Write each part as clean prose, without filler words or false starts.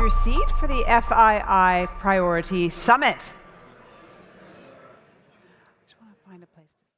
your seat for the FII Priority Summit. Just want to find a place to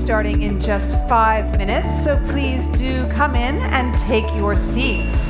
starting in just 5 minutes, so please do come in and take your seats.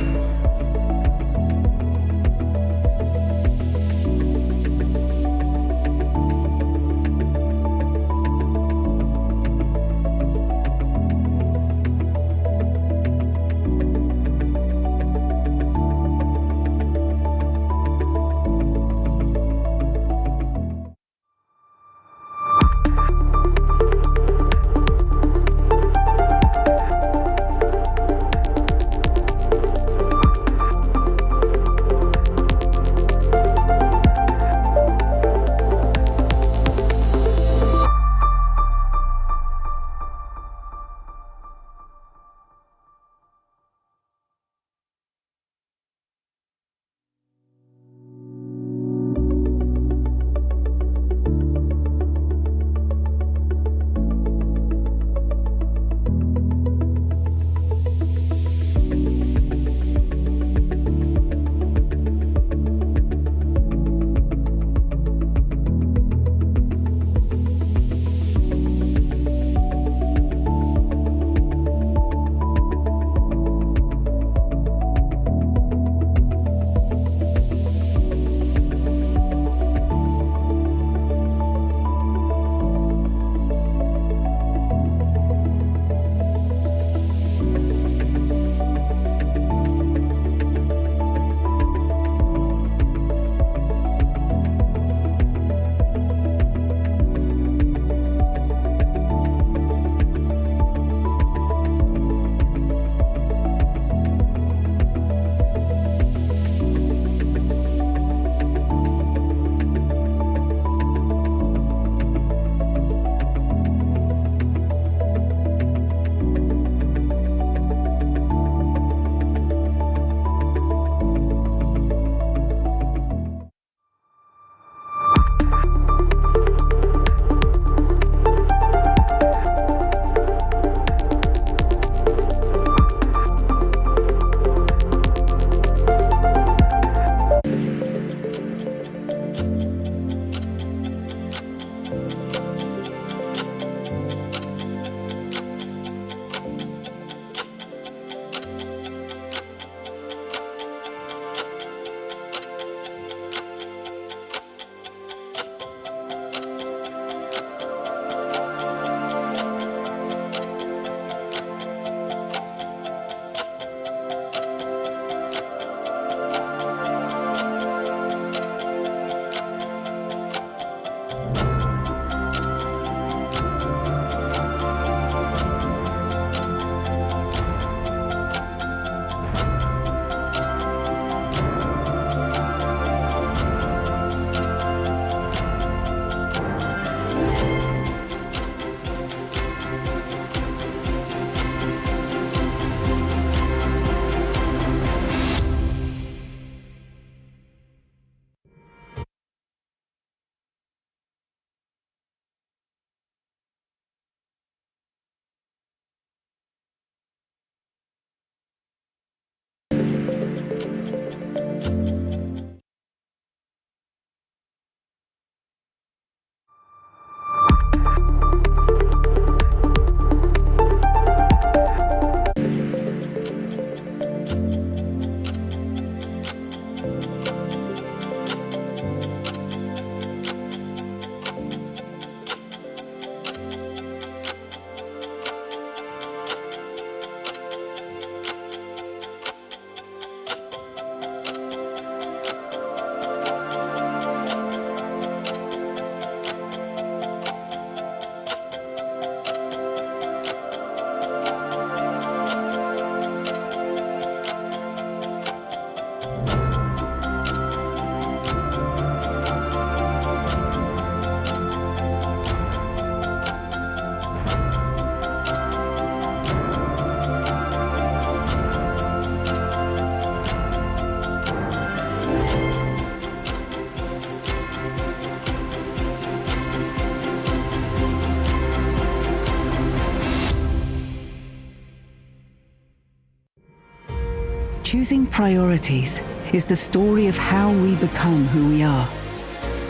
Choosing priorities is the story of how we become who we are.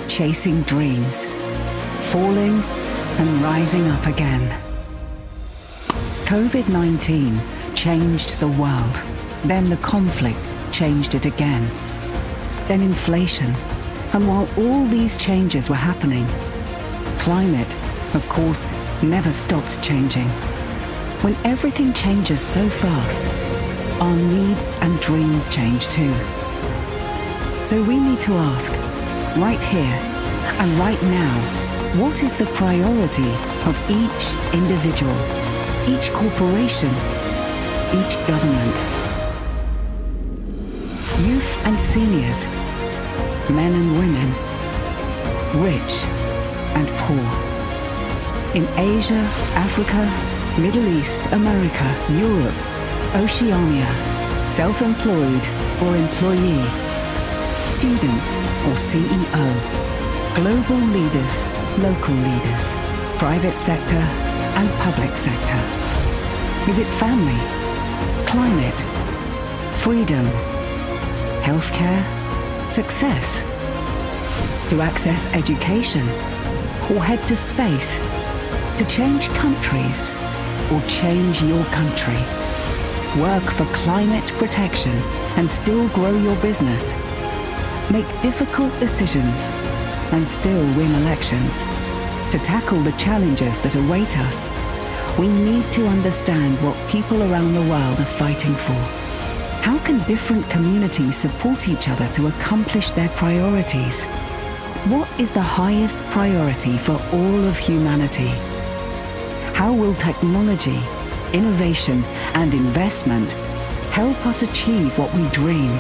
Chasing dreams, falling and rising up again. COVID-19 changed the world. Then the conflict changed it again. Then inflation. And while all these changes were happening, climate, of course, never stopped changing. When everything changes so fast, our needs and dreams change too. So we need to ask, right here and right now, what is the priority of each individual, each corporation, each government? Youth and seniors, men and women, rich and poor. In Asia, Africa, Middle East, America, Europe, Oceania, self-employed or employee, student or CEO, global leaders, local leaders, private sector and public sector. Is it family, climate, freedom, healthcare, success? To access education or head to space? To change countries or change your country? Work for climate protection and still grow your business? Make difficult decisions and still win elections? To tackle the challenges that await us, we need to understand what people around the world are fighting for. How can different communities support each other to accomplish their priorities? What is the highest priority for all of humanity? How will technology, innovation, and investment help us achieve what we dream?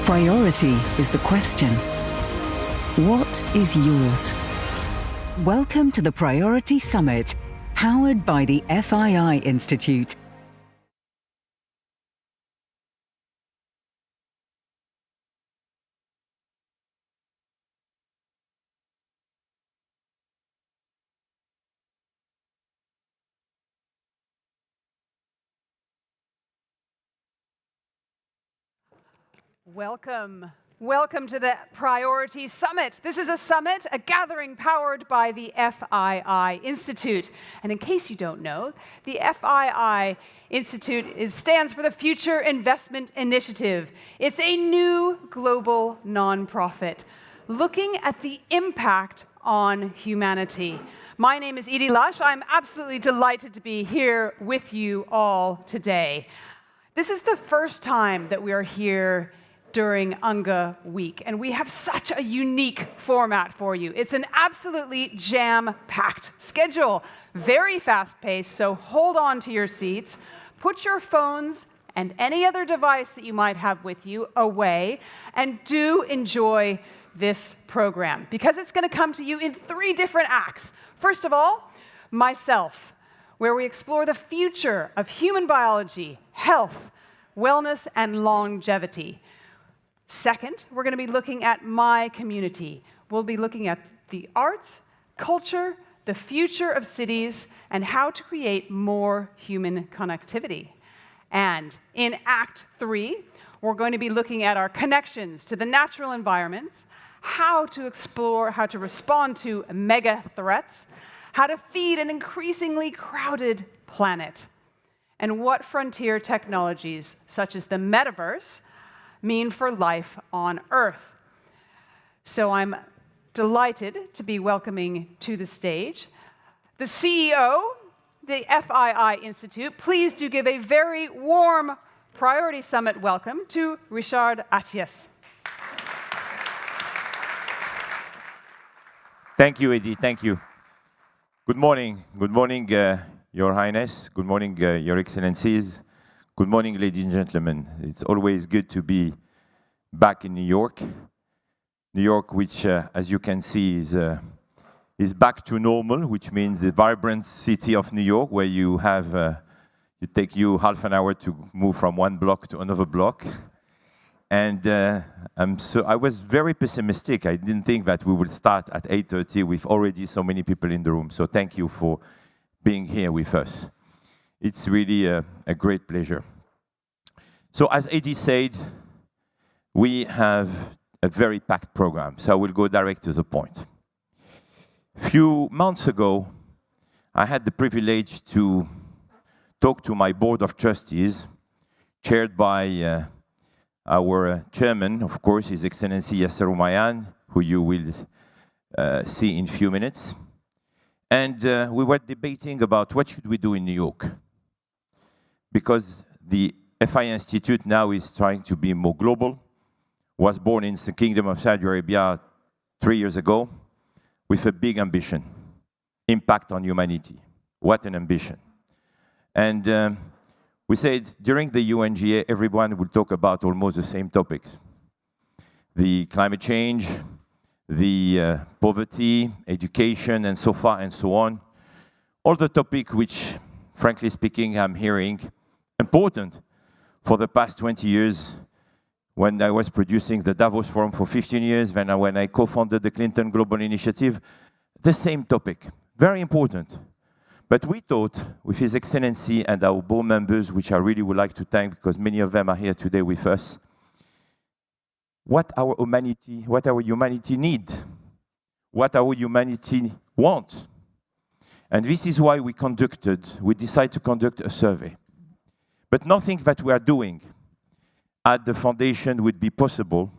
Priority is the question. What is yours? Welcome to the Priority Summit, powered by the FII Institute. Welcome to the Priority Summit. This is a summit, a gathering powered by the FII Institute. And in case you don't know, the FII Institute stands for the Future Investment Initiative. It's a new global nonprofit looking at the impact on humanity. My name is Edie Lush. I'm absolutely delighted to be here with you all today. This is the first time that we are here during UNGA week, and we have such a unique format for you. It's an absolutely jam-packed schedule, very fast-paced, so hold on to your seats, put your phones and any other device that you might have with you away, and do enjoy this program, because it's going to come to you in 3 different acts. First of all, myself, where we explore the future of human biology, health, wellness, and longevity. Second, we're going to be looking at my community. We'll be looking at the arts, culture, the future of cities, and how to create more human connectivity. And in Act 3, we're going to be looking at our connections to the natural environments, how to explore, how to respond to mega threats, how to feed an increasingly crowded planet, and what frontier technologies, such as the metaverse, mean for life on Earth. So I'm delighted to be welcoming to the stage the CEO, the FII Institute. Please do give a very warm Priority Summit welcome to Richard Atiès. Thank you, Edie. Thank you. Good morning. Good morning, Your Highness. Good morning, Your Excellencies. Good morning, ladies and gentlemen. It's always good to be back in New York. New York, which, as you can see, is back to normal, which means the vibrant city of New York, where you have, it takes you half an hour to move from one block to another block. And I was very pessimistic. I didn't think that we would start at 8:30 with already so many people in the room. So thank you for being here with us. It's really a great pleasure. So as Eddie said, we have a very packed program, so I will go direct to the point. A few months ago, I had the privilege to talk to my board of trustees, chaired by our chairman, of course, His Excellency Yasser Umayyan, who you will see in a few minutes. And we were debating about what should we do in New York. Because the FII Institute now is trying to be more global, was born in the Kingdom of Saudi Arabia 3 years ago, with a big ambition, impact on humanity. What an ambition. And we said during the UNGA, everyone will talk about almost the same topics. The climate change, the poverty, education, and so far and so on. All the topics which, frankly speaking, I'm hearing important for the past 20 years when I was producing the Davos Forum for 15 years, when I co-founded the Clinton Global Initiative, the same topic, very important. But we thought, with His Excellency and our board members, which I really would like to thank because many of them are here today with us, what our humanity need, what our humanity wants. And this is why we decided to conduct a survey. But nothing that we are doing at the foundation would be possible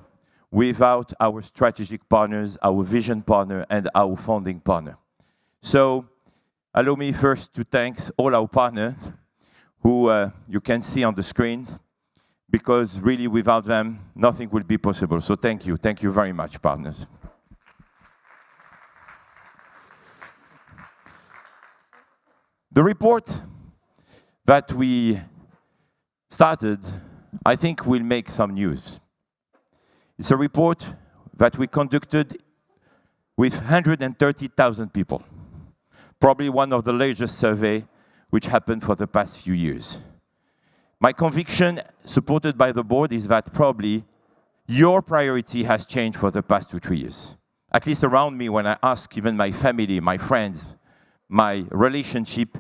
without our strategic partners, our vision partner, and our founding partner. So, allow me first to thank all our partners who you can see on the screen, because really without them, nothing will be possible. So thank you very much, partners. The report that we started, I think will make some news. It's a report that we conducted with 130,000 people. Probably one of the largest surveys which happened for the past few years. My conviction, supported by the board, is that probably your priority has changed for the past 2-3 years. At least around me, when I ask even my family, my friends, my relationship,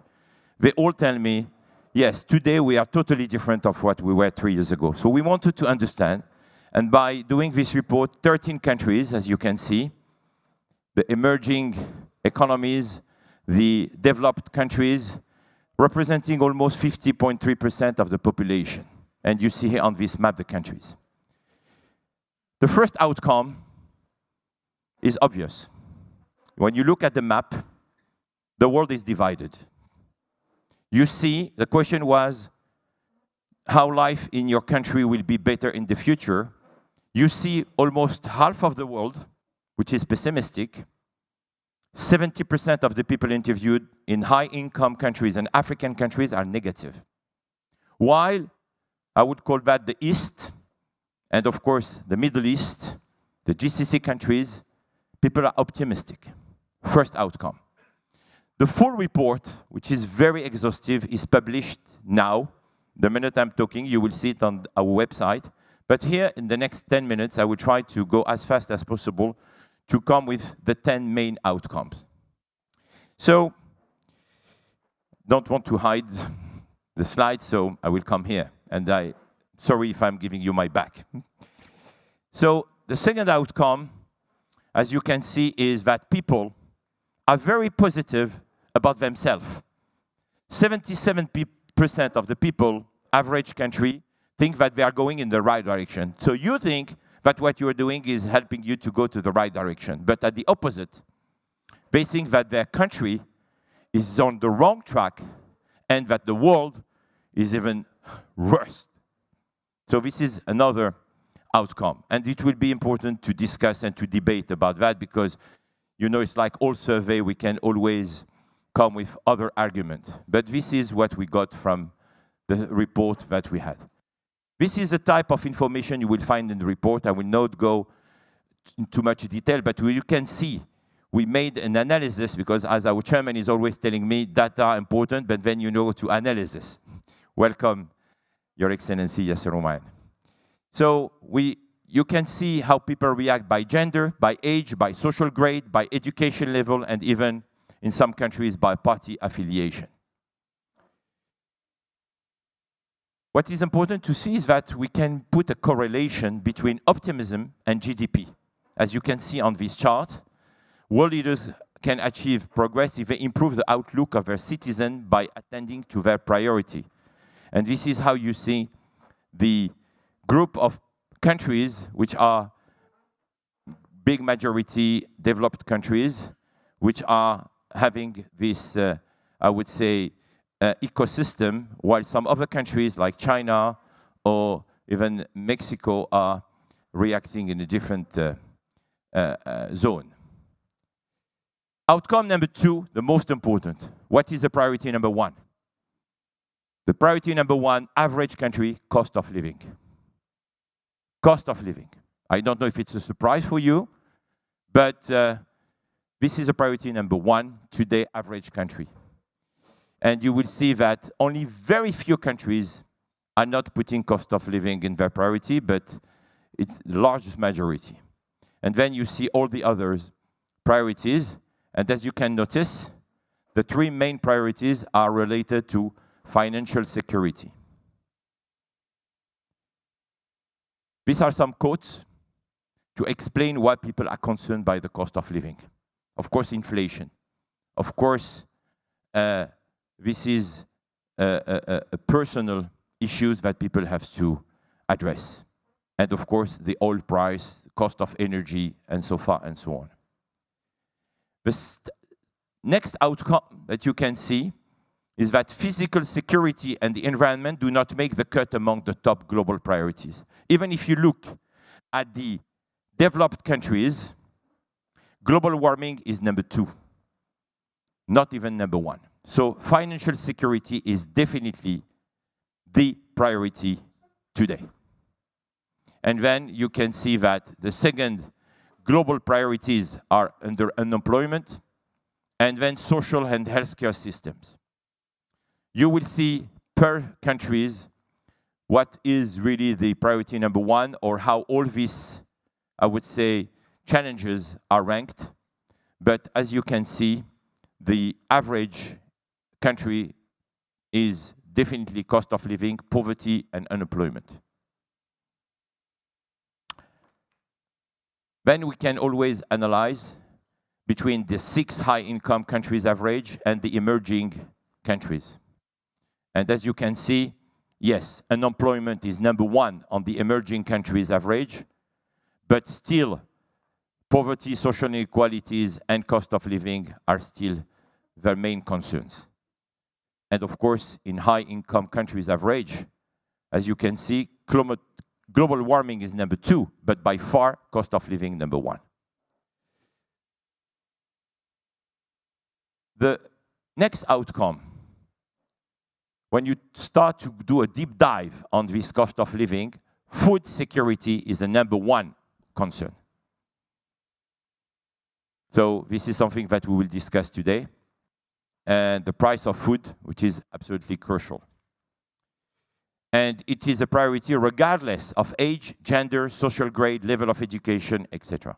they all tell me, yes, today we are totally different of what we were 3 years ago. So we wanted to understand, and by doing this report, 13 countries, as you can see, the emerging economies, the developed countries, representing almost 50.3% of the population. And you see here on this map the countries. The first outcome is obvious. When you look at the map, the world is divided. You see, the question was how life in your country will be better in the future. You see almost half of the world, which is pessimistic. 70% of the people interviewed in high-income countries and African countries are negative. While I would call that the East, and of course the Middle East, the GCC countries, people are optimistic. First outcome. The full report, which is very exhaustive, is published now. The minute I'm talking, you will see it on our website. But here, in the next 10 minutes, I will try to go as fast as possible to come with the 10 main outcomes. So, don't want to hide the slides, so I will come here. And sorry if I'm giving you my back. So, the second outcome, as you can see, is that people are very positive about themselves. 77% of the people, average country, think that they are going in the right direction. So you think that what you're doing is helping you to go to the right direction. But at the opposite, they think that their country is on the wrong track and that the world is even worse. So this is another outcome. And it will be important to discuss and to debate about that because, you know, it's like all survey, we can always come with other arguments. But this is what we got from the report that we had. This is the type of information you will find in the report. I will not go into much detail, but you can see we made an analysis because, as our chairman is always telling me, data are important, but then you know to analysis. Welcome, Your Excellency Yasser Umayyan. So you can see how people react by gender, by age, by social grade, by education level, and even in some countries by party affiliation. What is important to see is that we can put a correlation between optimism and GDP. As you can see on this chart, world leaders can achieve progress if they improve the outlook of their citizens by attending to their priority. And this is how you see the group of countries which are big majority developed countries, which are having this, I would say, ecosystem, while some other countries like China or even Mexico are reacting in a different zone. Outcome number 2, the most important. What is the priority number 1? The priority number 1, average country, cost of living. Cost of living. I don't know if it's a surprise for you, but this is a priority number 1 today, average country. And you will see that only very few countries are not putting cost of living in their priority, but it's the largest majority. And then you see all the others priorities. And as you can notice, the 3 main priorities are related to financial security. These are some quotes to explain why people are concerned by the cost of living. Of course, inflation. Of course, this is personal issues that people have to address. And of course, the oil price, cost of energy, and so far and so on. The next outcome that you can see is that physical security and the environment do not make the cut among the top global priorities. Even if you look at the developed countries, global warming is number 2, not even number 1. So financial security is definitely the priority today. And then you can see that the second global priorities are under unemployment, and then social and healthcare systems. You will see per countries what is really the priority number 1, or how all these, I would say, challenges are ranked. But as you can see, the average country is definitely cost of living, poverty, and unemployment. Then we can always analyze between the 6 high-income countries average and the emerging countries. And as you can see, yes, unemployment is number 1 on the emerging countries average, but still poverty, social inequalities, and cost of living are still their main concerns. And of course, in high-income countries average, as you can see, global warming is number 2, but by far, cost of living number 1. The next outcome, when you start to do a deep dive on this cost of living, food security is the number 1 concern. So this is something that we will discuss today. And the price of food, which is absolutely crucial. And it is a priority regardless of age, gender, social grade, level of education, etc.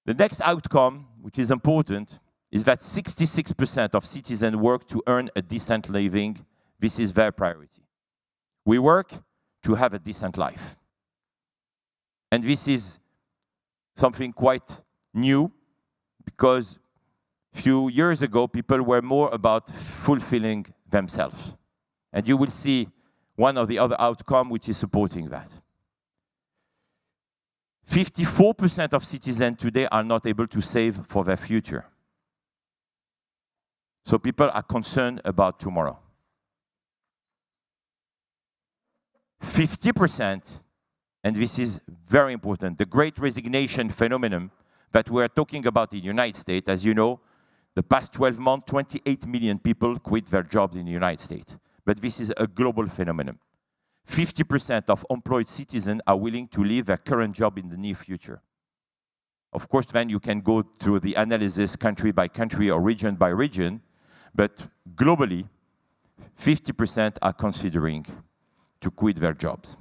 The next outcome, which is important, is that 66% of citizens work to earn a decent living. This is their priority. We work to have a decent life. And this is something quite new, because a few years ago, people were more about fulfilling themselves. And you will see one of the other outcomes which is supporting that. 54% of citizens today are not able to save for their future. So people are concerned about tomorrow. 50%, and this is very important, the Great Resignation phenomenon that we're talking about in the United States. As you know, the past 12 months, 28 million people quit their jobs in the United States. But this is a global phenomenon. 50% of employed citizens are willing to leave their current job in the near future. Of course, then you can go through the analysis country by country or region by region, but globally, 50% are considering to quit their jobs.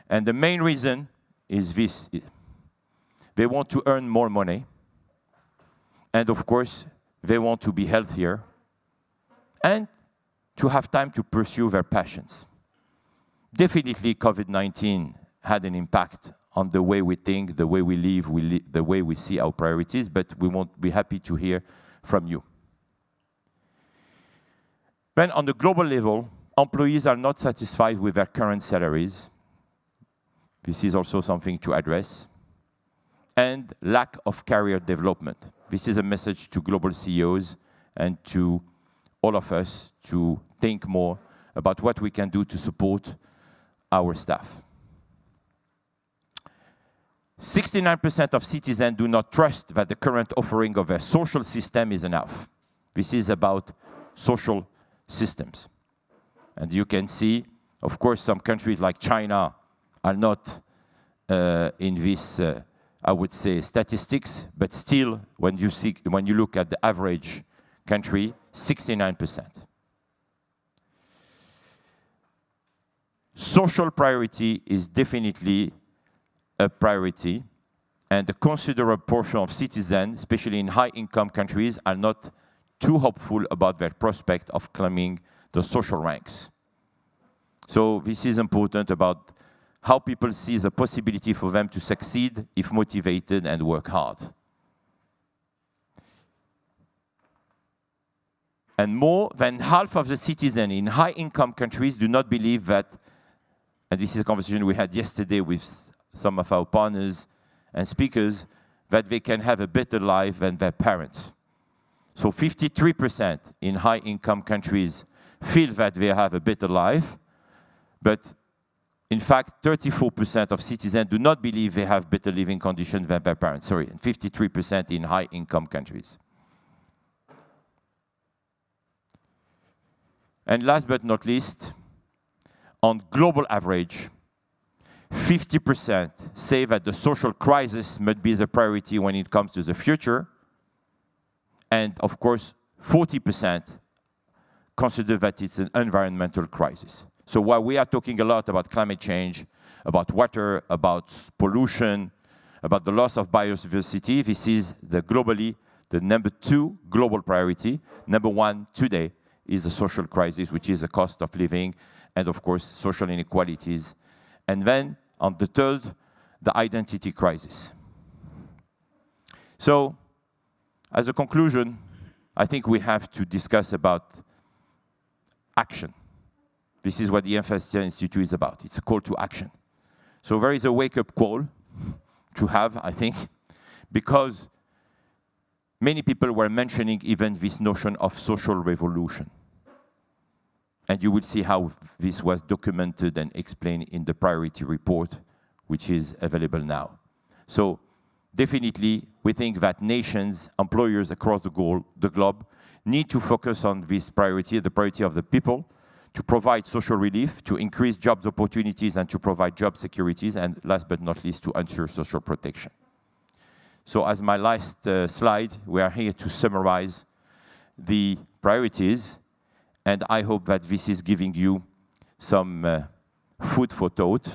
And the main reason is this. They want to earn more money, and of course, they want to be healthier, and to have time to pursue their passions. Definitely, COVID-19 had an impact on the way we think, the way we live, the way we see our priorities, but we won't be happy to hear from you. Then on the global level, employees are not satisfied with their current salaries. This is also something to address. And lack of career development. This is a message to global CEOs and to all of us to think more about what we can do to support our staff. 69% of citizens do not trust that the current offering of a social system is enough. This is about social systems. And you can see, of course, some countries like China are not in this, I would say, statistics, but still, when you look at the average country, 69%. Social priority is definitely a priority, and a considerable portion of citizens, especially in high-income countries, are not too hopeful about their prospect of climbing the social ranks. So this is important about how people see the possibility for them to succeed if motivated and work hard. And more than half of the citizens in high-income countries do not believe that, and this is a conversation we had yesterday with some of our partners and speakers, that they can have a better life than their parents. So 53% in high-income countries feel that they have a better life, but in fact, 34% of citizens do not believe they have better living conditions than their parents. Sorry, and 53% in high-income countries. And last but not least, on global average, 50% say that the social crisis must be the priority when it comes to the future. And of course, 40% consider that it's an environmental crisis. So while we are talking a lot about climate change, about water, about pollution, about the loss of biodiversity, this is globally the number 2 global priority. Number 1 today is the social crisis, which is the cost of living, and of course, social inequalities. And then, on the third, the identity crisis. So, as a conclusion, I think we have to discuss about action. This is what the FII Institute is about. It's a call to action. So there is a wake-up call to have, I think, because many people were mentioning even this notion of social revolution. And you will see how this was documented and explained in the priority report, which is available now. So definitely, we think that nations, employers across the globe, need to focus on this priority, the priority of the people, to provide social relief, to increase job opportunities, and to provide job securities, and last but not least, to ensure social protection. So as my last slide, we are here to summarize the priorities, and I hope that this is giving you some food for thought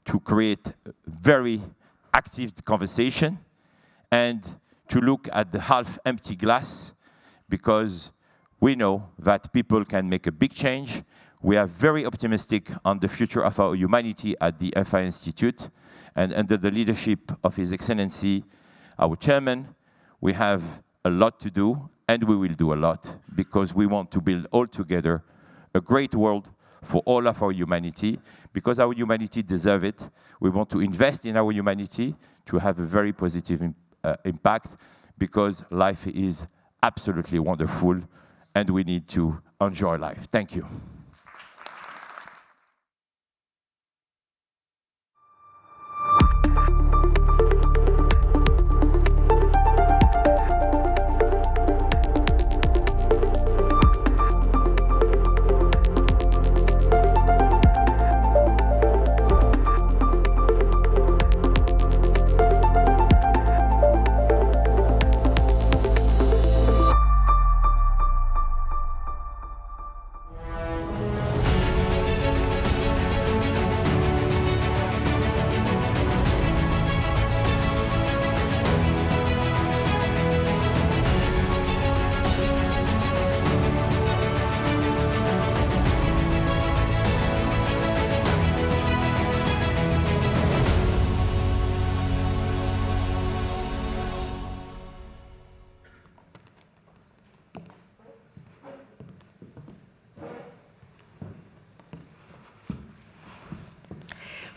to create very active conversation and to look at the half-empty glass, because we know that people can make a big change. We are very optimistic on the future of our humanity at the FII Institute, and under the leadership of His Excellency, our chairman, we have a lot to do, and we will do a lot, because we want to build all together a great world for all of our humanity, because our humanity deserves it. We want to invest in our humanity to have a very positive impact, because life is absolutely wonderful, and we need to enjoy life. Thank you.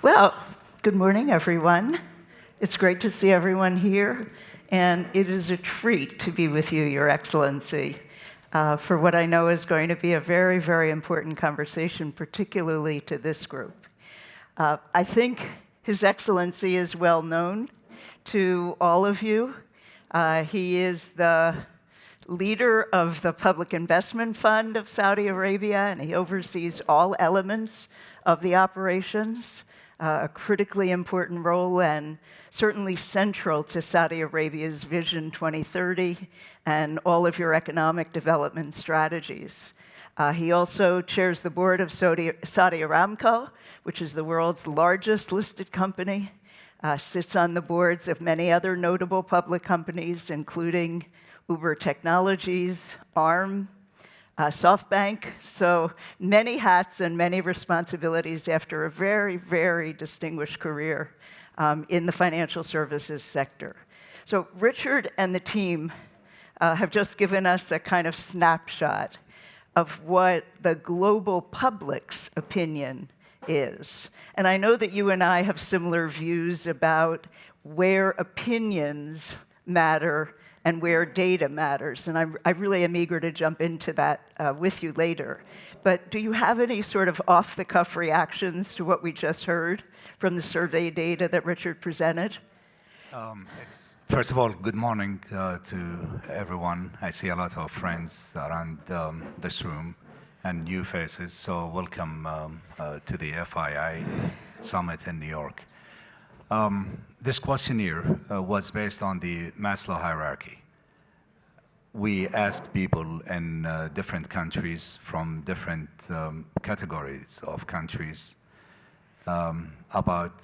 Well, good morning, everyone. It's great to see everyone here, and it is a treat to be with you, Your Excellency, for what I know is going to be a very, very important conversation, particularly to this group. I think His Excellency is well known to all of you. He is the leader of the Public Investment Fund of Saudi Arabia, and he oversees all elements of the operations, a critically important role and certainly central to Saudi Arabia's Vision 2030 and all of your economic development strategies. He also chairs the board of Saudi Aramco, which is the world's largest listed company, sits on the boards of many other notable public companies, including Uber Technologies, ARM, SoftBank. So many hats and many responsibilities after a very, very distinguished career in the financial services sector. So Richard and the team have just given us a kind of snapshot of what the global public's opinion is. And I know that you and I have similar views about where opinions matter and where data matters. And I really am eager to jump into that with you later. But do you have any sort of off-the-cuff reactions to what we just heard from the survey data that Richard presented? First of all, good morning to everyone. I see a lot of friends around this room and new faces, so welcome to the FII Summit in New York. This questionnaire was based on the Maslow hierarchy. We asked people in different countries from different categories of countries about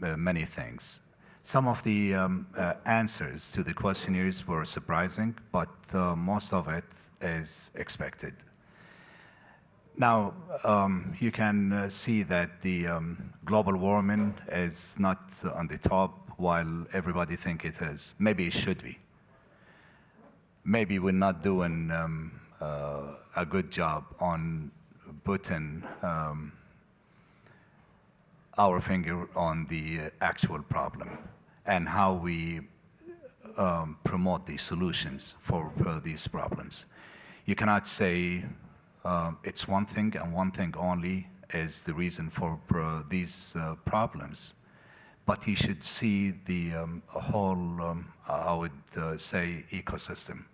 many things. Some of the answers to the questionnaires were surprising, but most of it is expected. Now, you can see that the global warming is not on the top while everybody think it is. Maybe it should be. Maybe we're not doing a good job on putting our finger on the actual problem and how we promote the solutions for these problems. You cannot say it's one thing and one thing only is the reason for these problems. But you should see the whole, I would say, ecosystem.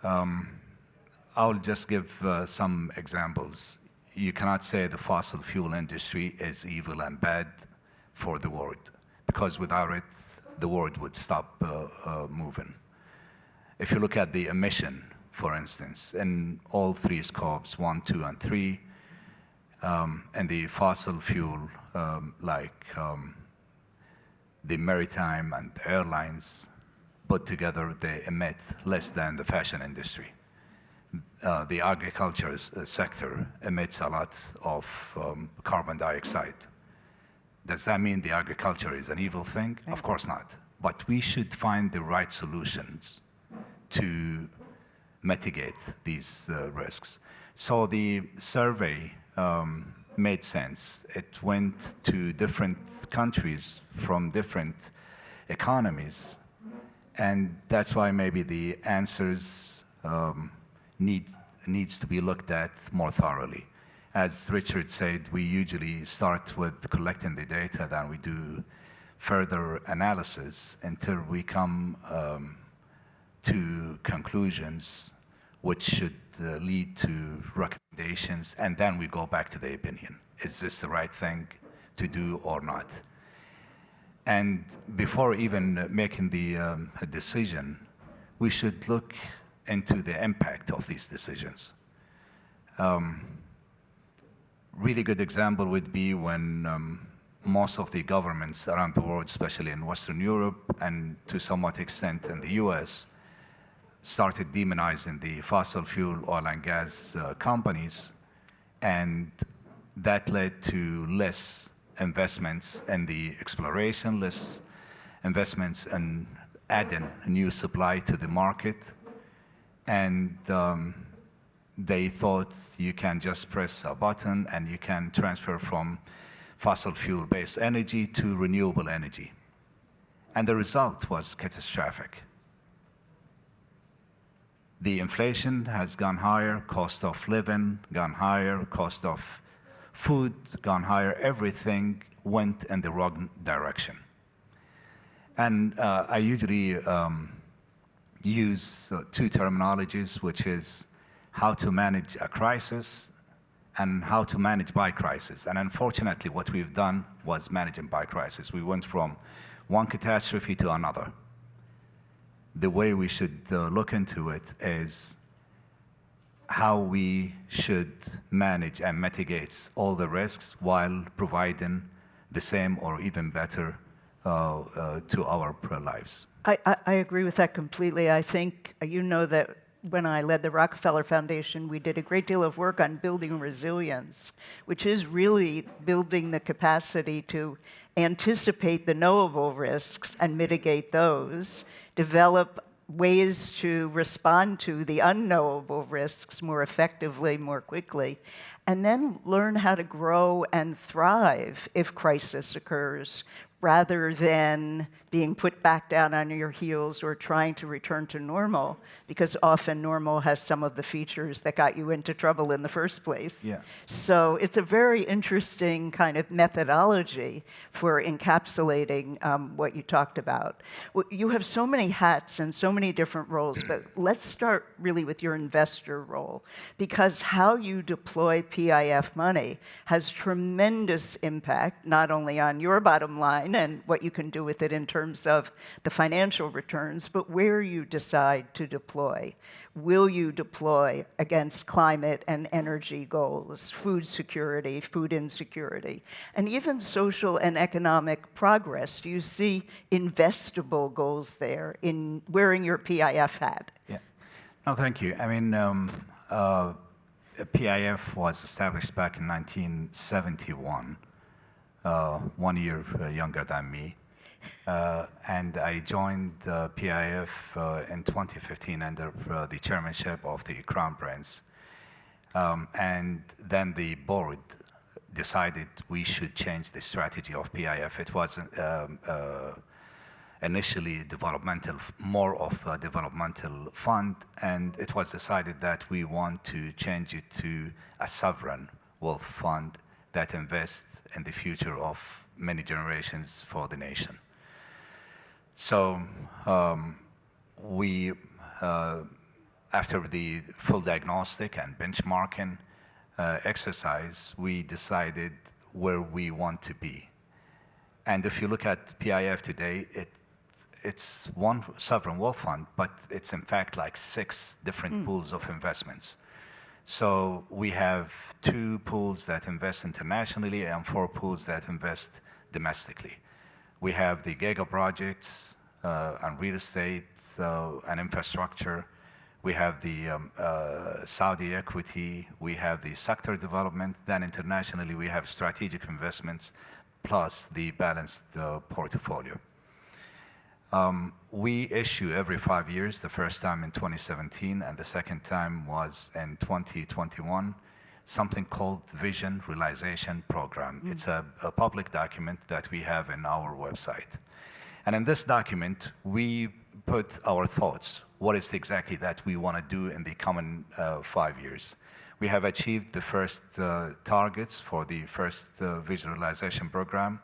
I'll just give some examples. You cannot say the fossil fuel industry is evil and bad for the world, because without it, the world would stop moving. If you look at the emission, for instance, in all three scopes, 1, 2, and 3, and the fossil fuel, like the maritime and airlines, put together, they emit less than the fashion industry. The agriculture sector emits a lot of carbon dioxide. Does that mean the agriculture is an evil thing? Of course not. But we should find the right solutions to mitigate these risks. So the survey made sense. It went to different countries from different economies, and that's why maybe the answers needs to be looked at more thoroughly. As Richard said, we usually start with collecting the data, then we do further analysis until we come to conclusions which should lead to recommendations, and then we go back to the opinion. Is this the right thing to do or not? And before even making the decision, we should look into the impact of these decisions. Really good example would be when most of the governments around the world, especially in Western Europe and to somewhat extent in the US, started demonizing the fossil fuel oil and gas companies, and that led to less investments in the exploration, less investments in adding new supply to the market, and they thought you can just press a button and you can transfer from fossil fuel-based energy to renewable energy. And the result was catastrophic. The inflation has gone higher, cost of living gone higher, cost of food gone higher, everything went in the wrong direction. And I usually use two terminologies, which is how to manage a crisis and how to manage by crisis. And unfortunately, what we've done was managing by crisis. We went from one catastrophe to another. The way we should look into it is how we should manage and mitigate all the risks while providing the same or even better to our lives. I agree with that completely. I think you know that when I led the Rockefeller Foundation, we did a great deal of work on building resilience, which is really building the capacity to anticipate the knowable risks and mitigate those, develop ways to respond to the unknowable risks more effectively, more quickly, and then learn how to grow and thrive if crisis occurs, rather than being put back down on your heels or trying to return to normal, because often normal has some of the features that got you into trouble in the first place. Yeah. So it's a very interesting kind of methodology for encapsulating what you talked about. Well, you have so many hats and so many different roles, but let's start really with your investor role, because how you deploy PIF money has tremendous impact, not only on your bottom line and what you can do with it in terms of the financial returns, but where you decide to deploy. Will you deploy against climate and energy goals, food security, food insecurity, and even social and economic progress? Do you see investable goals there in wearing your PIF hat? Yeah. No, thank you. I mean, PIF was established back in 1971. 1 year younger than me. And I joined PIF in 2015 under the chairmanship of the Crown Prince. And then the board decided we should change the strategy of PIF. It was initially developmental, more of a developmental fund, and it was decided that we want to change it to a sovereign wealth fund that invests in the future of many generations for the nation. So we, after the full diagnostic and benchmarking exercise, we decided where we want to be. And if you look at PIF today, it's one sovereign wealth fund, but it's in fact like 6 different pools of investments. So we have 2 pools that invest internationally and 4 pools that invest domestically. We have the giga projects and real estate and infrastructure. We have the Saudi equity. We have the sector development. Then internationally, we have strategic investments plus the balanced portfolio. We issue every 5 years, the first time in 2017, and the second time was in 2021, something called Vision Realization Program. It's a public document that we have in our website. And in this document, we put our thoughts. What is exactly that we want to do in the coming 5 years? We have achieved the first targets for the first Vision Realization Program.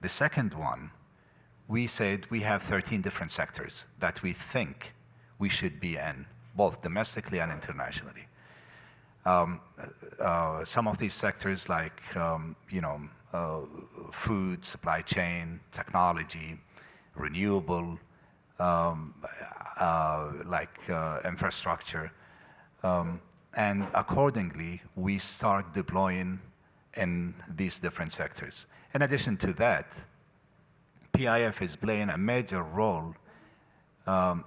The second one, we said we have 13 different sectors that we think we should be in, both domestically and internationally. Some of these sectors like food, supply chain, technology, renewable, infrastructure. And accordingly, we start deploying in these different sectors. In addition to that, PIF is playing a major role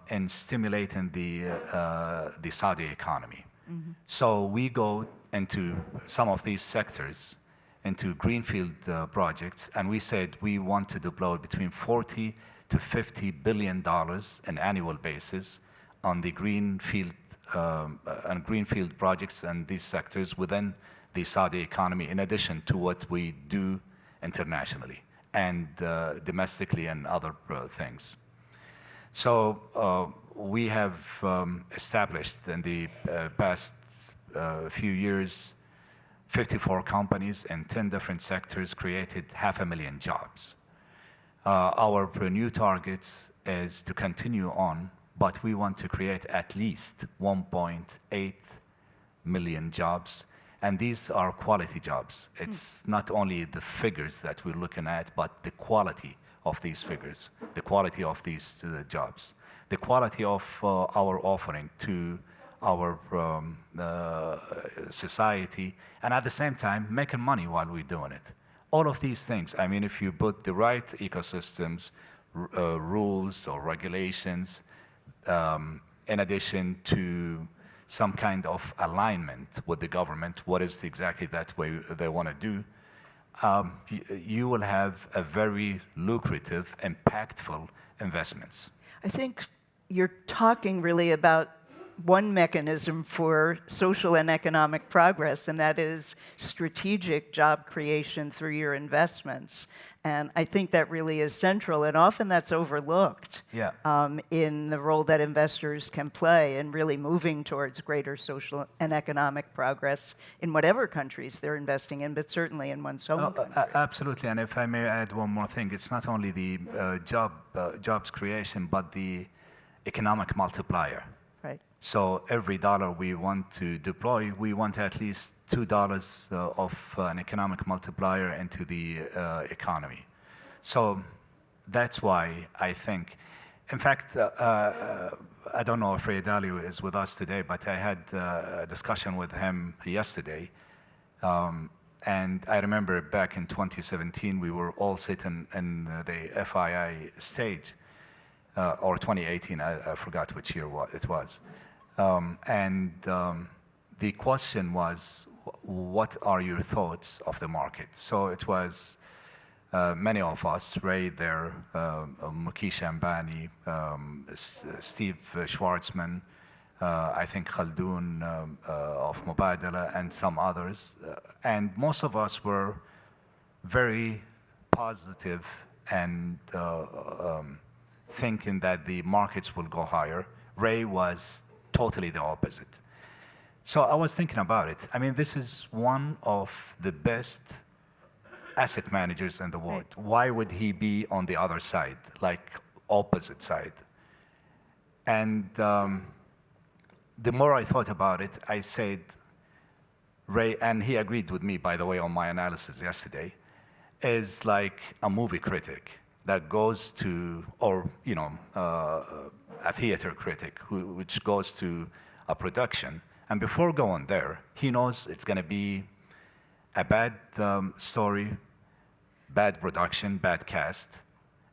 in stimulating the Saudi economy. So we go into some of these sectors, into greenfield projects, and we said we want to deploy between $40 to $50 billion on annual basis on the greenfield projects and these sectors within the Saudi economy, in addition to what we do internationally and domestically and other things. So we have established in the past few years 54 companies in 10 different sectors, created 500,000 jobs. Our new targets is to continue on, but we want to create at least 1.8 million jobs, and these are quality jobs. It's not only the figures that we're looking at, but the quality of these figures, the quality of these jobs, the quality of our offering to our society, and at the same time making money while we're doing it. All of these things, I mean, if you put the right ecosystems, rules or regulations, in addition to some kind of alignment with the government, what is exactly that way they want to do, you will have a very lucrative, impactful investments. I think you're talking really about one mechanism for social and economic progress, and that is strategic job creation through your investments. And I think that really is central, and often that's overlooked in the role that investors can play in really moving towards greater social and economic progress in whatever countries they're investing in, but certainly in one's own country. Absolutely, and if I may add one more thing, it's not only the jobs creation, but the economic multiplier. Right. So every dollar we want to deploy, we want at least $2 of an economic multiplier into the economy. So that's why I think, in fact, I don't know if Ray Dalio is with us today, but I had a discussion with him yesterday. And I remember back in 2017, we were all sitting in the FII stage. Or 2018, I forgot which year it was. The question was, what are your thoughts of the market? So it was many of us, Ray there, Mukesh Ambani, Steve Schwarzman, I think Khaldoon of Mubadala, and some others. And most of us were very positive and thinking that the markets will go higher. Ray was totally the opposite. So I was thinking about it. I mean, this is one of the best asset managers in the world. Why would he be on the other side, like opposite side? And the more I thought about it, I said, Ray, and he agreed with me, by the way, on my analysis yesterday, is like a movie critic that goes to, or a theater critic which goes to a production, and before going there, he knows it's going to be a bad story, bad production, bad cast,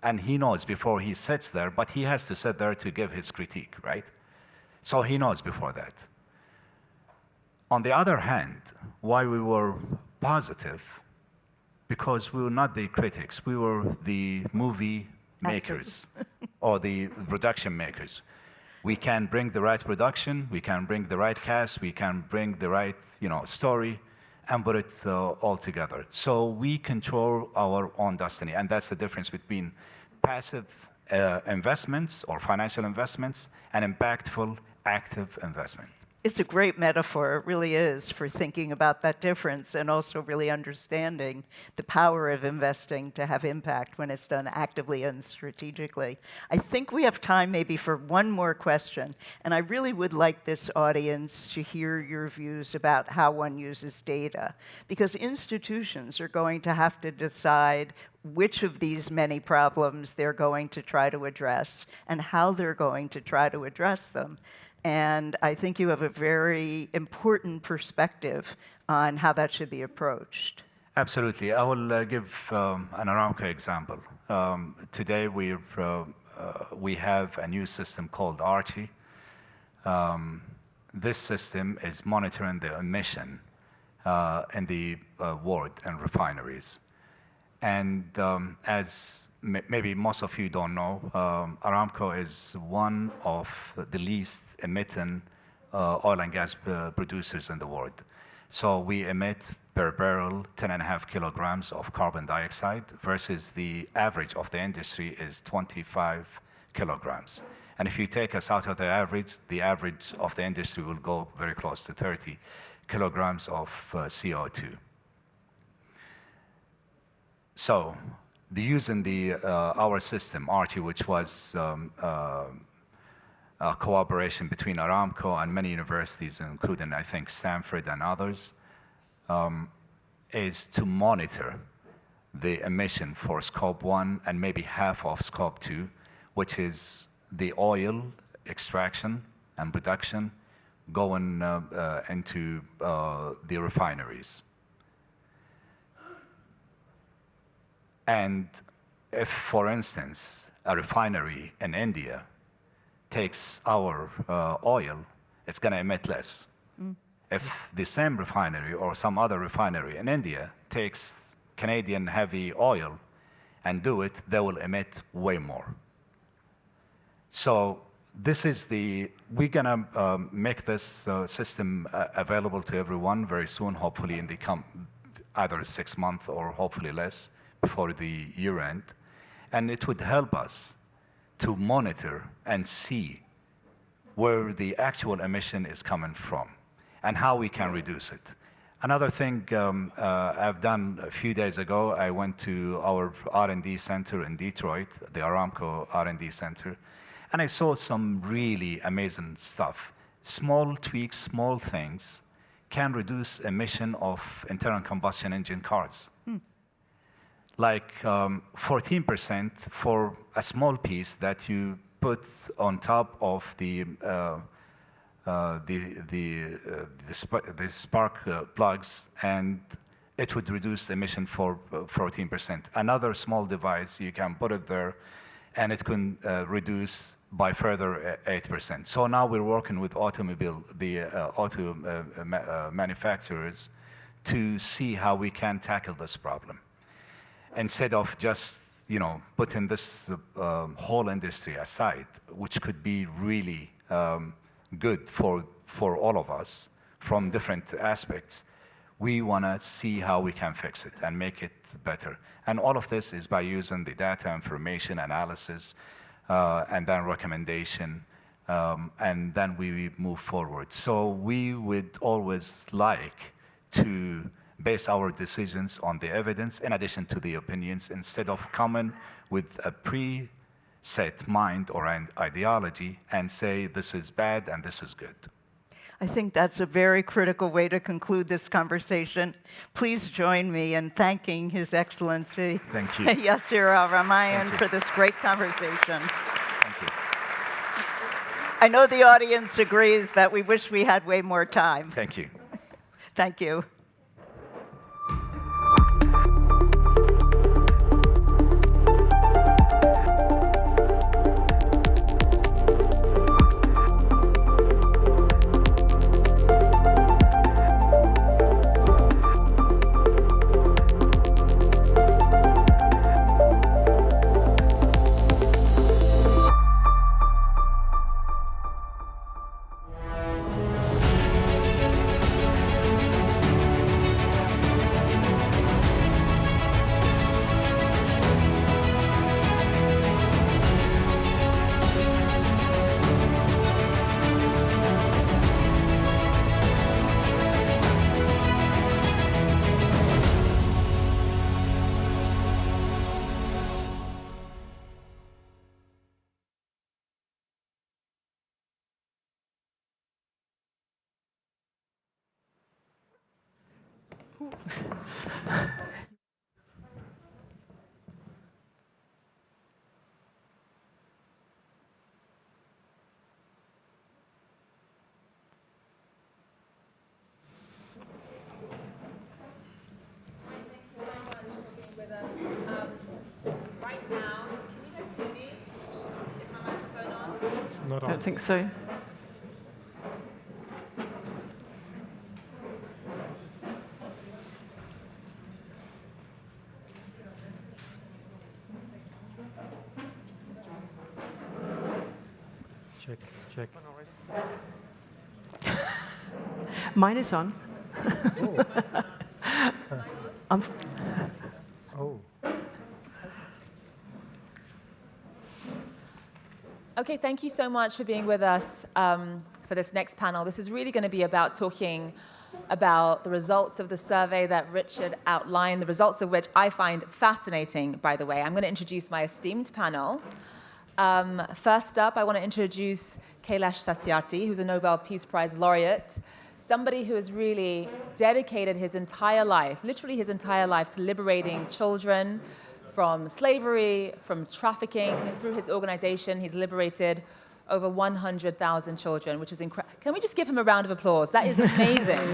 and he knows before he sits there, but he has to sit there to give his critique, right? So he knows before that. On the other hand, why we were positive, because we were not the critics, we were the movie makers or the production makers. We can bring the right production, we can bring the right cast, we can bring the right story and put it all together. So we control our own destiny, and that's the difference between passive investments or financial investments and impactful active investment. It's a great metaphor, it really is, for thinking about that difference and also really understanding the power of investing to have impact when it's done actively and strategically. I think we have time maybe for one more question, and I really would like this audience to hear your views about how one uses data, because institutions are going to have to decide which of these many problems they're going to try to address and how they're going to try to address them. And I think you have a very important perspective on how that should be approached. Absolutely. I will give an Aramco example. Today we have a new system called Archie. This system is monitoring the emission in the world and refineries. And as maybe most of you don't know, Aramco is one of the least emitting oil and gas producers in the world. So we emit per barrel 10.5 kilograms of carbon dioxide versus the average of the industry is 25 kilograms. And if you take us out of the average of the industry will go very close to 30 kilograms of CO2. So the use in our system, ARTI, which was a cooperation between Aramco and many universities, including, I think, Stanford and others, is to monitor the emission for Scope 1 and maybe half of Scope 2, which is the oil extraction and production going into the refineries. And if, for instance, a refinery in India takes our oil, it's going to emit less. If the same refinery or some other refinery in India takes Canadian heavy oil and do it, they will emit way more. So this is we're going to make this system available to everyone very soon, hopefully in the either 6 months or hopefully less before the year end. And it would help us to monitor and see where the actual emission is coming from and how we can reduce it. Another thing I've done a few days ago, I went to our R&D center in Detroit, the Aramco R&D center, and I saw some really amazing stuff. Small tweaks, small things can reduce emission of internal combustion engine cars. Like 14% for a small piece that you put on top of the spark plugs, and it would reduce the emission for 14%. Another small device, you can put it there, and it can reduce by further 8%. So now we're working with auto manufacturers to see how we can tackle this problem, instead of just putting this whole industry aside, which could be really good for all of us from different aspects. We want to see how we can fix it and make it better. And all of this is by using the data, information, analysis, and then recommendation, and then we move forward. So we would always like to base our decisions on the evidence in addition to the opinions, instead of coming with a preset mind or an ideology and say this is bad and this is good. I think that's a very critical way to conclude this conversation. Please join me in thanking His Excellency Thank you. Yasir Al-Rumayyan for this great conversation. Thank you. I know the audience agrees that we wish we had way more time. Thank you. Thank you. I don't think so. Check. Mine is on. Okay, thank you so much for being with us for this next panel. This is really going to be about talking about the results of the survey that Richard outlined, the results of which I find fascinating, by the way. I'm going to introduce my esteemed panel. First up, I want to introduce Kailash Satyarthi, who's a Nobel Peace Prize laureate, somebody who has really dedicated his entire life, literally his entire life, to liberating children from slavery, from trafficking. Through his organization, he's liberated over 100,000 children, which is incredible. Can we just give him a round of applause? That is amazing.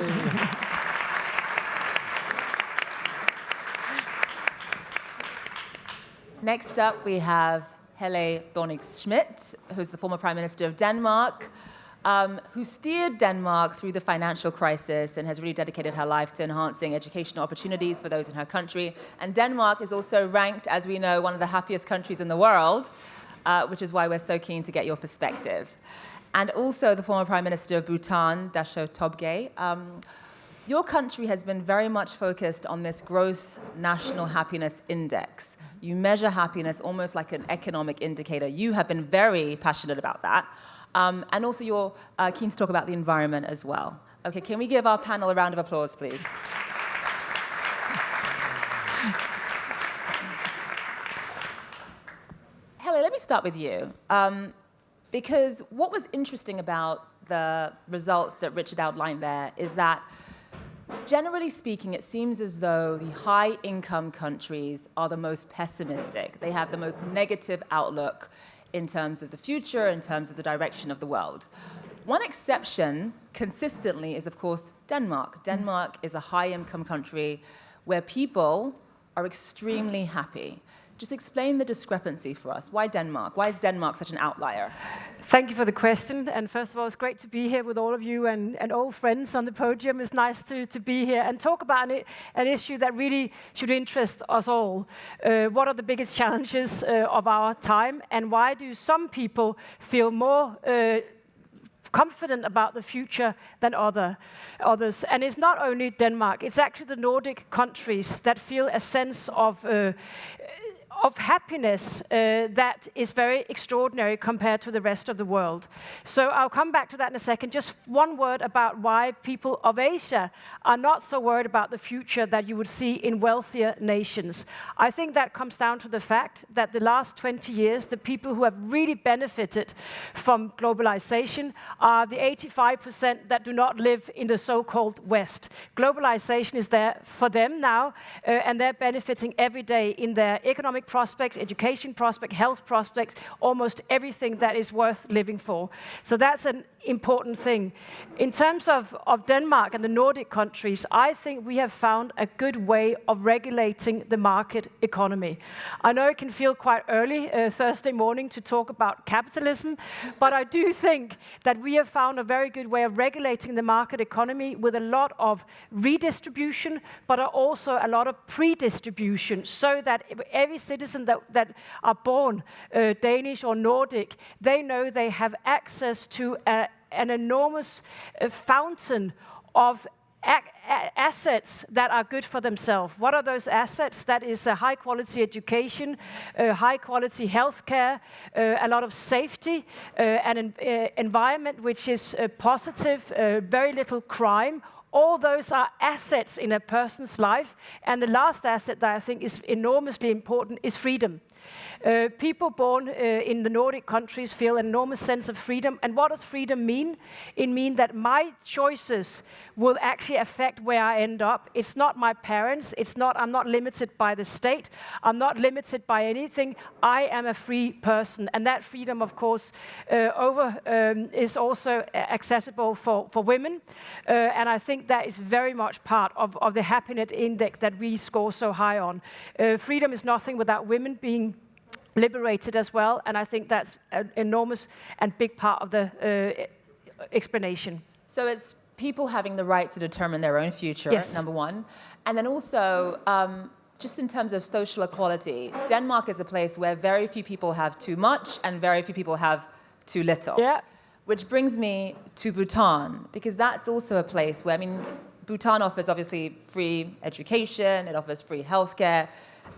Next up, we have Helle Thorning-Schmidt, who's the former Prime Minister of Denmark, who steered Denmark through the financial crisis and has really dedicated her life to enhancing educational opportunities for those in her country. And Denmark is also ranked, as we know, one of the happiest countries in the world, which is why we're so keen to get your perspective. And also the former Prime Minister of Bhutan, Dasho Tobgay. Your country has been very much focused on this gross national happiness index. You measure happiness almost like an economic indicator. You have been very passionate about that. And also you're keen to talk about the environment as well. Okay, can we give our panel a round of applause, please? Helle, let me start with you. Because what was interesting about the results that Richard outlined there is that, generally speaking, it seems as though the high-income countries are the most pessimistic. They have the most negative outlook in terms of the future, in terms of the direction of the world. One exception, consistently, is, of course, Denmark. Denmark is a high-income country where people are extremely happy. Just explain the discrepancy for us. Why Denmark? Why is Denmark such an outlier? Thank you for the question. And first of all, it's great to be here with all of you and old friends on the podium. It's nice to be here and talk about an issue that really should interest us all. What are the biggest challenges of our time, and why do some people feel more confident about the future than others? And it's not only Denmark, it's actually the Nordic countries that feel a sense of happiness that is very extraordinary compared to the rest of the world. So I'll come back to that in a second. Just one word about why people of Asia are not so worried about the future that you would see in wealthier nations. I think that comes down to the fact that the last 20 years, the people who have really benefited from globalization are the 85% that do not live in the so-called West. Globalization is there for them now, and they're benefiting every day in their economic prospects, education prospects, health prospects, almost everything that is worth living for. So that's an important thing. In terms of Denmark and the Nordic countries, I think we have found a good way of regulating the market economy. I know it can feel quite early Thursday morning to talk about capitalism, but I do think that we have found a very good way of regulating the market economy with a lot of redistribution, but also a lot of pre-distribution, so that every citizen that are born Danish or Nordic, they know they have access to an enormous fountain of assets that are good for themselves. What are those assets? That is a high-quality education, high-quality healthcare, a lot of safety, an environment which is positive, very little crime. All those are assets in a person's life. And the last asset that I think is enormously important is freedom. People born in the Nordic countries feel an enormous sense of freedom. And what does freedom mean? It means that my choices will actually affect where I end up. It's not my parents. I'm not limited by the state. I'm not limited by anything. I am a free person. And that freedom, of course, is also accessible for women. And I think that is very much part of the happiness index that we score so high on. Freedom is nothing without women being liberated as well, and I think that's an enormous and big part of the explanation. So it's people having the right to determine their own future, yes. Number one. And then also, just in terms of social equality, Denmark is a place where very few people have too much and very few people have too little. Yeah. Which brings me to Bhutan, because that's also a place where, I mean, Bhutan offers obviously free education, it offers free healthcare.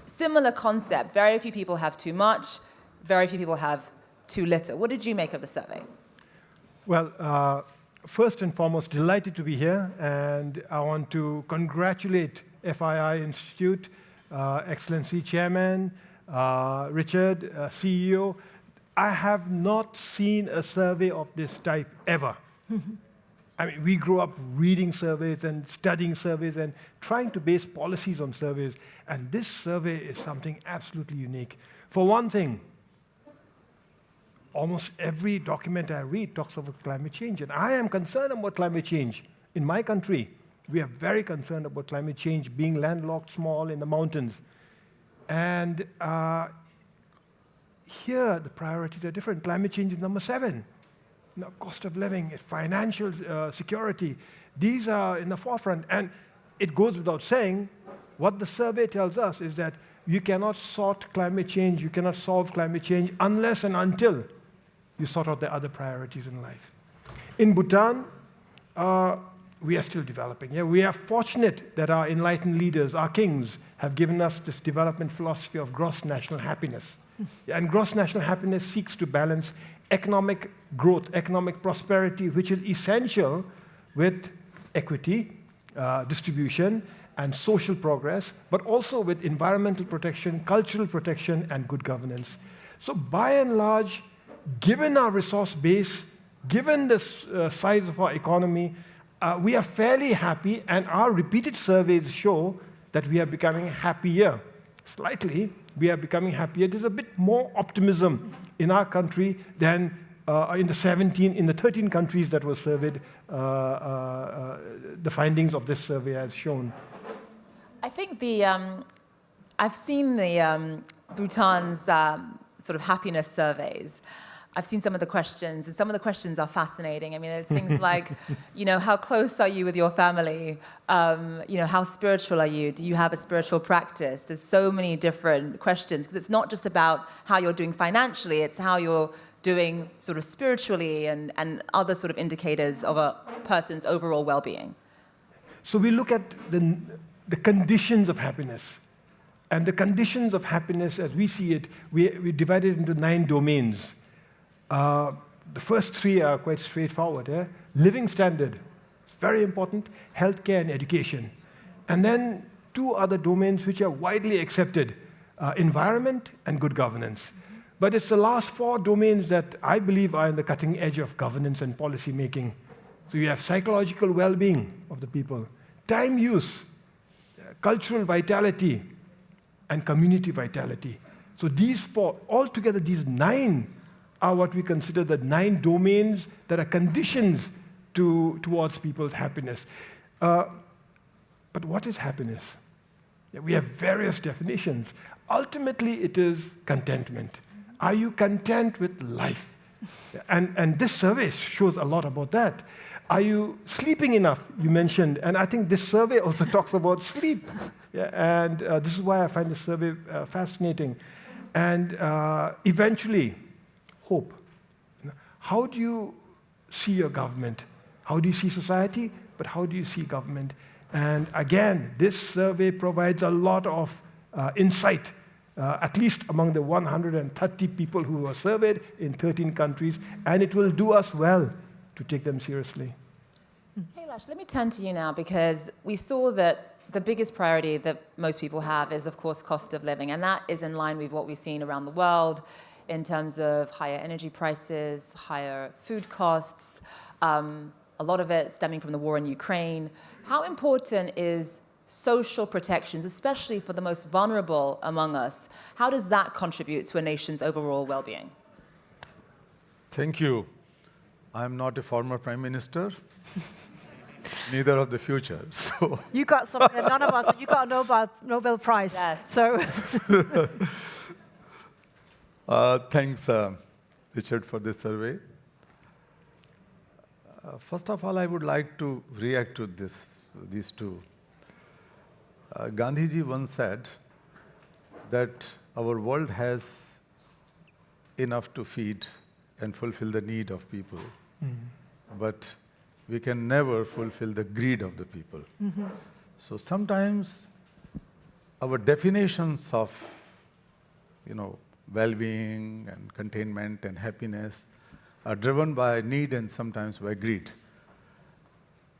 Similar concept, very few people have too much, very few people have too little. What did you make of the survey? Well, first and foremost, delighted to be here, and I want to congratulate FII Institute, Excellency Chairman, Richard, CEO. I have not seen a survey of this type ever. I mean, we grew up reading surveys and studying surveys and trying to base policies on surveys, and this survey is something absolutely unique. For one thing, almost every document I read talks about climate change, and I am concerned about climate change. In my country, we are very concerned about climate change, being landlocked, small in the mountains. And here, the priorities are different. Climate change is number 7. Cost of living, financial security, these are in the forefront. And it goes without saying, what the survey tells us is that you cannot sort climate change, you cannot solve climate change unless and until you sort out the other priorities in life. In Bhutan, we are still developing. Yeah? We are fortunate that our enlightened leaders, our kings, have given us this development philosophy of gross national happiness. And gross national happiness seeks to balance economic growth, economic prosperity, which is essential with equity, distribution, and social progress, but also with environmental protection, cultural protection, and good governance. So by and large, given our resource base, given the size of our economy, we are fairly happy, and our repeated surveys show that we are becoming happier. Slightly, we are becoming happier. There's a bit more optimism in our country than in the 13 countries that were surveyed, the findings of this survey has shown. I think I've seen the Bhutan's sort of happiness surveys. I've seen some of the questions, and some of the questions are fascinating. I mean, it's things like, how close are you with your family? How spiritual are you? Do you have a spiritual practice? There's so many different questions, because it's not just about how you're doing financially, it's how you're doing sort of spiritually and other sort of indicators of a person's overall well-being. So we look at the conditions of happiness. And the conditions of happiness, as we see it, we divide it into 9 domains. The first 3 are quite straightforward. Living standard, it's very important, healthcare and education. And then 2 other domains which are widely accepted, environment and good governance. But it's the last 4 domains that I believe are in the cutting edge of governance and policy making. So you have psychological well-being of the people, time use, cultural vitality, and community vitality. So these 4, altogether these 9 are what we consider the 9 domains that are conditions towards people's happiness. But what is happiness? We have various definitions. Ultimately, it is contentment. Are you content with life? And this survey shows a lot about that. Are you sleeping enough, you mentioned, and I think this survey also talks about sleep. And this is why I find this survey fascinating. And eventually, hope. How do you see your government? How do you see society? But how do you see government? And again, this survey provides a lot of insight, at least among the 130 people who were surveyed in 13 countries, and it will do us well to take them seriously. Kailash, let me turn to you now, because we saw that the biggest priority that most people have is, of course, cost of living, and that is in line with what we've seen around the world in terms of higher energy prices, higher food costs, a lot of it stemming from the war in Ukraine. How important is social protections, especially for the most vulnerable among us? How does that contribute to a nation's overall well-being? Thank you. I'm not a former prime minister, neither of the future. So you got something that none of us. You got a Nobel Prize. Yes. So. Thanks, Richard, for this survey. First of all, I would like to react to these 2. Gandhiji once said that our world has enough to feed and fulfill the need of people, but we can never fulfill the greed of the people. So sometimes our definitions of, well-being and containment and happiness are driven by need and sometimes by greed.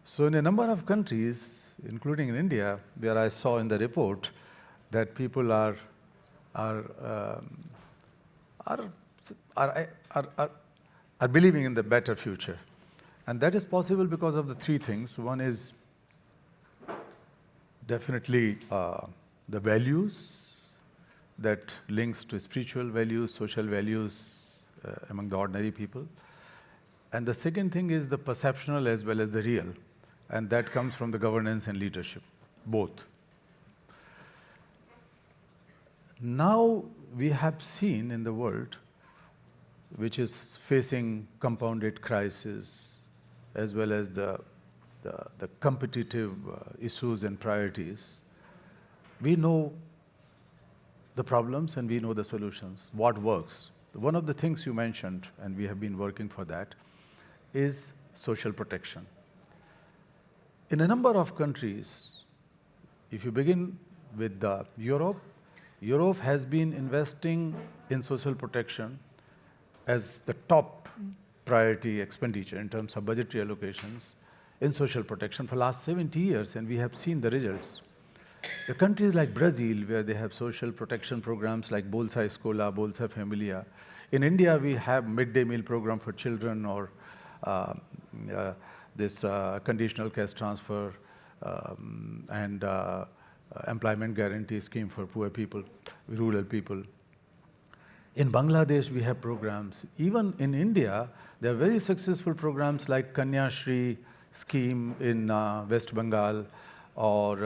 So in a number of countries, including in India, where I saw in the report that people are believing in the better future. And that is possible because of the three things. One is definitely the values that links to spiritual values, social values among the ordinary people. And the second thing is the perceptional as well as the real. And that comes from the governance and leadership, both. Now we have seen in the world, which is facing compounded crisis, as well as the competitive issues and priorities, we know the problems and we know the solutions, what works. One of the things you mentioned, and we have been working for that, is social protection. In a number of countries, if you begin with Europe, Europe has been investing in social protection as the top priority expenditure in terms of budgetary allocations in social protection for the last 70 years, and we have seen the results. The countries like Brazil, where they have social protection programs like Bolsa Escola, Bolsa Familia. In India, we have midday meal program for children, or this conditional cash transfer and employment guarantee scheme for poor people, rural people. In Bangladesh, we have programs. Even in India, there are very successful programs like Kanya Shri scheme in West Bengal, or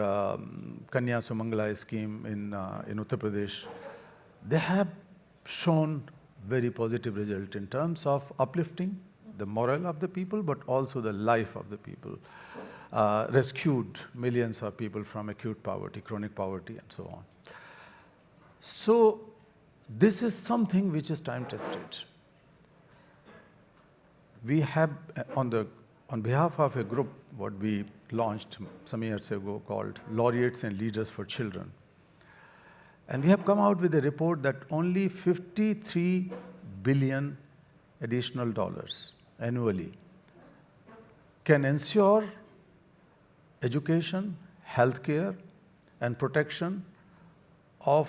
Kanya Sumangala scheme in Uttar Pradesh. They have shown very positive result in terms of uplifting the morale of the people, but also the life of the people. Rescued millions of people from acute poverty, chronic poverty, and so on. So this is something which is time-tested. We have, on behalf of a group, what we launched some years ago called Laureates and Leaders for Children. And we have come out with a report that only $53 billion additional dollars annually can ensure education, healthcare, and protection of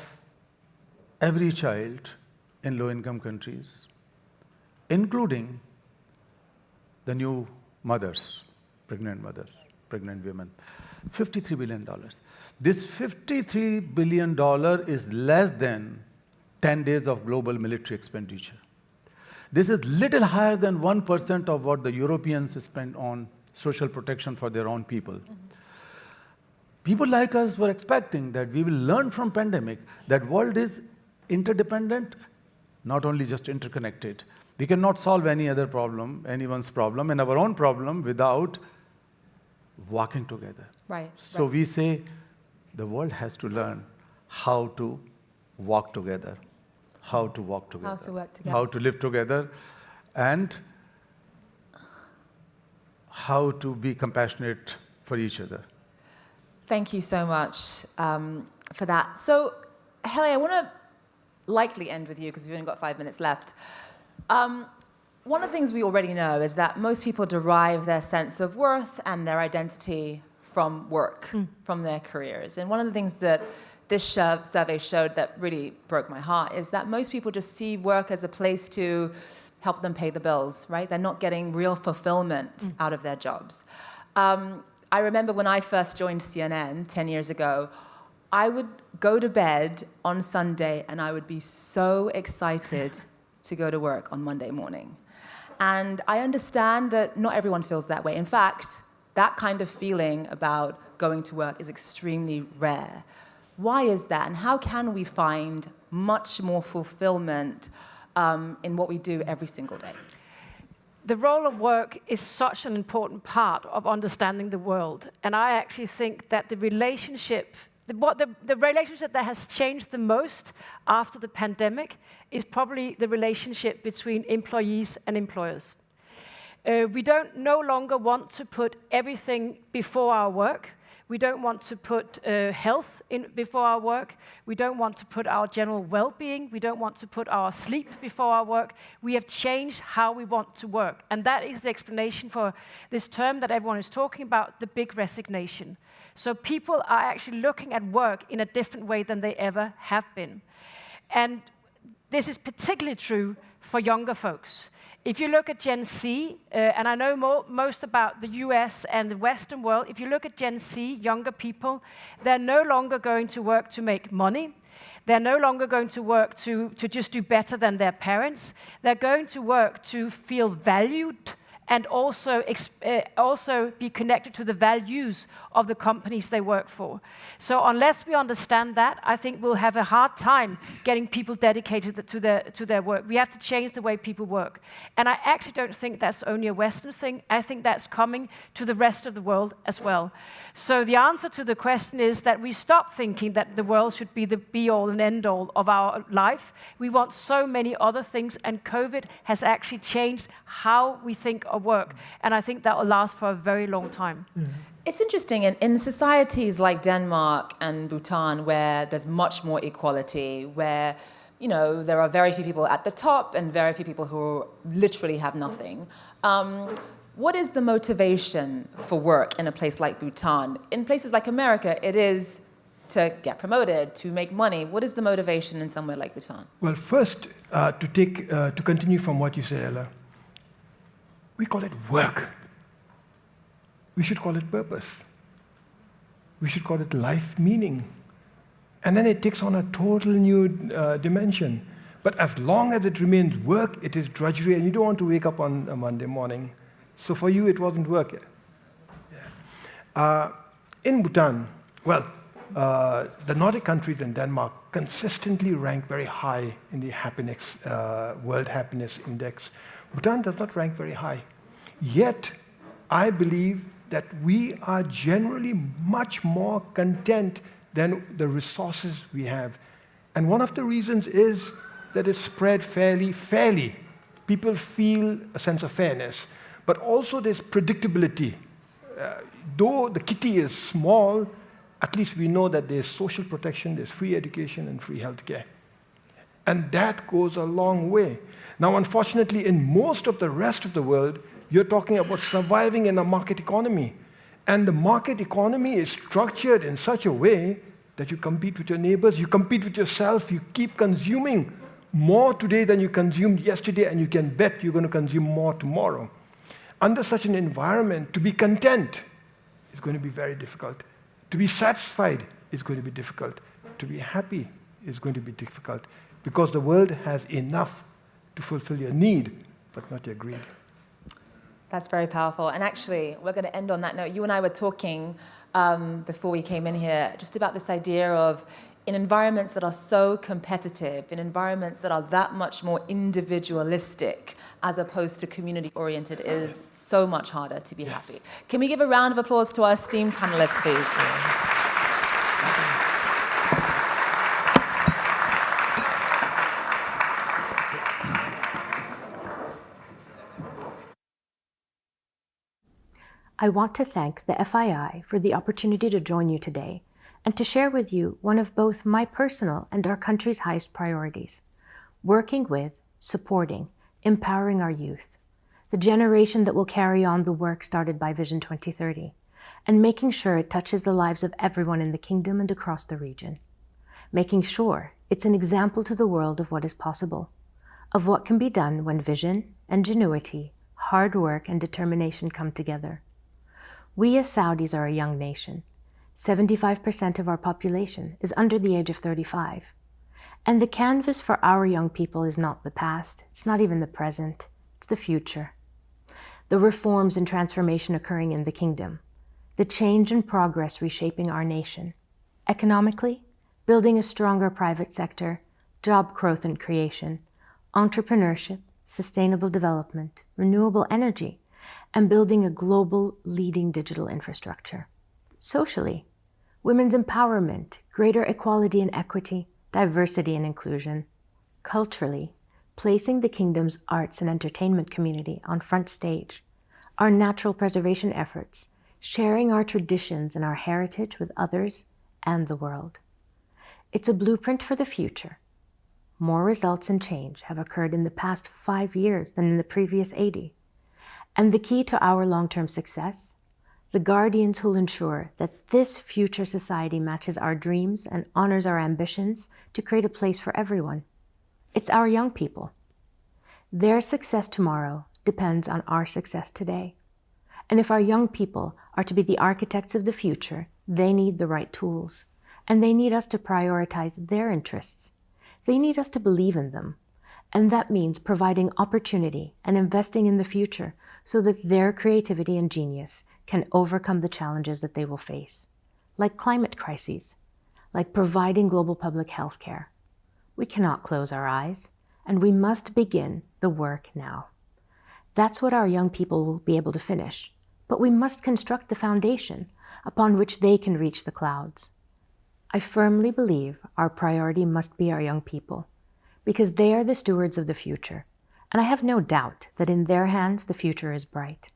every child in low-income countries, including the new mothers, pregnant women. $53 billion. This $53 billion is less than 10 days of global military expenditure. This is little higher than 1% of what the Europeans spend on social protection for their own people. People like us were expecting that we will learn from pandemic that world is interdependent, not only just interconnected. We cannot solve any other problem, anyone's problem, and our own problem without working together. Right. So we say the world has to learn how to walk together, how to walk together, How to work together. how to live together, and how to be compassionate for each other. Thank you so much for that. So, Hele, I want to likely end with you because we've only got 5 minutes left. One of the things we already know is that most people derive their sense of worth and their identity from work, from their careers. And one of the things that this survey showed that really broke my heart is that most people just see work as a place to help them pay the bills, right? They're not getting real fulfillment out of their jobs. I remember when I first joined CNN 10 years ago, I would go to bed on Sunday and I would be so excited to go to work on Monday morning. And I understand that not everyone feels that way. In fact, that kind of feeling about going to work is extremely rare. Why is that? And how can we find much more fulfillment in what we do every single day? The role of work is such an important part of understanding the world. And I actually think that the relationship that has changed the most after the pandemic is probably the relationship between employees and employers. We don't no longer want to put everything before our work. We don't want to put health before our work. We don't want to put our general well-being. We don't want to put our sleep before our work. We have changed how we want to work. And that is the explanation for this term that everyone is talking about, the big resignation. So people are actually looking at work in a different way than they ever have been. And this is particularly true for younger folks. If you look at Gen Z, and I know most about the US and the Western world, if you look at Gen Z, younger people, they're no longer going to work to make money. They're no longer going to work to just do better than their parents. They're going to work to feel valued and also be connected to the values of the companies they work for. So unless we understand that, I think we'll have a hard time getting people dedicated to their work. We have to change the way people work. And I actually don't think that's only a Western thing. I think that's coming to the rest of the world as well. So the answer to the question is that we stop thinking that the world should be the be-all and end-all of our life. We want so many other things, and COVID has actually changed how we think of work. And I think that will last for a very long time. Mm-hmm. It's interesting, in societies like Denmark and Bhutan, where there's much more equality, where there are very few people at the top and very few people who literally have nothing. What is the motivation for work in a place like Bhutan? In places like America, it is to get promoted, to make money. What is the motivation in somewhere like Bhutan? Well, first, to continue from what you said, Ella, we call it work. We should call it purpose. We should call it life meaning. And then it takes on a total new dimension. But as long as it remains work, it is drudgery, and you don't want to wake up on a Monday morning. So for you, it wasn't work. Yeah. In Bhutan, well, the Nordic countries and Denmark consistently rank very high in the happiness, World Happiness Index. Bhutan does not rank very high. Yet, I believe that we are generally much more content than the resources we have. And one of the reasons is that it's spread fairly. People feel a sense of fairness. But also there's predictability. Though the kitty is small, at least we know that there's social protection, there's free education and free healthcare. And that goes a long way. Now, unfortunately, in most of the rest of the world, you're talking about surviving in a market economy. And the market economy is structured in such a way that you compete with your neighbors, you compete with yourself, you keep consuming more today than you consumed yesterday, and you can bet you're going to consume more tomorrow. Under such an environment, to be content is going to be very difficult. To be satisfied is going to be difficult. To be happy is going to be difficult, because the world has enough to fulfill your need, but not your greed. That's very powerful. And actually, we're going to end on that note. You and I were talking before we came in here just about this idea of, in environments that are so competitive, in environments that are that much more individualistic as opposed to community-oriented, it is so much harder to be happy. Can we give a round of applause to our esteemed panelists, please? I want to thank the FII for the opportunity to join you today and to share with you one of both my personal and our country's highest priorities: working with, supporting, empowering our youth, the generation that will carry on the work started by Vision 2030, and making sure it touches the lives of everyone in the kingdom and across the region, making sure it's an example to the world of what is possible, of what can be done when vision, ingenuity, hard work, and determination come together. We as Saudis are a young nation. 75% of our population is under the age of 35. And the canvas for our young people is not the past, it's not even the present, it's the future. The reforms and transformation occurring in the kingdom, the change and progress reshaping our nation. Economically, building a stronger private sector, job growth and creation, entrepreneurship, sustainable development, renewable energy, and building a global leading digital infrastructure. Socially, women's empowerment, greater equality and equity, diversity and inclusion. Culturally, placing the kingdom's arts and entertainment community on front stage, our natural preservation efforts, sharing our traditions and our heritage with others and the world. It's a blueprint for the future. More results and change have occurred in the past 5 years than in the previous 80. And the key to our long-term success? The guardians who'll ensure that this future society matches our dreams and honors our ambitions to create a place for everyone. It's our young people. Their success tomorrow depends on our success today. And if our young people are to be the architects of the future, they need the right tools. And they need us to prioritize their interests. They need us to believe in them. And that means providing opportunity and investing in the future so that their creativity and genius can overcome the challenges that they will face, like climate crises, like providing global public health care. We cannot close our eyes, and we must begin the work now. That's what our young people will be able to finish, but we must construct the foundation upon which they can reach the clouds. I firmly believe our priority must be our young people, because they are the stewards of the future, and I have no doubt that in their hands the future is bright.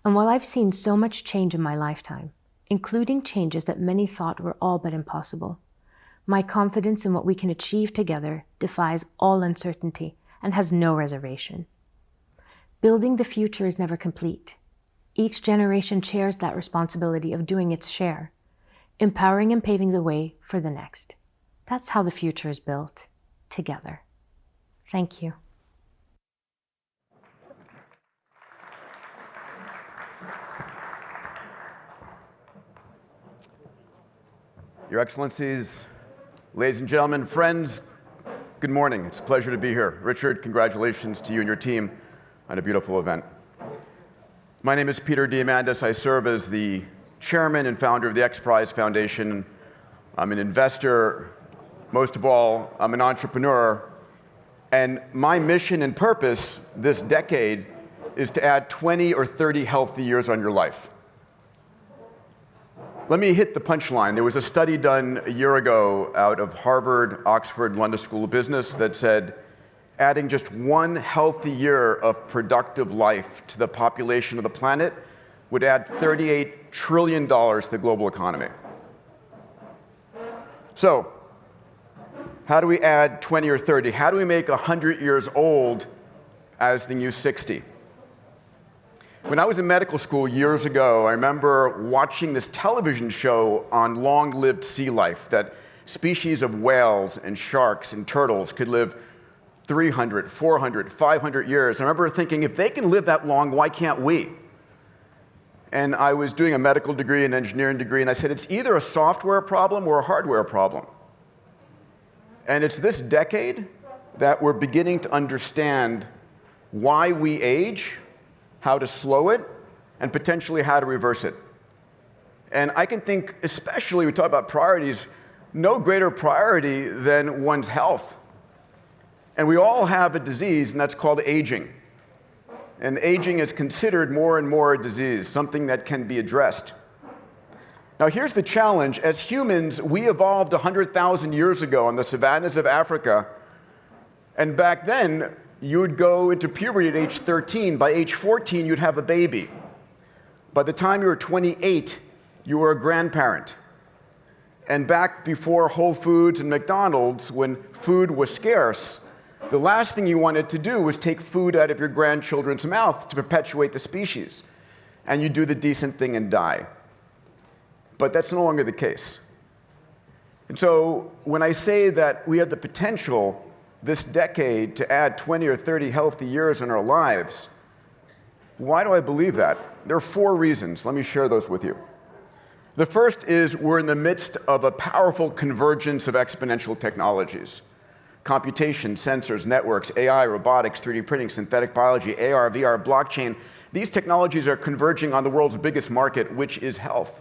And while I've seen so much change in my lifetime, including changes that many thought were all but impossible, my confidence in what we can achieve together defies all uncertainty and has no reservation. Building the future is never complete. Each generation shares that responsibility of doing its share, empowering and paving the way for the next. That's how the future is built, together. Thank you. Your Excellencies, ladies and gentlemen, friends, good morning. It's a pleasure to be here. Richard, congratulations to you and your team on a beautiful event. My name is Peter Diamandis. I serve as the chairman and founder of the X Prize Foundation. I'm an investor. Most of all, I'm an entrepreneur. And my mission and purpose this decade is to add 20 or 30 healthy years on your life. Let me hit the punchline. There was a study done a year ago out of Harvard, Oxford, London School of Business that said adding just 1 healthy year of productive life to the population of the planet would add $38 trillion to the global economy. So, how do we add 20 or 30? How do we make 100 years old as the new 60? When I was in medical school years ago, I remember watching this television show on long-lived sea life, that species of whales and sharks and turtles could live 300, 400, 500 years. I remember thinking, if they can live that long, why can't we? And I was doing a medical degree, an engineering degree, and I said, it's either a software problem or a hardware problem. And it's this decade that we're beginning to understand why we age, how to slow it, and potentially how to reverse it. And I can think, especially, we talk about priorities, no greater priority than one's health. And we all have a disease, and that's called aging. And aging is considered more and more a disease, something that can be addressed. Now here's the challenge. As humans, we evolved 100,000 years ago on the savannas of Africa, and back then, you would go into puberty at age 13. By age 14, you'd have a baby. By the time you were 28, you were a grandparent. And back before Whole Foods and McDonald's, when food was scarce, the last thing you wanted to do was take food out of your grandchildren's mouth to perpetuate the species. And you do the decent thing and die. But that's no longer the case. And so when I say that we have the potential this decade to add 20 or 30 healthy years in our lives, why do I believe that? There are 4 reasons. Let me share those with you. The first is we're in the midst of a powerful convergence of exponential technologies. Computation, sensors, networks, AI, robotics, 3D printing, synthetic biology, AR, VR, blockchain. These technologies are converging on the world's biggest market, which is health.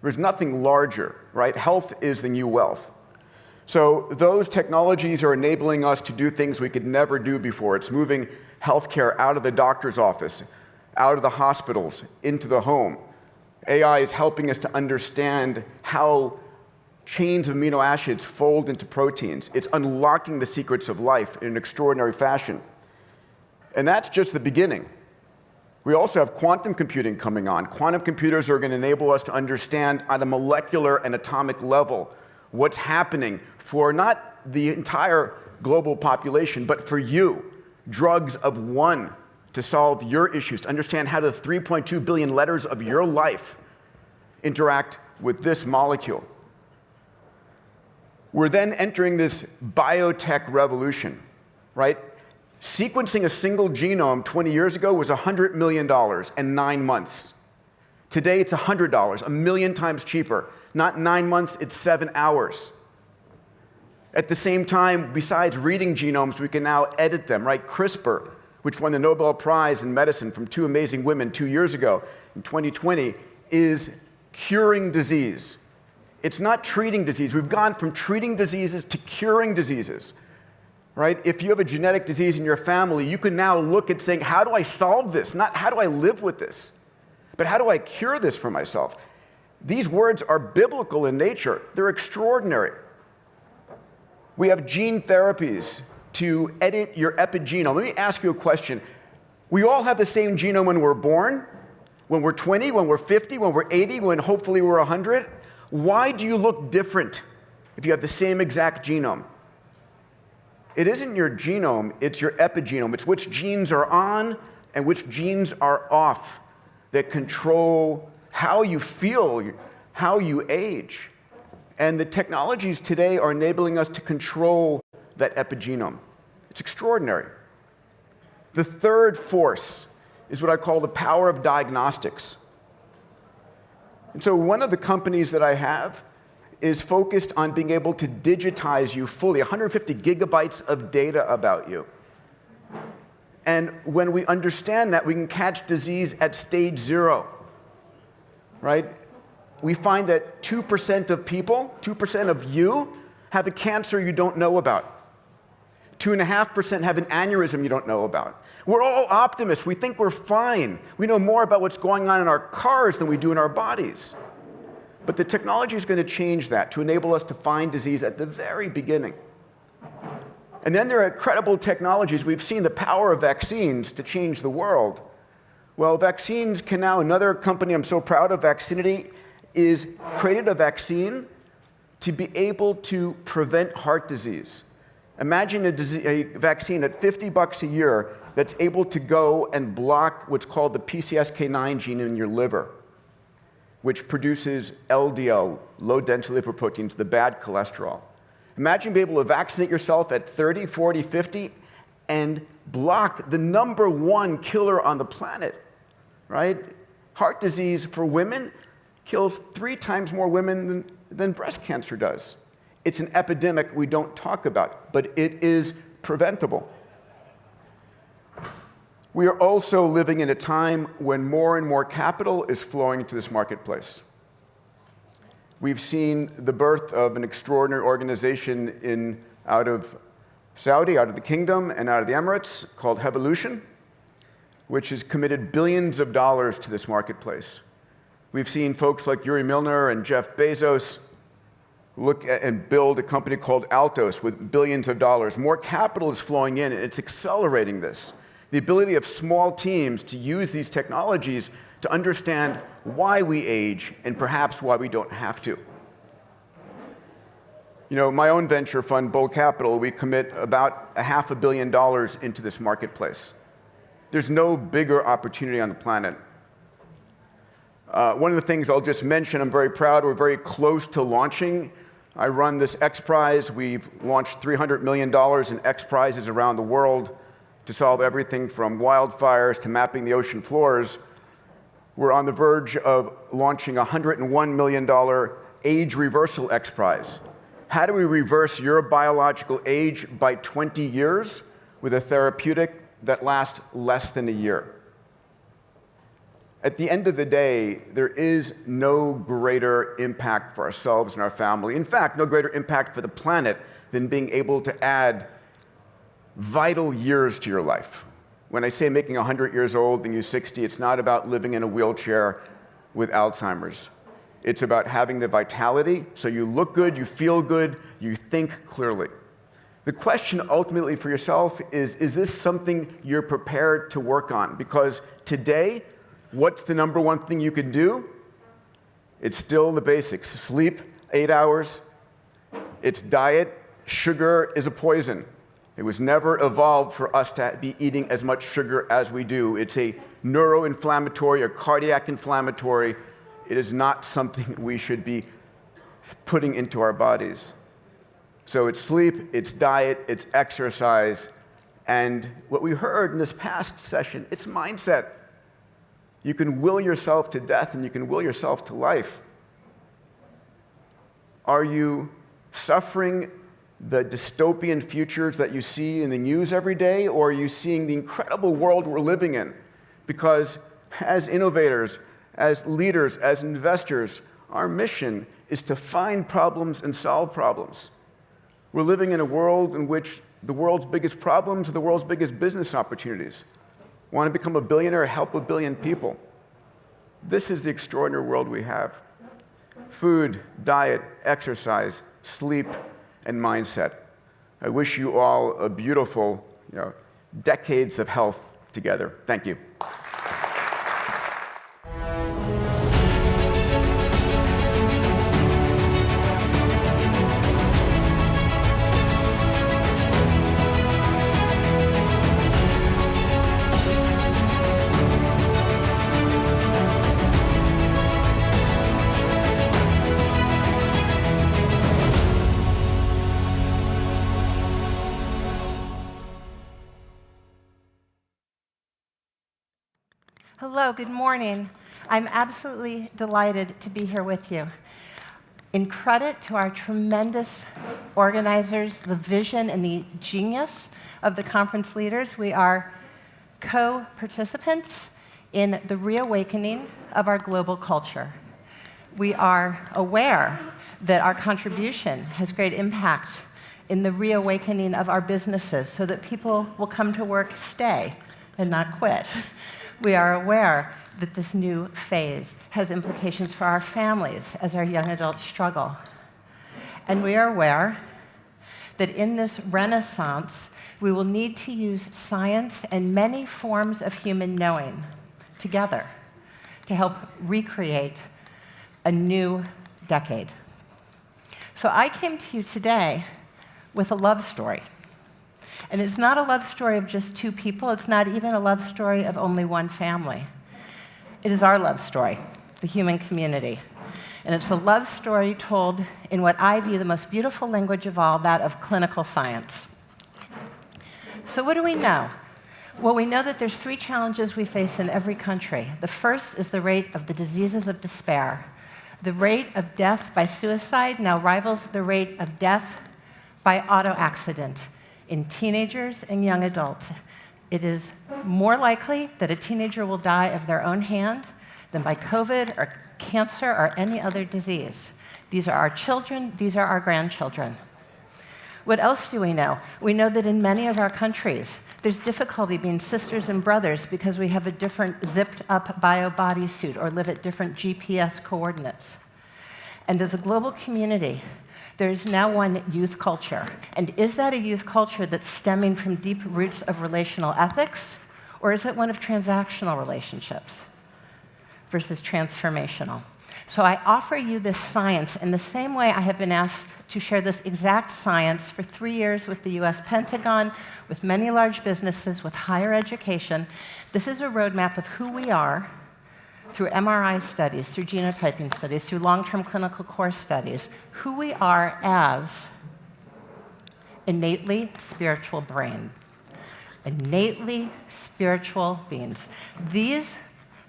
There's nothing larger, right? Health is the new wealth. So those technologies are enabling us to do things we could never do before. It's moving healthcare out of the doctor's office, out of the hospitals, into the home. AI is helping us to understand how chains of amino acids fold into proteins. It's unlocking the secrets of life in an extraordinary fashion. And that's just the beginning. We also have quantum computing coming on. Quantum computers are going to enable us to understand on a molecular and atomic level what's happening for not the entire global population, but for you, drugs of one to solve your issues, to understand how the 3.2 billion letters of your life interact with this molecule. We're then entering this biotech revolution, right? Sequencing a single genome 20 years ago was $100 million and 9 months. Today it's $100, 1,000,000 times cheaper. Not 9 months, it's 7 hours. At the same time, besides reading genomes, we can now edit them, right? CRISPR, which won the Nobel Prize in medicine from 2 amazing women 2 years ago in 2020, is curing disease. It's not treating disease. We've gone from treating diseases to curing diseases, right? If you have a genetic disease in your family, you can now look at saying, how do I solve this? Not how do I live with this, but how do I cure this for myself? These words are biblical in nature. They're extraordinary. We have gene therapies to edit your epigenome. Let me ask you a question. We all have the same genome when we're born, when we're 20, when we're 50, when we're 80, when hopefully we're 100. Why do you look different if you have the same exact genome? It isn't your genome, it's your epigenome. It's which genes are on and which genes are off that control how you feel, how you age. And the technologies today are enabling us to control that epigenome. It's extraordinary. The third force is what I call the power of diagnostics. And so one of the companies that I have is focused on being able to digitize you fully, 150 gigabytes of data about you. And when we understand that, we can catch disease at stage 0, right? We find that 2% of people, 2% of you, have a cancer you don't know about. 2.5% have an aneurysm you don't know about. We're all optimists. We think we're fine. We know more about what's going on in our cars than we do in our bodies. But the technology is going to change that to enable us to find disease at the very beginning. And then there are incredible technologies. We've seen the power of vaccines to change the world. Well, vaccines can now, another company I'm so proud of, Vaccinity, is created a vaccine to be able to prevent heart disease. Imagine a vaccine at $50 a year that's able to go and block what's called the PCSK9 gene in your liver, which produces LDL, low-density lipoproteins, the bad cholesterol. Imagine being able to vaccinate yourself at 30, 40, 50, and block the #1 killer on the planet, right? Heart disease for women kills 3 times more women than breast cancer does. It's an epidemic we don't talk about, but it is preventable. We are also living in a time when more and more capital is flowing into this marketplace. We've seen the birth of an extraordinary organization out of Saudi, out of the kingdom, and out of the Emirates called Hevolution, which has committed billions of dollars to this marketplace. We've seen folks like Yuri Milner and Jeff Bezos look at and build a company called Altos with billions of dollars. More capital is flowing in, and it's accelerating this. The ability of small teams to use these technologies to understand why we age and perhaps why we don't have to. You know, my own venture fund, Bull Capital, we commit about $500 million into this marketplace. There's no bigger opportunity on the planet. One of the things I'll just mention, I'm very proud, we're very close to launching. I run this X Prize. We've launched $300 million in X Prizes around the world to solve everything from wildfires to mapping the ocean floors. We're on the verge of launching a $101 million age reversal X Prize. How do we reverse your biological age by 20 years with a therapeutic that lasts less than a year? At the end of the day, there is no greater impact for ourselves and our family. In fact, no greater impact for the planet than being able to add vital years to your life. When I say making 100 years old and you 60, it's not about living in a wheelchair with Alzheimer's. It's about having the vitality so you look good, you feel good, you think clearly. The question ultimately for yourself is this something you're prepared to work on? Because today, what's the number one thing you can do? It's still the basics. Sleep, 8 hours. It's diet. Sugar is a poison. It was never evolved for us to be eating as much sugar as we do. It's a neuroinflammatory or cardiac inflammatory. It is not something we should be putting into our bodies. So it's sleep, it's diet, it's exercise, and what we heard in this past session, it's mindset. You can will yourself to death and you can will yourself to life. Are you suffering the dystopian futures that you see in the news every day, or are you seeing the incredible world we're living in? Because as innovators, as leaders, as investors, our mission is to find problems and solve problems. We're living in a world in which the world's biggest problems are the world's biggest business opportunities. Want to become a billionaire, help a billion people. This is the extraordinary world we have. Food, diet, exercise, sleep, and mindset. I wish you all a beautiful, decades of health together. Thank you. Hello, good morning. I'm absolutely delighted to be here with you. In credit to our tremendous organizers, the vision and the genius of the conference leaders, we are co-participants in the reawakening of our global culture. We are aware that our contribution has great impact in the reawakening of our businesses so that people will come to work, stay, and not quit. We are aware that this new phase has implications for our families as our young adults struggle. And we are aware that in this renaissance, we will need to use science and many forms of human knowing together to help recreate a new decade. So I came to you today with a love story. And it's not a love story of just two people. It's not even a love story of only one family. It is our love story, the human community. And it's a love story told in what I view the most beautiful language of all, that of clinical science. So what do we know? Well, we know that there's 3 challenges we face in every country. The first is the rate of the diseases of despair. The rate of death by suicide now rivals the rate of death by auto accident in teenagers and young adults. It is more likely that a teenager will die of their own hand than by COVID or cancer or any other disease. These are our children, these are our grandchildren. What else do we know? We know that in many of our countries, there's difficulty being sisters and brothers because we have a different zipped-up bio-bodysuit or live at different GPS coordinates. And as a global community, there's now one youth culture. And is that a youth culture that's stemming from deep roots of relational ethics, or is it one of transactional relationships versus transformational? So I offer you this science in the same way I have been asked to share this exact science for 3 years with the US Pentagon, with many large businesses, with higher education. This is a roadmap of who we are through MRI studies, through genotyping studies, through long-term clinical course studies, who we are as innately spiritual brain, innately spiritual beings. These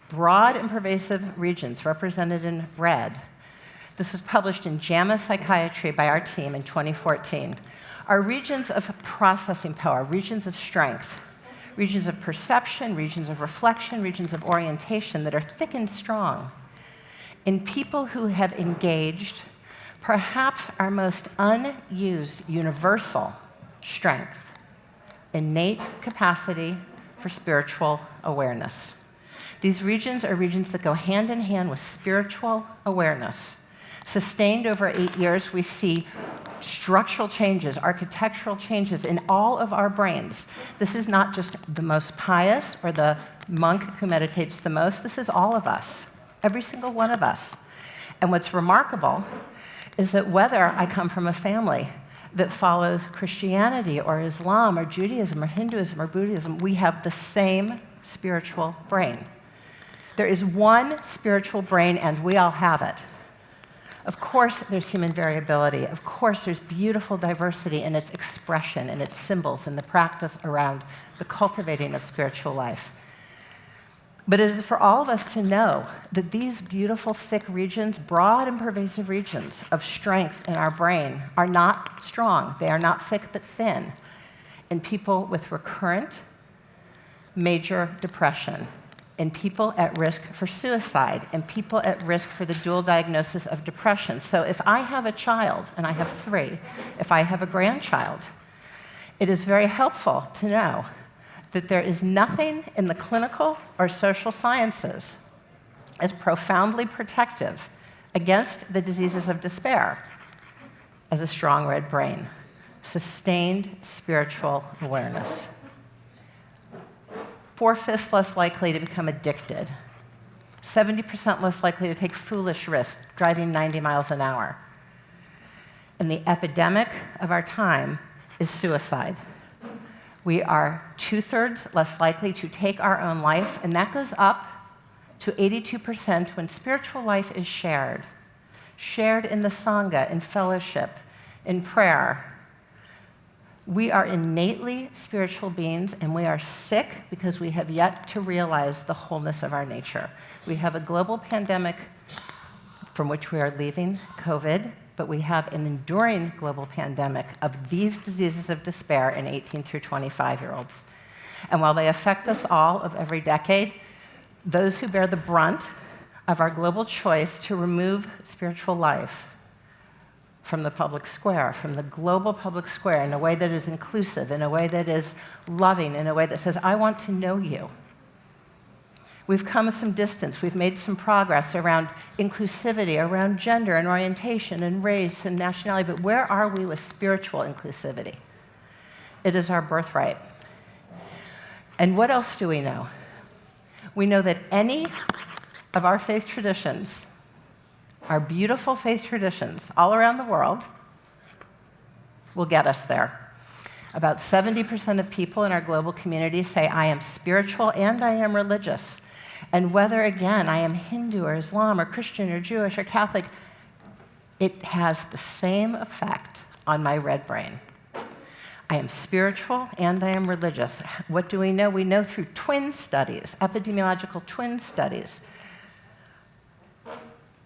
broad and pervasive regions represented in red, this was published in JAMA Psychiatry by our team in 2014, are regions of processing power, regions of strength, regions of perception, regions of reflection, regions of orientation that are thick and strong in people who have engaged perhaps our most unused universal strength, innate capacity for spiritual awareness. These regions are regions that go hand in hand with spiritual awareness. Sustained over 8 years, we see structural changes, architectural changes in all of our brains. This is not just the most pious or the monk who meditates the most. This is all of us, every single one of us. And what's remarkable is that whether I come from a family that follows Christianity or Islam or Judaism or Hinduism or Buddhism, we have the same spiritual brain. There is one spiritual brain, and we all have it. Of course, there's human variability. Of course, there's beautiful diversity in its expression, in its symbols, in the practice around the cultivating of spiritual life. But it is for all of us to know that these beautiful, thick regions, broad and pervasive regions of strength in our brain are not strong. They are not thick but thin in people with recurrent major depression, in people at risk for suicide, in people at risk for the dual diagnosis of depression. So if I have a child, and I have 3, if I have a grandchild, it is very helpful to know that there is nothing in the clinical or social sciences as profoundly protective against the diseases of despair as a strong red brain, sustained spiritual awareness. 4/5 less likely to become addicted, 70% less likely to take foolish risks, driving 90 miles an hour. And the epidemic of our time is suicide. We are 2/3 less likely to take our own life, and that goes up to 82% when spiritual life is shared in the Sangha, in fellowship, in prayer. We are innately spiritual beings, and we are sick because we have yet to realize the wholeness of our nature. We have a global pandemic from which we are leaving, COVID, but we have an enduring global pandemic of these diseases of despair in 18 through 25-year-olds. And while they affect us all of every decade, those who bear the brunt of our global choice to remove spiritual life from the public square, from the global public square, in a way that is inclusive, in a way that is loving, in a way that says, I want to know you. We've come some distance. We've made some progress around inclusivity, around gender and orientation and race and nationality, but where are we with spiritual inclusivity? It is our birthright. And what else do we know? We know that any of our faith traditions, our beautiful faith traditions all around the world, will get us there. About 70% of people in our global community say, I am spiritual and I am religious. And whether, again, I am Hindu or Islam or Christian or Jewish or Catholic, it has the same effect on my red brain. I am spiritual and I am religious. What do we know? We know through twin studies, epidemiological twin studies,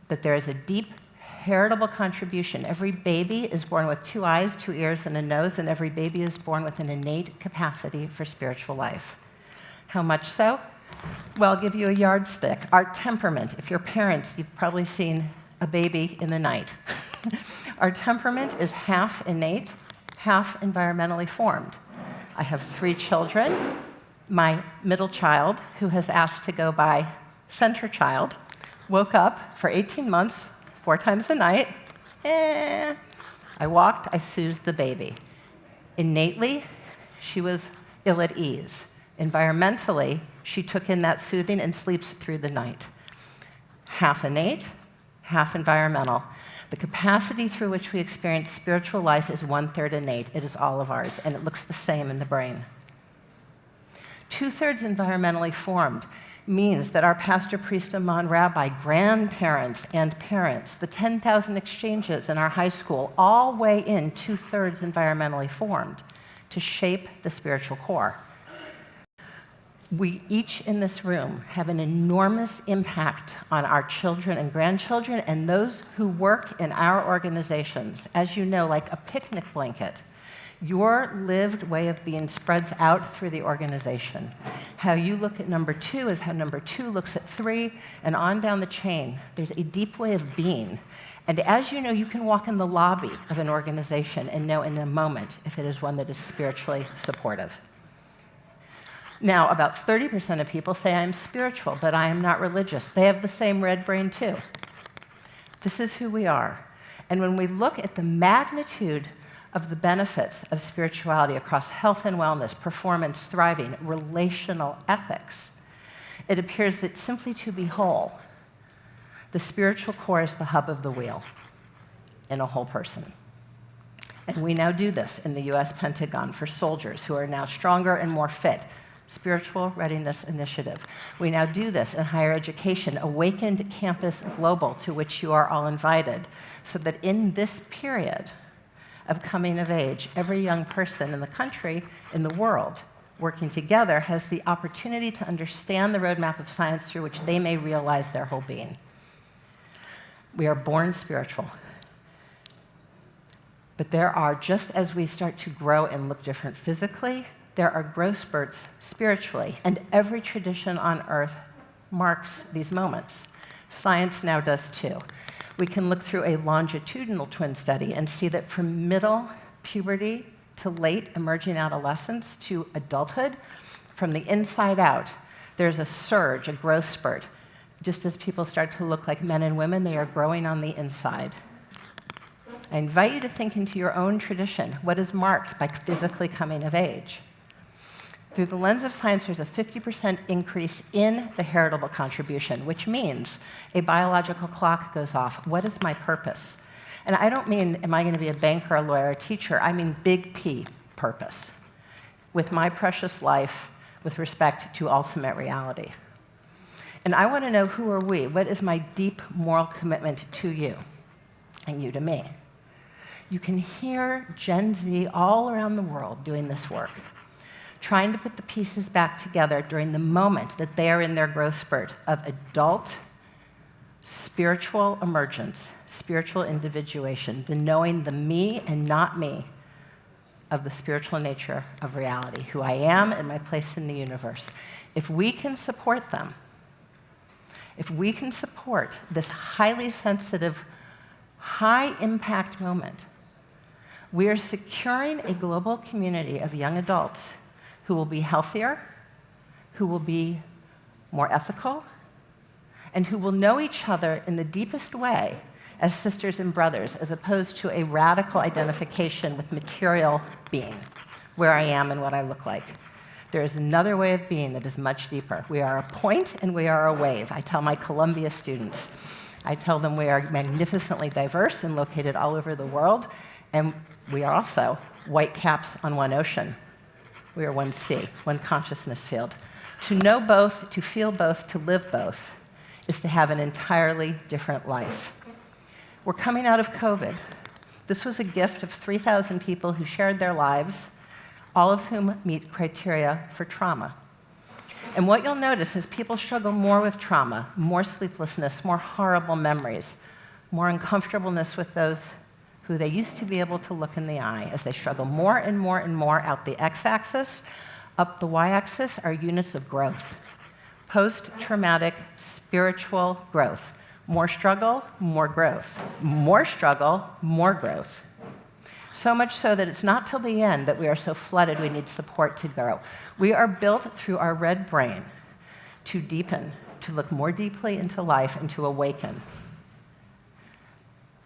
that there is a deep heritable contribution. Every baby is born with 2 eyes, 2 ears, and a nose, and every baby is born with an innate capacity for spiritual life. How much so? Well, I'll give you a yardstick. Our temperament. If you're parents, you've probably seen a baby in the night. Our temperament is half innate, half environmentally formed. I have 3 children. My middle child, who has asked to go by center child, woke up for 18 months, 4 times a night. I walked, I soothed the baby. Innately, she was ill at ease. Environmentally, she took in that soothing and sleeps through the night. Half innate, half environmental. The capacity through which we experience spiritual life is 1/3 innate. It is all of ours, and it looks the same in the brain. 2/3 environmentally formed means that our pastor, priest, imam, rabbi, grandparents, and parents, the 10,000 exchanges in our high school, all weigh in 2/3 environmentally formed to shape the spiritual core. We each in this room have an enormous impact on our children and grandchildren and those who work in our organizations. As you know, like a picnic blanket, your lived way of being spreads out through the organization. How you look at number 2 is how number 2 looks at 3, and on down the chain. There's a deep way of being. And as you know, you can walk in the lobby of an organization and know in a moment if it is one that is spiritually supportive. Now, about 30% of people say, I'm spiritual, but I am not religious. They have the same red brain, too. This is who we are. And when we look at the magnitude of the benefits of spirituality across health and wellness, performance, thriving, relational ethics, it appears that simply to be whole, the spiritual core is the hub of the wheel in a whole person. And we now do this in the US Pentagon for soldiers who are now stronger and more fit. Spiritual Readiness Initiative. We now do this in higher education, Awakened Campus Global, to which you are all invited, so that in this period of coming of age, every young person in the country, in the world, working together has the opportunity to understand the roadmap of science through which they may realize their whole being. We are born spiritual. But there are, just as we start to grow and look different physically, there are growth spurts spiritually, and every tradition on earth marks these moments. Science now does too. We can look through a longitudinal twin study and see that from middle puberty to late emerging adolescence to adulthood, from the inside out, there's a surge, a growth spurt. Just as people start to look like men and women, they are growing on the inside. I invite you to think into your own tradition. What is marked by physically coming of age? Through the lens of science, there's a 50% increase in the heritable contribution, which means a biological clock goes off. What is my purpose? And I don't mean, am I going to be a banker, a lawyer, a teacher? I mean big P, purpose. With my precious life, with respect to ultimate reality. And I want to know, who are we? What is my deep moral commitment to you and you to me? You can hear Gen Z all around the world doing this work, trying to put the pieces back together during the moment that they are in their growth spurt of adult spiritual emergence, spiritual individuation, the knowing the me and not me of the spiritual nature of reality, who I am and my place in the universe. If we can support them, if we can support this highly sensitive, high-impact moment, we are securing a global community of young adults who will be healthier, who will be more ethical, and who will know each other in the deepest way as sisters and brothers, as opposed to a radical identification with material being, where I am and what I look like. There is another way of being that is much deeper. We are a point and we are a wave. I tell my Columbia students, I tell them we are magnificently diverse and located all over the world, and we are also white caps on one ocean. We are one sea, one consciousness field. To know both, to feel both, to live both, is to have an entirely different life. We're coming out of COVID. This was a gift of 3,000 people who shared their lives, all of whom meet criteria for trauma. And what you'll notice is people struggle more with trauma, more sleeplessness, more horrible memories, more uncomfortableness with those who they used to be able to look in the eye, as they struggle more and more and more out the x-axis. Up the y-axis are units of growth. Post-traumatic spiritual growth. More struggle, more growth. More struggle, more growth. So much so that it's not till the end that we are so flooded we need support to grow. We are built through our red brain to deepen, to look more deeply into life and to awaken.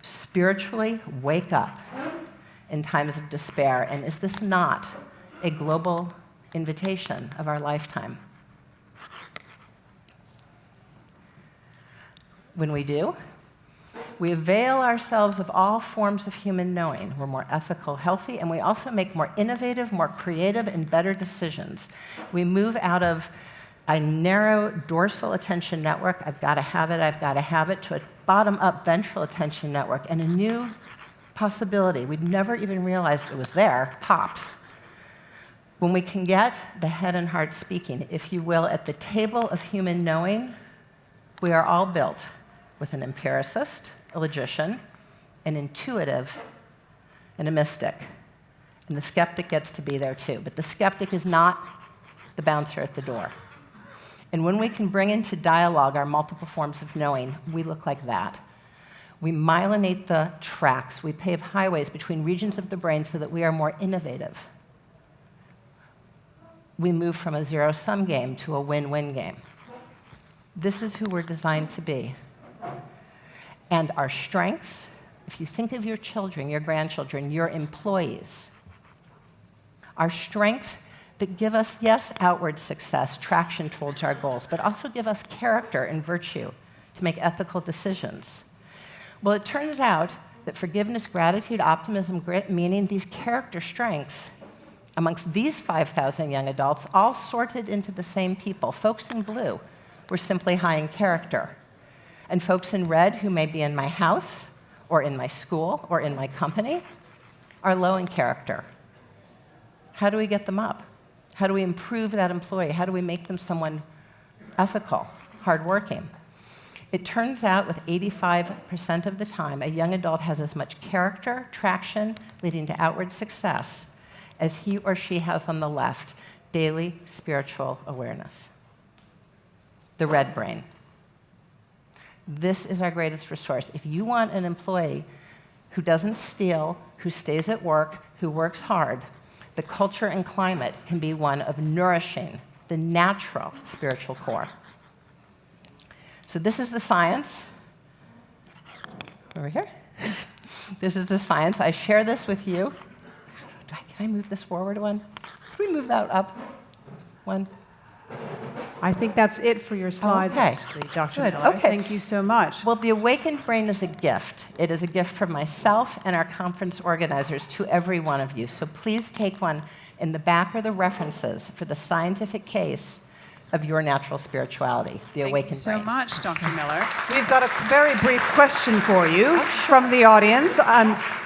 Spiritually wake up in times of despair. And is this not a global invitation of our lifetime? When we do, we avail ourselves of all forms of human knowing. We're more ethical, healthy, and we also make more innovative, more creative, and better decisions. We move out of a narrow dorsal attention network, I've got to have it, to a bottom-up ventral attention network, and a new possibility we'd never even realized it was there pops. When we can get the head and heart speaking, if you will, at the table of human knowing, we are all built with an empiricist, a logician, an intuitive, and a mystic. And the skeptic gets to be there too. But the skeptic is not the bouncer at the door. And when we can bring into dialogue our multiple forms of knowing, we look like that. We myelinate the tracks. We pave highways between regions of the brain so that we are more innovative. We move from a zero-sum game to a win-win game. This is who we're designed to be. And our strengths if you think of your children, your grandchildren, your employees, are strengths that give us, yes, outward success, traction towards our goals, but also give us character and virtue to make ethical decisions. Well, it turns out that forgiveness, gratitude, optimism, grit, meaning, these character strengths amongst these 5,000 young adults all sorted into the same people. Folks in blue were simply high in character. And folks in red, who may be in my house, or in my school, or in my company, are low in character. How do we get them up? How do we improve that employee? How do we make them someone ethical, hardworking? It turns out with 85% of the time, a young adult has as much character, traction, leading to outward success, as he or she has on the left, daily spiritual awareness. The red brain. This is our greatest resource. If you want an employee who doesn't steal, who stays at work, who works hard, the culture and climate can be one of nourishing the natural spiritual core. So this is the science. Over here. This is the science. I share this with you. Can I move this forward one? Can we move that up one? I think that's it for your slides, Okay. actually, Dr. Good. Miller. Okay. Thank you so much. Well, the awakened brain is a gift. It is a gift from myself and our conference organizers to every one of you. So please take one. In the back are the references for the scientific case of your natural spirituality, the awakened brain. Thank you so much, Dr. Miller. We've got a very brief question for you from the audience.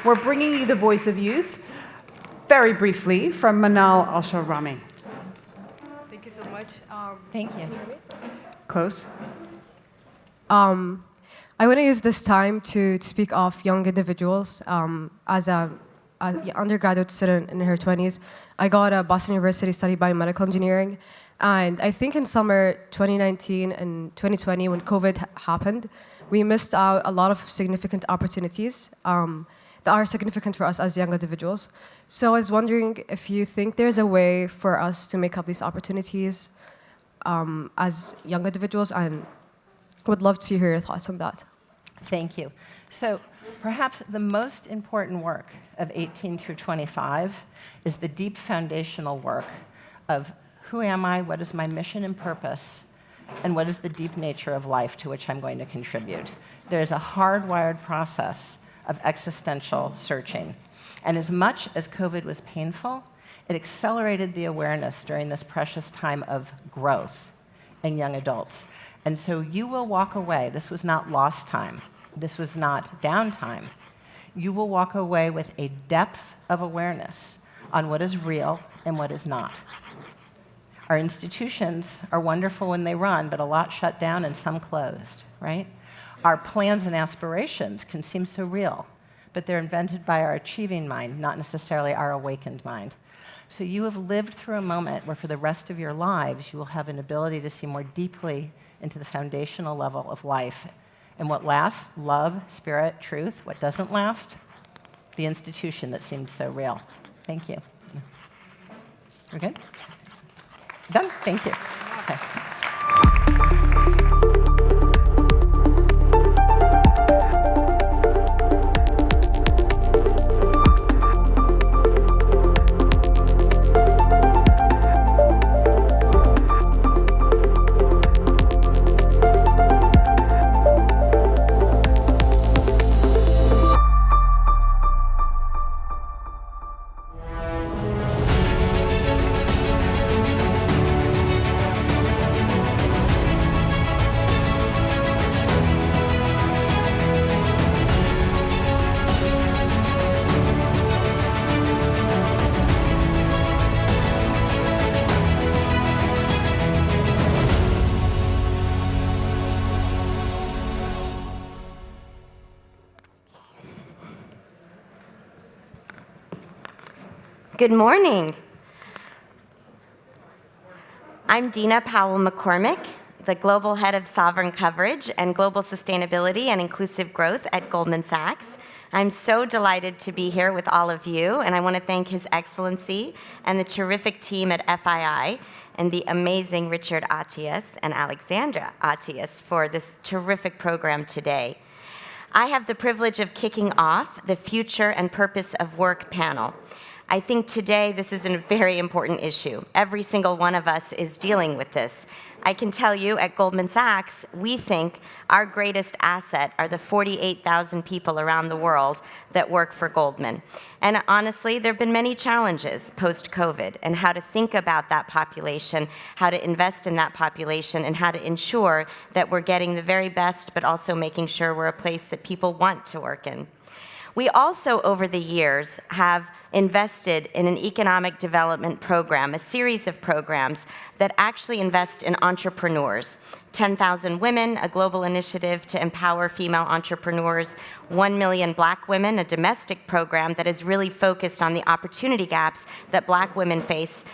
We're bringing you the voice of youth, very briefly, from Manal Al-Sharami. Thank you so much. Thank you. Can you hear me? Close. I want to use this time to speak of young individuals. As an undergraduate student in her 20s, I got a Boston University study biomedical engineering. And I think in summer 2019 and 2020, when COVID happened, we missed out a lot of significant opportunities that are significant for us as young individuals. So I was wondering if you think there's a way for us to make up these opportunities as young individuals, and would love to hear your thoughts on that. Thank you. So perhaps the most important work of 18 through 25 is the deep foundational work of who am I, what is my mission and purpose, and what is the deep nature of life to which I'm going to contribute. There's a hardwired process of existential searching. And as much as COVID was painful, it accelerated the awareness during this precious time of growth in young adults. And so you will walk away. This was not lost time. This was not downtime. You will walk away with a depth of awareness on what is real and what is not. Our institutions are wonderful when they run, but a lot shut down and some closed, right? Our plans and aspirations can seem so real, but they're invented by our achieving mind, not necessarily our awakened mind. So you have lived through a moment where for the rest of your lives, you will have an ability to see more deeply into the foundational level of life. And what lasts? Love, spirit, truth. What doesn't last? The institution that seemed so real. Thank you. We're good? Done? Thank you. Okay. Good morning. I'm Dina Powell-McCormick, the Global Head of Sovereign Coverage and Global Sustainability and Inclusive Growth at Goldman Sachs. I'm so delighted to be here with all of you, and I want to thank His Excellency and the terrific team at FII and the amazing Richard Atias and Alexandra Atias for this terrific program today. I have the privilege of kicking off the Future and Purpose of Work panel. I think today this is a very important issue. Every single one of us is dealing with this. I can tell you at Goldman Sachs, we think our greatest asset are the 48,000 people around the world that work for Goldman. And honestly, there have been many challenges post-COVID, and how to think about that population, how to invest in that population, and how to ensure that we're getting the very best, but also making sure we're a place that people want to work in. We also, over the years, have invested in an economic development program, a series of programs that actually invest in entrepreneurs. 10,000 Women, a global initiative to empower female entrepreneurs. 1 Million Black Women, a domestic program that is really focused on the opportunity gaps that Black women face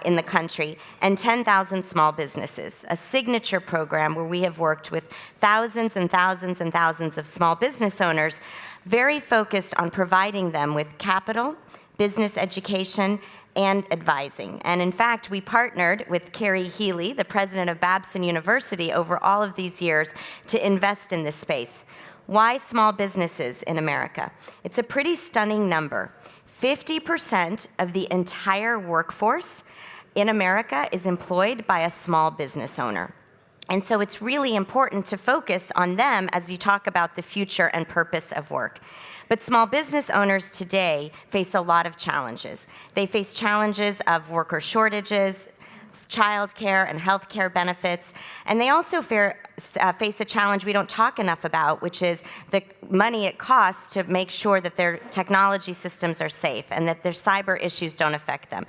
in the country, and 10,000 Small Businesses, a signature program where we have worked with thousands and thousands and thousands of small business owners, very focused on providing them with capital, business education, and advising. And in fact, we partnered with Carrie Healy, the president of Babson University, over all of these years to invest in this space. Why small businesses in America? It's a pretty stunning number. 50% of the entire workforce in America is employed by a small business owner. And so it's really important to focus on them as you talk about the future and purpose of work. But small business owners today face a lot of challenges. They face challenges of worker shortages, childcare and healthcare benefits, and they also face a challenge we don't talk enough about, which is the money it costs to make sure that their technology systems are safe and that their cyber issues don't affect them.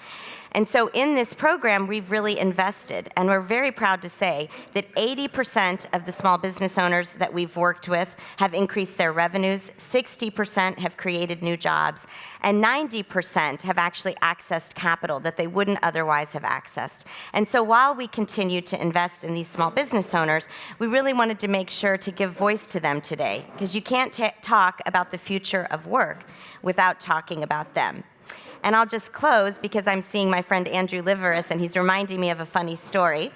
And so in this program, we've really invested, and we're very proud to say that 80% of the small business owners that we've worked with have increased their revenues, 60% have created new jobs, and 90% have actually accessed capital that they wouldn't otherwise have accessed. And so while we continue to invest in these small business owners, we really wanted to make sure to give voice to them today, because you can't talk about the future of work without talking about them. And I'll just close because I'm seeing my friend Andrew Liveris, and he's reminding me of a funny story.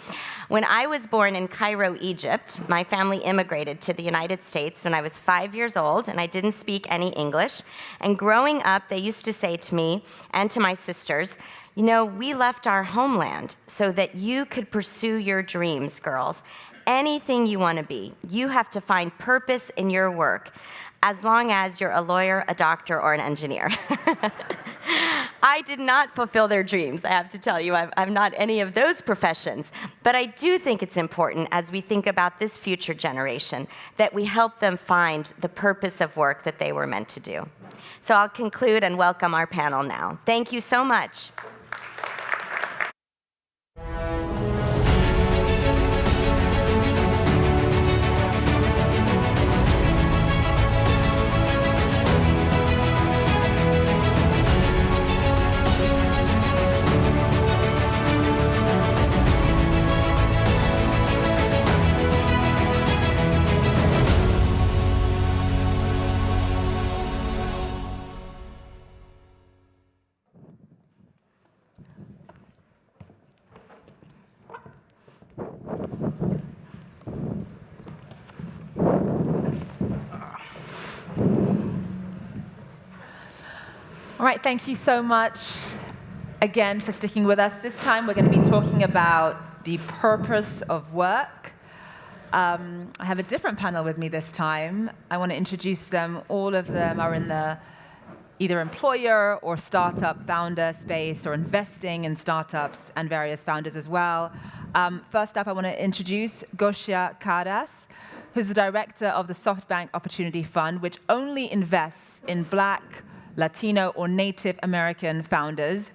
When I was born in Cairo, Egypt, my family immigrated to the United States when I was 5 years old, and I didn't speak any English. And growing up, they used to say to me and to my sisters, you know, we left our homeland so that you could pursue your dreams, girls. Anything you want to be, you have to find purpose in your work, as long as you're a lawyer, a doctor, or an engineer. I did not fulfill their dreams, I have to tell you. I'm not any of those professions. But I do think it's important, as we think about this future generation, that we help them find the purpose of work that they were meant to do. So I'll conclude and welcome our panel now. Thank you so much. All right, thank you so much again for sticking with us. This time we're going to be talking about the purpose of work. I have a different panel with me this time. I want to introduce them. All of them are in the either employer or startup founder space, or investing in startups and various founders as well. First up, I want to introduce Gosia Karas, who's the director of the SoftBank Opportunity Fund, which only invests in Black, Latino, or Native American founders.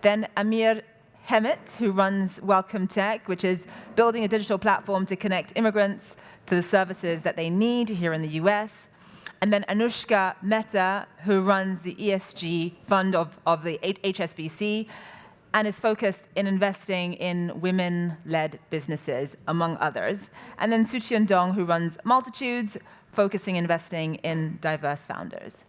Then Amir Hemit, who runs Welcome Tech, which is building a digital platform to connect immigrants to the services that they need here in the US. And then Anushka Mehta, who runs the ESG fund of the HSBC and is focused in investing in women-led businesses, among others. And then Suchian Dong, who runs Multitudes, focusing investing in diverse founders.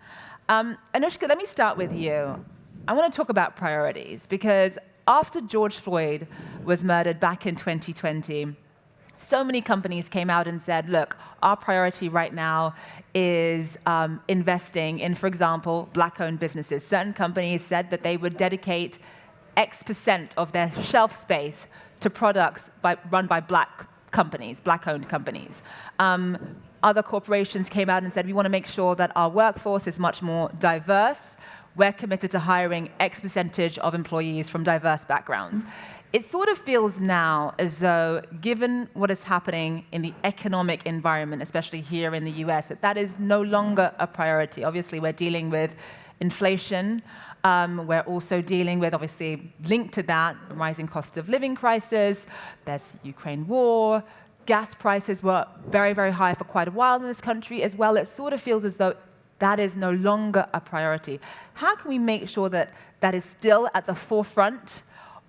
Anushka, let me start with you. I want to talk about priorities, because after George Floyd was murdered back in 2020, so many companies came out and said, look, our priority right now is investing in, for example, black-owned businesses. Certain companies said that they would dedicate X% of their shelf space to products run by black companies, black-owned companies. Other corporations came out and said, we want to make sure that our workforce is much more diverse. We're committed to hiring X percentage of employees from diverse backgrounds. It sort of feels now as though, given what is happening in the economic environment, especially here in the US, that is no longer a priority. Obviously, we're dealing with inflation. We're also dealing with, obviously, linked to that, the rising cost of living crisis. There's the Ukraine war. Gas prices were very, very high for quite a while in this country as well. It sort of feels as though that is no longer a priority. How can we make sure that that is still at the forefront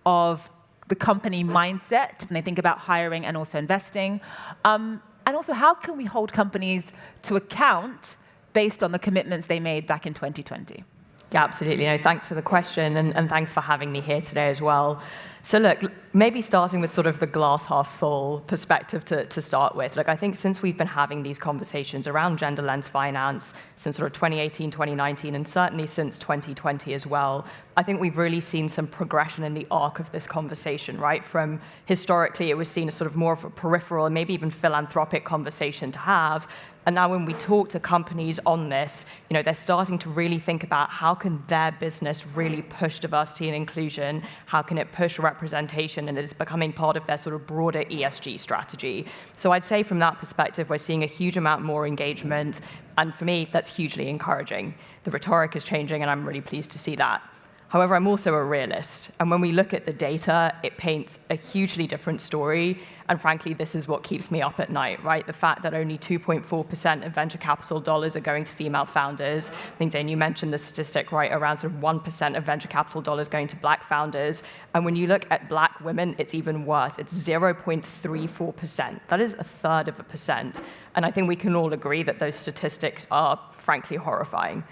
of the company mindset when they think about hiring and also investing? And also, how can we hold companies to account based on the commitments they made back in 2020? Yeah, absolutely. No, thanks for the question, and thanks for having me here today as well. So look, maybe starting with sort of the glass half full perspective to start with. Look, I think since we've been having these conversations around gender lens finance since sort of 2018, 2019, and certainly since 2020 as well, I think we've really seen some progression in the arc of this conversation, right? From historically, it was seen as sort of more of a peripheral and maybe even philanthropic conversation to have. And now when we talk to companies on this, you know, they're starting to really think about how can their business really push diversity and inclusion, how can it push representation, and it is becoming part of their sort of broader ESG strategy. So I'd say from that perspective, we're seeing a huge amount more engagement, and for me, that's hugely encouraging. The rhetoric is changing, and I'm really pleased to see that. However, I'm also a realist, and when we look at the data, it paints a hugely different story, and frankly, this is what keeps me up at night, right? The fact that only 2.4% of venture capital dollars are going to female founders. I think, Dane, you mentioned the statistic, right, around sort of 1% of venture capital dollars going to black founders, and when you look at black women, it's even worse. It's 0.34%. That is 1/3%, and I think we can all agree that those statistics are, frankly, horrifying.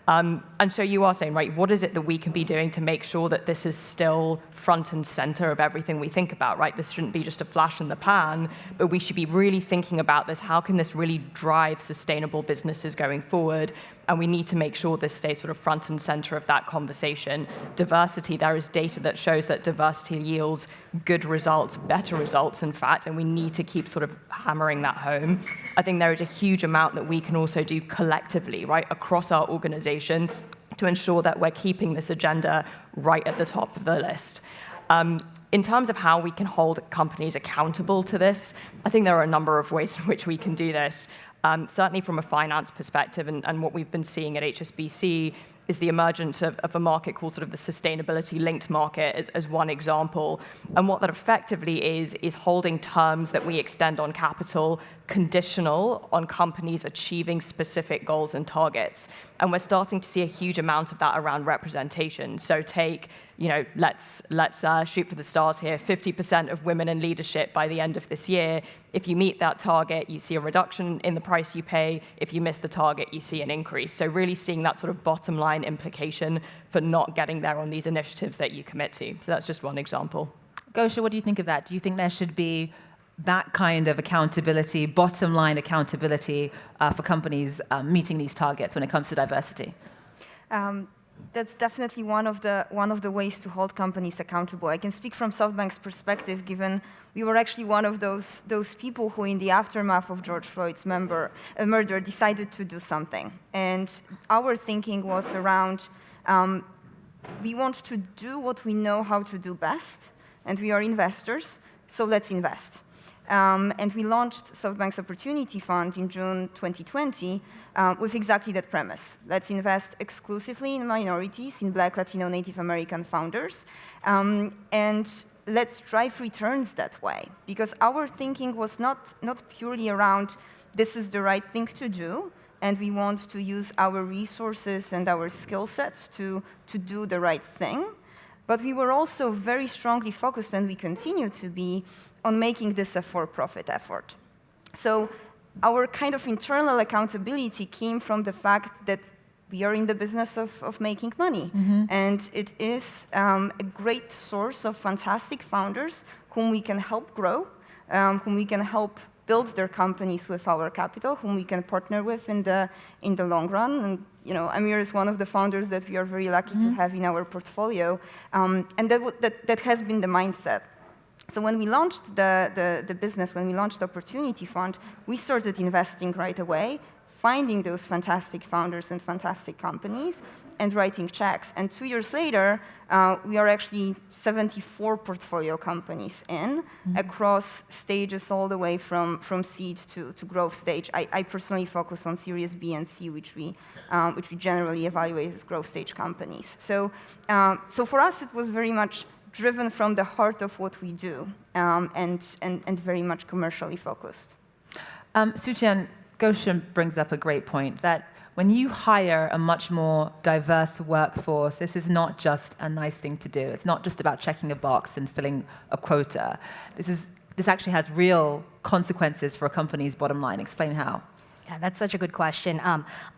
And so you are saying, right, what is it that we can be doing to make sure that this is still front and center of everything we think about, right? This shouldn't be just a flash in the pan, but we should be really thinking about this. How can this really drive sustainable businesses going forward? And we need to make sure this stays sort of front and center of that conversation. Diversity, there is data that shows that diversity yields good results, better results, in fact, and we need to keep sort of hammering that home. I think there is a huge amount that we can also do collectively, right, across our organizations to ensure that we're keeping this agenda right at the top of the list. In terms of how we can hold companies accountable to this, I think there are a number of ways in which we can do this. Certainly from a finance perspective, and what we've been seeing at HSBC is the emergence of a market called sort of the sustainability-linked market as one example. And what that effectively is holding terms that we extend on capital conditional on companies achieving specific goals and targets. And we're starting to see a huge amount of that around representation. So take, you know, let's shoot for the stars here, 50% of women in leadership by the end of this year. If you meet that target, you see a reduction in the price you pay. If you miss the target, you see an increase. So really seeing that sort of bottom line implication for not getting there on these initiatives that you commit to. So that's just one example. Gosha, what do you think of that? Do you think there should be that kind of accountability, bottom line accountability for companies meeting these targets when it comes to diversity? That's definitely one of the ways to hold companies accountable. I can speak from SoftBank's perspective, given we were actually one of those people who, in the aftermath of George Floyd's murder, decided to do something. And our thinking was around, we want to do what we know how to do best, and we are investors, so let's invest. And we launched SoftBank's Opportunity Fund in June 2020 with exactly that premise. Let's invest exclusively in minorities, in Black, Latino, Native American founders, and let's drive returns that way. Because our thinking was not purely around this is the right thing to do, and we want to use our resources and our skill sets to do the right thing. But we were also very strongly focused, and we continue to be, on making this a for-profit effort. So our kind of internal accountability came from the fact that we are in the business of making money. Mm-hmm. And it is a great source of fantastic founders whom we can help grow whom we can help build their companies with our capital, whom we can partner with in the long run. And Amir is one of the founders that we are very lucky to have in our portfolio, and that has been the mindset. So when we launched the business, when we launched the Opportunity Fund, we started investing right away, finding those fantastic founders and fantastic companies, and writing checks. And 2 years later, we are actually 74 portfolio companies in, across stages all the way from seed to growth stage. I personally focus on Series B and C, which we generally evaluate as growth stage companies. So for us, it was very much driven from the heart of what we do, and very much commercially focused. Suchian, Goshen brings up a great point, that when you hire a much more diverse workforce, this is not just a nice thing to do. It's not just about checking a box and filling a quota. This actually has real consequences for a company's bottom line. Explain how. Yeah, that's such a good question.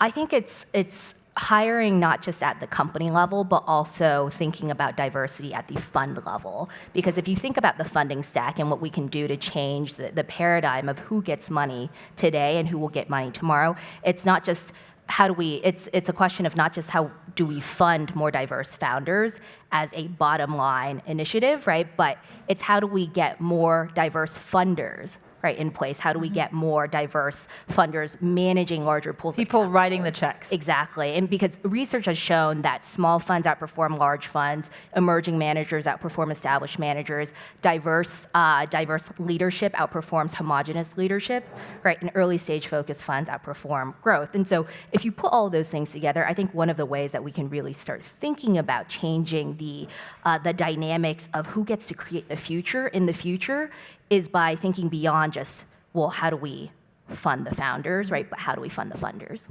I think it's hiring not just at the company level, but also thinking about diversity at the fund level. Because if you think about the funding stack and what we can do to change the paradigm of who gets money today and who will get money tomorrow, it's not just it's a question of not just how do we fund more diverse founders as a bottom line initiative, right? But it's how do we get more diverse funders, right, in place? How do we get more diverse funders managing larger pools? People writing the checks. Exactly. And because research has shown that small funds outperform large funds, emerging managers outperform established managers, diverse leadership outperforms homogenous leadership, right? And early stage focused funds outperform growth. And so if you put all of those things together, I think one of the ways that we can really start thinking about changing the dynamics of who gets to create the future in the future is by thinking beyond just, well, how do we fund the founders, right? But how do we fund the funders?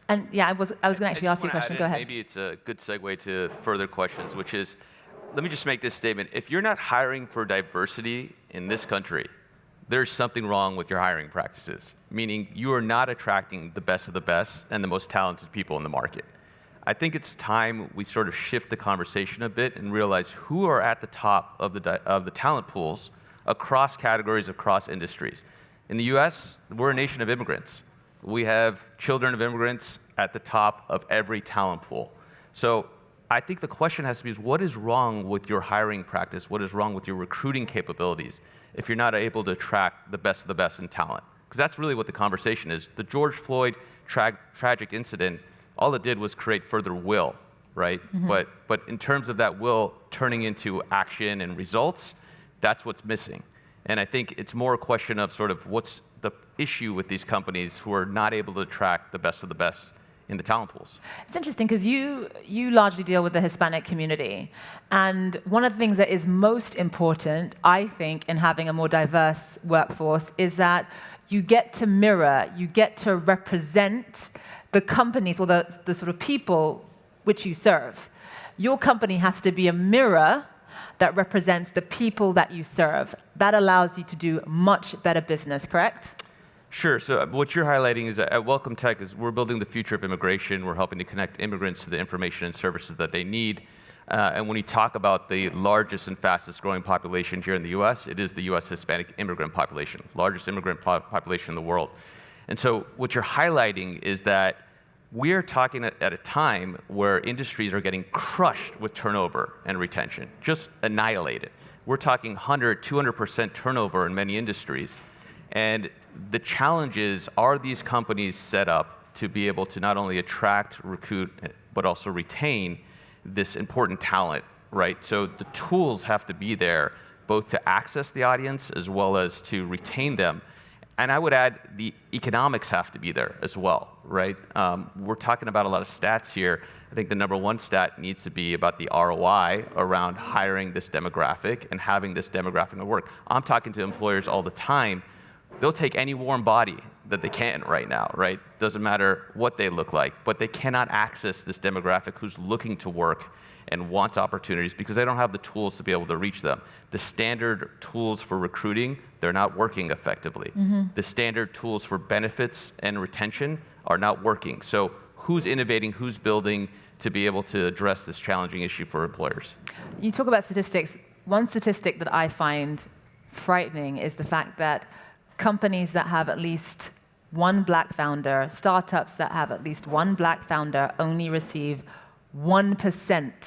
And yeah, I was going to actually ask you a question. Go ahead. Maybe it's a good segue to further questions, which is, let me just make this statement. If you're not hiring for diversity in this country, there's something wrong with your hiring practices, meaning you are not attracting the best of the best and the most talented people in the market. I think it's time we sort of shift the conversation a bit and realize who are at the top of the talent pools across categories, across industries. In the US, we're a nation of immigrants. We have children of immigrants at the top of every talent pool. So I think the question has to be, what is wrong with your hiring practice? What is wrong with your recruiting capabilities if you're not able to attract the best of the best in talent? Because that's really what the conversation is. The George Floyd tragic incident, all it did was create further will, right? But in terms of that will turning into action and results, that's what's missing. And I think it's more a question of sort of what's the issue with these companies who are not able to attract the best of the best in the talent pools. It's interesting because you largely deal with the Hispanic community. And one of the things that is most important, I think, in having a more diverse workforce is that you get to mirror, you get to represent the companies or the sort of people which you serve. Your company has to be a mirror that represents the people that you serve. That allows you to do much better business, correct? Sure. So what you're highlighting is that at Welcome Tech is we're building the future of immigration. We're helping to connect immigrants to the information and services that they need. And when you talk about the largest and fastest growing population here in the US, it is the US Hispanic immigrant population, largest immigrant population in the world. And so what you're highlighting is that we're talking at a time where industries are getting crushed with turnover and retention, just annihilated. We're talking 100, 200% turnover in many industries. And the challenge is, are these companies set up to be able to not only attract, recruit, but also retain this important talent, right? So the tools have to be there, both to access the audience as well as to retain them. And I would add the economics have to be there as well, right? We're talking about a lot of stats here. I think the number one stat needs to be about the ROI around hiring this demographic and having this demographic at work. I'm talking to employers all the time. They'll take any warm body that they can right now, right? Doesn't matter what they look like, but they cannot access this demographic who's looking to work and wants opportunities because they don't have the tools to be able to reach them. The standard tools for recruiting, they're not working effectively. The standard tools for benefits and retention are not working. So who's innovating, who's building to be able to address this challenging issue for employers? You talk about statistics. One statistic that I find frightening is the fact that companies that have at least one black founder, startups that have at least one black founder only receive 1%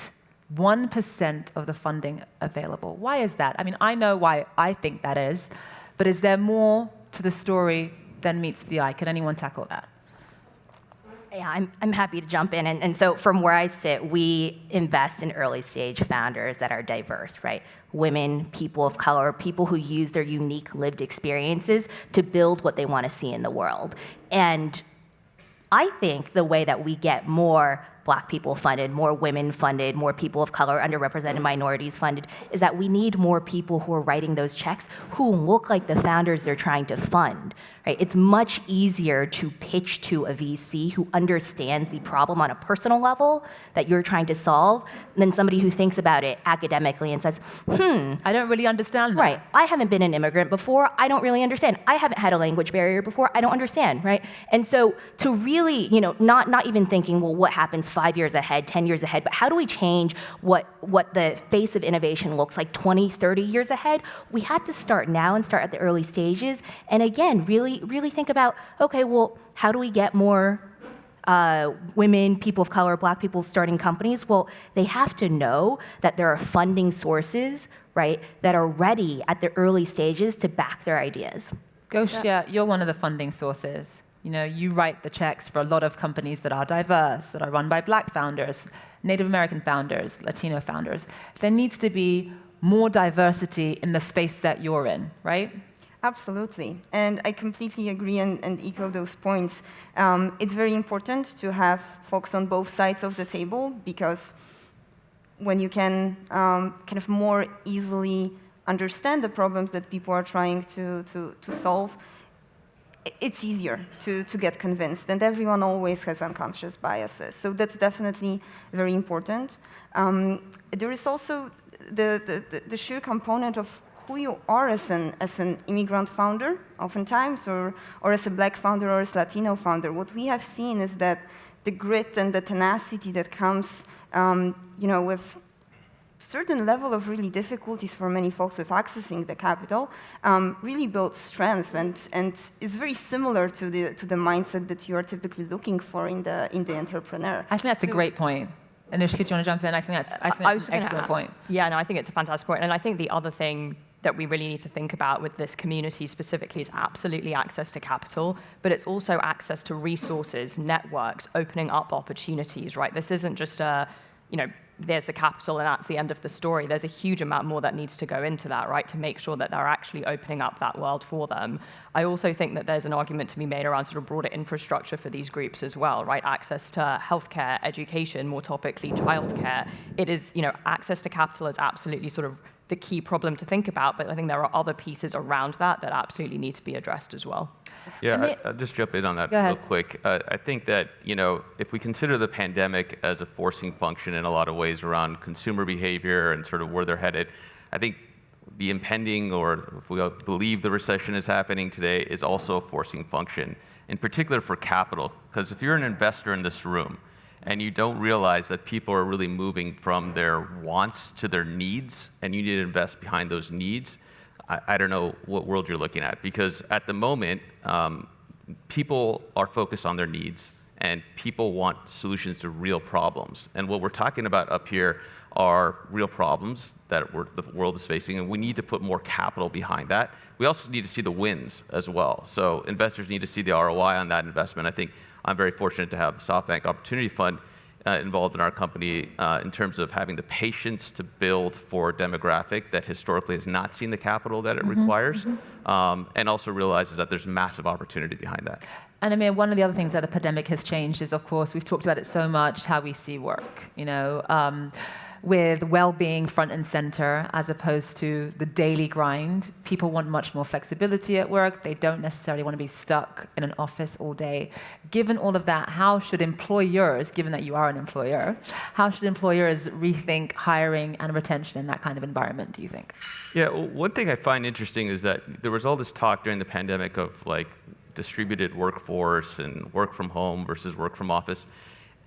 of the funding available. Why is that? I mean, I know why I think that is, but is there more to the story than meets the eye? Can anyone tackle that? Yeah, I'm happy to jump in. And so from where I sit, we invest in early stage founders that are diverse, right? Women, people of color, people who use their unique lived experiences to build what they want to see in the world. And I think the way that we get more Black people funded, more women funded, more people of color, underrepresented minorities funded, is that we need more people who are writing those checks who look like the founders they're trying to fund. Right? It's much easier to pitch to a VC who understands the problem on a personal level that you're trying to solve than somebody who thinks about it academically and says, I don't really understand that. Right, I haven't been an immigrant before, I don't really understand. I haven't had a language barrier before, I don't understand, right? And so to really, not even thinking, well, what happens 5 years ahead, 10 years ahead, but how do we change what the face of innovation looks like 20, 30 years ahead? We have to start now and start at the early stages. And again, really think about, okay, well, how do we get more women, people of color, Black people starting companies? Well, they have to know that there are funding sources, right, that are ready at the early stages to back their ideas. Gosia, you're one of the funding sources. You write the checks for a lot of companies that are diverse, that are run by Black founders, Native American founders, Latino founders. There needs to be more diversity in the space that you're in, right? Absolutely, and I completely agree and echo those points. It's very important to have folks on both sides of the table, because when you can kind of more easily understand the problems that people are trying to solve, it's easier to get convinced, and everyone always has unconscious biases. So that's definitely very important. There is also the sheer component of who you are as an immigrant founder, oftentimes, or as a Black founder or as Latino founder. What we have seen is that the grit and the tenacity that comes, with certain level of really difficulties for many folks with accessing the capital, really builds strength and is very similar to the mindset that you are typically looking for in the entrepreneur. I think that's a great point. Anushka, do you want to jump in? I think that's an excellent point. Yeah, no, I think it's a fantastic point. And I think the other thing that we really need to think about with this community specifically is absolutely access to capital, but it's also access to resources, networks, opening up opportunities, right? This isn't just there's the capital and that's the end of the story. There's a huge amount more that needs to go into that, right, to make sure that they're actually opening up that world for them. I also think that there's an argument to be made around sort of broader infrastructure for these groups as well, right? Access to healthcare, education, more topically, childcare. It is, access to capital is absolutely sort of the key problem to think about, but I think there are other pieces around that absolutely need to be addressed as well. Yeah, I'll just jump in on that real quick. I think that, if we consider the pandemic as a forcing function in a lot of ways around consumer behavior and sort of where they're headed, I think the impending, or if we believe the recession is happening today, is also a forcing function, in particular for capital. Because if you're an investor in this room, and you don't realize that people are really moving from their wants to their needs, and you need to invest behind those needs, I don't know what world you're looking at. Because at the moment, people are focused on their needs, and people want solutions to real problems. And what we're talking about up here are real problems that the world is facing, and we need to put more capital behind that. We also need to see the wins as well. So investors need to see the ROI on that investment. I think I'm very fortunate to have the SoftBank Opportunity Fund involved in our company in terms of having the patience to build for a demographic that historically has not seen the capital that it requires, and also realizes that there's massive opportunity behind that. And I mean, one of the other things that the pandemic has changed is, of course, we've talked about it so much, how we see work, with well-being front and center as opposed to the daily grind. People want much more flexibility at work. They don't necessarily want to be stuck in an office all day. Given all of that, how should employers, given that you are an employer, how should employers rethink hiring and retention in that kind of environment, do you think? Yeah, well, one thing I find interesting is that there was all this talk during the pandemic of distributed workforce and work from home versus work from office.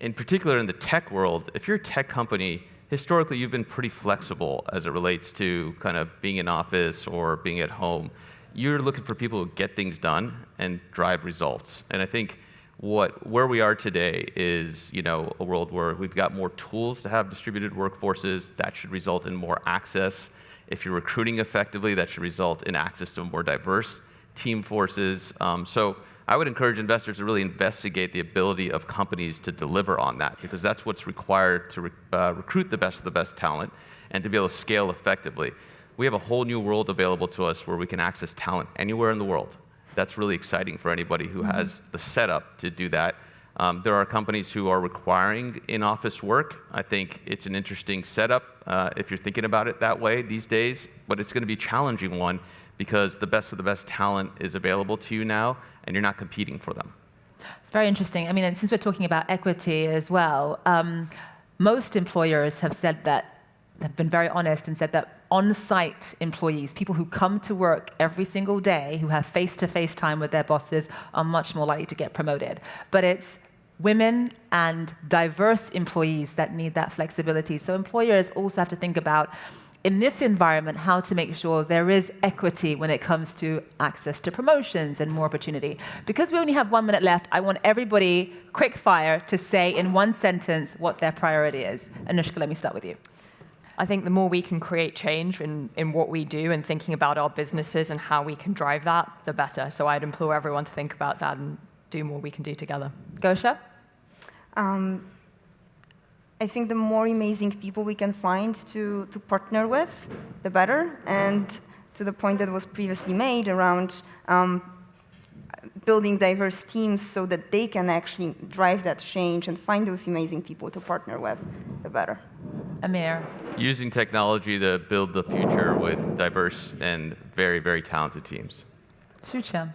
In particular, in the tech world, if you're a tech company, historically you've been pretty flexible as it relates to kind of being in office or being at home. You're looking for people who get things done and drive results. And I think where we are today is, a world where we've got more tools to have distributed workforces. That should result in more access. If you're recruiting effectively, that should result in access to a more diverse team forces. So I would encourage investors to really investigate the ability of companies to deliver on that, because that's what's required to recruit the best of the best talent and to be able to scale effectively. We have a whole new world available to us where we can access talent anywhere in the world. That's really exciting for anybody who has the setup to do that. There are companies who are requiring in-office work. I think it's an interesting setup if you're thinking about it that way these days, but it's going to be a challenging one because the best of the best talent is available to you now, and you're not competing for them. It's very interesting. I mean, and since we're talking about equity as well, most employers have said that, have been very honest and said that on-site employees, people who come to work every single day, who have face-to-face time with their bosses, are much more likely to get promoted. But it's women and diverse employees that need that flexibility. So employers also have to think about, in this environment, how to make sure there is equity when it comes to access to promotions and more opportunity. Because we only have 1 minute left, I want everybody, quick fire, to say in one sentence what their priority is. Anushka, let me start with you. I think the more we can create change in what we do and thinking about our businesses and how we can drive that, the better. So I'd implore everyone to think about that and do more we can do together. Gosha? I think the more amazing people we can find to partner with, the better. And to the point that was previously made around building diverse teams so that they can actually drive that change and find those amazing people to partner with, the better. Amir? Using technology to build the future with diverse and very, very talented teams. Shucha?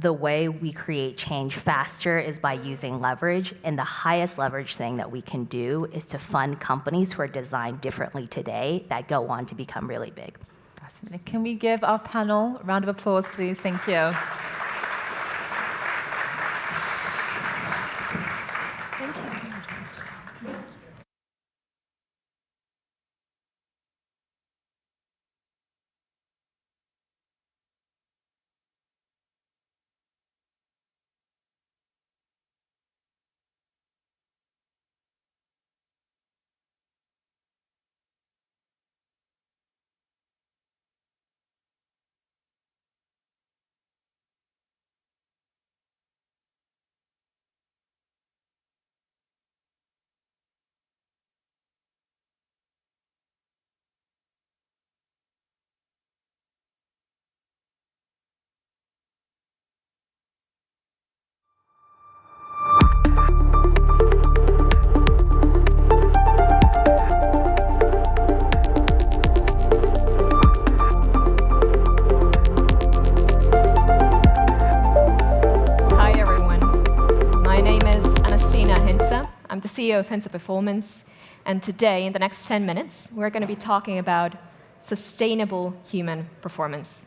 The way we create change faster is by using leverage, and the highest leverage thing that we can do is to fund companies who are designed differently today that go on to become really big. Fascinating. Can we give our panel a round of applause, please? Thank you. Thank you so much. CEO of Finsa Performance, and today, in the next 10 minutes, we're going to be talking about sustainable human performance.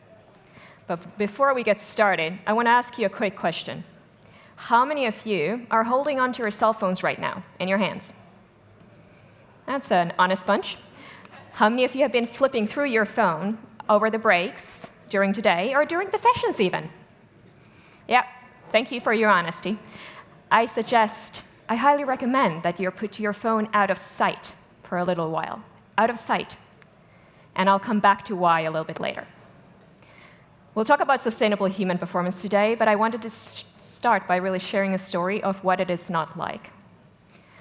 But before we get started, I want to ask you a quick question. How many of you are holding onto your cell phones right now in your hands? That's an honest bunch. How many of you have been flipping through your phone over the breaks during today or during the sessions even? Yeah, thank you for your honesty. I highly recommend that you put your phone out of sight for a little while. Out of sight. And I'll come back to why a little bit later. We'll talk about sustainable human performance today, but I wanted to start by really sharing a story of what it is not like.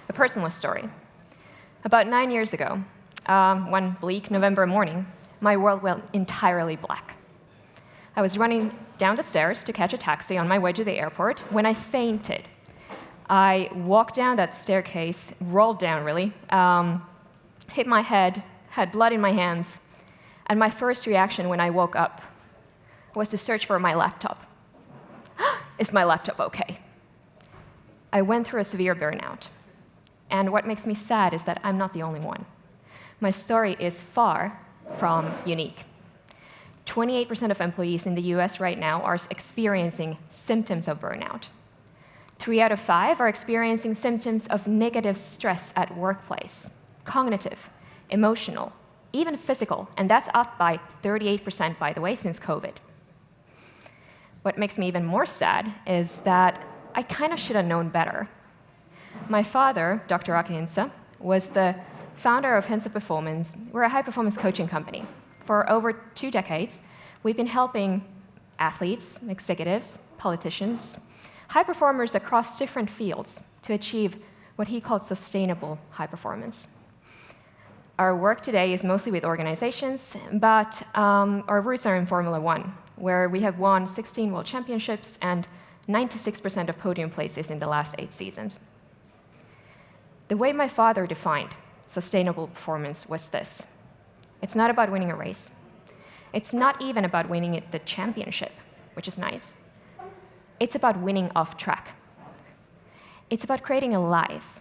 A personal story. About 9 years ago, one bleak November morning, my world went entirely black. I was running down the stairs to catch a taxi on my way to the airport when I fainted. I walked down that staircase, rolled down really, hit my head, had blood in my hands, and my first reaction when I woke up was to search for my laptop. Is my laptop okay? I went through a severe burnout. And what makes me sad is that I'm not the only one. My story is far from unique. 28% of employees in the US right now are experiencing symptoms of burnout. 3 out of 5 are experiencing symptoms of negative stress at workplace, cognitive, emotional, even physical, and that's up by 38%, by the way, since COVID. What makes me even more sad is that I kind of should have known better. My father, Dr. Aki Hintsa, was the founder of Hintsa Performance. We're a high-performance coaching company. For over 2 decades, we've been helping athletes, executives, politicians, high performers across different fields to achieve what he called sustainable high performance. Our work today is mostly with organizations, but our roots are in Formula One, where we have won 16 world championships and 96% of podium places in the last 8 seasons. The way my father defined sustainable performance was this. It's not about winning a race. It's not even about winning the championship, which is nice. It's about winning off track. It's about creating a life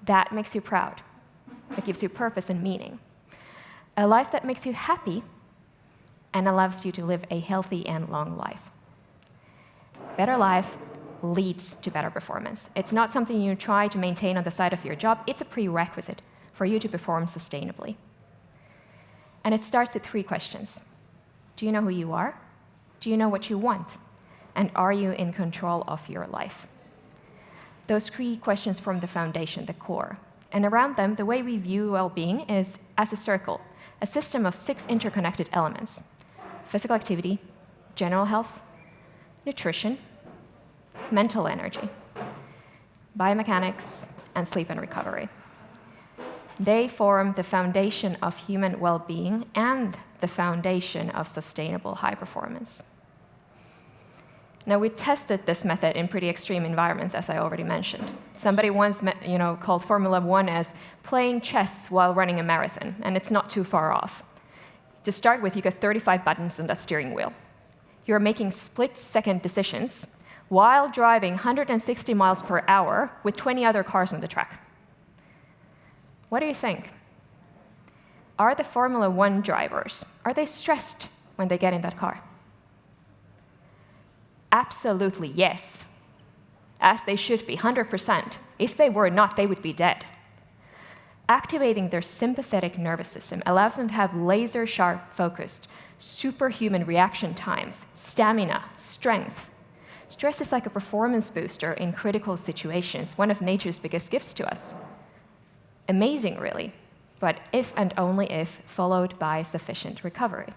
that makes you proud, that gives you purpose and meaning. A life that makes you happy and allows you to live a healthy and long life. Better life leads to better performance. It's not something you try to maintain on the side of your job. It's a prerequisite for you to perform sustainably. And it starts with 3 questions. Do you know who you are? Do you know what you want? And are you in control of your life? Those 3 questions form the foundation, the core. And around them, the way we view well-being is as a circle, a system of 6 interconnected elements: physical activity, general health, nutrition, mental energy, biomechanics, and sleep and recovery. They form the foundation of human well-being and the foundation of sustainable high performance. Now, we tested this method in pretty extreme environments, as I already mentioned. Somebody once called Formula One as playing chess while running a marathon, and it's not too far off. To start with, you got 35 buttons on that steering wheel. You're making split-second decisions while driving 160 miles per hour with 20 other cars on the track. What do you think? Are the Formula One drivers, are they stressed when they get in that car? Absolutely, yes. As they should be, 100%. If they were not, they would be dead. Activating their sympathetic nervous system allows them to have laser-sharp focused, superhuman reaction times, stamina, strength. Stress is like a performance booster in critical situations, one of nature's biggest gifts to us. Amazing, really, but if and only if followed by sufficient recovery.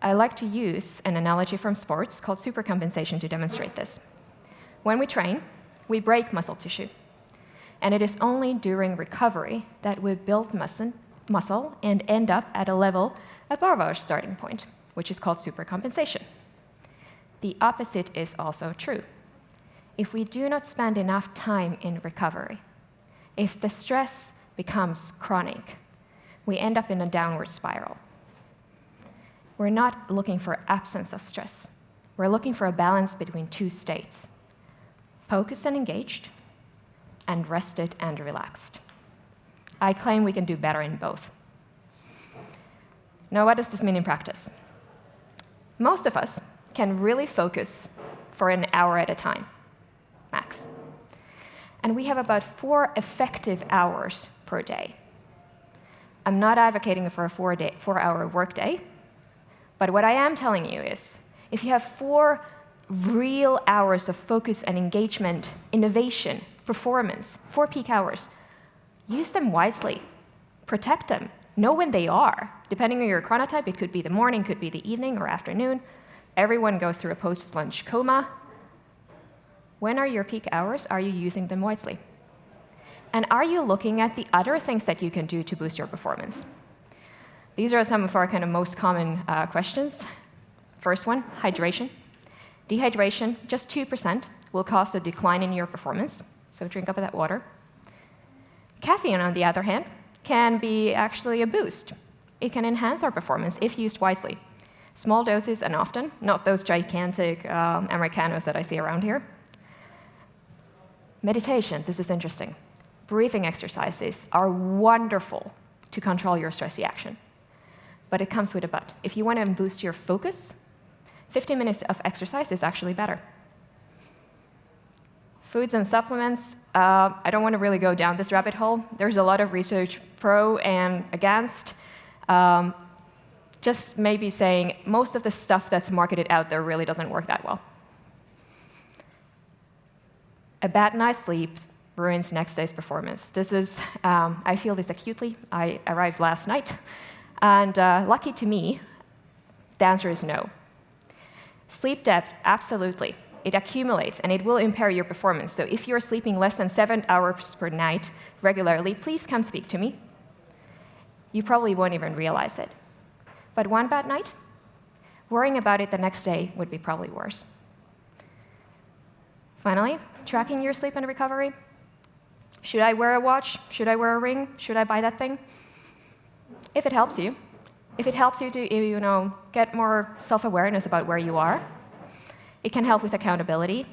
I like to use an analogy from sports called supercompensation to demonstrate this. When we train, we break muscle tissue, and it is only during recovery that we build muscle and end up at a level above our starting point, which is called supercompensation. The opposite is also true. If we do not spend enough time in recovery, if the stress becomes chronic, we end up in a downward spiral. We're not looking for absence of stress. We're looking for a balance between 2 states: focused and engaged, and rested and relaxed. I claim we can do better in both. Now, what does this mean in practice? Most of us can really focus for an hour at a time, max. And we have about 4 effective hours per day. I'm not advocating for a 4-hour workday, but what I am telling you is, if you have 4 real hours of focus and engagement, innovation, performance, 4 peak hours, use them wisely. Protect them. Know when they are. Depending on your chronotype, it could be the morning, could be the evening or afternoon. Everyone goes through a post-lunch coma. When are your peak hours? Are you using them wisely? And are you looking at the other things that you can do to boost your performance? These are some of our kind of most common questions. First one, hydration. Dehydration, just 2%, will cause a decline in your performance, so drink up of that water. Caffeine, on the other hand, can be actually a boost. It can enhance our performance if used wisely. Small doses and often, not those gigantic Americanos that I see around here. Meditation, this is interesting. Breathing exercises are wonderful to control your stress reaction. But it comes with a but. If you want to boost your focus, 15 minutes of exercise is actually better. Foods and supplements, I don't want to really go down this rabbit hole. There's a lot of research pro and against. Just maybe saying most of the stuff that's marketed out there really doesn't work that well. A bad night's sleep ruins next day's performance. This is, I feel this acutely. I arrived last night, and lucky to me, the answer is no. Sleep debt, absolutely. It accumulates, and it will impair your performance. So if you're sleeping less than 7 hours per night regularly, please come speak to me. You probably won't even realize it. But one bad night, worrying about it the next day would be probably worse. Finally, tracking your sleep and recovery. Should I wear a watch? Should I wear a ring? Should I buy that thing? If it helps you. If it helps you to get more self-awareness about where you are, it can help with accountability.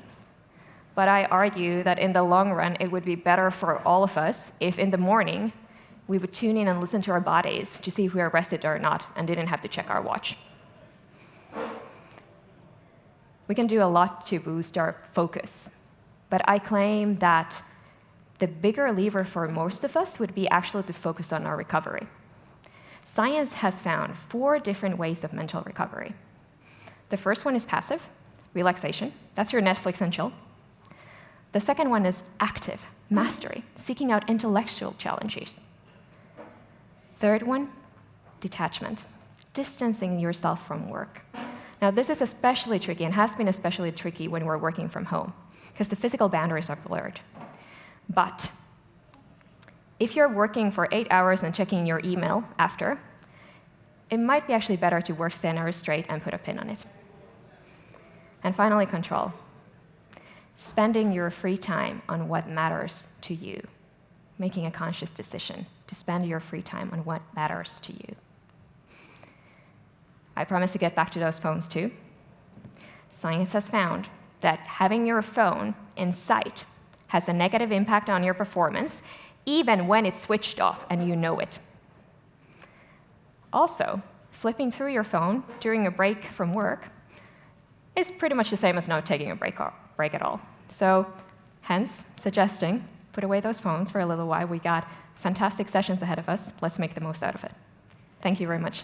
But I argue that in the long run, it would be better for all of us if in the morning we would tune in and listen to our bodies to see if we are rested or not and didn't have to check our watch. We can do a lot to boost our focus, but I claim that the bigger lever for most of us would be actually to focus on our recovery. Science has found 4 different ways of mental recovery. The first one is passive, relaxation. That's your Netflix and chill. The second one is active, mastery, seeking out intellectual challenges. Third one, detachment, distancing yourself from work. Now, this is especially tricky and has been especially tricky when we're working from home because the physical boundaries are blurred. But if you're working for 8 hours and checking your email after, it might be actually better to work 10 hours straight and put a pin on it. And finally, control. Spending your free time on what matters to you. Making a conscious decision to spend your free time on what matters to you. I promise to get back to those phones too. Science has found that having your phone in sight has a negative impact on your performance, even when it's switched off and you know it. Also, flipping through your phone during a break from work is pretty much the same as not taking a break at all. So, hence, suggesting put away those phones for a little while. We got fantastic sessions ahead of us. Let's make the most out of it. Thank you very much.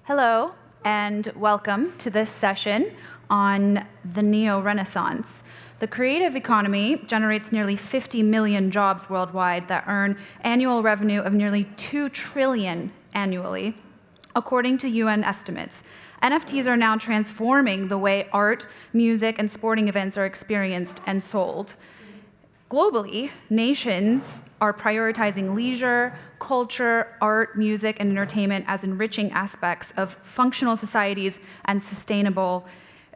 Hello, and welcome to this session on the neo-renaissance. The creative economy generates nearly 50 million jobs worldwide that earn annual revenue of nearly 2 trillion annually, according to UN estimates. NFTs are now transforming the way art, music, and sporting events are experienced and sold. Globally, nations are prioritizing leisure, culture, art, music, and entertainment as enriching aspects of functional societies and sustainable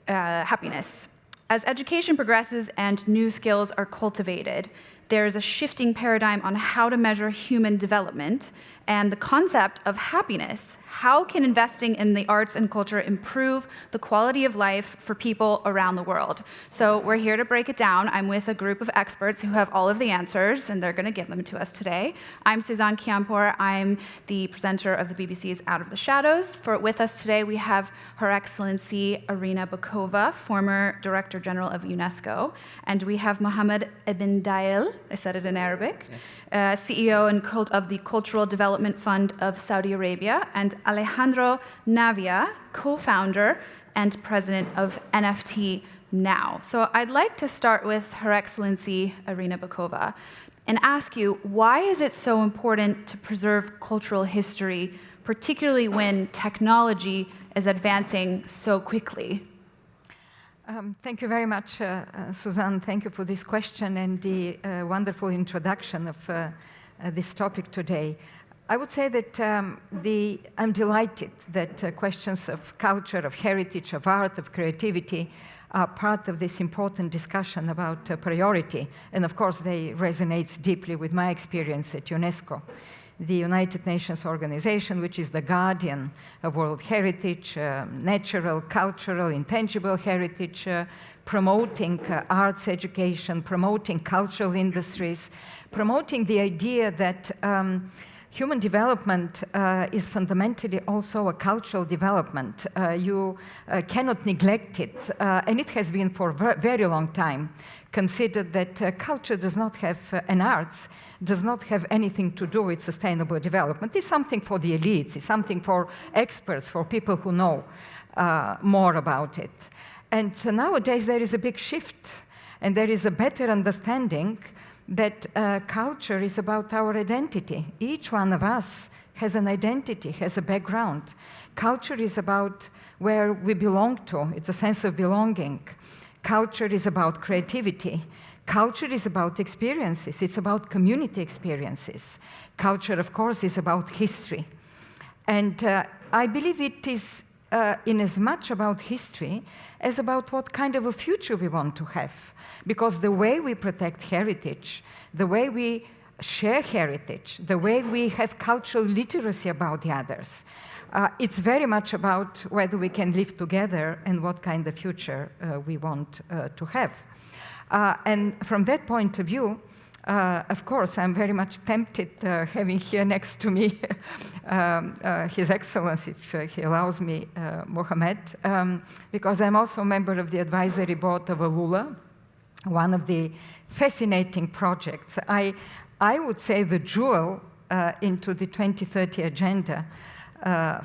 happiness. As education progresses and new skills are cultivated, there is a shifting paradigm on how to measure human development, and the concept of happiness How can investing in the arts and culture improve the quality of life for people around the world? So we're here to break it down. I'm with a group of experts who have all of the answers, and they're going to give them to us today. I'm Suzanne Kiampour. I'm the presenter of the BBC's Out of the Shadows. With us today, we have Her Excellency Irina Bokova, former Director General of UNESCO. And we have Mohammed Ibn Dail, I said it in Arabic, CEO of the Cultural Development Fund of Saudi Arabia, and Alejandro Navia, co-founder and president of NFT Now. So I'd like to start with Her Excellency Irina Bokova and ask you, why is it so important to preserve cultural history, particularly when technology is advancing so quickly? Thank you very much, Suzanne. Thank you for this question and the wonderful introduction of this topic today. I would say that I'm delighted that questions of culture, of heritage, of art, of creativity are part of this important discussion about priority. And of course, they resonate deeply with my experience at UNESCO, the United Nations organization, which is the guardian of world heritage, natural, cultural, intangible heritage, promoting arts education, promoting cultural industries, promoting the idea that human development is fundamentally also a cultural development. You cannot neglect it, and it has been for a very long time considered that culture does not have, and arts does not have anything to do with sustainable development. It's something for the elites, it's something for experts, for people who know more about it. And nowadays there is a big shift, and there is a better understanding that culture is about our identity. Each one of us has an identity, has a background. Culture is about where we belong to. It's a sense of belonging. Culture is about creativity. Culture is about experiences. It's about community experiences. Culture, of course, is about history. And I believe it is in as much about history as about what kind of a future we want to have. Because the way we protect heritage, the way we share heritage, the way we have cultural literacy about the others, it's very much about whether we can live together and what kind of future we want to have. And from that point of view, of course, I'm very much tempted having here next to me His Excellency, if he allows me, Mohammed, because I'm also a member of the advisory board of ALULA, one of the fascinating projects. I would say the jewel into the 2030 agenda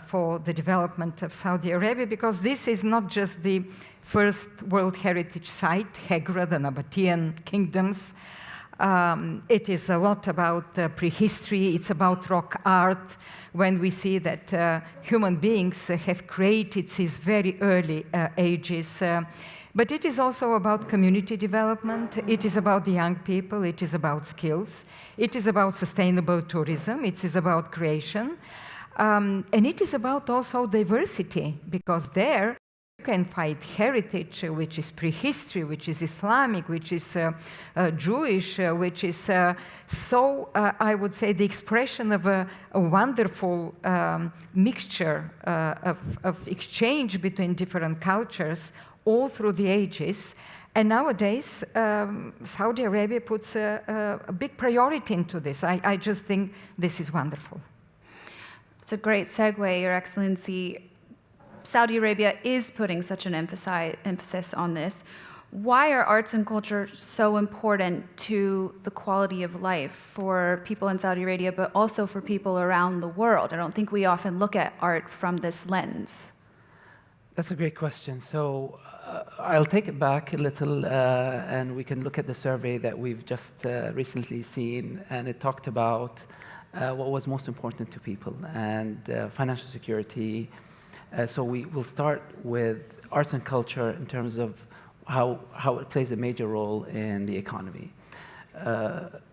for the development of Saudi Arabia, because this is not just the first World Heritage Site, Hegra, the Nabatean kingdoms. It is a lot about prehistory, it's about rock art, when we see that human beings have created since very early ages. But it is also about community development, it is about the young people, it is about skills, it is about sustainable tourism, it is about creation, and it is about also diversity, because there you can find heritage, which is prehistory, which is Islamic, which is Jewish, which is I would say, the expression of a wonderful mixture of exchange between different cultures, all through the ages. And nowadays, Saudi Arabia puts a big priority into this. I just think this is wonderful. It's a great segue, Your Excellency. Saudi Arabia is putting such an emphasis on this. Why are arts and culture so important to the quality of life for people in Saudi Arabia, but also for people around the world? I don't think we often look at art from this lens. That's a great question. So I'll take it back a little, and we can look at the survey that we've just recently seen, and it talked about what was most important to people, and financial security. So we will start with arts and culture in terms of how it plays a major role in the economy.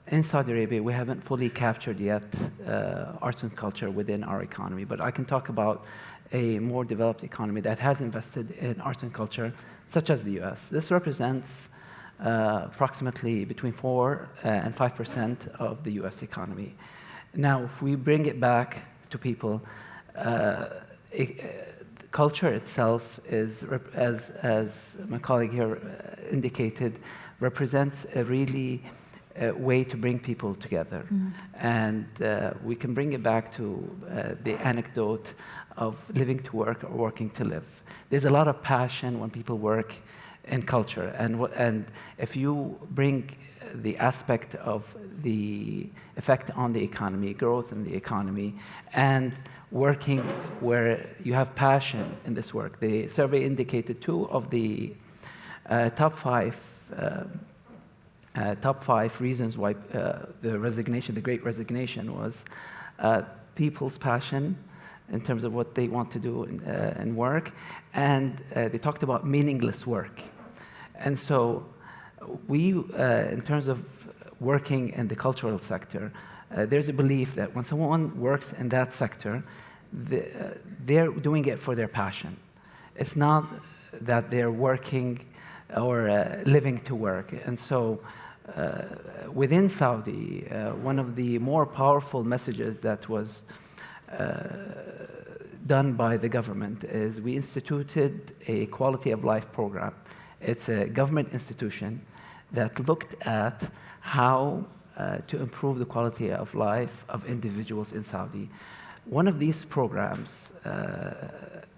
In Saudi Arabia, we haven't fully captured yet arts and culture within our economy, but I can talk about a more developed economy that has invested in arts and culture, such as the US. This represents approximately between 4 and 5% of the US economy. Now, if we bring it back to people, culture itself is, as my colleague here indicated, represents a really way to bring people together. And we can bring it back to the anecdote of living to work or working to live. There's a lot of passion when people work in culture. And if you bring the aspect of the effect on the economy, growth in the economy, and working where you have passion in this work. The survey indicated 2 of the top five reasons why the Great Resignation was people's passion in terms of what they want to do in work, and they talked about meaningless work. And so we, in terms of working in the cultural sector, there's a belief that when someone works in that sector, they're doing it for their passion. It's not that they're working or living to work. And so within Saudi, one of the more powerful messages that was done by the government is we instituted a quality of life program. It's a government institution that looked at how to improve the quality of life of individuals in Saudi. One of these programs,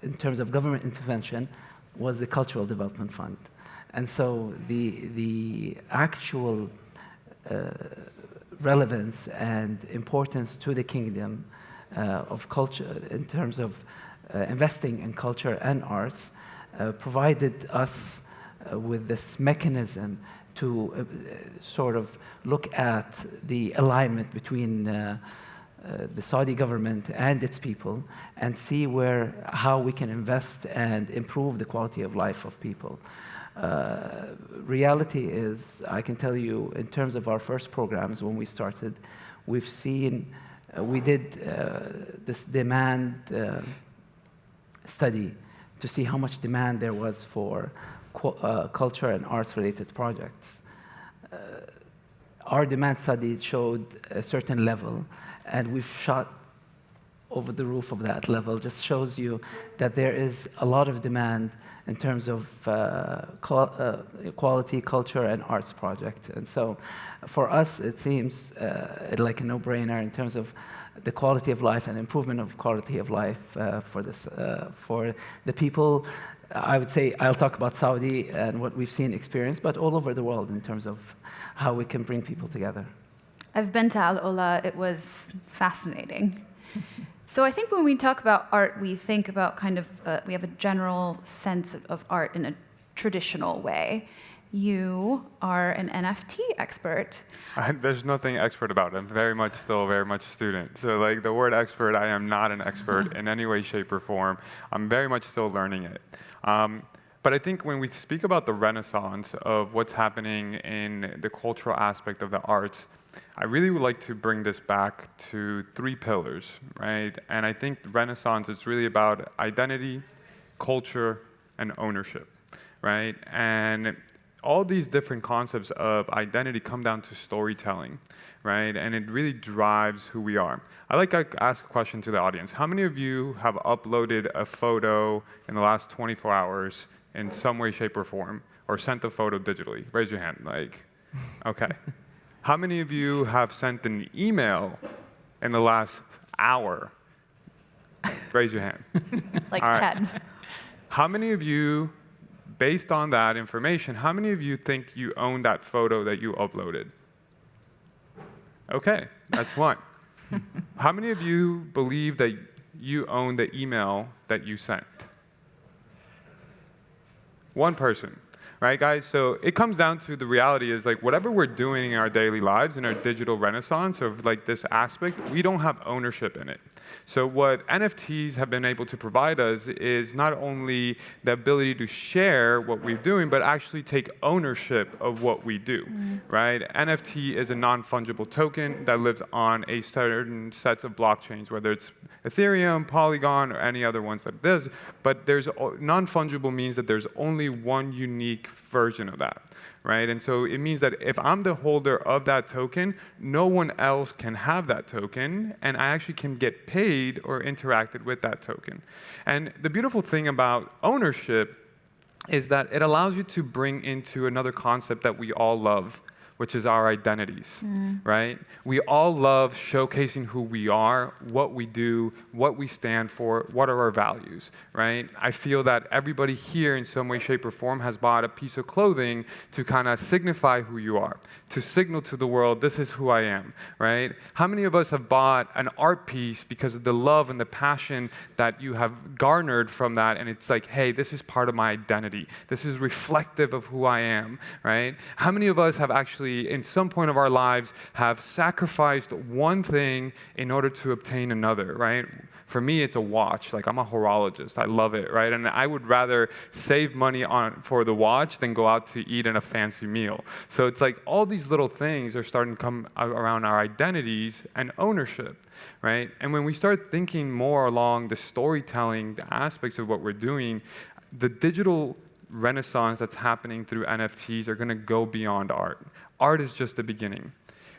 in terms of government intervention, was the Cultural Development Fund. And so the actual relevance and importance to the kingdom of culture in terms of investing in culture and arts provided us with this mechanism to sort of look at the alignment between the Saudi government and its people and see how we can invest and improve the quality of life of people. Reality is, I can tell you, in terms of our first programs when we started, we've seen, we did this demand study to see how much demand there was for culture and arts-related projects. Our demand study showed a certain level, and we've shot over the roof of that level. Just shows you that there is a lot of demand in terms of quality, culture, and arts projects. And so for us, it seems like a no-brainer in terms of the quality of life and improvement of quality of life for the people. I would say I'll talk about Saudi and what we've seen experience, but all over the world in terms of how we can bring people together. I've been to Al Ula. It was fascinating. So I think when we talk about art, we think about kind of, we have a general sense of art in a traditional way. You are an NFT expert. There's nothing expert about it. I'm very much student. So like the word expert, I am not an expert in any way, shape, or form. I'm very much still learning it. But I think when we speak about the renaissance of what's happening in the cultural aspect of the arts, I really would like to bring this back to 3 pillars, right? And I think the renaissance is really about identity, culture, and ownership, right? And all these different concepts of identity come down to storytelling, right? And it really drives who we are. I like to ask a question to the audience. How many of you have uploaded a photo in the last 24 hours in some way, shape, or form, or sent a photo digitally? Raise your hand, like, okay. How many of you have sent an email in the last hour? Raise your hand. Like all right. 10. How many of you, based on that information, how many of you think you own that photo that you uploaded? Okay, that's 1. How many of you believe that you own the email that you sent? 1 person. Right, guys? So it comes down to the reality is like whatever we're doing in our daily lives, in our digital renaissance of like this aspect, we don't have ownership in it. So what NFTs have been able to provide us is not only the ability to share what we're doing, but actually take ownership of what we do, right? NFT is a non-fungible token that lives on a certain sets of blockchains, whether it's Ethereum, Polygon, or any other ones that it does. But there's non-fungible means that there's only one unique version of that, right? And so it means that if I'm the holder of that token, no one else can have that token, and I actually can get paid or interacted with that token. And the beautiful thing about ownership is that it allows you to bring into another concept that we all love, which is our identities, right? We all love showcasing who we are, what we do, what we stand for, what are our values, right? I feel that everybody here in some way, shape, or form has bought a piece of clothing to kind of signify who you are, to signal to the world, this is who I am, right? How many of us have bought an art piece because of the love and the passion that you have garnered from that, and it's like, hey, this is part of my identity. This is reflective of who I am, right? How many of us have actually in some point of our lives have sacrificed one thing in order to obtain another, right? For me, it's a watch. Like, I'm a horologist. I love it, right? And I would rather save money for the watch than go out to eat in a fancy meal. So it's like all these little things are starting to come around our identities and ownership, right? And when we start thinking more along the storytelling, the aspects of what we're doing, the digital renaissance that's happening through NFTs are going to go beyond art. Art is just the beginning.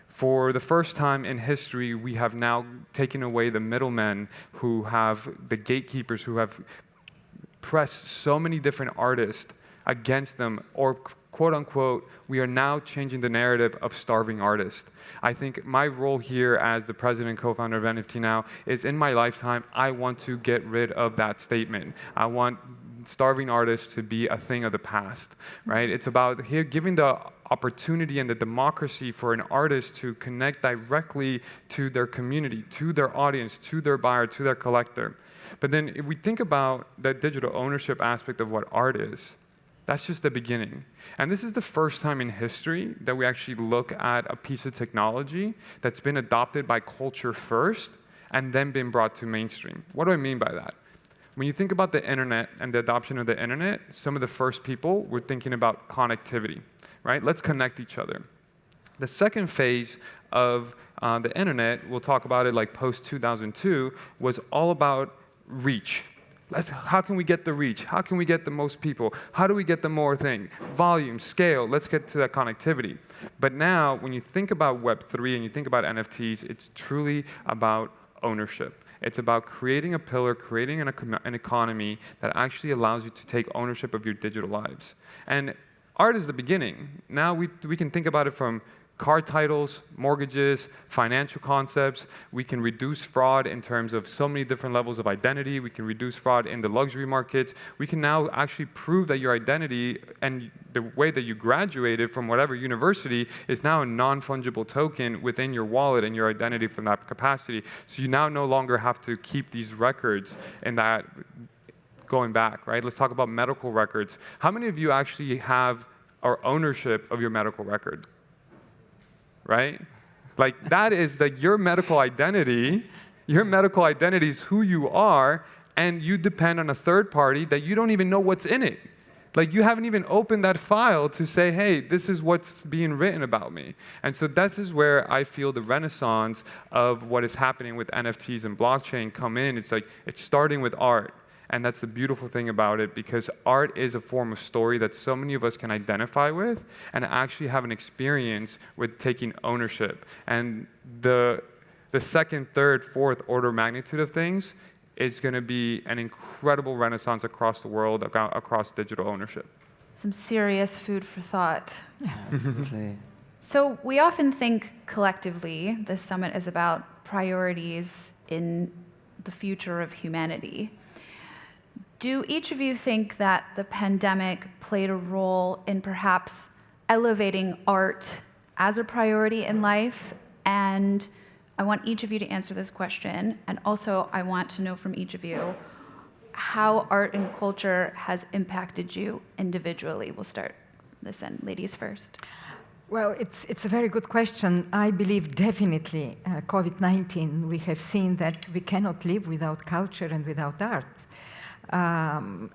For the first time in history, we have now taken away the middlemen who have, the gatekeepers who have pressed so many different artists against them, or quote unquote, we are now changing the narrative of starving artists. I think my role here as the president and co-founder of NFT Now is, in my lifetime, I want to get rid of that statement. I want starving artists to be a thing of the past, right? It's about here giving the opportunity and the democracy for an artist to connect directly to their community, to their audience, to their buyer, to their collector. But then if we think about that digital ownership aspect of what art is, that's just the beginning. And this is the first time in history that we actually look at a piece of technology that's been adopted by culture first and then been brought to mainstream. What do I mean by that? When you think about the internet and the adoption of the internet, some of the first people were thinking about connectivity, right? Let's connect each other. The second phase of the internet, we'll talk about it like post-2002, was all about reach. How can we get the reach? How can we get the most people? How do we get the more thing? Volume, scale, let's get to that connectivity. But now, when you think about Web3 and you think about NFTs, it's truly about ownership. It's about creating a pillar, creating an economy that actually allows you to take ownership of your digital lives. And art is the beginning. Now we can think about it from car titles, mortgages, financial concepts. We can reduce fraud in terms of so many different levels of identity. We can reduce fraud in the luxury markets. We can now actually prove that your identity and the way that you graduated from whatever university is now a non-fungible token within your wallet and your identity from that capacity. So you now no longer have to keep these records and that going back, right? Let's talk about medical records. How many of you actually have or ownership of your medical record? Right? Like, that is like your medical identity is who you are, and you depend on a third party that you don't even know what's in it. Like, you haven't even opened that file to say, hey, this is what's being written about me. And so that is where I feel the renaissance of what is happening with NFTs and blockchain come in. It's like, it's starting with art. And that's the beautiful thing about it, because art is a form of story that so many of us can identify with and actually have an experience with taking ownership. And the second, third, fourth order magnitude of things is going to be an incredible renaissance across the world, across digital ownership. Some serious food for thought. Absolutely. So we often think collectively this summit is about priorities in the future of humanity. Do each of you think that the pandemic played a role in perhaps elevating art as a priority in life? And I want each of you to answer this question. And also, I want to know from each of you how art and culture has impacted you individually. We'll start this end. Ladies first. Well, it's a very good question. I believe definitely COVID-19, we have seen that we cannot live without culture and without art.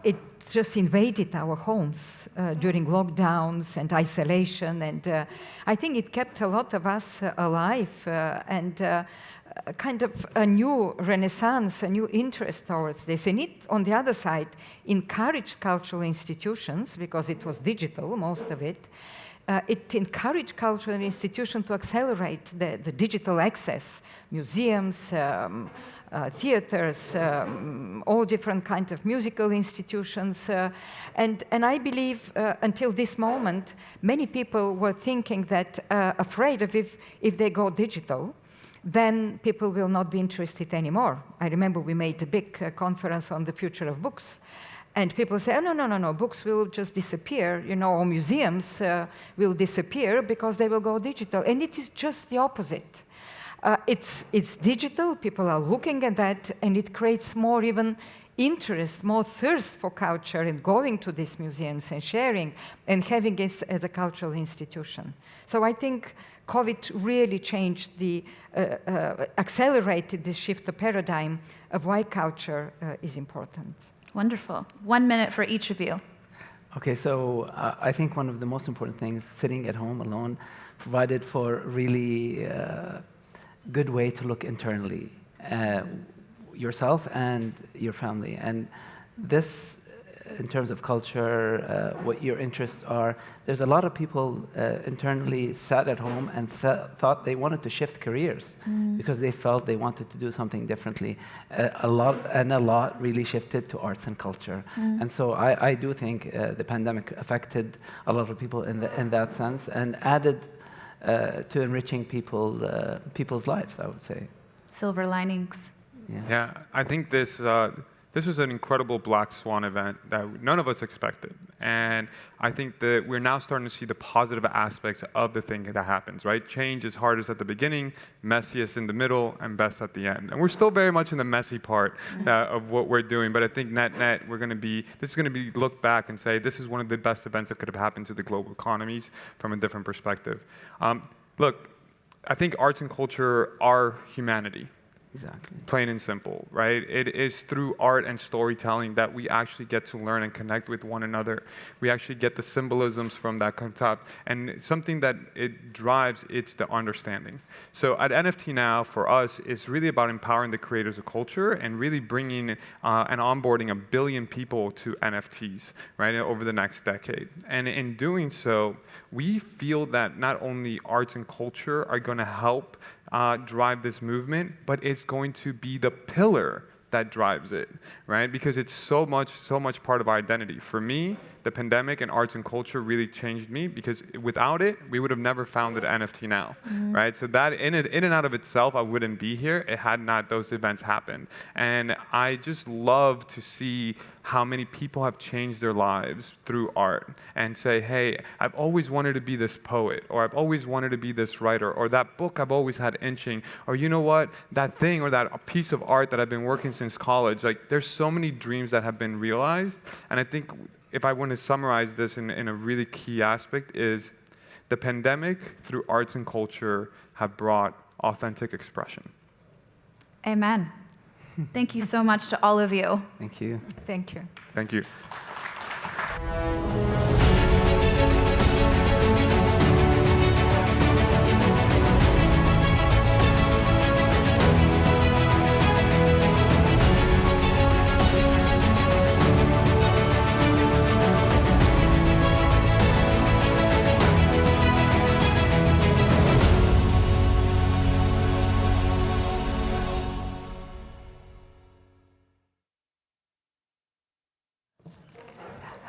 It just invaded our homes during lockdowns and isolation, and I think it kept a lot of us alive and kind of a new renaissance, a new interest towards this. And it, on the other side, encouraged cultural institutions, because it was digital, most of it, it encouraged cultural institutions to accelerate the digital access, museums, theaters, all different kinds of musical institutions. And I believe until this moment, many people were thinking that, afraid of if they go digital, then people will not be interested anymore. I remember we made a big conference on the future of books. And people say, oh, no, books will just disappear, or museums will disappear because they will go digital. And it is just the opposite. It's digital, people are looking at that, and it creates more even interest, more thirst for culture and going to these museums and sharing and having it as a cultural institution. So I think COVID really changed accelerated the shift, the paradigm of why culture is important. Wonderful. 1 minute for each of you. Okay, so I think one of the most important things, sitting at home alone, provided for really good way to look internally, yourself and your family. And this, in terms of culture, what your interests are, there's a lot of people internally sat at home and thought they wanted to shift careers because they felt they wanted to do something differently. A lot really shifted to arts and culture. And so I do think the pandemic affected a lot of people in that sense and added to enriching people's lives, I would say. Silver linings. Yeah, I think this was an incredible black swan event that none of us expected. And I think that we're now starting to see the positive aspects of the thing that happens, right? Change is hardest at the beginning, messiest in the middle, and best at the end. And we're still very much in the messy part of what we're doing. But I think net, this is going to be looked back and say, this is one of the best events that could have happened to the global economies from a different perspective. Look, I think arts and culture are humanity. Exactly. Plain and simple, right? It is through art and storytelling that we actually get to learn and connect with one another. We actually get the symbolisms from that concept, and something that it drives, it's the understanding. So at NFT Now, for us, it's really about empowering the creators of culture and really bringing and onboarding 1 billion people to NFTs, right, over the next decade. And in doing so, we feel that not only arts and culture are going to help drive this movement, but it's going to be the pillar that drives it, right? Because it's so much part of our identity. For me, the pandemic and arts and culture really changed me because without it, we would have never founded NFT Now, right? So that in and out of itself, I wouldn't be here. It had not those events happened. And I just love to see how many people have changed their lives through art and say, hey, I've always wanted to be this poet, or I've always wanted to be this writer, or that book I've always had inching, or you know what, that thing or that piece of art that I've been working since college. Like, there's so many dreams that have been realized. And I think if I want to summarize this in a really key aspect is the pandemic through arts and culture have brought authentic expression. Amen. Thank you so much to all of you. Thank you. Thank you. Thank you.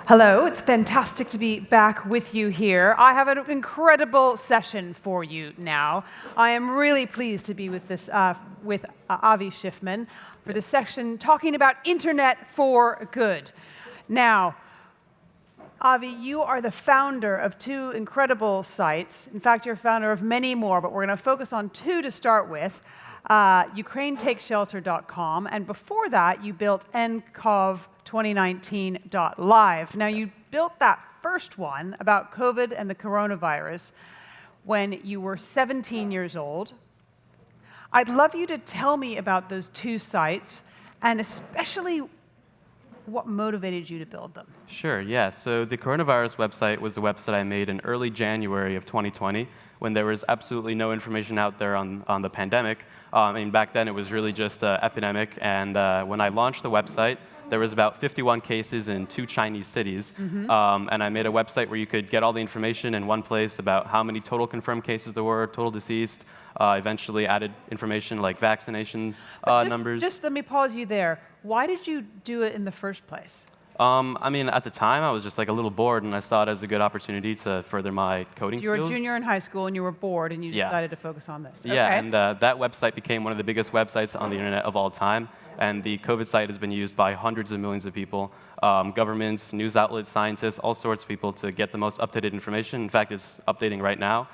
Hello, it's fantastic to be back with you here. I have an incredible session for you now. I am really pleased to be with Avi Schiffman for this section talking about Internet for Good. Now, Avi, you are the founder of 2 incredible sites. In fact, you're founder of many more, but we're going to focus on 2 to start with. UkraineTakesShelter.com, and before that, you built ncov2019.live. Now, you built that first one about COVID and the coronavirus when you were 17 years old. I'd love you to tell me about those 2 sites, and especially what motivated you to build them. Sure, yeah. So the coronavirus website was the website I made in early January of 2020, when there was absolutely no information out there on the pandemic. I mean, back then it was really just an epidemic, and when I launched the website, there was about 51 cases in 2 Chinese cities. And I made a website where you could get all the information in one place about how many total confirmed cases there were, total deceased, eventually added information like vaccination numbers. Just let me pause you there. Why did you do it in the first place? I mean, at the time, I was just like a little bored, and I saw it as a good opportunity to further my coding So you were skills. a junior in high school, and you were bored, and you Yeah. decided to focus on this. Yeah, Okay. and that website became one of the biggest websites on the internet of all time. And the COVID site has been used by hundreds of millions of people, governments, news outlets, scientists, all sorts of people to get the most up-to-date information. In fact, it's updating right now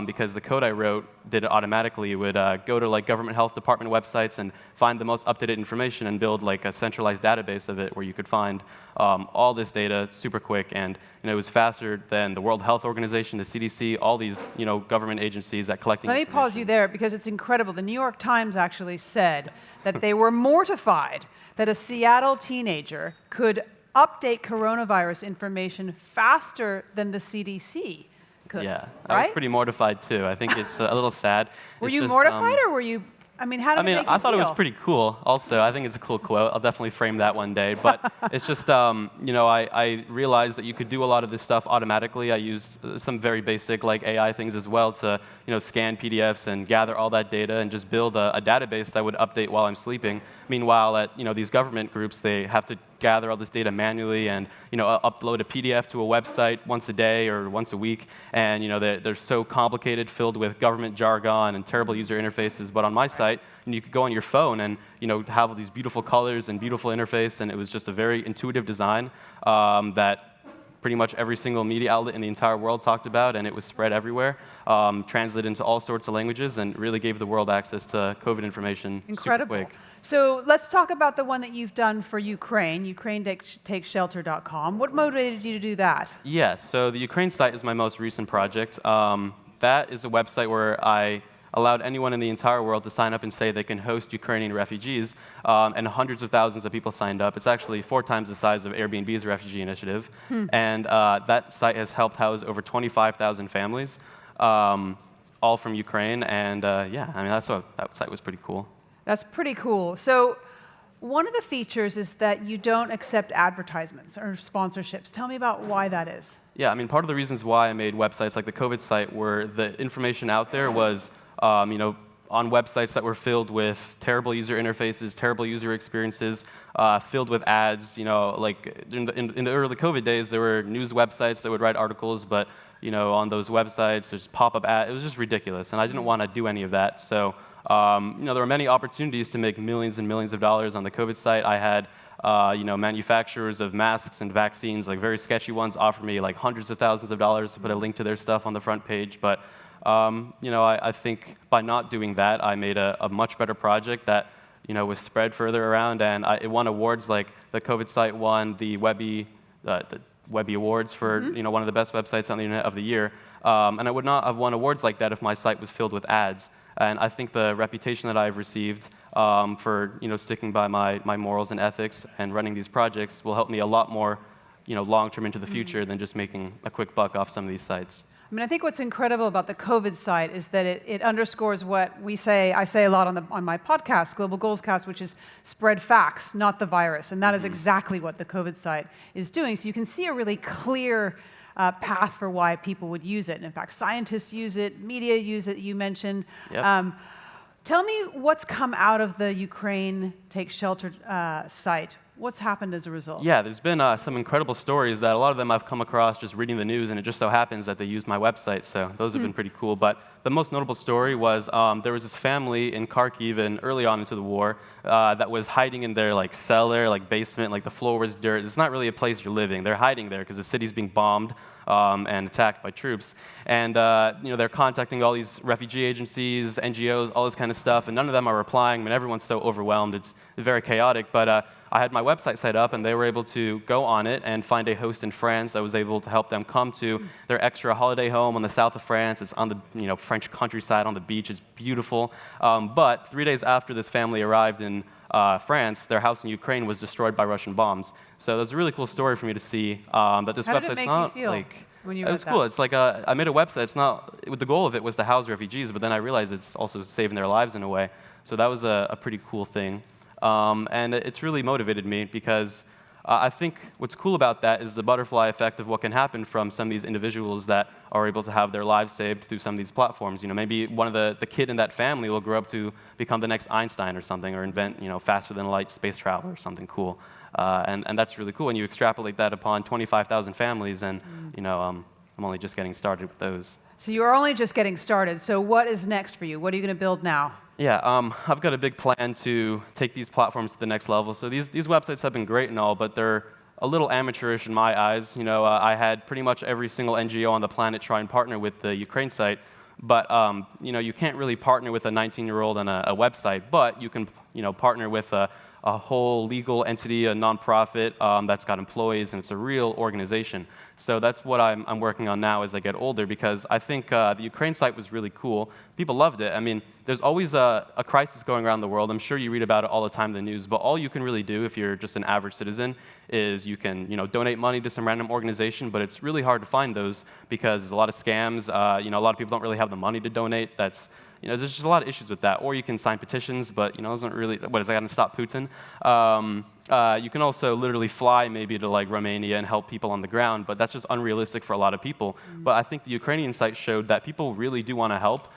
because the code I wrote did it automatically. It would go to like government health department websites and find the most up-to-date information and build like a centralized database of it where you could find all this data super quick. And it was faster than the World Health Organization, the CDC, all these government agencies at collecting Let me information. pause you there because it's incredible. The New York Times actually said that they were mortified that a Seattle teenager could update coronavirus information faster than the CDC could. Yeah, I right? was pretty mortified too. I think it's a little sad. Were It's you just, mortified or were you? I mean, how did it make you I thought it was feel? pretty cool. Also, I think it's a cool quote. I'll definitely frame that one day. But it's just, I realized that you could do a lot of this stuff automatically. I used some very basic like AI things as well to, scan PDFs and gather all that data and just build a database that would update while I'm sleeping. Meanwhile, at these government groups, they have to gather all this data manually and upload a PDF to a website once a day or once a week. And they're so complicated, filled with government jargon and terrible user interfaces. But on my site, you could go on your phone and have all these beautiful colors and beautiful interface. And it was just a very intuitive design that pretty much every single media outlet in the entire world talked about, and it was spread everywhere, translated into all sorts of languages, and really gave the world access to COVID information Incredible. super quick. So let's talk about the one that you've done for Ukraine, ukrainetakeshelter.com. What motivated you to do that? Yeah, so the Ukraine site is my most recent project. That is a website where I allowed anyone in the entire world to sign up and say they can host Ukrainian refugees, and hundreds of thousands of people signed up. It's actually 4 times the size of Airbnb's refugee initiative, and that site has helped house over 25,000 families, all from Ukraine, and that site was pretty cool. That's pretty cool. So one of the features is that you don't accept advertisements or sponsorships. Tell me about why that is. Yeah, part of the reasons why I made websites like the COVID site were the information out there was on websites that were filled with terrible user interfaces, terrible user experiences, filled with ads. Like in the early COVID days, there were news websites that would write articles, but on those websites, there's pop-up ads. It was just ridiculous, and I didn't want to do any of that. So there were many opportunities to make millions and millions of dollars on the COVID site. I had manufacturers of masks and vaccines, like very sketchy ones, offer me like hundreds of thousands of dollars to put a link to their stuff on the front page. But I think by not doing that, I made a much better project that was spread further around, and it won awards like the COVID site won the Webby Awards for one of the best websites on the internet of the year. And I would not have won awards like that if my site was filled with ads. And I think the reputation that I've received for sticking by my morals and ethics and running these projects will help me a lot more long-term into the future than just making a quick buck off some of these sites. I think what's incredible about the COVID site is that it underscores what I say a lot on my podcast, Global Goalscast, which is spread facts, not the virus. And that is exactly what the COVID site is doing. So you can see a really clear path for why people would use it. And in fact, scientists use it, media use it, you mentioned. Yep. Tell me what's come out of the Ukraine Take Shelter site. What's happened as a result? Yeah, there's been some incredible stories that a lot of them I've come across just reading the news, and it just so happens that they used my website, so those have been pretty cool. But the most notable story was there was this family in Kharkiv and early on into the war that was hiding in their cellar, basement, the floor was dirt. It's not really a place you're living. They're hiding there because the city's being bombed and attacked by troops. And they're contacting all these refugee agencies, NGOs, all this kind of stuff, and none of them are replying. Everyone's so overwhelmed. It's very chaotic. But I had my website set up, and they were able to go on it and find a host in France that was able to help them come to their extra holiday home on the south of France. It's on the French countryside on the beach. It's beautiful. But 3 days after this family arrived in France, their house in Ukraine was destroyed by Russian bombs. So that's a really cool story for me to see that this How did website's it make not you feel when you it was cool. It's I made a website. It's not the goal of it was to house refugees, but then I realized it's also saving their lives in a way. So that was a pretty cool thing. And it's really motivated me because I think what's cool about that is the butterfly effect of what can happen from some of these individuals that are able to have their lives saved through some of these platforms. Maybe one of the kid in that family will grow up to become the next Einstein or something, or invent faster than light space travel or something cool. And that's really cool. And you extrapolate that upon 25,000 families, and I'm only just getting started with those. So you're only just getting started. So what is next for you? What are you going to build now? Yeah, I've got a big plan to take these platforms to the next level. So these websites have been great and all, but they're a little amateurish in my eyes. I had pretty much every single NGO on the planet try and partner with the Ukraine site, but you can't really partner with a 19-year-old on a website, but you can partner with a whole legal entity, a nonprofit that's got employees, and it's a real organization. So that's what I'm working on now as I get older, because I think the Ukraine site was really cool. People loved it. I mean, there's always a crisis going around the world. I'm sure you read about it all the time in the news, but all you can really do if you're just an average citizen is you can donate money to some random organization, but it's really hard to find those because there's a lot of scams. A lot of people don't really have the money to donate. There's just a lot of issues with that. Or you can sign petitions, but doesn't really. What is that going to stop Putin? You can also literally fly maybe to Romania and help people on the ground, but that's just unrealistic for a lot of people. But I think the Ukrainian site showed that people really do want to help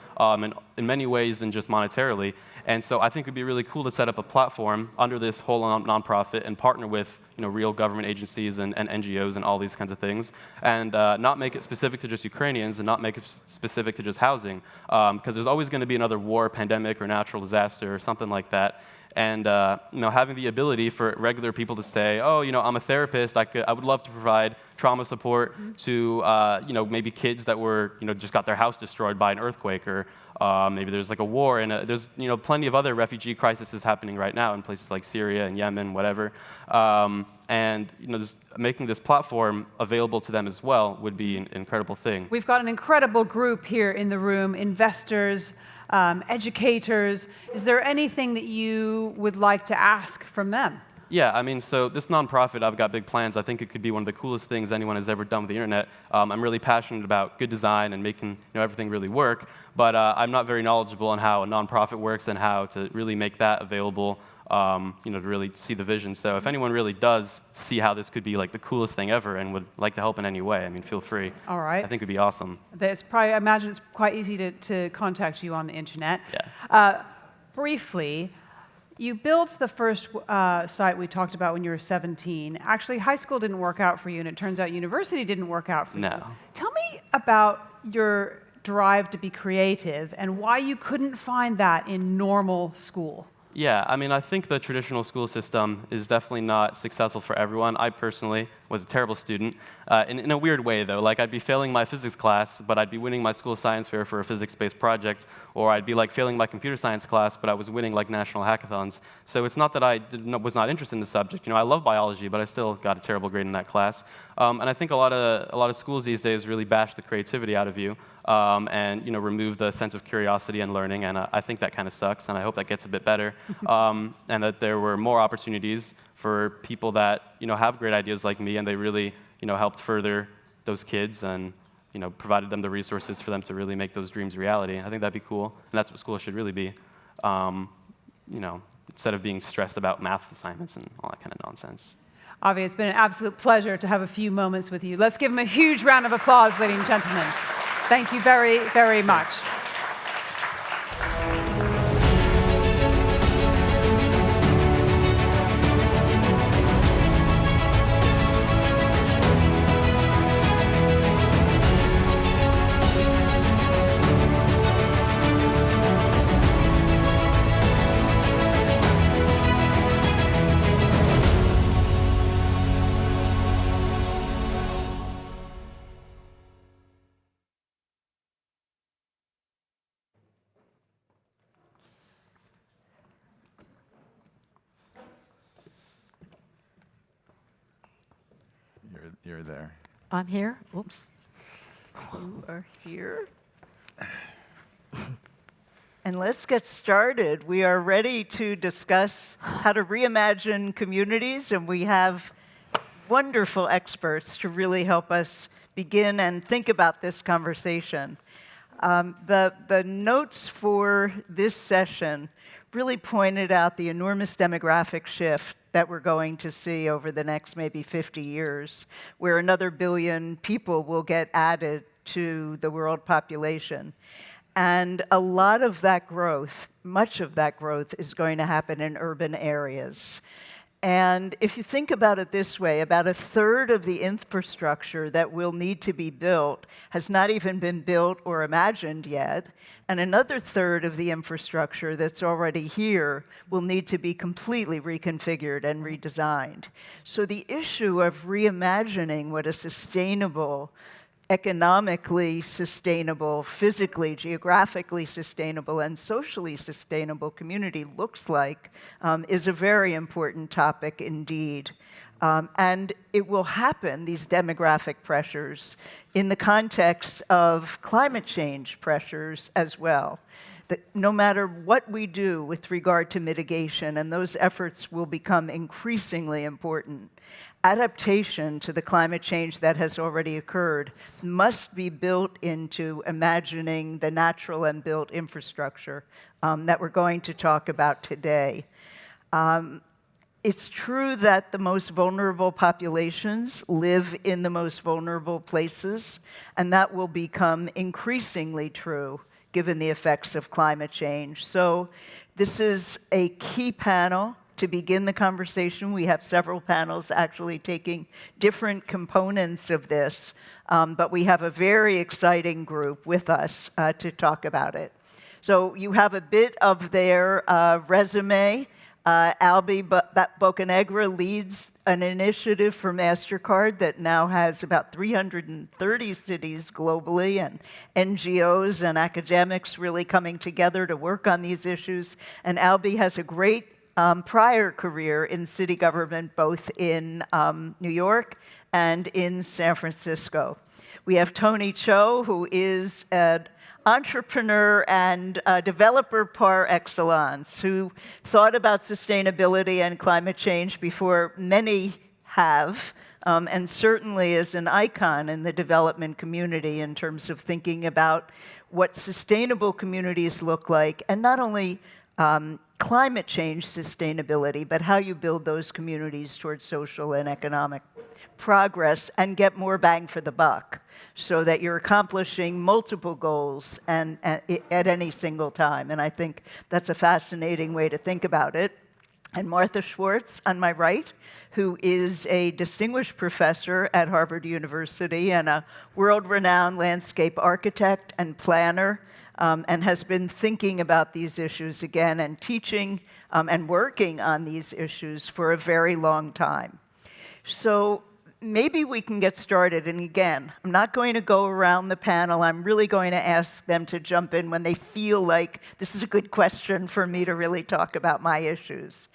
in many ways than just monetarily. And so I think it would be really cool to set up a platform under this whole nonprofit and partner with real government agencies and NGOs and all these kinds of things, and not make it specific to just Ukrainians and not make it specific to just housing, because there's always going to be another war, pandemic, or natural disaster or something like that. And having the ability for regular people to say, oh, I'm a therapist, I would love to provide trauma support to maybe kids that were just got their house destroyed by an earthquake, or maybe there's a war, and there's plenty of other refugee crises happening right now in places like Syria and Yemen, whatever. And just making this platform available to them as well would be an incredible thing. We've got an incredible group here in the room, investors, educators. Is there anything that you would like to ask from them? Yeah, I mean, so this nonprofit, I've got big plans. I think it could be one of the coolest things anyone has ever done with the internet. I'm really passionate about good design and making everything really work, but I'm not very knowledgeable on how a nonprofit works and how to really make that available, to really see the vision. So if anyone really does see how this could be the coolest thing ever and would like to help in any way, I mean, feel free. All right. I think it'd be awesome. I imagine it's quite easy to contact you on the internet. Yeah. Briefly, you built the first site we talked about when you were 17. Actually, high school didn't work out for you, and it turns out university didn't work out for you. No. Tell me about your drive to be creative and why you couldn't find that in normal school. Yeah, I mean, I think the traditional school system is definitely not successful for everyone. I personally was a terrible student, in a weird way, though. I'd be failing my physics class, but I'd be winning my school science fair for a physics-based project, or I'd be failing my computer science class, but I was winning national hackathons. So it's not that I was not interested in the subject. I love biology, but I still got a terrible grade in that class. And I think a lot of schools these days really bash the creativity out of you, and remove the sense of curiosity and learning, and I think that kind of sucks, and I hope that gets a bit better, and that there were more opportunities for people that have great ideas like me, and they really helped further those kids and provided them the resources for them to really make those dreams reality. I think that'd be cool, and that's what school should really be. Instead of being stressed about math assignments and all that kind of nonsense. Avi, it's been an absolute pleasure to have a few moments with you. Let's give him a huge round of applause, ladies and gentlemen. Thank you very, very much. You're there. I'm here. Oops. You are here. And let's get started. We are ready to discuss how to reimagine communities, and we have wonderful experts to really help us begin and think about this conversation. The notes for this session really pointed out the enormous demographic shift that we're going to see over the next maybe 50 years, where another billion people will get added to the world population. And a lot of that growth, much of that growth, is going to happen in urban areas. And if you think about it this way, about a third of the infrastructure that will need to be built has not even been built or imagined yet, and another third of the infrastructure that's already here will need to be completely reconfigured and redesigned. So the issue of reimagining what a sustainable, economically sustainable, physically, geographically sustainable, and socially sustainable community looks like is a very important topic indeed. And it will happen, these demographic pressures, in the context of climate change pressures as well. That no matter what we do with regard to mitigation, and those efforts will become increasingly important, adaptation to the climate change that has already occurred must be built into imagining the natural and built infrastructure that we're going to talk about today. It's true that the most vulnerable populations live in the most vulnerable places, and that will become increasingly true given the effects of climate change. So this is a key panel to begin the conversation. We have several panels actually taking different components of this, but we have a very exciting group with us to talk about it. So you have a bit of their resume. Albi Bocanegra leads an initiative for MasterCard that now has about 330 cities globally, and NGOs and academics really coming together to work on these issues. And Albi has a great prior career in city government, both in New York and in San Francisco. We have Tony Cho, who is an entrepreneur and developer par excellence, who thought about sustainability and climate change before many have, and certainly is an icon in the development community in terms of thinking about what sustainable communities look like, and not only climate change sustainability, but how you build those communities towards social and economic progress and get more bang for the buck so that you're accomplishing multiple goals and at any single time. And I think that's a fascinating way to think about it. And Martha Schwartz, on my right, who is a distinguished professor at Harvard University and a world-renowned landscape architect and planner, and has been thinking about these issues again and teaching and working on these issues for a very long time. So maybe we can get started. And again, I'm not going to go around the panel. I'm really going to ask them to jump in when they feel like this is a good question for me to really talk about my issues.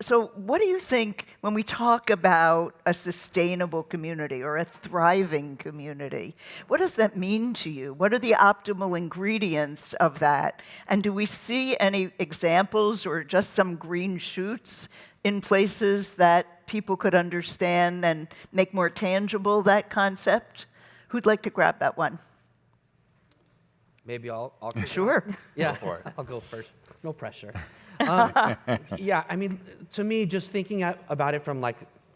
So what do you think when we talk about a sustainable community or a thriving community? What does that mean to you? What are the optimal ingredients of that? And do we see any examples or just some green shoots in places that people could understand and make more tangible that concept? Who'd like to grab that one? Maybe I'll Sure. Yeah, Go for it. I'll go first. No pressure. Yeah, I mean, to me, just thinking about it from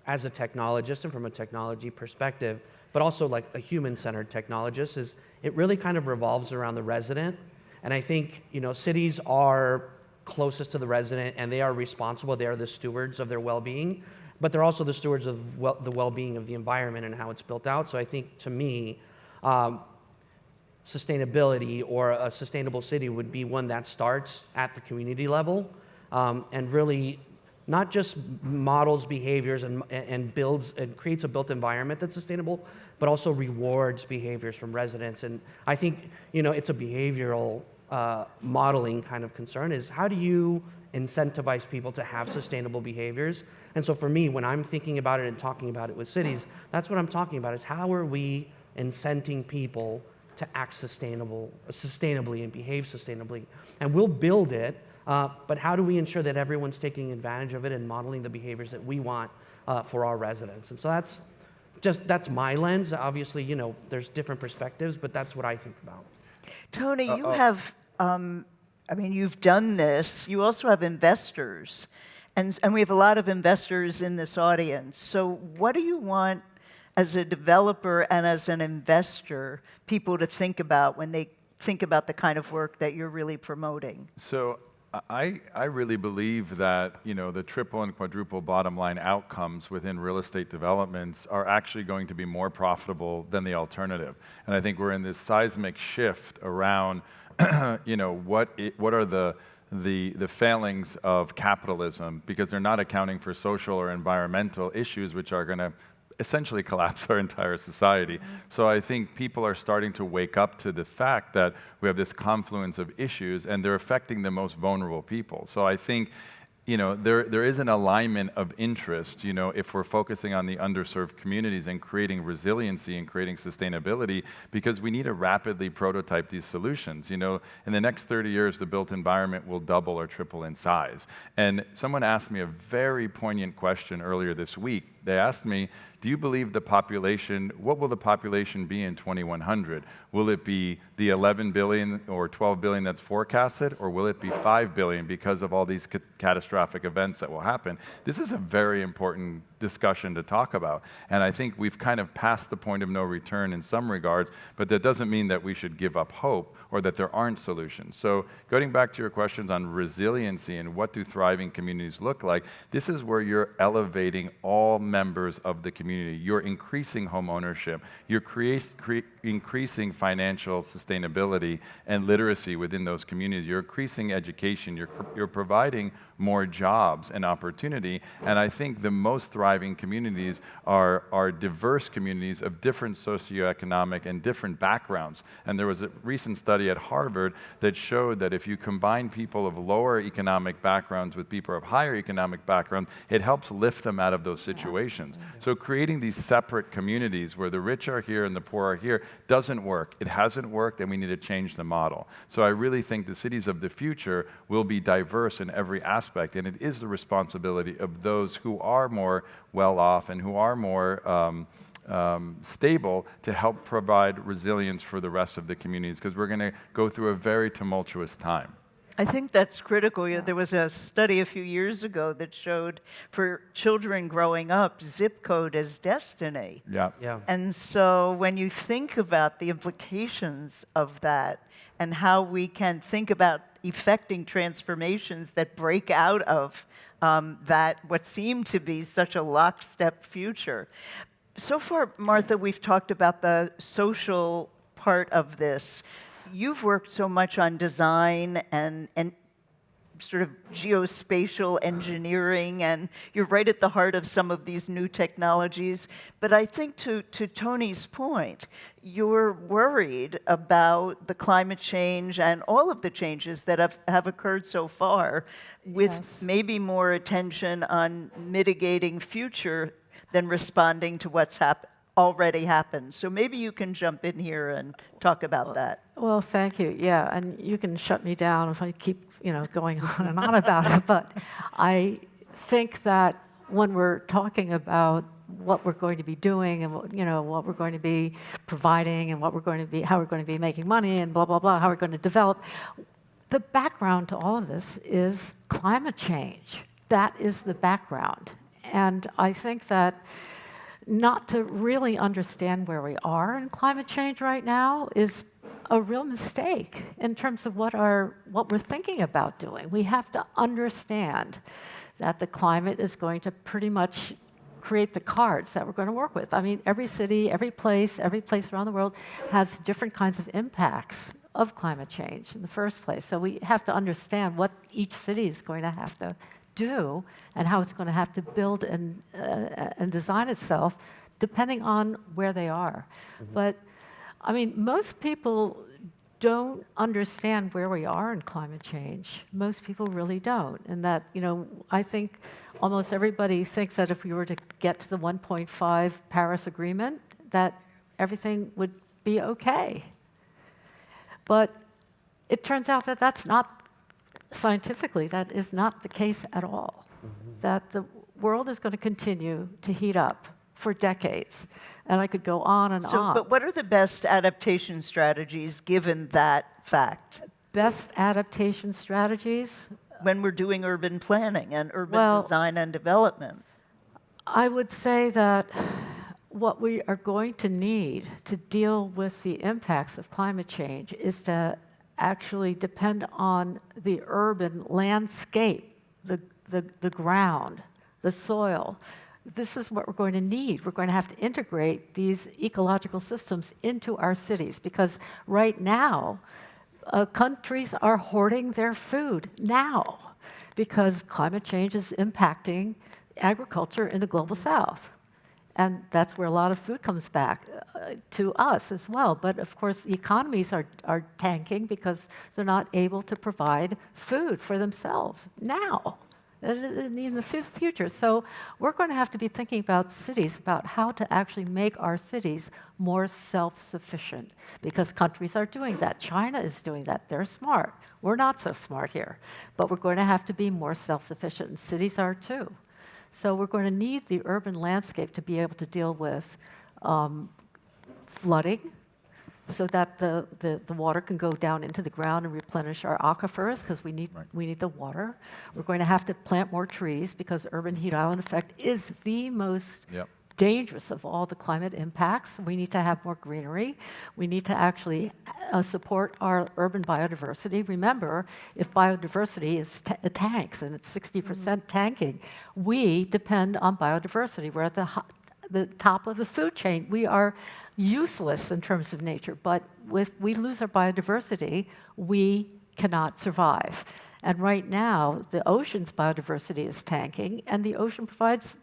as a technologist and from a technology perspective, but also like a human-centered technologist, is it really kind of revolves around the resident. And I think, cities are closest to the resident, and they are responsible. They are the stewards of their well-being, but they're also the stewards of the well-being of the environment and how it's built out. So I think, to me, sustainability or a sustainable city would be one that starts at the community level and really not just models behaviors and builds and creates a built environment that's sustainable, but also rewards behaviors from residents. And I think it's a behavioral modeling kind of concern, is how do you incentivize people to have sustainable behaviors? And so for me, when I'm thinking about it and talking about it with cities, that's what I'm talking about, is how are we incenting people to act sustainably and behave sustainably. And we'll build it, but how do we ensure that everyone's taking advantage of it and modeling the behaviors that we want for our residents? And so that's my lens. Obviously, there's different perspectives, but that's what I think about. Tony, you have I mean, you've done this. You also have investors, and we have a lot of investors in this audience. So what do you want, as a developer and as an investor, people to think about when they think about the kind of work that you're really promoting? So I really believe that, you know, the triple and quadruple bottom line outcomes within real estate developments are actually going to be more profitable than the alternative. And I think we're in this seismic shift around, you know, what are the failings of capitalism, because they're not accounting for social or environmental issues which are going to essentially collapse our entire society. So I think people are starting to wake up to the fact that we have this confluence of issues and they're affecting the most vulnerable people. So I think, you know, there is an alignment of interest, you know, if we're focusing on the underserved communities and creating resiliency and creating sustainability, because we need to rapidly prototype these solutions. You know, in the next 30 years, the built environment will double or triple in size. And someone asked me a very poignant question earlier this week. They asked me, do you believe the population, what will the population be in 2100? Will it be the 11 billion or 12 billion that's forecasted, or will it be 5 billion because of all these catastrophic events that will happen? This is a very important discussion to talk about. And I think we've kind of passed the point of no return in some regards, but that doesn't mean that we should give up hope or that there aren't solutions. So going back to your questions on resiliency and what do thriving communities look like, this is where you're elevating all members of the community. You're increasing home ownership. You're increasing financial sustainability and literacy within those communities. You're increasing education. You're providing more jobs and opportunity. And I think the most thriving communities are diverse communities of different socioeconomic and different backgrounds. And there was a recent study at Harvard that showed that if you combine people of lower economic backgrounds with people of higher economic backgrounds, it helps lift them out of those situations. So creating these separate communities where the rich are here and the poor are here doesn't work. It hasn't worked, and we need to change the model. So I really think the cities of the future will be diverse in every aspect, and it is the responsibility of those who are more well-off and who are more stable to help provide resilience for the rest of the communities, because we're going to go through a very tumultuous time. I think that's critical. There was a study a few years ago that showed for children growing up, zip code is destiny. Yeah. And so when you think about the implications of that and how we can think about effecting transformations that break out of that, what seemed to be such a lockstep future. So far, Martha, we've talked about the social part of this. You've worked so much on design and sort of geospatial engineering, and you're right at the heart of some of these new technologies. But I think to Tony's point, you're worried about the climate change and all of the changes that have occurred so far, with maybe more attention on mitigating future than responding to what's already happened. So maybe you can jump in here and talk about that. Well, thank you. Yeah, and you can shut me down if I keep, going on and on about it. But I think that when we're talking about what we're going to be doing and what we're going to be providing and how we're going to be making money and blah blah blah, how we're going to develop, the background to all of this is climate change. That is the background, and I think that not to really understand where we are in climate change right now is a real mistake in terms of what we're thinking about doing. We have to understand that the climate is going to pretty much create the cards that we're going to work with. I mean, every city, every place around the world has different kinds of impacts of climate change in the first place. So we have to understand what each city is going to have to do and how it's going to have to build and design itself depending on where they are. But I mean, most people don't understand where we are in climate change. Most people really don't. And that, I think almost everybody thinks that if we were to get to the 1.5 Paris Agreement, that everything would be okay. But it turns out that that's not, scientifically, that is not the case at all. That the world is going to continue to heat up for decades. And I could go on and on. But what are the best adaptation strategies given that fact? best adaptation strategies? When we're doing urban planning and urban design and development. I would say that what we are going to need to deal with the impacts of climate change is to actually depend on the urban landscape, the ground, the soil. This is what we're going to need. We're going to have to integrate these ecological systems into our cities, because right now, countries are hoarding their food now because climate change is impacting agriculture in the global south. And that's where a lot of food comes back to us as well. But of course, the economies are tanking because they're not able to provide food for themselves now, in the future. So we're going to have to be thinking about cities, about how to actually make our cities more self-sufficient, because countries are doing that. China is doing that. They're smart. We're not so smart here. But we're going to have to be more self-sufficient, and cities are too. So we're going to need the urban landscape to be able to deal with flooding, so that the water can go down into the ground and replenish our aquifers, because we need the water. We're going to have to plant more trees, because urban heat island effect is the most dangerous of all the climate impacts. We need to have more greenery. We need to actually support our urban biodiversity. Remember, if biodiversity is tanks and it's 60% tanking, we depend on biodiversity. We're at the top of the food chain. We are useless in terms of nature, but if we lose our biodiversity, we cannot survive. And right now, the ocean's biodiversity is tanking, and the ocean provides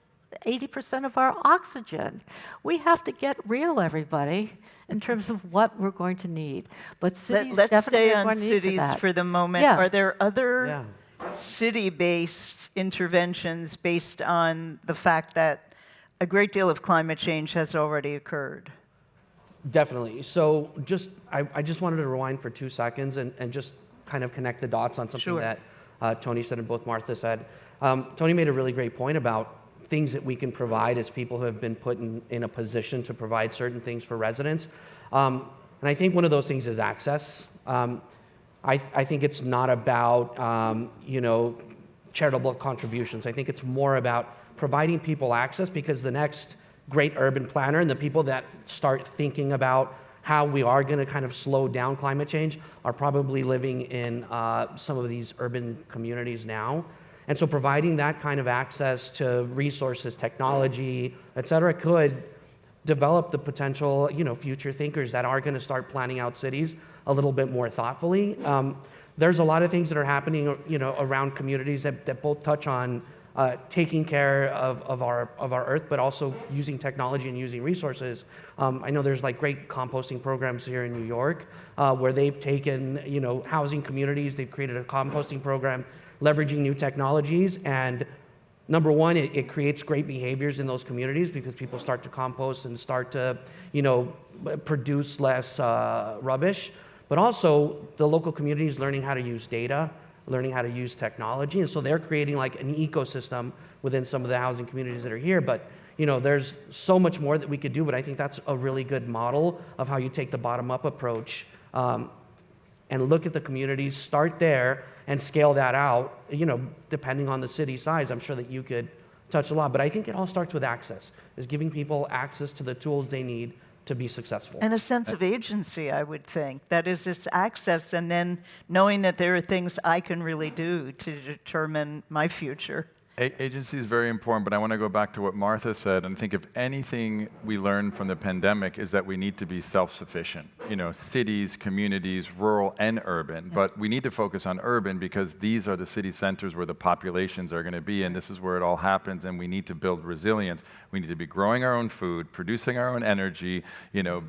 80% of our oxygen. We have to get real, everybody, in terms of what we're going to need. But cities Let's definitely stay are on going to need cities that. for the moment. Yeah. Are there other city-based interventions based on the fact that a great deal of climate change has already occurred? Definitely. So I just wanted to rewind for 2 seconds and just kind of connect the dots on something that Tony said and both Martha said. Tony made a really great point about things that we can provide as people who have been put in a position to provide certain things for residents. And I think one of those things is access. I think it's not about charitable contributions. I think it's more about providing people access, because the next great urban planner and the people that start thinking about how we are going to kind of slow down climate change are probably living in some of these urban communities now. And so providing that kind of access to resources, technology, et cetera, could develop the potential, future thinkers that are going to start planning out cities a little bit more thoughtfully. There's a lot of things that are happening, around communities that both touch on taking care of our earth, but also using technology and using resources. I know there's like great composting programs here in New York where they've taken, housing communities, they've created a composting program, leveraging new technologies. And number one, it creates great behaviors in those communities, because people start to compost and start to, produce less rubbish. But also, the local community is learning how to use data, learning how to use technology. And so they're creating like an ecosystem within some of the housing communities that are here. But there's so much more that we could do, but I think that's a really good model of how you take the bottom-up approach and look at the communities, start there, and scale that out, depending on the city size. I'm sure that you could touch a lot, but I think it all starts with access, is giving people access to the tools they need to be successful. And a sense of agency, I would think. That is, it's access, and then knowing that there are things I can really do to determine my future. Agency is very important, but I want to go back to what Martha said, and think if anything we learned from the pandemic is that we need to be self-sufficient. Cities, communities, rural and urban, but we need to focus on urban because these are the city centers where the populations are going to be, and this is where it all happens, and we need to build resilience. We need to be growing our own food, producing our own energy,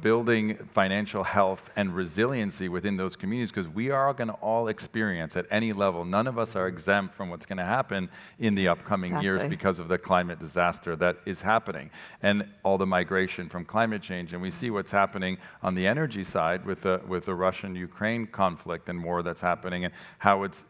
building financial health and resiliency within those communities, because we are going to all experience at any level. None of us are exempt from what's going to happen in the upcoming years because of the climate disaster that is happening and all the migration from climate change. And we see what's happening on the energy side with the Russian-Ukraine conflict and war that's happening, and how it's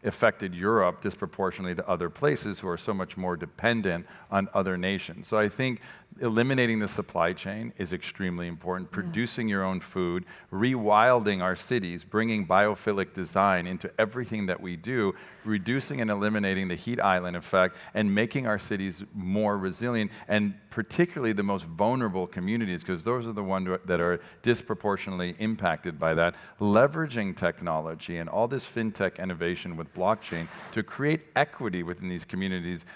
affected Europe disproportionately to other places who are so much more dependent on other nations. So I think eliminating the supply chain is extremely important. Producing your own food, rewilding our cities, bringing biophilic design into everything that we do, reducing and eliminating the heat island effect, and making our cities more resilient, and particularly the most vulnerable communities, because those are the ones that are disproportionately impacted by that. Leveraging technology and all this fintech innovation with blockchain to create equity within these communities,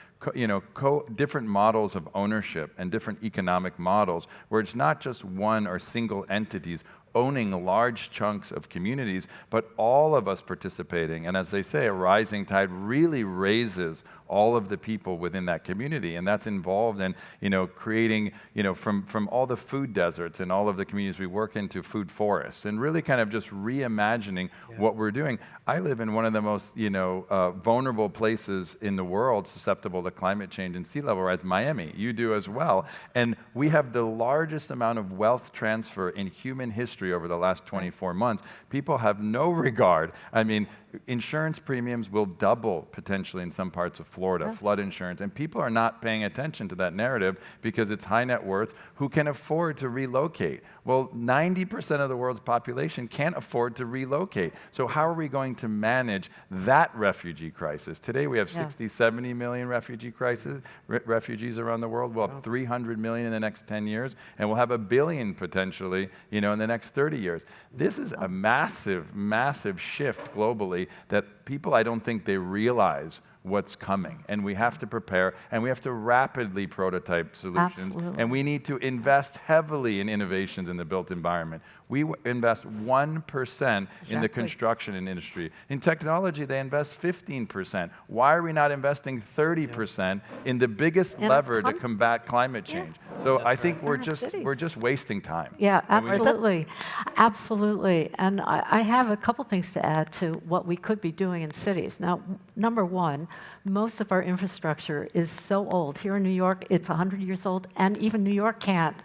different models of ownership and different economic models where it's not just one or single entities owning large chunks of communities, but all of us participating. And as they say, a rising tide really raises all of the people within that community, and that's involved in creating from all the food deserts and all of the communities we work into food forests, and really kind of just reimagining what we're doing. I live in one of the most vulnerable places in the world susceptible to climate change and sea level rise, Miami. You do as well, and we have the largest amount of wealth transfer in human history over the last 24 months. People have no regard. I mean, insurance premiums will double potentially in some parts of Florida, flood insurance, and people are not paying attention to that narrative because it's high net worth who can afford to relocate. Well, 90% of the world's population can't afford to relocate. So how are we going to manage that refugee crisis? Today we have 60, 70 million refugees around the world. We'll have 300 million in the next 10 years, and we'll have 1 billion potentially, in the next 30 years. This is a massive, massive shift globally that people, I don't think they realize what's coming. And we have to prepare, and we have to rapidly prototype solutions. Absolutely. And we need to invest heavily in innovations in the built environment. We invest 1% in the construction industry. In technology, they invest 15%. Why are we not investing 30% in the biggest lever to combat climate change? So I think we're just wasting time. Yeah, absolutely. Absolutely. And I have a couple things to add to what we could be doing in cities. Now, number one, most of our infrastructure is so old. Here in New York, it's 100 years old, and even New York can't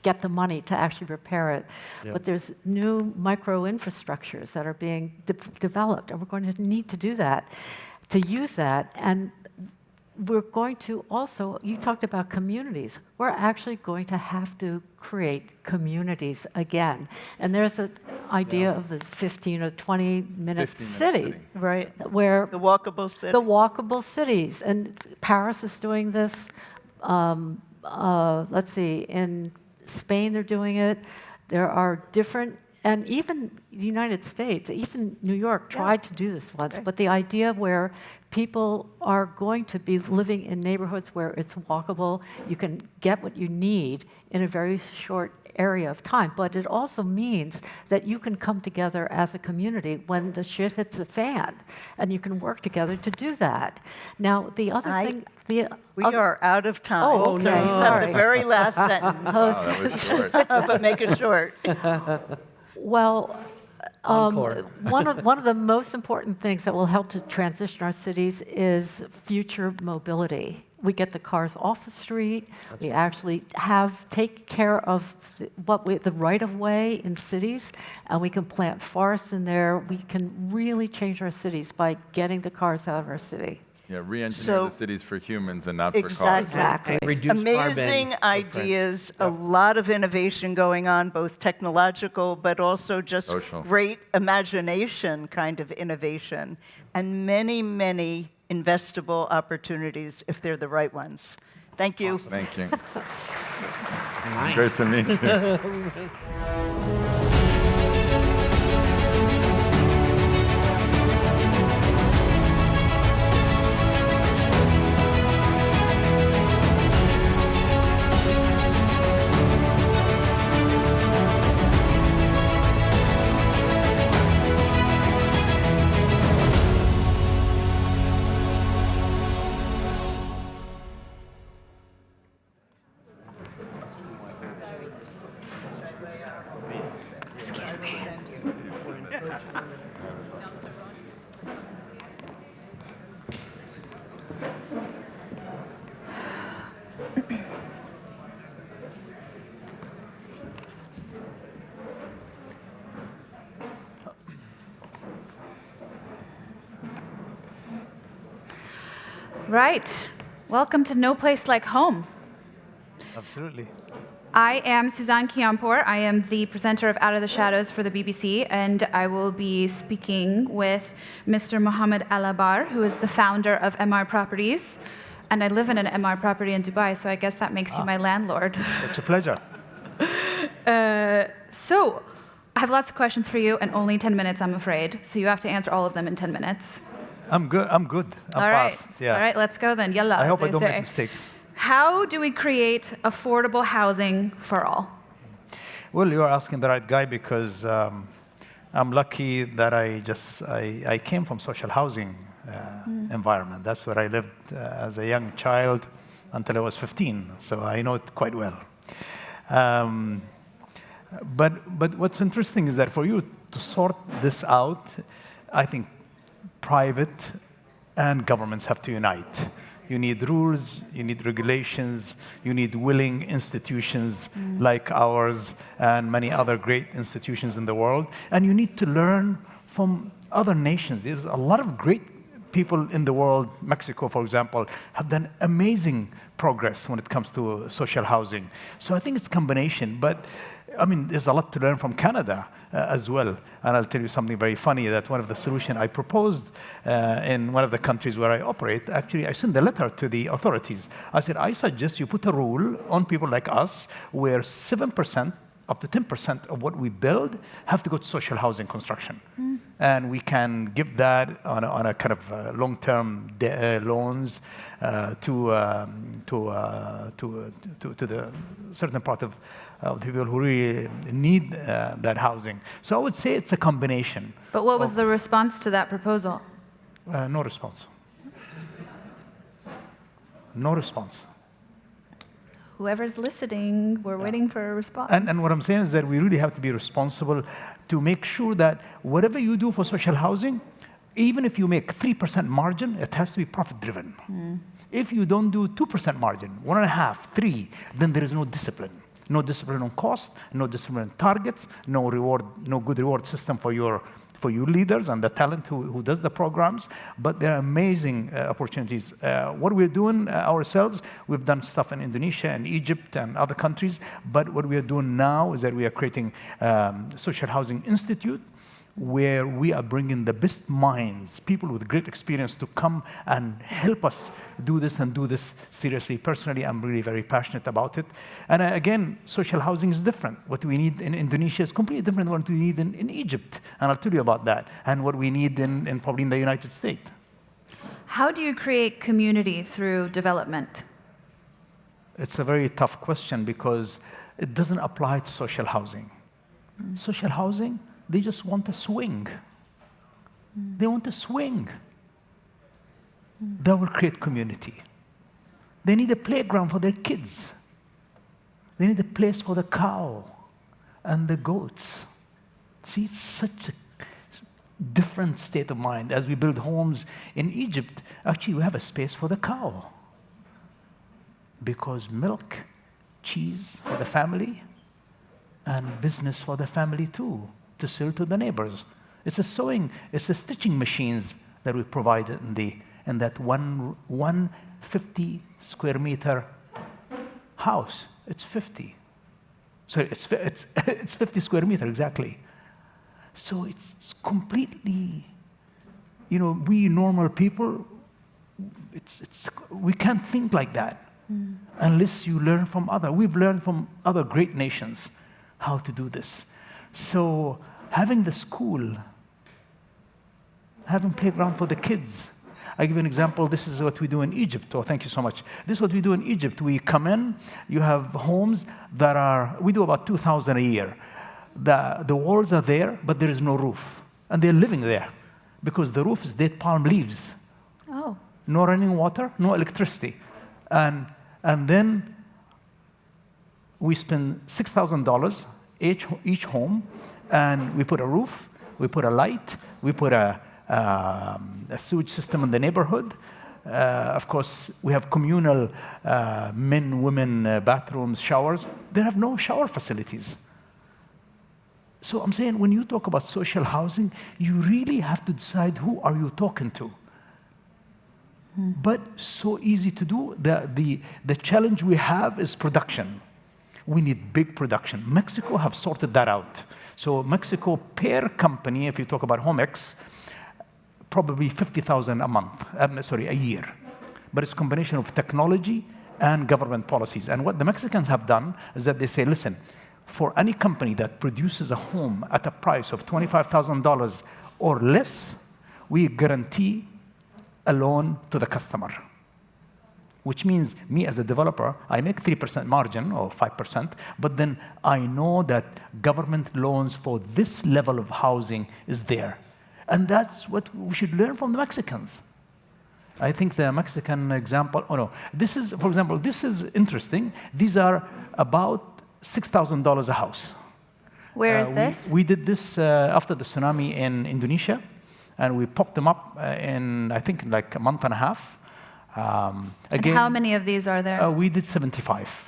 get the money to actually repair it. Yep. But there's new micro infrastructures that are being developed, and we're going to need to do that, to use that. And we're going to also, you talked about communities. We're actually going to have to create communities again. And there's an idea of the 15 or 20-minute city. Right. Where the walkable city. The walkable cities. And Paris is doing this. Let's see, in Spain they're doing it. There are different, and even the United States, even New York tried to do this once, but the idea where people are going to be living in neighborhoods where it's walkable, you can get what you need in a very short area of time. But it also means that you can come together as a community when the shit hits the fan, and you can work together to do that. Now, the other thing... We are out of time. Oh, okay. No, Sorry. the very last sentence. That was short. But make it short. Well, one of the most important things that will help to transition our cities is future mobility. We get the cars off the street. We actually take care of the right-of-way in cities, and we can plant forests in there. We can really change our cities by getting the cars out of our city. Yeah, re-engineer the cities for humans and not for cars. Exactly. Amazing ideas, a lot of innovation going on, both technological, but also just great imagination kind of innovation, and many, many investable opportunities if they're the right ones. Thank you. Awesome. Thank you. Great to meet you. Right. Welcome to No Place Like Home. Absolutely. I am Suzanne Kiampour. I am the presenter of Out of the Shadows for the BBC, and I will be speaking with Mr. Mohammed Alabar, who is the founder of MR Properties. And I live in an MR property in Dubai, so I guess that makes you my landlord. It's a pleasure. So, I have lots of questions for you, and only 10 minutes, I'm afraid. So you have to answer all of them in 10 minutes. I'm good. I'm All right. fast. Yeah. All right, let's go then. Yalla. I hope as I don't they make say. mistakes. How do we create affordable housing for all? Well, you're asking the right guy because I'm lucky that I came from social housing environment. That's where I lived as a young child until I was 15. So I know it quite well. But what's interesting is that for you to sort this out, I think private and governments have to unite. You need rules, you need regulations, you need willing institutions like ours and many other great institutions in the world. And you need to learn from other nations. There's a lot of great people in the world. Mexico, for example, have done amazing progress when it comes to social housing. So I think it's a combination. But I mean, there's a lot to learn from Canada as well. And I'll tell you something very funny, that one of the solutions I proposed in one of the countries where I operate, actually, I sent a letter to the authorities. I said, I suggest you put a rule on people like us where 7%, up to 10% of what we build have to go to social housing construction. And we can give that on a kind of long-term loans to the certain part of the people who really need that housing. So I would say it's a combination. But what was the response to that proposal? No response. No response. Whoever's listening, we're waiting for a response. And what I'm saying is that we really have to be responsible to make sure that whatever you do for social housing, even if you make 3% margin, it has to be profit-driven. If you don't do 2% margin, 1.5%, 3%, then there is no discipline. No discipline on cost, no discipline on targets, no reward, no good reward system for you leaders and the talent who does the programs. But there are amazing opportunities. What we're doing ourselves, we've done stuff in Indonesia and Egypt and other countries. But what we are doing now is that we are creating Social Housing Institute, where we are bringing the best minds, people with great experience, to come and help us do this and do this seriously. Personally, I'm really very passionate about it. And again, social housing is different. What we need in Indonesia is completely different than what we need in Egypt. And I'll tell you about that. And what we need probably in the United States. How do you create community through development? It's a very tough question because it doesn't apply to social housing. Social housing, they just want a swing. They want a swing. That will create community. They need a playground for their kids. They need a place for the cow and the goats. See, it's such a different state of mind. As we build homes in Egypt, actually we have a space for the cow. Because milk, cheese for the family, and business for the family too, to sell to the neighbors. It's a stitching machines that we provided in that 150 square meter house. It's 50. So it's 50 square meter exactly. So it's completely, we normal people, we can't think like that unless you learn from others. We've learned from other great nations how to do this. So having the school, having playground for the kids. I give you an example. This is what we do in Egypt. Oh, thank you so much. This is what we do in Egypt. We come in, you have homes we do about 2,000 a year. The walls are there, but there is no roof. And they're living there because the roof is dead palm leaves. Oh. No running water, no electricity. And then we spend $6,000 each home, and we put a roof, we put a light, we put a sewage system in the neighborhood, Of course, we have communal men, women bathrooms, showers. They have no shower facilities. So I'm saying when you talk about social housing, you really have to decide who are you talking to. But so easy to do. The challenge we have is production. We need big production. Mexico have sorted that out. So Mexico per company, if you talk about Homex, probably 50,000 a month, a year. But it's a combination of technology and government policies. And what the Mexicans have done is that they say, listen, for any company that produces a home at a price of $25,000 or less, we guarantee a loan to the customer. Which means me as a developer, I make 3% margin or 5%, but then I know that government loans for this level of housing is there. And that's what we should learn from the Mexicans. I think the Mexican example, this is, for example, this is interesting. These are about $6,000 a house. Where is this? We did this after the tsunami in Indonesia, and we popped them up in, I think, like a month and a half. Again, and how many of these are there? We did 75.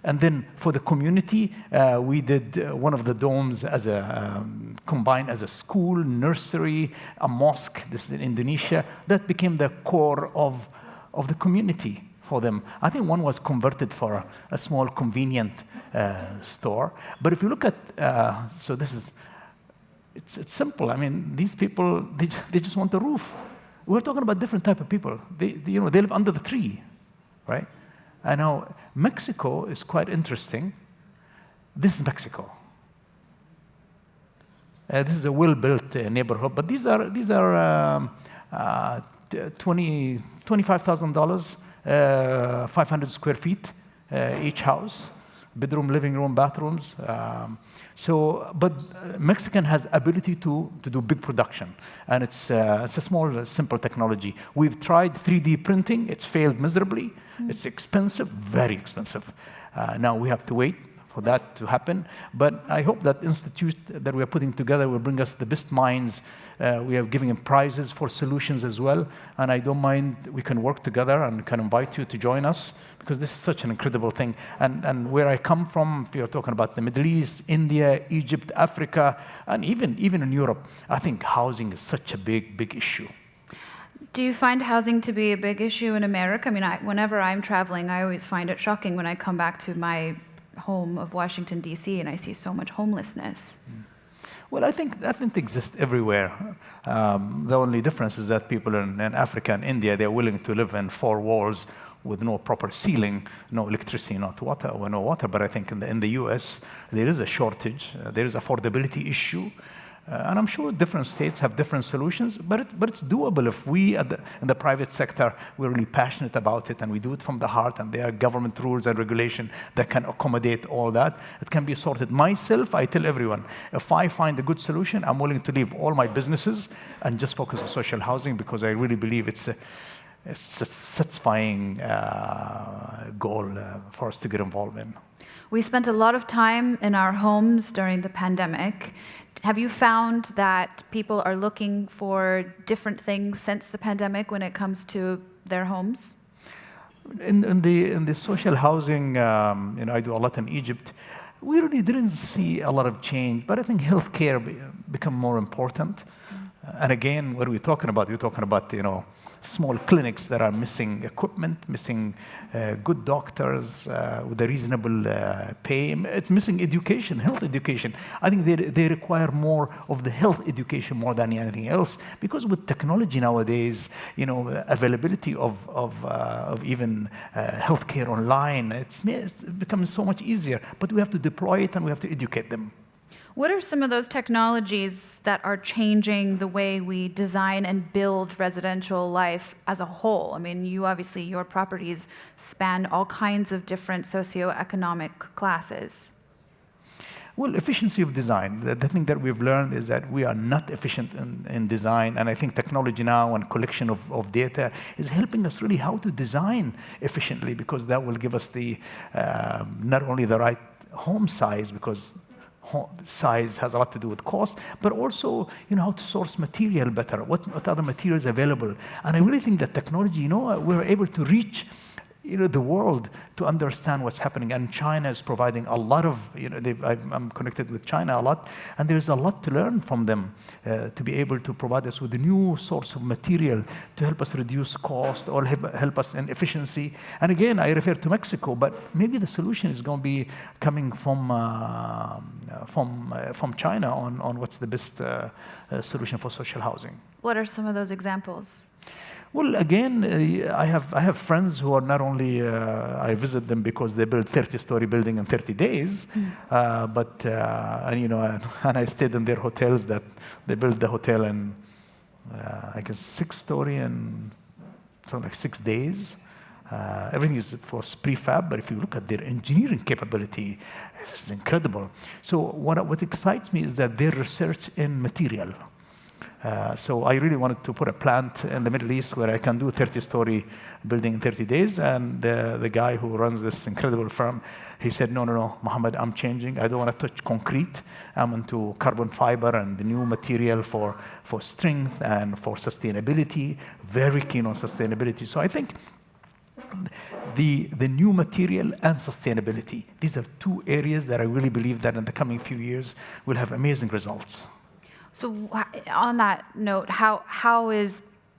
And then for the community, we did one of the domes as a combined as a school, nursery, a mosque. This is in Indonesia. That became the core of the community for them. I think one was converted for a small convenient store. But if you look at, so this is, it's simple. I mean, these people, they just want a roof. We're talking about different type of people. They live under the tree, right? I know Mexico is quite interesting. This is Mexico. This is a well-built neighborhood, but these are $25,000, 500 square feet each house, bedroom, living room, bathrooms. But Mexican has ability to do big production, and it's a small, simple technology. We've tried 3D printing. It's failed miserably. It's expensive, very expensive. Now we have to wait for that to happen. But I hope that institute that we are putting together will bring us the best minds. We are giving them prizes for solutions as well. And I don't mind, we can work together and can invite you to join us, because this is such an incredible thing. And where I come from, if you're talking about the Middle East, India, Egypt, Africa, and even in Europe, I think housing is such a big issue. Do you find housing to be a big issue in America? I mean, whenever I'm traveling, I always find it shocking when I come back to my home of Washington, D.C., and I see so much homelessness. Well, I think that exists everywhere. The only difference is that people in Africa and India, they're willing to live in 4 walls with no proper ceiling, no electricity, no water. But I think in the U.S., there is a shortage. There is affordability issue. And I'm sure different states have different solutions, but it's doable if we, in the private sector, we're really passionate about it and we do it from the heart, and there are government rules and regulation that can accommodate all that. It can be sorted. Myself, I tell everyone, if I find a good solution, I'm willing to leave all my businesses and just focus on social housing, because I really believe it's a satisfying goal for us to get involved in. We spent a lot of time in our homes during the pandemic. Have you found that people are looking for different things since the pandemic when it comes to their homes? In the social housing, I do a lot in Egypt. We really didn't see a lot of change, but I think healthcare become more important. And again, what are we talking about? We're talking about small clinics that are missing equipment, missing good doctors with a reasonable pay. It's missing education, health education. I think they require more of the health education more than anything else, because with technology nowadays, availability of even healthcare online, it's becoming so much easier. But we have to deploy it and we have to educate them. What are some of those technologies that are changing the way we design and build residential life as a whole? I mean, your properties span all kinds of different socioeconomic classes. Well, efficiency of design. The thing that we've learned is that we are not efficient in design, and I think technology now and collection of data is helping us really how to design efficiently, because that will give us the not only the right home size, because size has a lot to do with cost, but also, how to source material better, what other materials are available. And I really think that technology, we're able to reach the world to understand what's happening. And China is providing a lot of, I'm connected with China a lot, and there's a lot to learn from them to be able to provide us with a new source of material to help us reduce cost or help us in efficiency. And again, I refer to Mexico, but maybe the solution is going to be coming from China on what's the best solution for social housing. What are some of those examples? Well, again, I have friends who are not only, I visit them because they build 30-story building in 30 days, but, and I stayed in their hotels that they built the hotel in, I guess, 6-story in something like 6 days. Everything is for prefab, but if you look at their engineering capability, it's incredible. So what excites me is that their research in material. So I really wanted to put a plant in the Middle East where I can do a 30-story building in 30 days. And the guy who runs this incredible firm, he said, no, Mohammed, I'm changing. I don't want to touch concrete. I'm into carbon fiber and the new material for strength and for sustainability. Very keen on sustainability. So I think the new material and sustainability, these are two areas that I really believe that in the coming few years will have amazing results. So on that note, how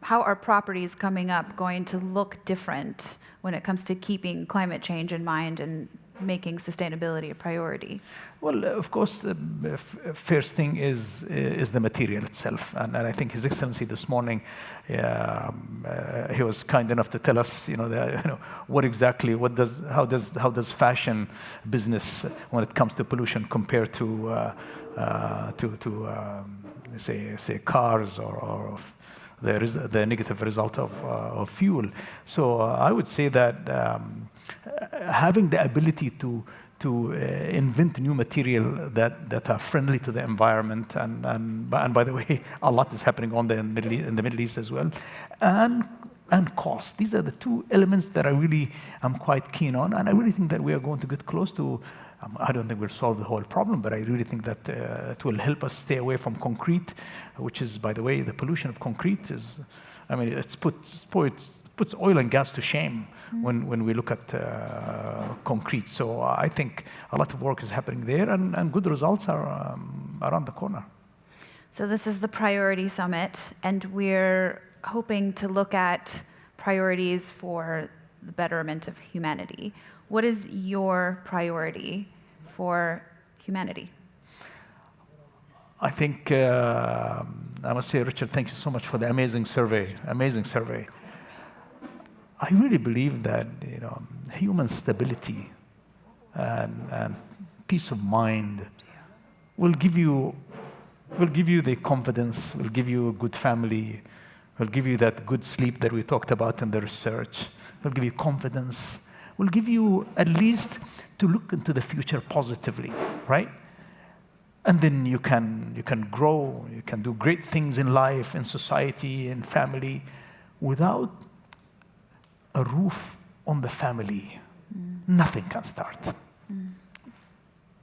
are properties coming up going to look different when it comes to keeping climate change in mind and making sustainability a priority? Well, of course, the first thing is the material itself, and I think His Excellency this morning, he was kind enough to tell us, how does fashion business when it comes to pollution compare to say cars or the negative result of fuel. So I would say that having the ability to invent new material that are friendly to the environment, and by the way, a lot is happening in the Middle East as well, and cost. These are the two elements that I'm quite keen on, and I really think that we are going to get close to. I don't think we'll solve the whole problem, but I really think that it will help us stay away from concrete, which is, by the way, the pollution of concrete is, it puts oil and gas to shame when we look at concrete. So I think a lot of work is happening there, and good results are around the corner. So this is the Priority Summit, and we're hoping to look at priorities for the betterment of humanity. What is your priority for humanity? I think, I must say, Richard, thank you so much for the amazing survey. I really believe that human stability and peace of mind will give you the confidence, will give you a good family, will give you that good sleep that we talked about in the research, will give you confidence, will give you at least to look into the future positively, right? And then you can grow, you can do great things in life, in society, in family, without a roof on the family. Nothing can start.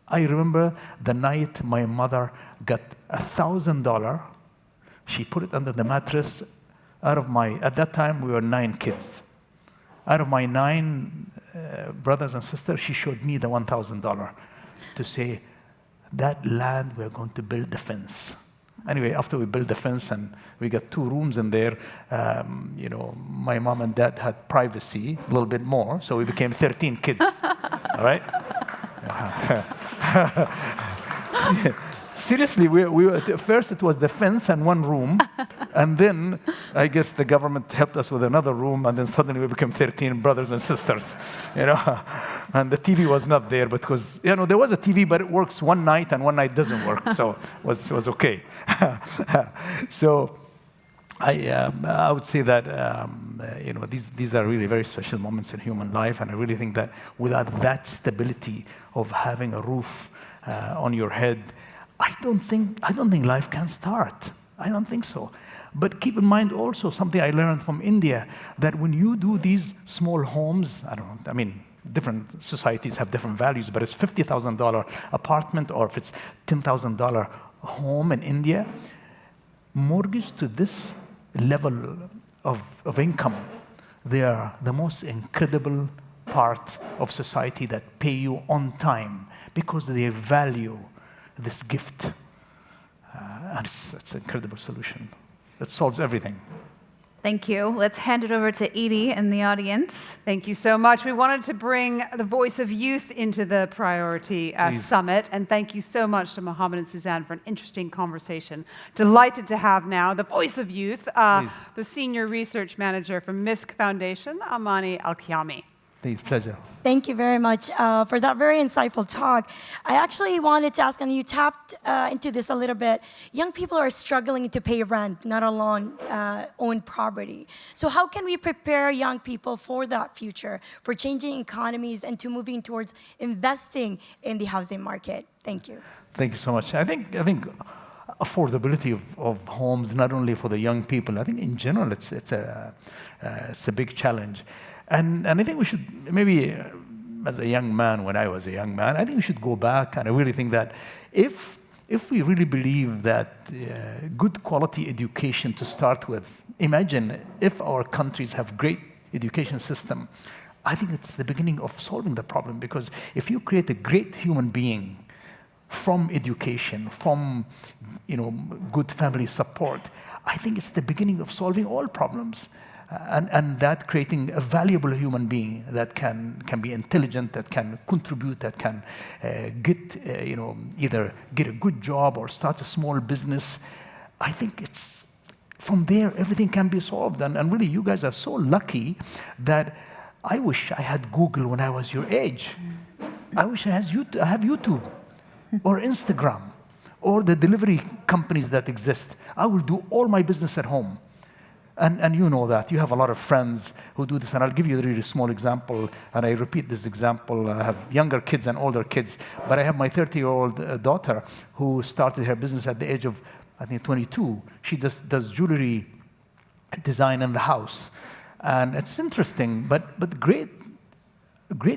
I remember the night my mother got $1,000. She put it under the mattress. At that time we were 9 kids. Out of my 9 brothers and sisters, she showed me the $1,000 to say, that land we're going to build the fence. Anyway, after we built the fence and we got 2 rooms in there, my mom and dad had privacy, a little bit more, so we became 13 kids, all right? Seriously, at first it was the fence and 1 room, and then I guess the government helped us with another room, and then suddenly we became 13 brothers and sisters, And the TV was not there because there was a TV, but it works one night and one night doesn't work, so it was okay. So I would say that these are really very special moments in human life, and I really think that without that stability of having a roof on your head, I don't think life can start. I don't think so. But keep in mind also something I learned from India, that when you do these small homes, different societies have different values, but it's $50,000 apartment or if it's $10,000 home in India, mortgage to this level of income, they are the most incredible part of society that pay you on time because they value this gift. And it's an incredible solution. It solves everything. Thank you. Let's hand it over to Edie in the audience. Thank you so much. We wanted to bring the voice of youth into the Priority Summit, and thank you so much to Mohammed and Suzanne for an interesting conversation. Delighted to have now the voice of youth, the Senior Research Manager from MISC Foundation, Amani Al-Kiyami. Please, pleasure. Thank you very much for that very insightful talk. I actually wanted to ask, and you tapped into this a little bit, young people are struggling to pay rent, not alone own property. So how can we prepare young people for that future, for changing economies and to moving towards investing in the housing market? Thank you. Thank you so much. I think affordability of homes, not only for the young people, I think in general it's a big challenge. And I think we should, maybe as a young man, when I was a young man, I think we should go back, and I really think that if we really believe that good quality education to start with, imagine if our countries have great education system, I think it's the beginning of solving the problem, because if you create a great human being from education, from good family support, I think it's the beginning of solving all problems. And that creating a valuable human being that can be intelligent, that can contribute, that can get either get a good job or start a small business. I think it's from there everything can be solved. And really, you guys are so lucky that I wish I had Google when I was your age. I wish I have YouTube or Instagram or the delivery companies that exist. I will do all my business at home. And you know that. You have a lot of friends who do this. And I'll give you a really small example. And I repeat this example. I have younger kids and older kids. But I have my 30-year-old daughter who started her business at the age of, I think, 22. She just does jewelry design in the house. And it's interesting, but great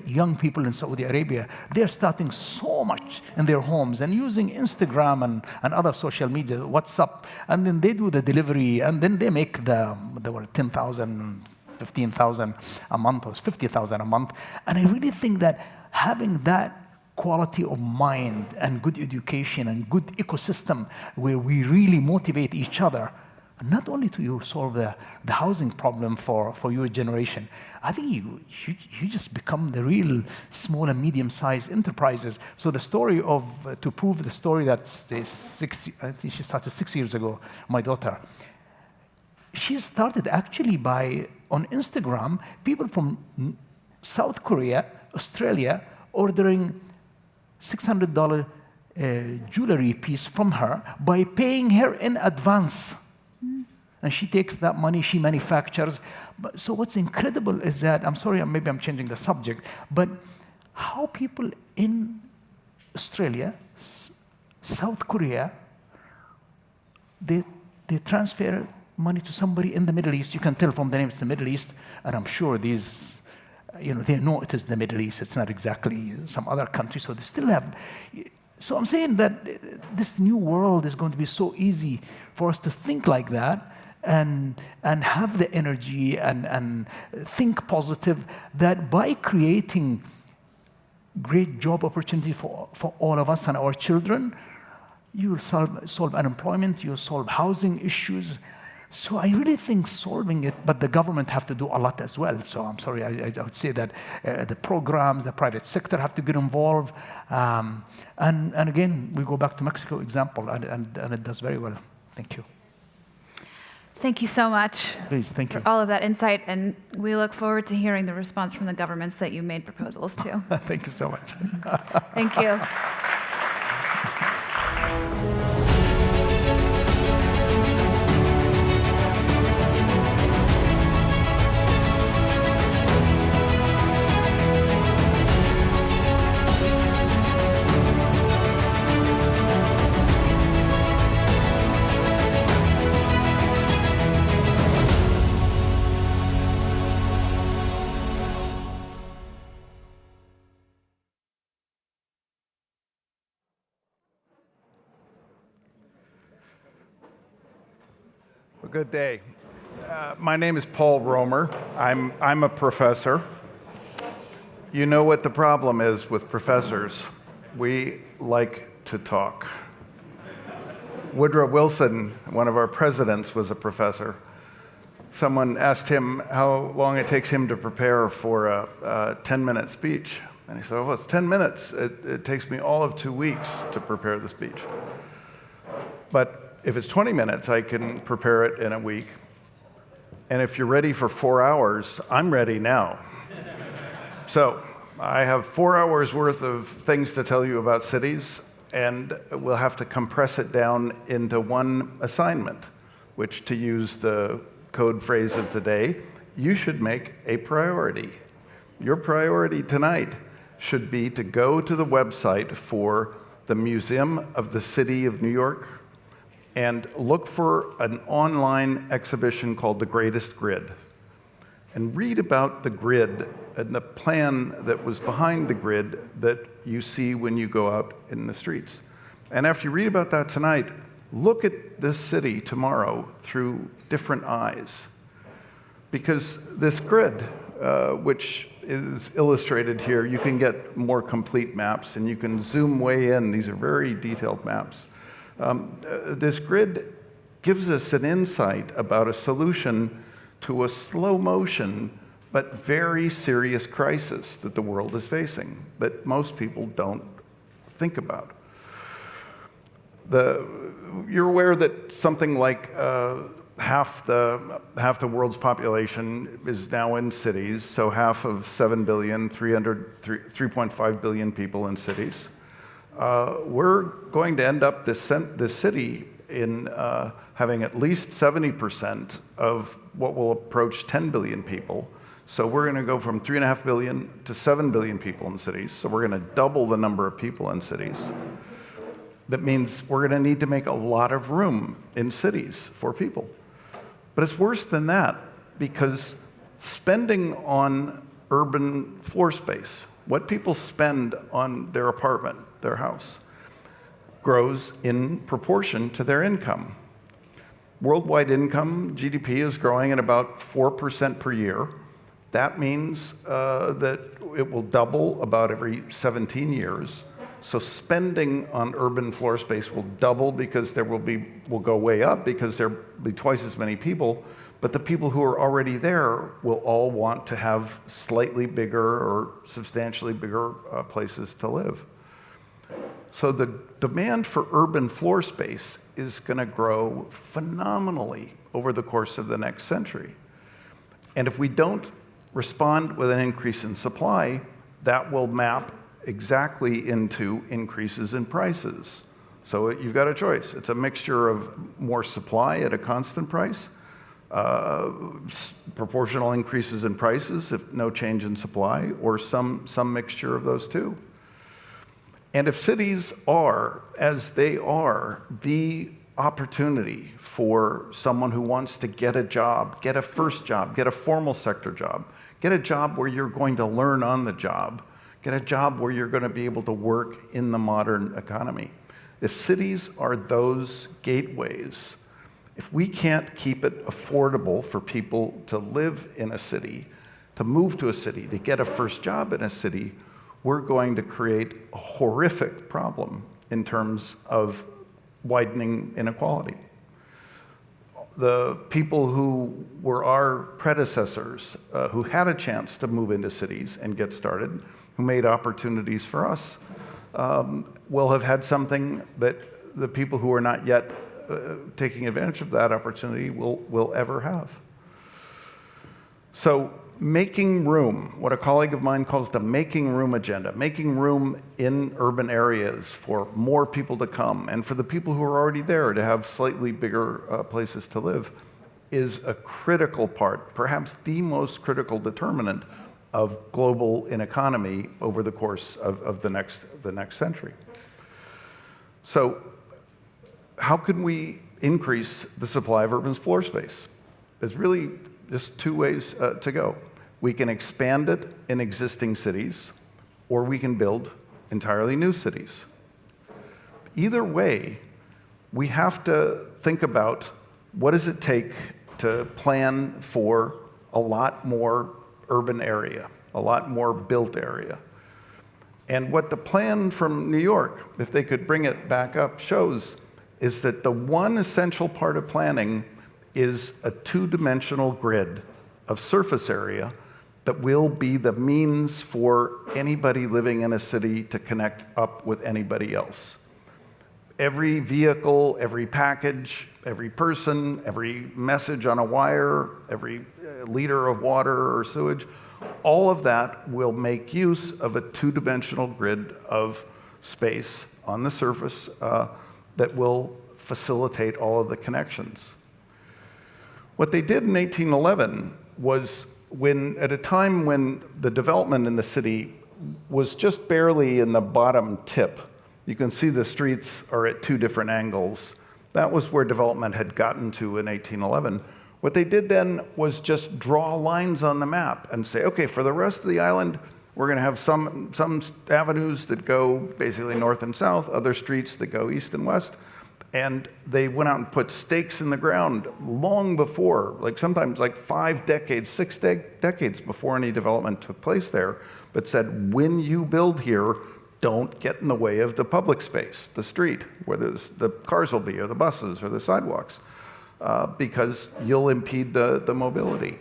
young people in Saudi Arabia, they're starting so much in their homes and using Instagram and other social media, WhatsApp, and then they do the delivery, and then they make the 10,000, 15,000 a month, or 50,000 a month. And I really think that having that quality of mind and good education and good ecosystem where we really motivate each other, not only to solve the housing problem for your generation, I think you just become the real small and medium-sized enterprises. So the story to prove the story that I think she started 6 years ago, my daughter, she started actually on Instagram, people from South Korea, Australia, ordering $600 jewelry piece from her by paying her in advance. And she takes that money, she manufactures. So what's incredible is that, I'm sorry, maybe I'm changing the subject, but how people in Australia, South Korea, they transfer money to somebody in the Middle East. You can tell from the name it's the Middle East, and I'm sure these, they know it is the Middle East. It's not exactly some other country, so they still have. So I'm saying that this new world is going to be so easy for us to think like that, and have the energy and think positive, that by creating great job opportunity for all of us and our children, you will solve unemployment, you'll solve housing issues. So I really think solving it, but the government have to do a lot as well. So I'm sorry, I would say that the programs, the private sector have to get involved. And again, we go back to Mexico example, and it does very well. Thank you. Thank you so much. Please, thank you. For all of that insight, and we look forward to hearing the response from the governments that you made proposals to. Thank you so much. Thank you. good day. My name is Paul Romer. I'm a professor. You know what the problem is with professors. We like to talk. Woodrow Wilson, one of our presidents, was a professor. Someone asked him how long it takes him to prepare for a 10-minute speech. And he said, well, it's 10 minutes. It takes me all of 2 weeks to prepare the speech. But if it's 20 minutes, I can prepare it in a week. And if you're ready for 4 hours, I'm ready now. So I have 4 hours worth of things to tell you about cities, and we'll have to compress it down into one assignment, which, to use the code phrase of today, you should make a priority. Your priority tonight should be to go to the website for the Museum of the City of New York and look for an online exhibition called The Greatest Grid. And read about the grid and the plan that was behind the grid that you see when you go out in the streets. And after you read about that tonight, look at this city tomorrow through different eyes. Because this grid, which is illustrated here, you can get more complete maps and you can zoom way in. These are very detailed maps. This grid gives us an insight about a solution to a slow motion but very serious crisis that the world is facing that most people don't think about. You're aware that something like half the world's population is now in cities, so half of 7 billion, 3.5 billion people in cities. We're going to end up this city in having at least 70% of what will approach 10 billion people. So we're going to go from 3.5 billion to 7 billion people in cities. So we're going to double the number of people in cities. That means we're going to need to make a lot of room in cities for people. But it's worse than that, because spending on urban floor space, what people spend on their apartment, their house, grows in proportion to their income. Worldwide income, GDP, is growing at about 4% per year. That means that it will double about every 17 years. So spending on urban floor space will double because will go way up because there will be twice as many people. But the people who are already there will all want to have slightly bigger or substantially bigger places to live. So the demand for urban floor space is going to grow phenomenally over the course of the next century. And if we don't respond with an increase in supply, that will map exactly into increases in prices. So you've got a choice. It's a mixture of more supply at a constant price, proportional increases in prices if no change in supply, or some mixture of those two. And if cities are, as they are, the opportunity for someone who wants to get a job, get a first job, get a formal sector job, get a job where you're going to learn on the job, get a job where you're going to be able to work in the modern economy. If cities are those gateways, if we can't keep it affordable for people to live in a city, to move to a city, to get a first job in a city, we're going to create a horrific problem in terms of widening inequality. The people who were our predecessors, who had a chance to move into cities and get started, who made opportunities for us, will have had something that the people who are not yet taking advantage of that opportunity will ever have. So making room, what a colleague of mine calls the making room agenda, making room in urban areas for more people to come and for the people who are already there to have slightly bigger places to live, is a critical part, perhaps the most critical determinant of global ineconomy over the course of the next century. So how can we increase the supply of urban floor space? There's really just two ways to go. We can expand it in existing cities, or we can build entirely new cities. Either way, we have to think about what does it take to plan for a lot more urban area, a lot more built area? And what the plan from New York, if they could bring it back up, shows is that the one essential part of planning is a two-dimensional grid of surface area that will be the means for anybody living in a city to connect up with anybody else. Every vehicle, every package, every person, every message on a wire, every liter of water or sewage, all of that will make use of a two-dimensional grid of space on the surface that will facilitate all of the connections. What they did in 1811 was at a time when the development in the city was just barely in the bottom tip. You can see the streets are at two different angles. That was where development had gotten to in 1811. What they did then was just draw lines on the map and say, okay, for the rest of the island, we're going to have some avenues that go basically north and south, other streets that go east and west. And they went out and put stakes in the ground long before, sometimes 5 decades, 6 decades before any development took place there, but said, when you build here, don't get in the way of the public space, the street, where the cars will be, or the buses, or the sidewalks, because you'll impede the mobility.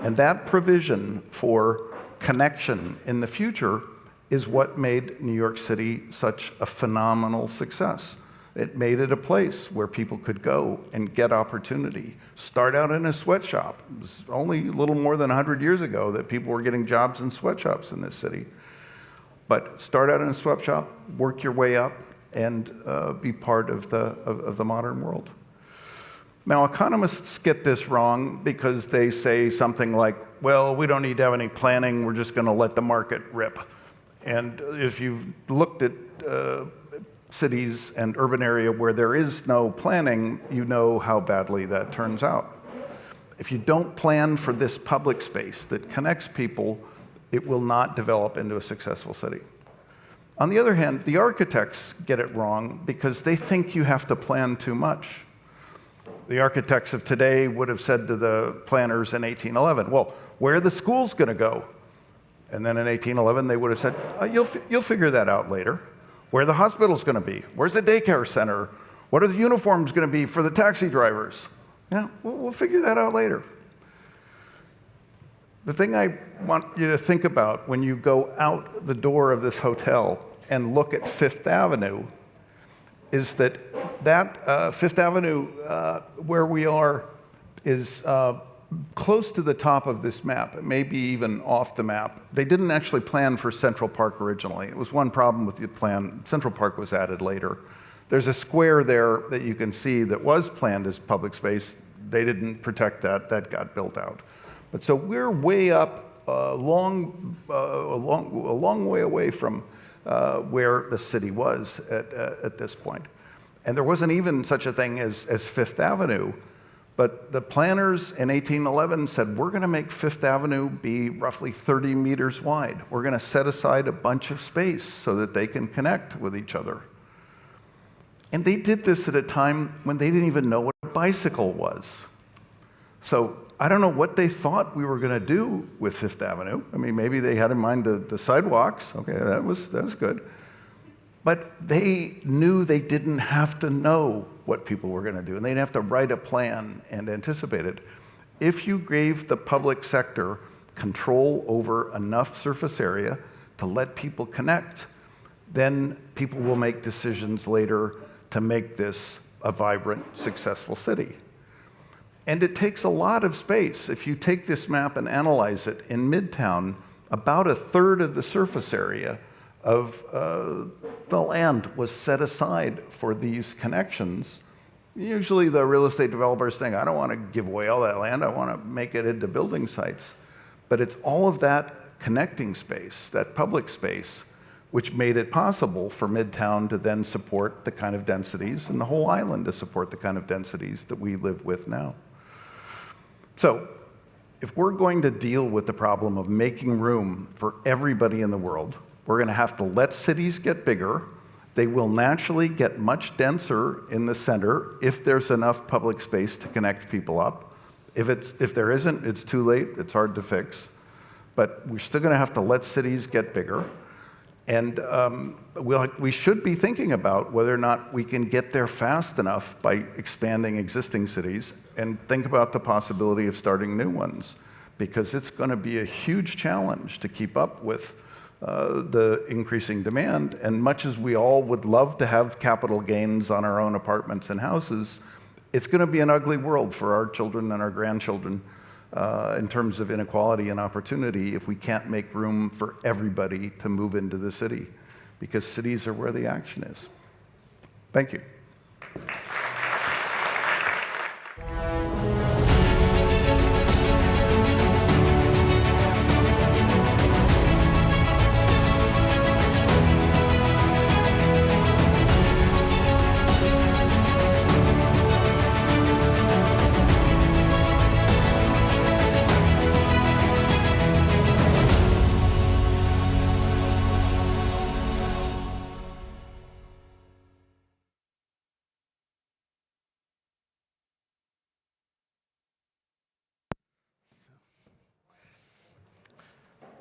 And that provision for connection in the future is what made New York City such a phenomenal success. It made it a place where people could go and get opportunity. Start out in a sweatshop. It was only a little more than 100 years ago that people were getting jobs in sweatshops in this city. But start out in a sweatshop, work your way up, and be part of the modern world. Now, economists get this wrong because they say something like, well, we don't need to have any planning, we're just going to let the market rip. And if you've looked at cities and urban area where there is no planning, you know how badly that turns out. If you don't plan for this public space that connects people, it will not develop into a successful city. On the other hand, the architects get it wrong because they think you have to plan too much. The architects of today would have said to the planners in 1811, well, where are the schools going to go? And then in 1811, they would have said, you'll figure that out later. Where are the hospitals going to be? Where's the daycare center? What are the uniforms going to be for the taxi drivers? We'll figure that out later. The thing I want you to think about when you go out the door of this hotel and look at Fifth Avenue is that Fifth Avenue, where we are, is close to the top of this map. It may be even off the map. They didn't actually plan for Central Park originally. It was one problem with the plan. Central Park was added later. There's a square there that you can see that was planned as public space. They didn't protect that. That got built out. But so we're way up, a long way away from where the city was at this point. And there wasn't even such a thing as Fifth Avenue. But the planners in 1811 said, we're going to make Fifth Avenue be roughly 30 meters wide. We're going to set aside a bunch of space so that they can connect with each other. And they did this at a time when they didn't even know what a bicycle was. So I don't know what they thought we were going to do with Fifth Avenue. I mean, maybe they had in mind the sidewalks. Okay, that was good. But they knew they didn't have to know what people were going to do, and they'd have to write a plan and anticipate it. If you gave the public sector control over enough surface area to let people connect, then people will make decisions later to make this a vibrant, successful city. And it takes a lot of space. If you take this map and analyze it, in Midtown, about a third of the surface area of the land was set aside for these connections. Usually the real estate developers think, I don't want to give away all that land, I want to make it into building sites. But it's all of that connecting space, that public space, which made it possible for Midtown to then support the kind of densities and the whole island to support the kind of densities that we live with now. So if we're going to deal with the problem of making room for everybody in the world, we're going to have to let cities get bigger. They will naturally get much denser in the center if there's enough public space to connect people up. If there isn't, it's too late, it's hard to fix. But we're still going to have to let cities get bigger. And we should be thinking about whether or not we can get there fast enough by expanding existing cities and think about the possibility of starting new ones, because it's going to be a huge challenge to keep up with the increasing demand. And much as we all would love to have capital gains on our own apartments and houses, it's going to be an ugly world for our children and our grandchildren in terms of inequality and opportunity if we can't make room for everybody to move into the city, because cities are where the action is. Thank you.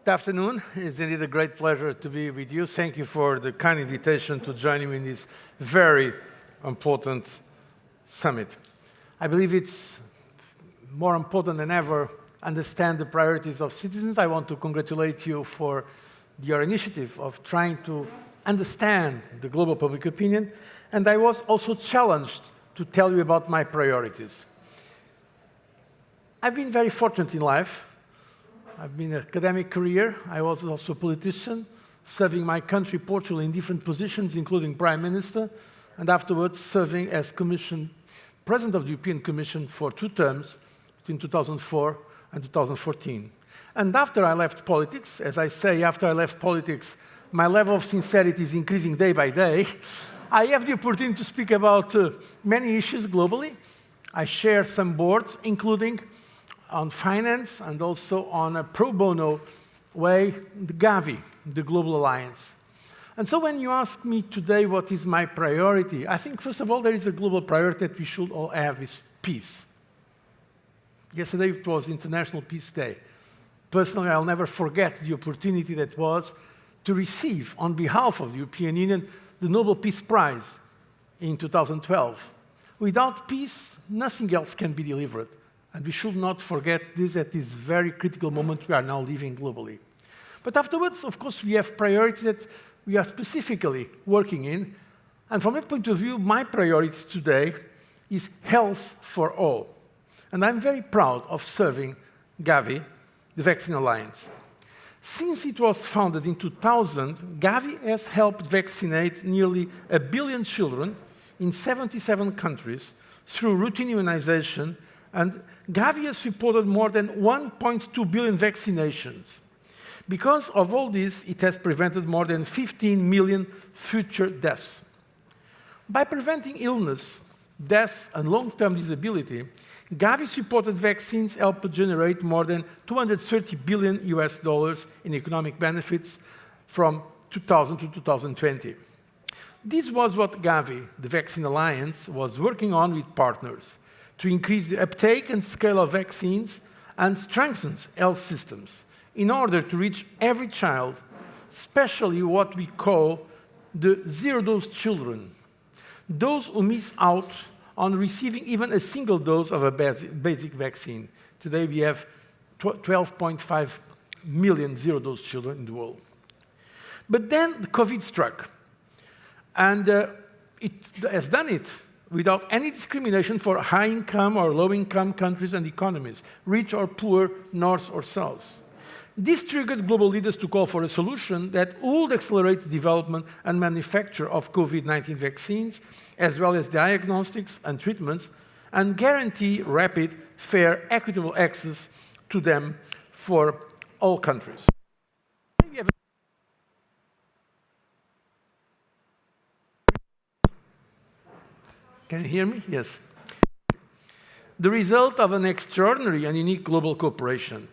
Good afternoon. It's indeed a great pleasure to be with you. Thank you for the kind invitation to join me in this very important summit. I believe it's more important than ever understand the priorities of citizens. I want to congratulate you for your initiative of trying to understand the global public opinion. And I was also challenged to tell you about my priorities. I've been very fortunate in life. I've been an academic career. I was also a politician, serving my country, Portugal, in different positions, including Prime Minister, and afterwards serving as President of the European Commission for 2 terms, between 2004 and 2014. And after I left politics, as I say, after I left politics, my level of sincerity is increasing day by day. I have the opportunity to speak about many issues globally. I share some boards, including on finance and also on a pro bono way, the Gavi, the Global Alliance. And so when you ask me today what is my priority, I think first of all there is a global priority that we should all have, is peace. Yesterday it was International Peace Day. Personally, I'll never forget the opportunity that was to receive, on behalf of the European Union, the Nobel Peace Prize in 2012. Without peace, nothing else can be delivered. And we should not forget this at this very critical moment we are now living globally. But afterwards, of course, we have priorities that we are specifically working in. And from that point of view, my priority today is health for all. And I'm very proud of serving Gavi, the Vaccine Alliance. Since it was founded in 2000, Gavi has helped vaccinate nearly 1 billion children in 77 countries through routine immunization, and Gavi has supported more than 1.2 billion vaccinations. Because of all this, it has prevented more than 15 million future deaths. By preventing illness, death, and long-term disability, Gavi-supported vaccines helped generate more than $230 billion in economic benefits from 2000 to 2020. This was what Gavi, the Vaccine Alliance, was working on with partners to increase the uptake and scale of vaccines and strengthen health systems in order to reach every child, especially what we call the zero-dose children, those who miss out on receiving even a single dose of a basic vaccine. Today we have 12.5 million zero-dose children in the world. But then the COVID struck, and it has done it without any discrimination for high-income or low-income countries and economies, rich or poor, north or south. This triggered global leaders to call for a solution that would accelerate the development and manufacture of COVID-19 vaccines, as well as diagnostics and treatments, and guarantee rapid, fair, equitable access to them for all countries. Can you hear me? Yes. The result of an extraordinary and unique global cooperation.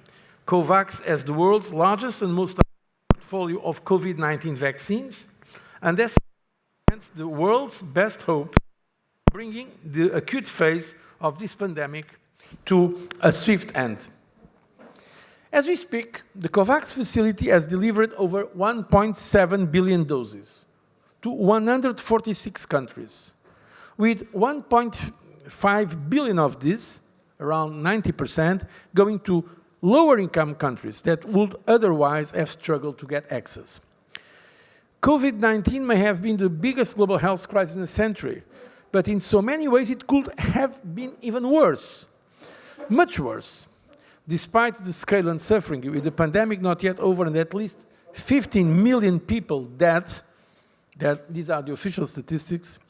COVAX has the world's largest and most portfolio of COVID-19 vaccines, and this It's the world's best hope of bringing the acute phase of this pandemic to a swift end. As we speak, the COVAX facility has delivered over 1.7 billion doses to 146 countries, with 1.5 billion of this, around 90%, going to lower-income countries that would otherwise have struggled to get access. COVID-19 may have been the biggest global health crisis in a century, but in so many ways it could have been even worse, much worse. Despite the scale and suffering, with the pandemic not yet over and at least 15 million people dead, these are the official statistics,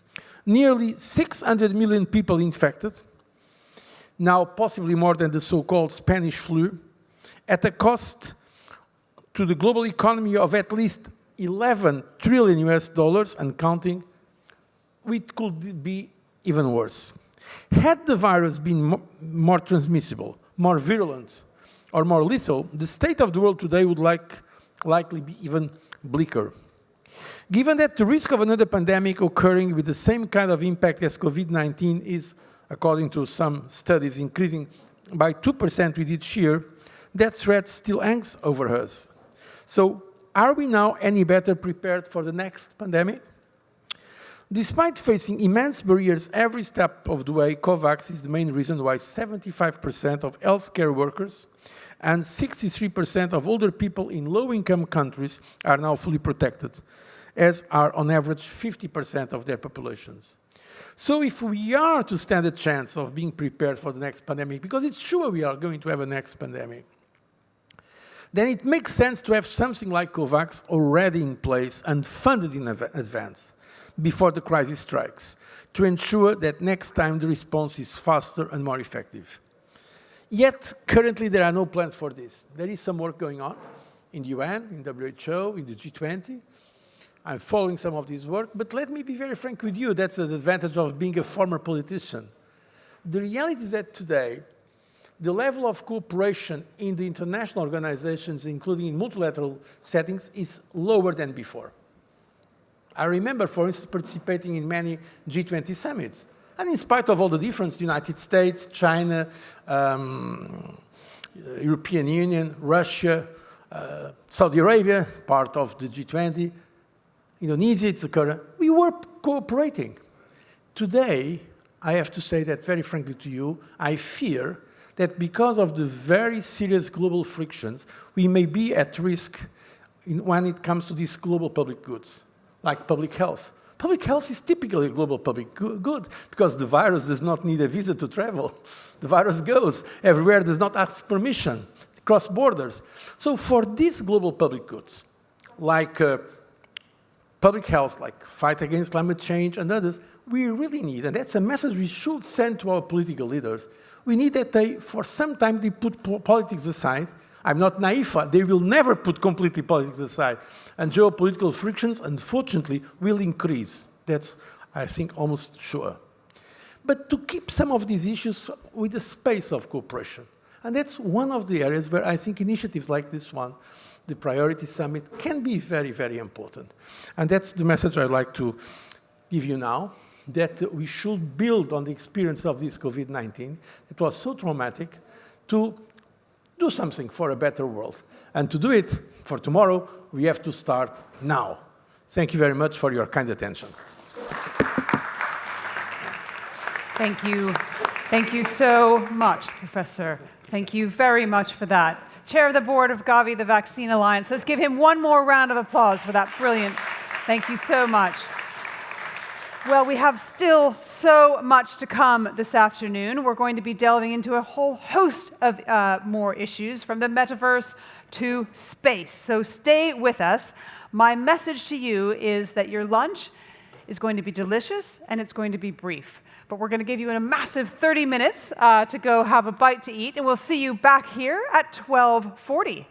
nearly 600 million people infected, now possibly more than the so-called Spanish flu, at a cost to the global economy of at least 11 trillion US dollars and counting, it could be even worse. Had the virus been more transmissible, more virulent, or more lethal, the state of the world today would likely be even bleaker. Given that the risk of another pandemic occurring with the same kind of impact as COVID-19 is, according to some studies, increasing by 2% with each year, that threat still hangs over us. So, are we now any better prepared for the next pandemic? Despite facing immense barriers every step of the way, COVAX is the main reason why 75% of healthcare workers and 63% of older people in low-income countries are now fully protected, as are on average 50% of their populations. So if we are to stand a chance of being prepared for the next pandemic, because it's sure we are going to have a next pandemic, then it makes sense to have something like COVAX already in place and funded in advance before the crisis strikes, to ensure that next time the response is faster and more effective. Yet, currently there are no plans for this. There is some work going on in the UN, in WHO, in the G20. I'm following some of this work, but let me be very frank with you, that's the advantage of being a former politician. The reality is that today, the level of cooperation in the international organizations, including in multilateral settings, is lower than before. I remember, for instance, participating in many G20 summits. And in spite of all the difference, the United States, China, European Union, Russia, Saudi Arabia, part of the G20, Indonesia, etc., we were cooperating. Today, I have to say that very frankly to you, I fear that because of the very serious global frictions, we may be at risk when it comes to these global public goods, like public health. Public health is typically a global public good because the virus does not need a visa to travel. The virus goes everywhere, does not ask permission, cross borders. So for these global public goods, like public health, like fight against climate change and others, we really need, and that's a message we should send to our political leaders, we need that they, for some time, they put politics aside. I'm not naive, they will never put completely politics aside. And geopolitical frictions, unfortunately, will increase. That's, I think, almost sure. But to keep some of these issues with a space of cooperation. And that's one of the areas where I think initiatives like this one, the Priority Summit, can be very, very important. And that's the message I'd like to give you now, that we should build on the experience of this COVID-19. It was so traumatic to do something for a better world. And to do it for tomorrow, we have to start now. Thank you very much for your kind attention. Thank you. Thank you so much, Professor. Thank you very much for that. Chair of the Board of Gavi, the Vaccine Alliance. Let's give him one more round of applause for that brilliant. Thank you so much. Well, we have still so much to come this afternoon. We're going to be delving into a whole host of more issues, from the metaverse to space. So stay with us. My message to you is that your lunch is going to be delicious and it's going to be brief. But we're going to give you a massive 30 minutes to go have a bite to eat, and we'll see you back here at 12:40.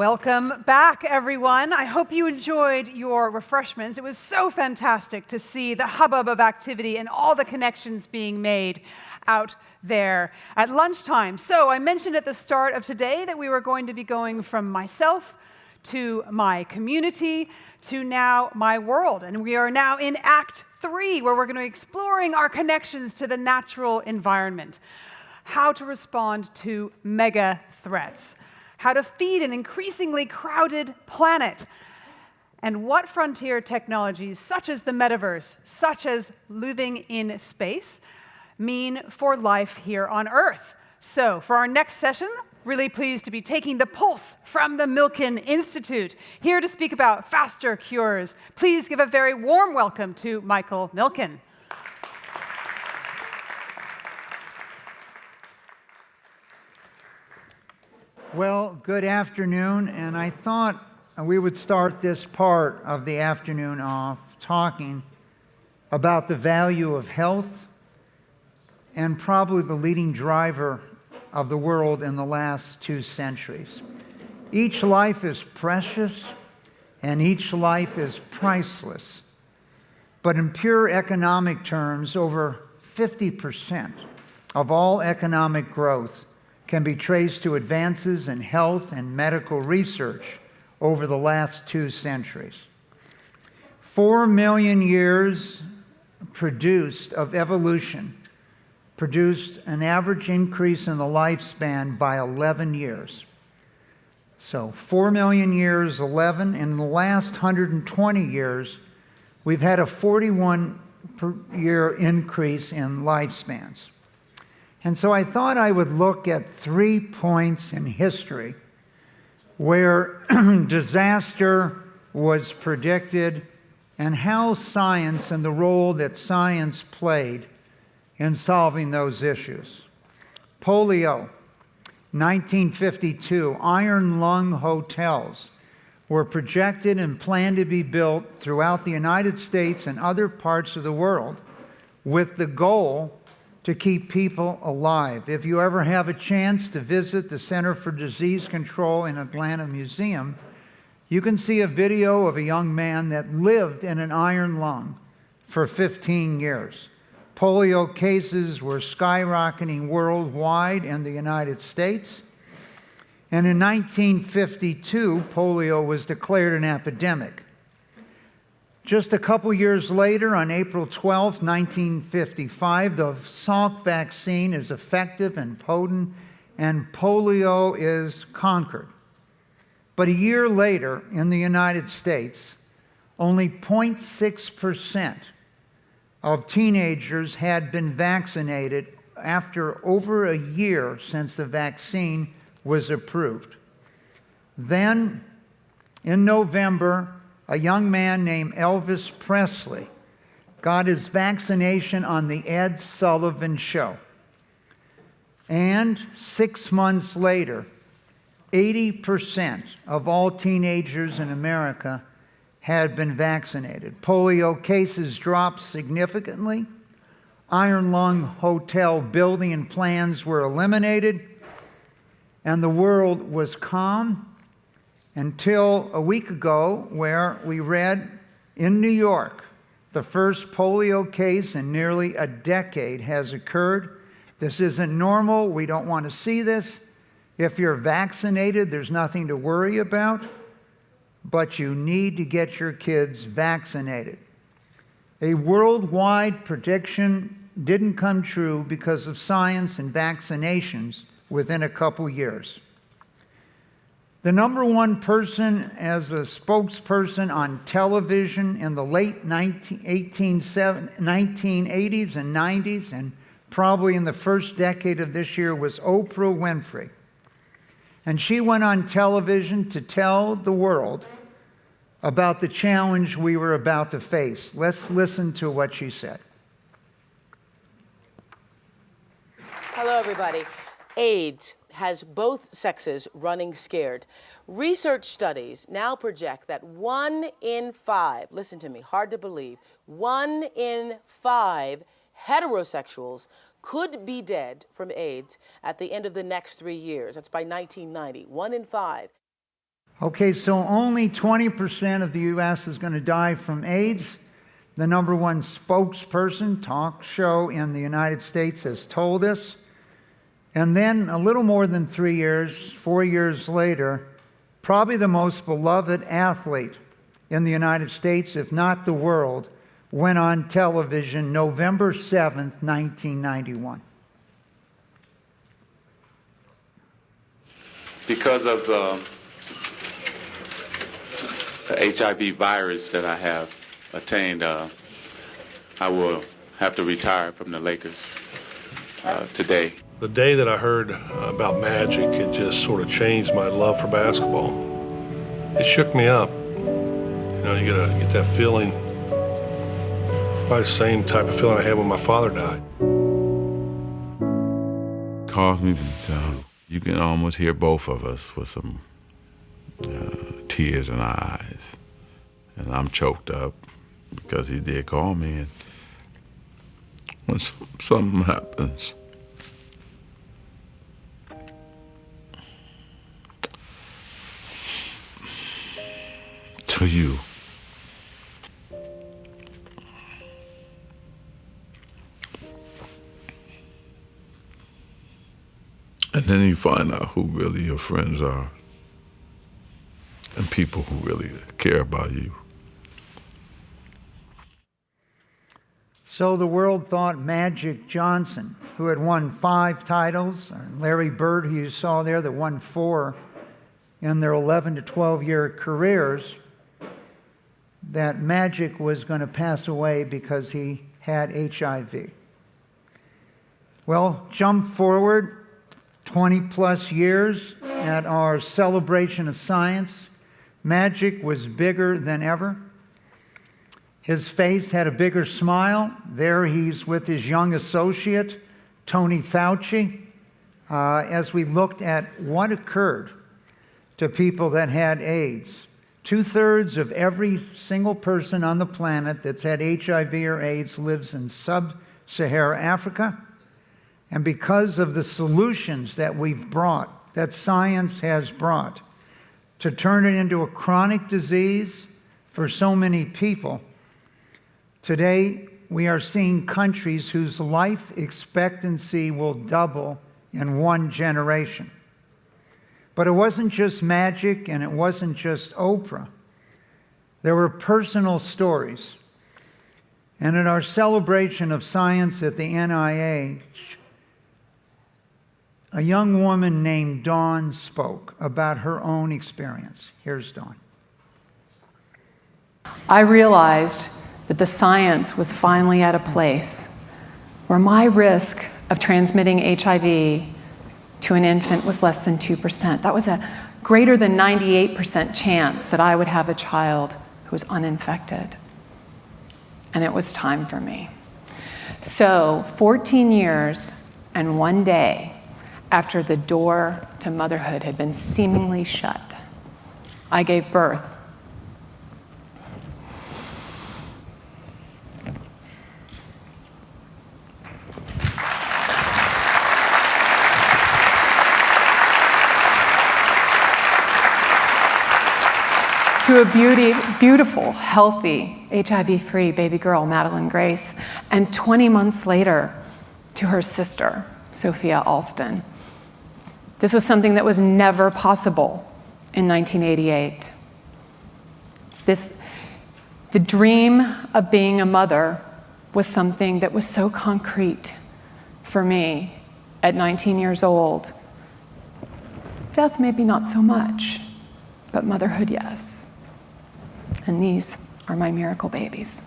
Welcome back, everyone. I hope you enjoyed your refreshments. It was so fantastic to see the hubbub of activity and all the connections being made out there at lunchtime. So I mentioned at the start of today that we were going to be going from myself to my community to now my world. And we are now in Act 3, where we're going to be exploring our connections to the natural environment, how to respond to mega threats, how to feed an increasingly crowded planet, and what frontier technologies, such as the metaverse, such as living in space, mean for life here on Earth. So for our next session, really pleased to be taking the pulse from the Milken Institute. Here to speak about faster cures, please give a very warm welcome to Michael Milken. Well, good afternoon, and I thought we would start this part of the afternoon off talking about the value of health and probably the leading driver of the world in the last 2 centuries. Each life is precious and each life is priceless. But in pure economic terms, over 50% of all economic growth can be traced to advances in health and medical research over the last 2 centuries. 4 million years of evolution produced an average increase in the lifespan by 11 years. So 4 million years, 11. In the last 120 years, we've had a 41-year increase in lifespans. And so I thought I would look at 3 points in history where disaster was predicted and how science and the role that science played in solving those issues. Polio, 1952, iron lung hotels were projected and planned to be built throughout the United States and other parts of the world with the goal to keep people alive. If you ever have a chance to visit the Center for Disease Control in Atlanta Museum, you can see a video of a young man that lived in an iron lung for 15 years. Polio cases were skyrocketing worldwide in the United States. And in 1952, polio was declared an epidemic. Just a couple years later, on April 12, 1955, the Salk vaccine is effective and potent, and polio is conquered. But a year later, in the United States, only 0.6% of teenagers had been vaccinated after over a year since the vaccine was approved. Then, in November, a young man named Elvis Presley got his vaccination on the Ed Sullivan Show. And 6 months later, 80% of all teenagers in America had been vaccinated. Polio cases dropped significantly. Iron lung hotel building and plans were eliminated. And the world was calm until a week ago, where we read in New York, the first polio case in nearly a decade has occurred. This isn't normal. We don't want to see this. If you're vaccinated, there's nothing to worry about. But you need to get your kids vaccinated. A worldwide prediction didn't come true because of science and vaccinations within a couple years. The number one person as a spokesperson on television in the late 1980s and 90s, and probably in the first decade of this year, was Oprah Winfrey. And she went on television to tell the world about the challenge we were about to face. Let's listen to what she said. Hello, everybody. AIDS has both sexes running scared. Research studies now project that 1 in 5, listen to me, hard to believe, 1 in 5 heterosexuals could be dead from AIDS at the end of the next 3 years. That's by 1990, 1 in 5. Okay, so only 20% of the U.S. is going to die from AIDS. The #1 spokesperson, talk show in the United States, has told us. And then a little more than 3 years, 4 years later, probably the most beloved athlete in the United States, if not the world, went on television November 7th, 1991. Because of the HIV virus that I have attained, I will have to retire from the Lakers today. The day that I heard about Magic, it just sort of changed my love for basketball. It shook me up. You know, you get that feeling, probably the same type of feeling I had when my father died. Caused me to, you can almost hear both of us with some tears in our eyes. And I'm choked up because he did call me. And when something happens, to you, and then you find out who really your friends are and people who really care about you. So the world thought Magic Johnson, who had won 5 titles, or Larry Bird, who you saw there, that won 4 in their 11 to 12-year careers, that Magic was going to pass away because he had HIV. Well, jump forward 20-plus years at our celebration of science. Magic was bigger than ever. His face had a bigger smile. There he's with his young associate, Tony Fauci, as we looked at what occurred to people that had AIDS. 2/3 of every single person on the planet that's had HIV or AIDS lives in sub-Saharan Africa. And because of the solutions that we've brought, that science has brought, to turn it into a chronic disease for so many people, today we are seeing countries whose life expectancy will double in 1 generation. But it wasn't just Magic and it wasn't just Oprah. There were personal stories. And at our celebration of science at the NIH, a young woman named Dawn spoke about her own experience. Here's Dawn. I realized that the science was finally at a place where my risk of transmitting HIV to an infant was less than 2%. That was a greater than 98% chance that I would have a child who was uninfected. And it was time for me. So 14 years and 1 day after the door to motherhood had been seemingly shut, I gave birth to a beautiful, healthy, HIV-free baby girl, Madeline Grace, and 20 months later, to her sister, Sophia Alston. This was something that was never possible in 1988. The dream of being a mother was something that was so concrete for me at 19 years old. Death, maybe not so much, but motherhood, yes. And these are my miracle babies.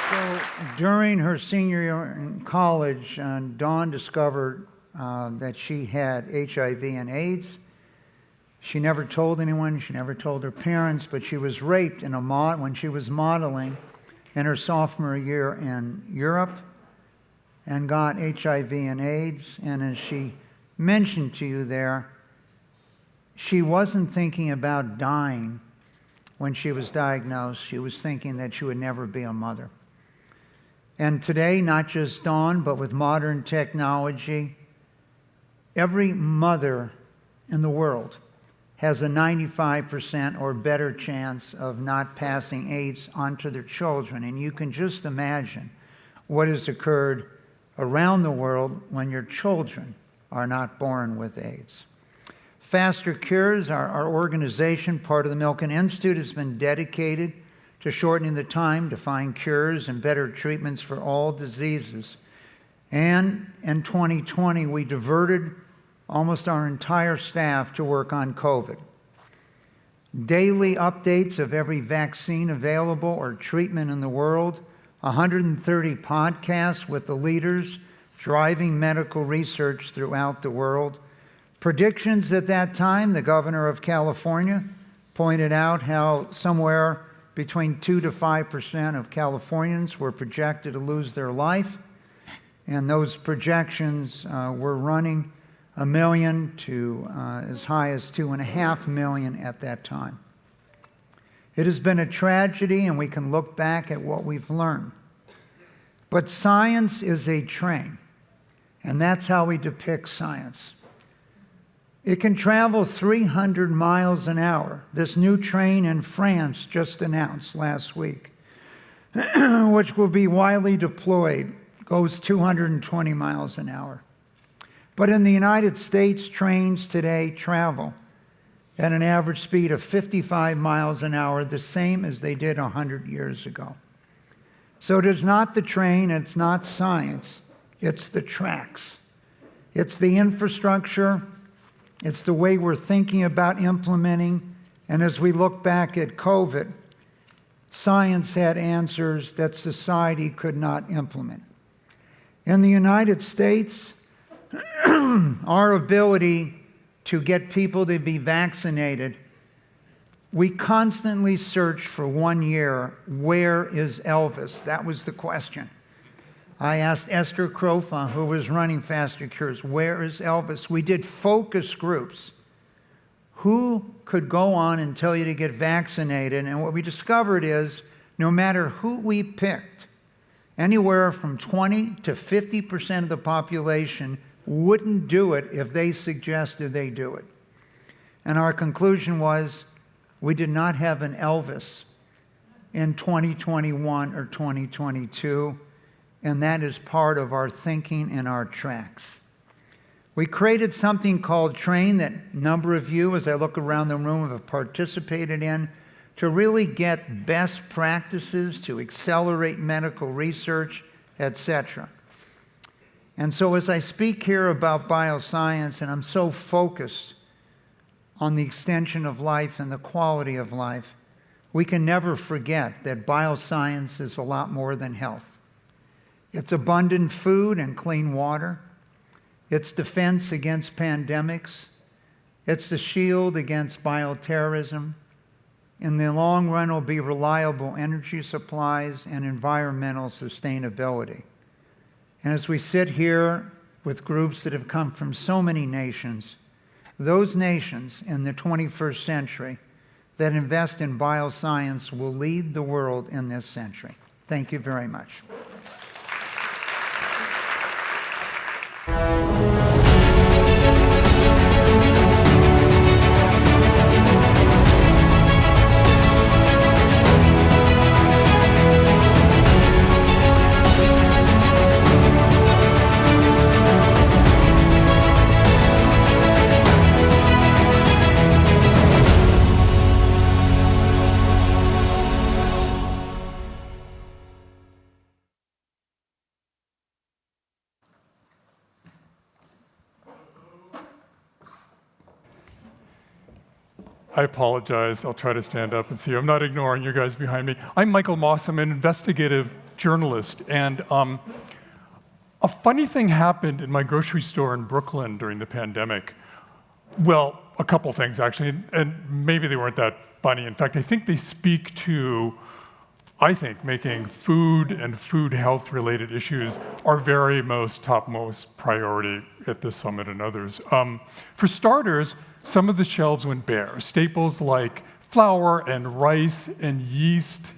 So during her senior year in college, Dawn discovered that she had HIV and AIDS. She never told anyone, she never told her parents, but she was raped when she was modeling in her sophomore year in Europe and got HIV and AIDS. And as she mentioned to you there, she wasn't thinking about dying when she was diagnosed. She was thinking that she would never be a mother. And today, not just Dawn, but with modern technology, every mother in the world has a 95% or better chance of not passing AIDS onto their children. And you can just imagine what has occurred around the world when your children are not born with AIDS. Faster Cures, our organization, part of the Milken Institute, has been dedicated to shortening the time to find cures and better treatments for all diseases. And in 2020, we diverted almost our entire staff to work on COVID. Daily updates of every vaccine available or treatment in the world, 130 podcasts with the leaders driving medical research throughout the world. Predictions at that time, the governor of California pointed out how somewhere between 2 to 5% of Californians were projected to lose their life, and those projections were running 1 million to as high as 2.5 million at that time. It has been a tragedy, and we can look back at what we've learned. But science is a train, and that's how we depict science. It can travel 300 miles an hour. This new train in France just announced last week, which will be widely deployed, goes 220 miles an hour. But in the United States, trains today travel at an average speed of 55 miles an hour, the same as they did 100 years ago. So it is not the train, it's not science, it's the tracks. It's the infrastructure, it's the way we're thinking about implementing, and as we look back at COVID, science had answers that society could not implement. In the United States, our ability to get people to be vaccinated, we constantly searched for 1 year, where is Elvis? That was the question. I asked Esther Crofa, who was running Faster Cures, where is Elvis? We did focus groups. Who could go on and tell you to get vaccinated? And what we discovered is, no matter who we picked, anywhere from 20 to 50% of the population wouldn't do it if they suggested they do it. And our conclusion was, we did not have an Elvis in 2021 or 2022, and that is part of our thinking and our tracks. We created something called TRAIN that a number of you, as I look around the room, have participated in, to really get best practices to accelerate medical research, etc. And so as I speak here about bioscience, and I'm so focused on the extension of life and the quality of life, we can never forget that bioscience is a lot more than health. It's abundant food and clean water. It's defense against pandemics. It's the shield against bioterrorism. In the long run, it will be reliable energy supplies and environmental sustainability. And as we sit here with groups that have come from so many nations, those nations in the 21st century that invest in bioscience will lead the world in this century. Thank you very much. I apologize. I'll try to stand up and see. I'm not ignoring you guys behind me. I'm Michael Moss. I'm an investigative journalist. And a funny thing happened in my grocery store in Brooklyn during the pandemic. Well, a couple things, actually. And maybe they weren't that funny. In fact, I think they speak to, making food and food health related issues our very topmost priority at this summit and others. For starters, some of the shelves went bare. Staples like flour and rice and yeast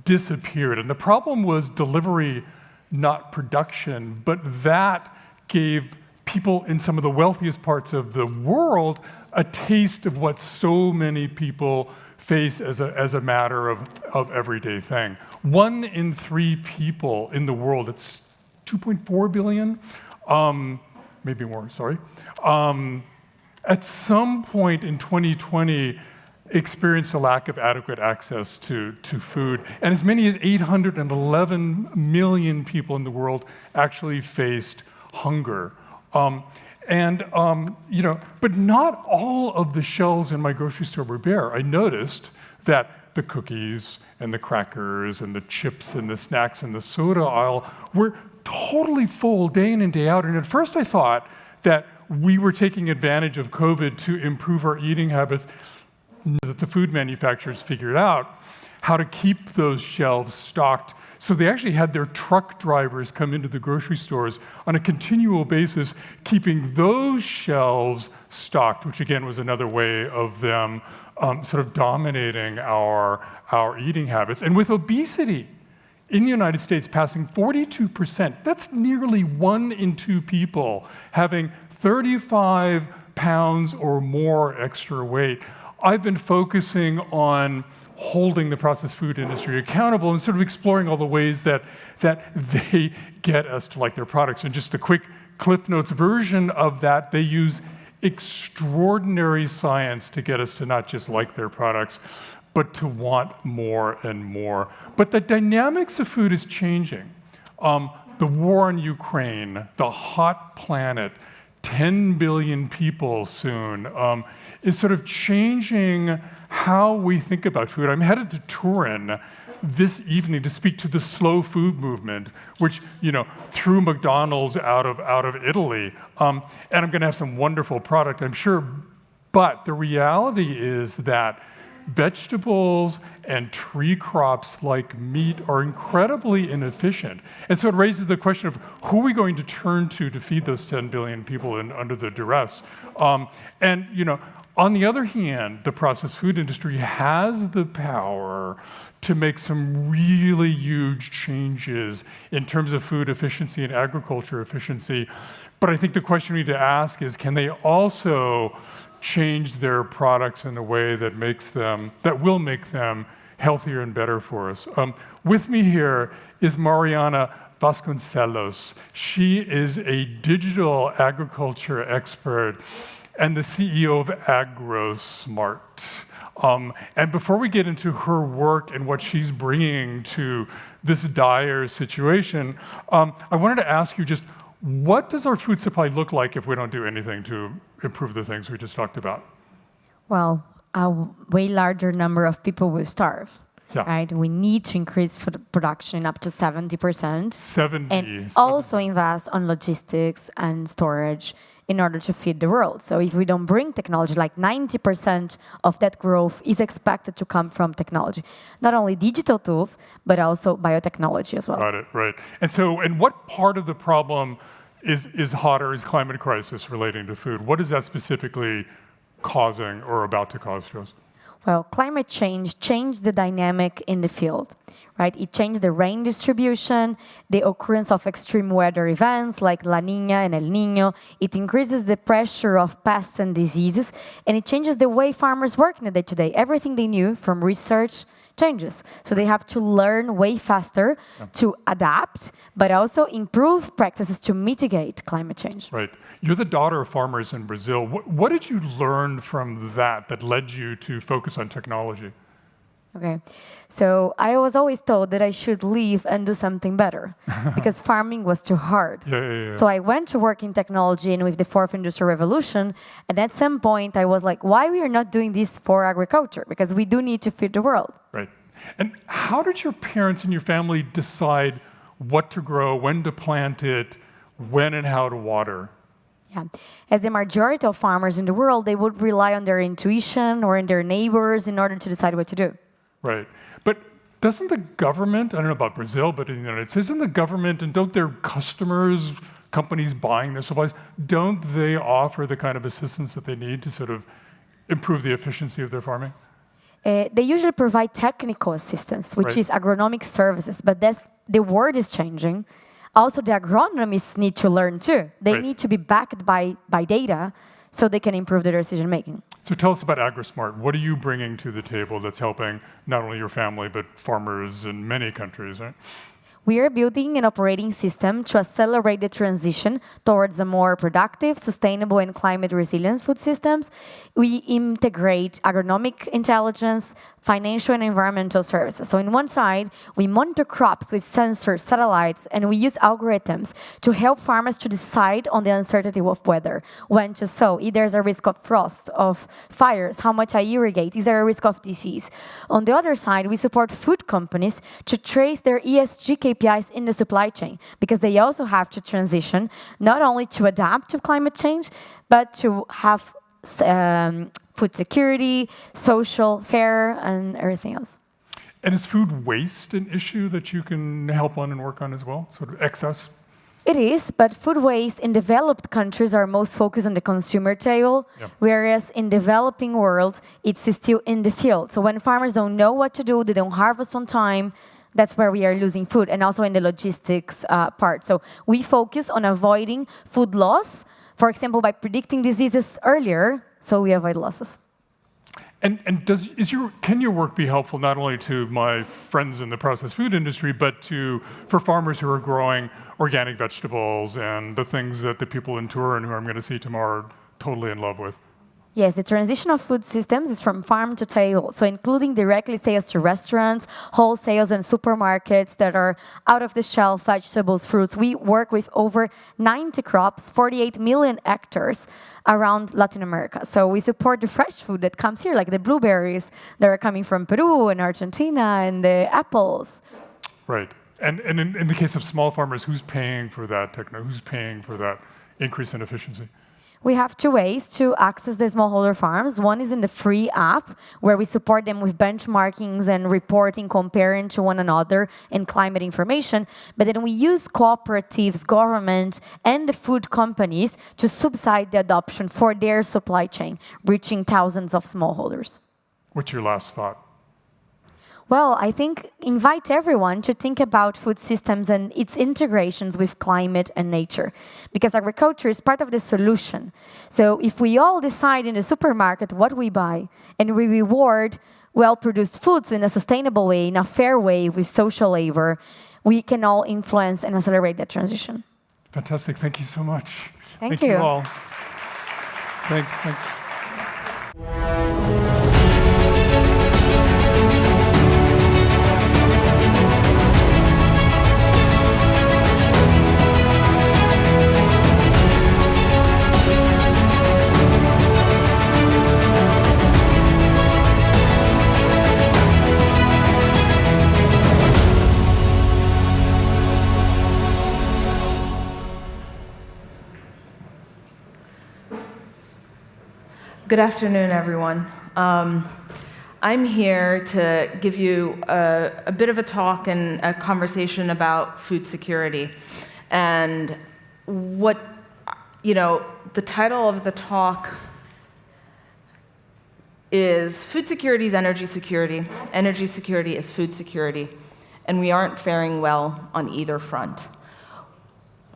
disappeared. And the problem was delivery, not production, but that gave people in some of the wealthiest parts of the world a taste of what so many people face as a matter of everyday thing. 1 in 3 people in the world, it's 2.4 billion, maybe more, sorry, at some point in 2020 experienced a lack of adequate access to food. And as many as 811 million people in the world actually faced hunger. But not all of the shelves in my grocery store were bare. I noticed that the cookies and the crackers and the chips and the snacks and the soda aisle were totally full day in and day out. And at first I thought that we were taking advantage of COVID to improve our eating habits, that the food manufacturers figured out how to keep those shelves stocked. So they actually had their truck drivers come into the grocery stores on a continual basis, keeping those shelves stocked, which again was another way of them sort of dominating our eating habits. And with obesity in the United States passing 42%, that's nearly 1 in 2 people having 35 pounds or more extra weight. I've been focusing on holding the processed food industry accountable and sort of exploring all the ways that they get us to like their products. And just a quick Cliff Notes version of that, they use extraordinary science to get us to not just like their products, but to want more and more. But the dynamics of food is changing. The war in Ukraine, the hot planet, 10 billion people soon, is sort of changing how we think about food. I'm headed to Turin this evening to speak to the slow food movement, which threw McDonald's out of Italy. And I'm going to have some wonderful product, I'm sure. But the reality is that vegetables and tree crops like meat are incredibly inefficient. And so it raises the question of who are we going to turn to feed those 10 billion people under the duress? On the other hand, the processed food industry has the power to make some really huge changes in terms of food efficiency and agriculture efficiency. But I think the question we need to ask is, can they also change their products in a way that will make them healthier and better for us? With me here is Mariana Vasconcelos. She is a digital agriculture expert and the CEO of AgroSmart. And before we get into her work and what she's bringing to this dire situation, I wanted to ask you just, what does our food supply look like if we don't do anything to improve the things we just talked about? Well, a way larger number of people will starve. Yeah. Right? We need to increase food production up to 70%. 70. And also invest on logistics and storage in order to feed the world. So if we don't bring technology, like 90% of that growth is expected to come from technology. Not only digital tools, but also biotechnology as well. Got it, right. And what part of the problem is hotter is climate crisis relating to food? What is that specifically causing or about to cause to us? Well, climate change changed the dynamic in the field, right? It changed the rain distribution, the occurrence of extreme weather events like La Niña and El Niño. It increases the pressure of pests and diseases, and it changes the way farmers work in the day-to-day. Everything they knew from research changes. So they have to learn way faster to adapt, but also improve practices to mitigate climate change. Right. You're the daughter of farmers in Brazil. What did you learn from that led you to focus on technology? Okay, so I was always told that I should leave and do something better because farming was too hard. Yeah. So I went to work in technology and with the fourth industrial revolution, and at some point I was like, why we are not doing this for agriculture? Because we do need to feed the world. Right. And how did your parents and your family decide what to grow, when to plant it, when and how to water? Yeah. As the majority of farmers in the world, they would rely on their intuition or on their neighbors in order to decide what to do. Right. But doesn't the government, I don't know about Brazil, but in the United States, isn't the government and don't their customers, companies buying their supplies, don't they offer the kind of assistance that they need to sort of improve the efficiency of their farming? They usually provide technical assistance, which is agronomic services, but the word is changing. Also, the agronomists need to learn too. They Right. need to be backed by data so they can improve their decision making. So tell us about AgriSmart. What are you bringing to the table that's helping not only your family, but farmers in many countries, right? We are building an operating system to accelerate the transition towards a more productive, sustainable, and climate resilient food systems. We integrate agronomic intelligence, financial and environmental services. So on one side, we monitor crops with sensors, satellites, and we use algorithms to help farmers to decide on the uncertainty of weather, when to sow, if there's a risk of frost, of fires, how much I irrigate, is there a risk of disease. On the other side, we support food companies to trace their ESG KPIs in the supply chain, because they also have to transition not only to adapt to climate change, but to have food security, social, fair, and everything else. And is food waste an issue that you can help on and work on as well, sort of excess? It is, but food waste in developed countries are most focused on the consumer table, whereas in developing world, it's still in the field. So when farmers don't know what to do, they don't harvest on time, that's where we are losing food, and also in the logistics part. So we focus on avoiding food loss, for example, by predicting diseases earlier, so we avoid losses. And can your work be helpful not only to my friends in the processed food industry, but for farmers who are growing organic vegetables and the things that the people in Turin who I'm going to see tomorrow are totally in love with? Yes, the transition of food systems is from farm to table, so including directly sales to restaurants, wholesales, and supermarkets that are out-of-the-shelf vegetables, fruits. We work with over 90 crops, 48 million hectares around Latin America. So we support the fresh food that comes here, like the blueberries that are coming from Peru and Argentina, and the apples. Right. And in the case of small farmers, who's paying for that who's paying for that increase in efficiency? We have two ways to access the smallholder farms. One is in the free app, where we support them with benchmarkings and reporting, comparing to one another and climate information. But then we use cooperatives, government, and the food companies to subsidize the adoption for their supply chain, reaching thousands of smallholders. What's your last thought? Well, I think invite everyone to think about food systems and its integrations with climate and nature, because agriculture is part of the solution. So if we all decide in the supermarket what we buy, and we reward well-produced foods in a sustainable way, in a fair way, with social labor, we can all influence and accelerate that transition. Fantastic. Thank you so much. Thank you. all. Thanks. Good afternoon, everyone. I'm here to give you a bit of a talk and a conversation about food security. And the title of the talk is Food Security is Energy Security. Energy security is food security. And we aren't faring well on either front.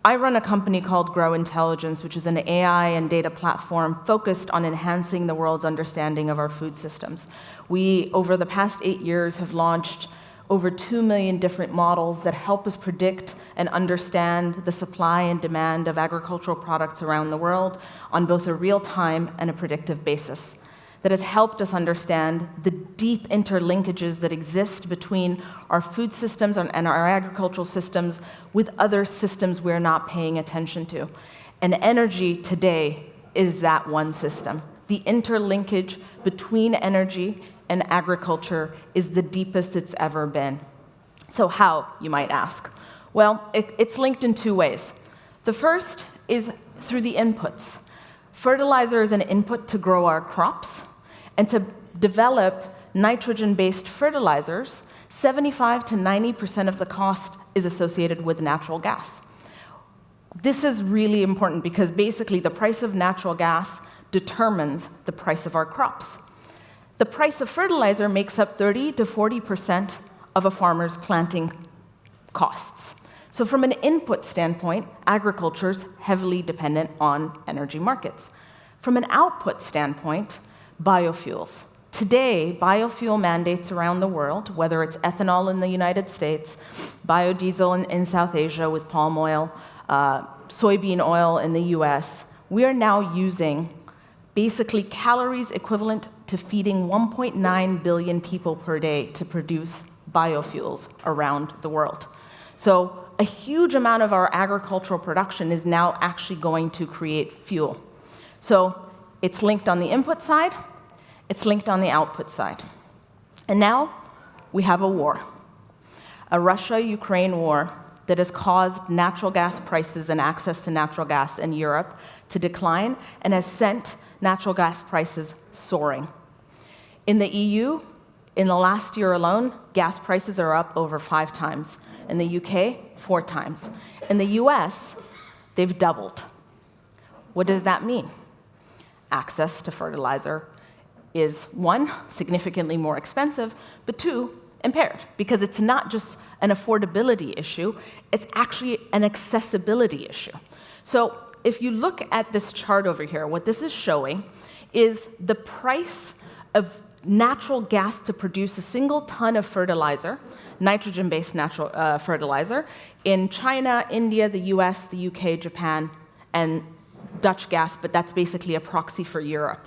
I run a company called Grow Intelligence, which is an AI and data platform focused on enhancing the world's understanding of our food systems. We, over the past 8 years, have launched over 2 million different models that help us predict and understand the supply and demand of agricultural products around the world on both a real-time and a predictive basis. That has helped us understand the deep interlinkages that exist between our food systems and our agricultural systems with other systems we're not paying attention to. And energy today is that one system. The interlinkage between energy and agriculture is the deepest it's ever been. So how, you might ask? Well, it's linked in two ways. The first is through the inputs. Fertilizer is an input to grow our crops. And to develop nitrogen-based fertilizers, 75 to 90% of the cost is associated with natural gas. This is really important because basically the price of natural gas determines the price of our crops. The price of fertilizer makes up 30 to 40% of a farmer's planting costs. So from an input standpoint, agriculture is heavily dependent on energy markets. From an output standpoint, biofuels. Today, biofuel mandates around the world, whether it's ethanol in the United States, biodiesel in South Asia with palm oil, soybean oil in the US, we are now using basically calories equivalent to feeding 1.9 billion people per day to produce biofuels around the world. So a huge amount of our agricultural production is now actually going to create fuel. So it's linked on the input side, it's linked on the output side. And now we have a war, a Russia-Ukraine war that has caused natural gas prices and access to natural gas in Europe to decline and has sent natural gas prices soaring. In the EU, in the last year alone, gas prices are up over 5 times. In the UK, 4 times. In the US, they've doubled. What does that mean? Access to fertilizer is, 1, significantly more expensive, but 2, impaired, because it's not just an affordability issue, it's actually an accessibility issue. So if you look at this chart over here, what this is showing is the price of natural gas to produce a single ton of fertilizer, nitrogen-based natural fertilizer, in China, India, the US, the UK, Japan, and Dutch gas, but that's basically a proxy for Europe.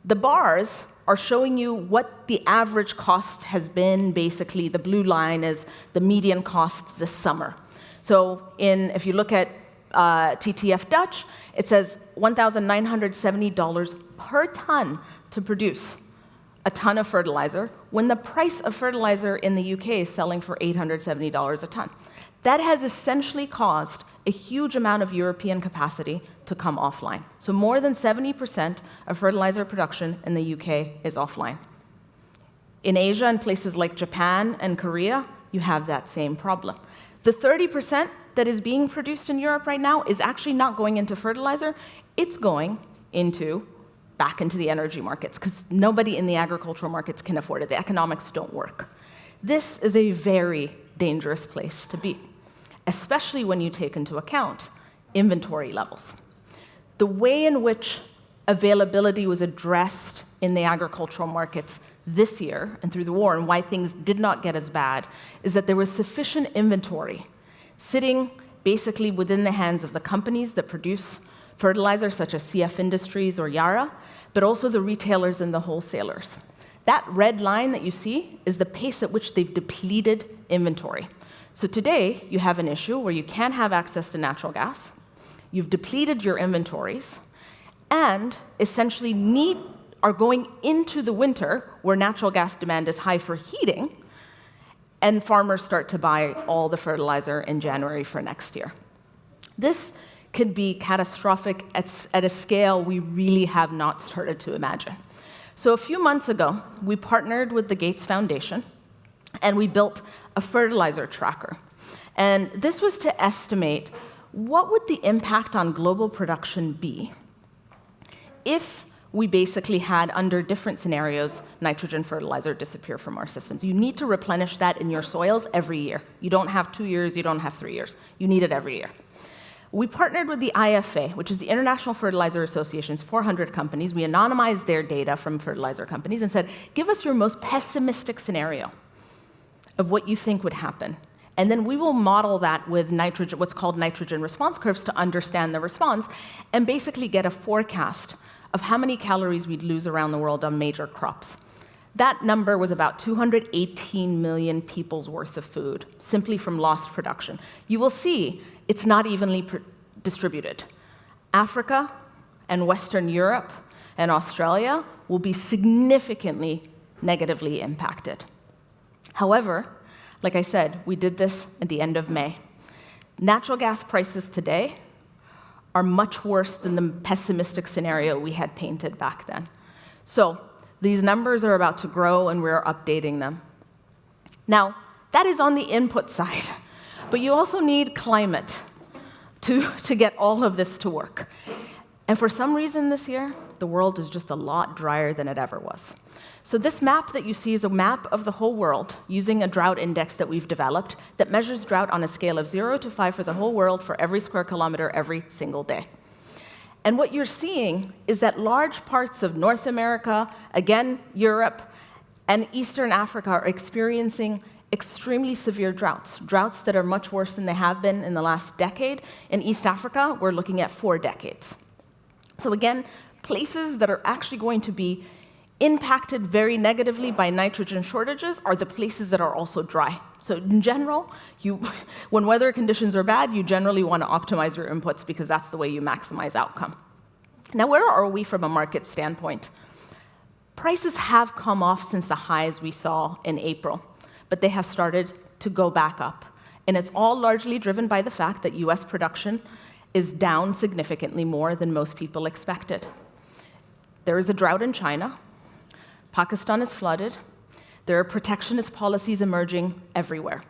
The bars are showing you what the average cost has been. Basically, the blue line is the median cost this summer. So if you look at TTF Dutch, it says $1,970 per ton to produce a ton of fertilizer, when the price of fertilizer in the UK is selling for $870 a ton. That has essentially caused a huge amount of European capacity to come offline. So more than 70% of fertilizer production in the UK is offline. In Asia and places like Japan and Korea, you have that same problem. The 30% that is being produced in Europe right now is actually not going into fertilizer, it's going back into the energy markets, because nobody in the agricultural markets can afford it. The economics don't work. This is a very dangerous place to be, especially when you take into account inventory levels. The way in which availability was addressed in the agricultural markets this year and through the war, and why things did not get as bad, is that there was sufficient inventory sitting basically within the hands of the companies that produce fertilizer, such as CF Industries or Yara, but also the retailers and the wholesalers. That red line that you see is the pace at which they've depleted inventory. So today, you have an issue where you can't have access to natural gas, you've depleted your inventories, and essentially are going into the winter where natural gas demand is high for heating, and farmers start to buy all the fertilizer in January for next year. This could be catastrophic at a scale we really have not started to imagine. So a few months ago, we partnered with the Gates Foundation, and we built a fertilizer tracker. And this was to estimate what would the impact on global production be if we basically had, under different scenarios, nitrogen fertilizer disappear from our systems. You need to replenish that in your soils every year. You don't have 2 years, you don't have 3 years. You need it every year. We partnered with the IFA, which is the International Fertilizer Association's 400 companies. We anonymized their data from fertilizer companies and said, give us your most pessimistic scenario of what you think would happen. And then we will model that with nitrogen, what's called nitrogen response curves, to understand the response and basically get a forecast of how many calories we'd lose around the world on major crops. That number was about 218 million people's worth of food, simply from lost production. You will see it's not evenly distributed. Africa and Western Europe and Australia will be significantly negatively impacted. However, like I said, we did this at the end of May. Natural gas prices today are much worse than the pessimistic scenario we had painted back then. So these numbers are about to grow, and we're updating them. Now, that is on the input side, but you also need climate to get all of this to work. And for some reason this year, the world is just a lot drier than it ever was. So this map that you see is a map of the whole world using a drought index that we've developed that measures drought on a scale of 0 to 5 for the whole world for every square kilometer every single day. And what you're seeing is that large parts of North America, again, Europe, and Eastern Africa are experiencing extremely severe droughts that are much worse than they have been in the last decade. In East Africa, we're looking at 4 decades. So again, places that are actually going to be impacted very negatively by nitrogen shortages are the places that are also dry. So in general, when weather conditions are bad, you generally want to optimize your inputs because that's the way you maximize outcome. Now, where are we from a market standpoint? Prices have come off since the highs we saw in April, but they have started to go back up. And it's all largely driven by the fact that US production is down significantly more than most people expected. There is a drought in China. Pakistan is flooded. There are protectionist policies emerging everywhere.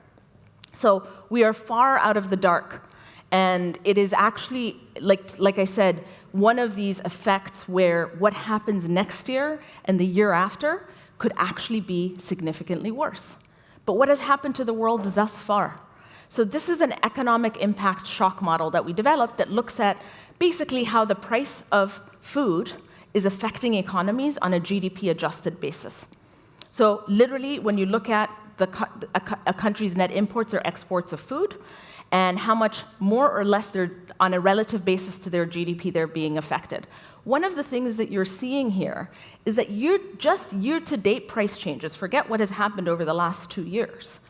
So we are far out of the dark. And it is actually, like I said, one of these effects where what happens next year and the year after could actually be significantly worse. But what has happened to the world thus far? So this is an economic impact shock model that we developed that looks at basically how the price of food is affecting economies on a GDP-adjusted basis. So literally, when you look at a country's net imports or exports of food, and how much more or less they're, on a relative basis to their GDP, they're being affected. One of the things that you're seeing here is that just year-to-date price changes, forget what has happened over the last 2 years,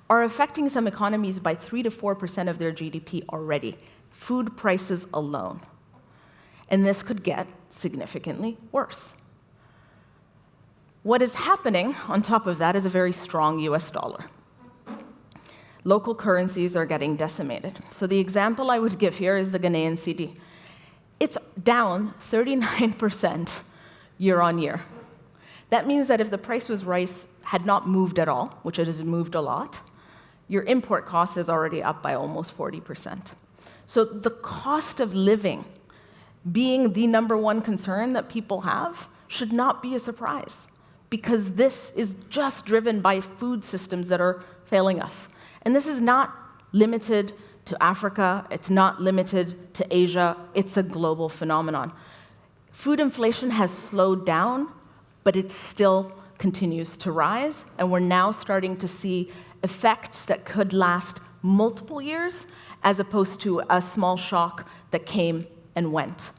are affecting some economies by 3 to 4% of their GDP already, food prices alone. And this could get significantly worse. What is happening on top of that is a very strong US dollar. Local currencies are getting decimated. So the example I would give here is the Ghanaian cedi. It's down 39% year on year. That means that if the price of rice had not moved at all, which it has moved a lot, your import cost is already up by almost 40%. So the cost of living being the #1 concern that people have should not be a surprise, because this is just driven by food systems that are failing us. And this is not limited to Africa, it's not limited to Asia, it's a global phenomenon. Food inflation has slowed down, but it still continues to rise, and we're now starting to see effects that could last multiple years, as opposed to a small shock that came and went.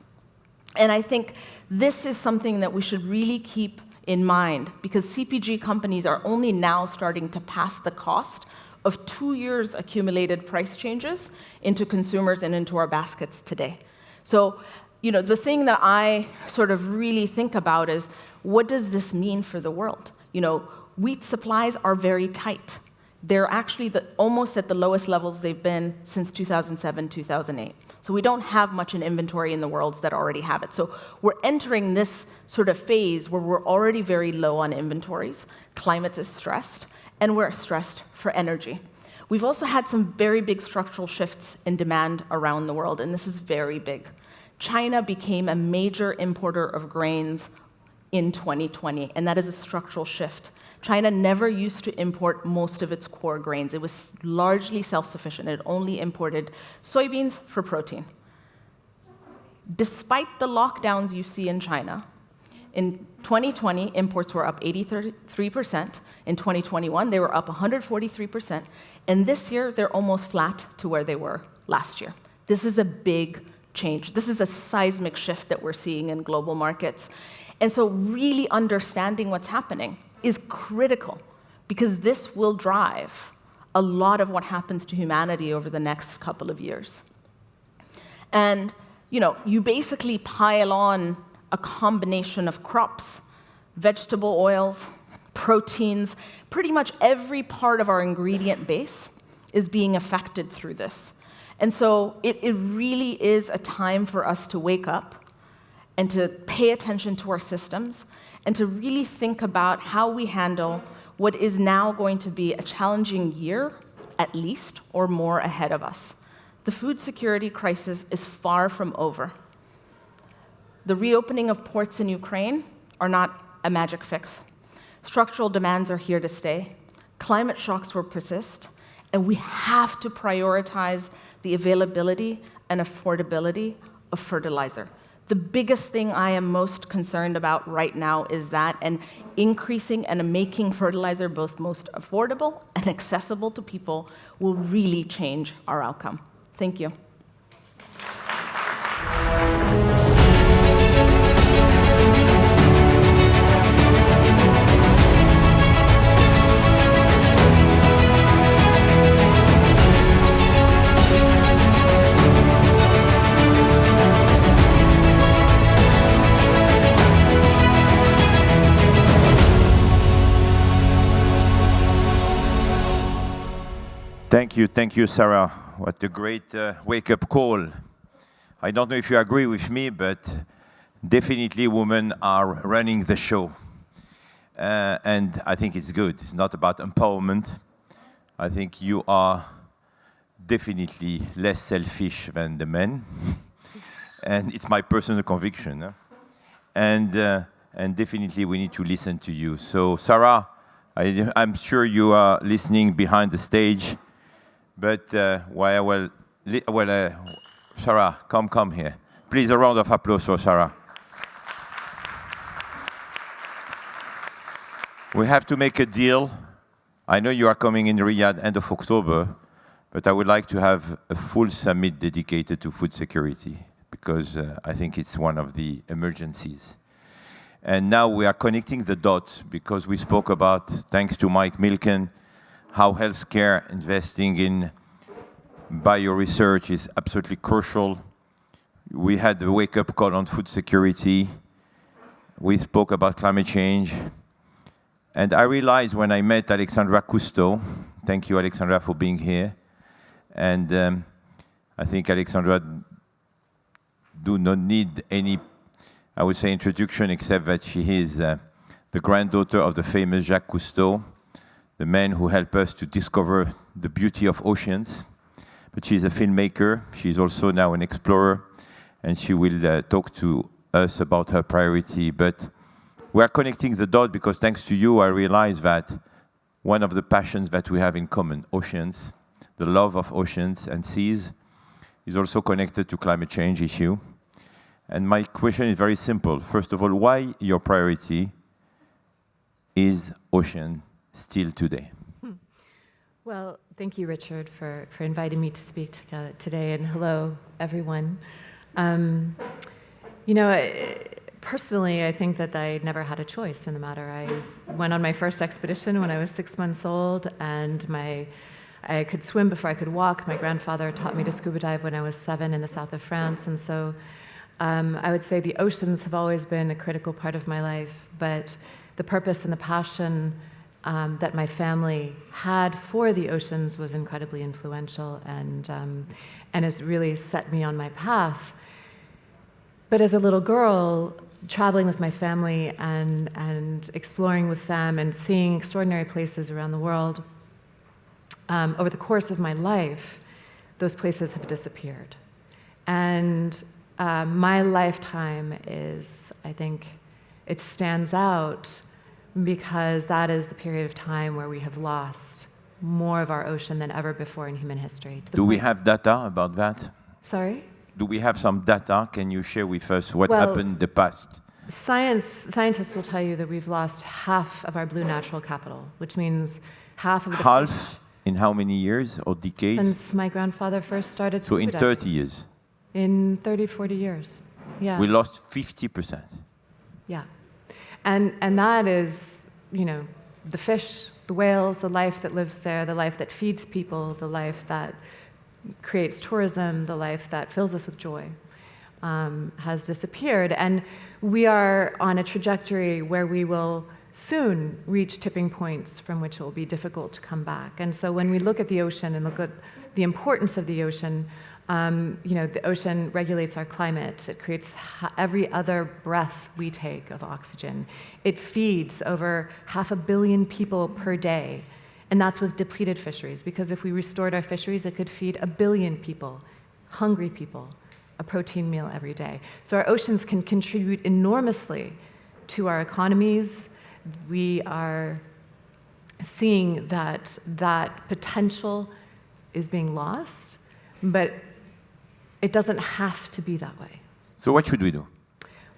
And I think this is something that we should really keep in mind, because CPG companies are only now starting to pass the cost of 2 years' accumulated price changes into consumers and into our baskets today. So, the thing that I sort of really think about is, what does this mean for the world? Wheat supplies are very tight. They're actually almost at the lowest levels they've been since 2007, 2008. So we don't have much in inventory in the worlds that already have it. So we're entering this sort of phase where we're already very low on inventories, climate is stressed, and we're stressed for energy. We've also had some very big structural shifts in demand around the world, and this is very big. China became a major importer of grains in 2020, and that is a structural shift. China never used to import most of its core grains. It was largely self-sufficient. It only imported soybeans for protein. Despite the lockdowns you see in China, in 2020, imports were up 83%. In 2021, they were up 143%. And this year, they're almost flat to where they were last year. This is a big change. This is a seismic shift that we're seeing in global markets. And so really understanding what's happening is critical, because this will drive a lot of what happens to humanity over the next couple of years. And you basically pile on a combination of crops, vegetable oils, proteins. Pretty much every part of our ingredient base is being affected through this. And so it really is a time for us to wake up and to pay attention to our systems, and to really think about how we handle what is now going to be a challenging year, at least, or more ahead of us. The food security crisis is far from over. The reopening of ports in Ukraine are not a magic fix. Structural demands are here to stay. Climate shocks will persist, and we have to prioritize the availability and affordability of fertilizer. The biggest thing I am most concerned about right now is that, and increasing and making fertilizer both most affordable and accessible to people will really change our outcome. Thank you. Thank you, Sarah. What a great wake-up call. I don't know if you agree with me, but definitely women are running the show. And I think it's good. It's not about empowerment. I think you are definitely less selfish than the men. And it's my personal conviction. Huh? And definitely we need to listen to you. So Sarah, I'm sure you are listening behind the stage. But Sarah, come here. Please, a round of applause for Sarah. We have to make a deal. I know you are coming in Riyadh end of October, but I would like to have a full summit dedicated to food security, because I think it's one of the emergencies. And now we are connecting the dots, because we spoke about, thanks to Mike Milken, how healthcare investing in bioresearch is absolutely crucial. We had the wake-up call on food security. We spoke about climate change. And I realized when I met Alexandra Cousteau, thank you, Alexandra, for being here. And I think Alexandra do not need any, I would say, introduction, except that she is the granddaughter of the famous Jacques Cousteau, the man who helped us to discover the beauty of oceans. But she's a filmmaker. She's also now an explorer, and she will talk to us about her priority. But we are connecting the dots because thanks to you, I realized that one of the passions that we have in common, oceans, the love of oceans and seas, is also connected to climate change issue. And my question is very simple. First of all, why your priority is ocean still today? Well, thank you, Richard, for inviting me to speak today, and hello, everyone. You know, personally, I think that I never had a choice in the matter. I went on my first expedition when I was 6 months old, and I could swim before I could walk. My grandfather taught me to scuba dive when I was 7 in the south of France, and so I would say the oceans have always been a critical part of my life, but the purpose and the passion that my family had for the oceans was incredibly influential and has really set me on my path. But as a little girl, traveling with my family and exploring with them and seeing extraordinary places around the world, over the course of my life, those places have disappeared. And my lifetime is, I think, it stands out because that is the period of time where we have lost more of our ocean than ever before in human history. Do we have data about that? Sorry? Do we have some data? Can you share with us what happened in the past? Scientists will tell you that we've lost half of our blue natural capital, which means half of the... Half in how many years or decades? Since my grandfather first started So in scuba 30 diving. years? In 30, 40 years, yeah. We lost 50%. Yeah. And that is, you know, the fish, the whales, the life that lives there, the life that feeds people, the life that creates tourism, the life that fills us with joy, has disappeared. And we are on a trajectory where we will soon reach tipping points from which it will be difficult to come back. And so when we look at the ocean and look at the importance of the ocean, you know, the ocean regulates our climate. It creates every other breath we take of oxygen. It feeds over 500 million people per day. And that's with depleted fisheries, because if we restored our fisheries, it could feed 1 billion people, hungry people, a protein meal every day. So our oceans can contribute enormously to our economies. we are seeing that that potential is being lost, but it doesn't have to be that way. So what should we do?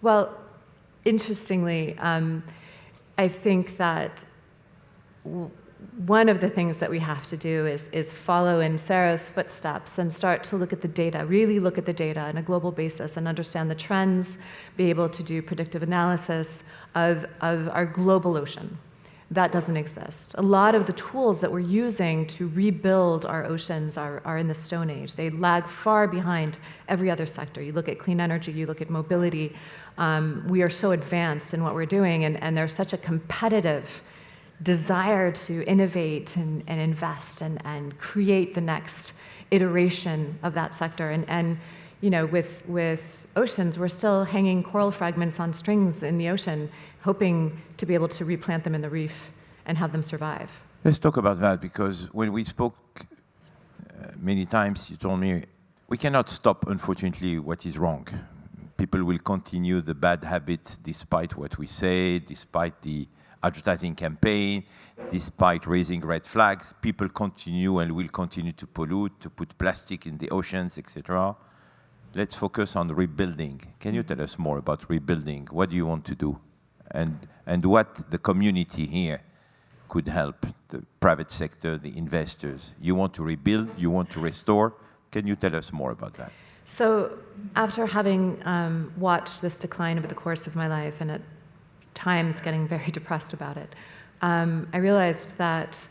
Well, interestingly, I think that one of the things that we have to do is follow in Sarah's footsteps and start to look at the data, really look at the data on a global basis and understand the trends, be able to do predictive analysis of our global ocean. That doesn't exist. A lot of the tools that we're using to rebuild our oceans are in the Stone Age. They lag far behind every other sector. You look at clean energy, you look at mobility. We are so advanced in what we're doing, and there's such a competitive desire to innovate and invest and create the next iteration of that sector. And you know, with oceans, we're still hanging coral fragments on strings in the ocean, hoping to be able to replant them in the reef and have them survive. Let's talk about that, because when we spoke many times, you told me, we cannot stop, unfortunately, what is wrong. People will continue the bad habits despite what we say, despite the advertising campaign, despite raising red flags. People continue and will continue to pollute, to put plastic in the oceans, etc. Let's focus on rebuilding. Can you tell us more about rebuilding? What do you want to do? And what the community here could help, the private sector, the investors. You want to rebuild, you want to restore. Can you tell us more about that? So after having watched this decline over the course of my life, and at times getting very depressed about it, I realized that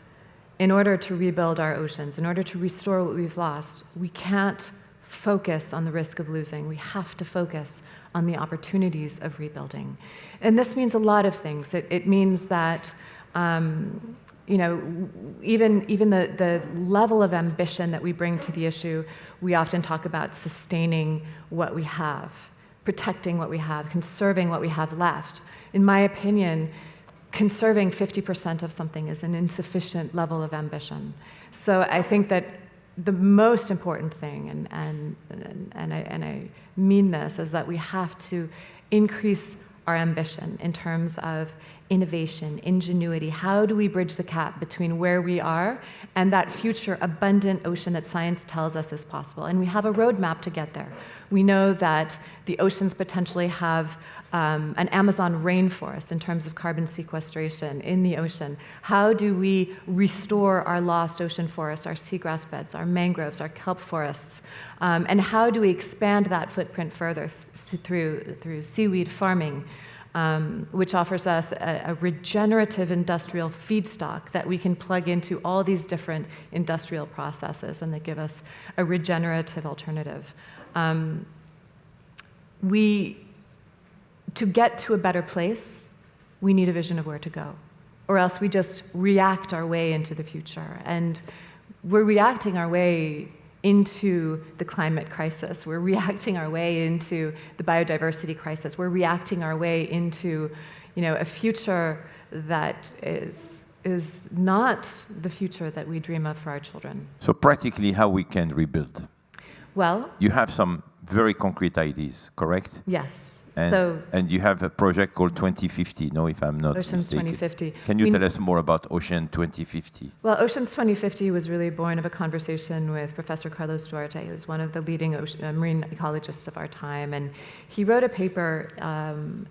in order to rebuild our oceans, in order to restore what we've lost, we can't focus on the risk of losing. We have to focus on the opportunities of rebuilding. And this means a lot of things. It means that you know, even the level of ambition that we bring to the issue, we often talk about sustaining what we have, protecting what we have, conserving what we have left. In my opinion, conserving 50% of something is an insufficient level of ambition. So I think that the most important thing, and I mean this, is that we have to increase our ambition in terms of innovation, ingenuity. How do we bridge the gap between where we are and that future abundant ocean that science tells us is possible? And we have a roadmap to get there. We know that the oceans potentially have an Amazon rainforest in terms of carbon sequestration in the ocean. How do we restore our lost ocean forests, our seagrass beds, our mangroves, our kelp forests? And how do we expand that footprint further through seaweed farming, which offers us a regenerative industrial feedstock that we can plug into all these different industrial processes and that give us a regenerative alternative. To get to a better place, we need a vision of where to go, or else we just react our way into the future. And we're reacting our way into the climate crisis. We're reacting our way into the biodiversity crisis. We're reacting our way into, you know, a future that is not the future that we dream of for our children. So practically, how we can rebuild? Well, you have some very concrete ideas, correct? Yes. And you have a project called 2050, no, if I'm not Oceans mistaken. 2050. Can you tell us more about Ocean 2050? Well, Oceans 2050 was really born of a conversation with Professor Carlos Duarte, who's one of the leading marine ecologists of our time. And he wrote a paper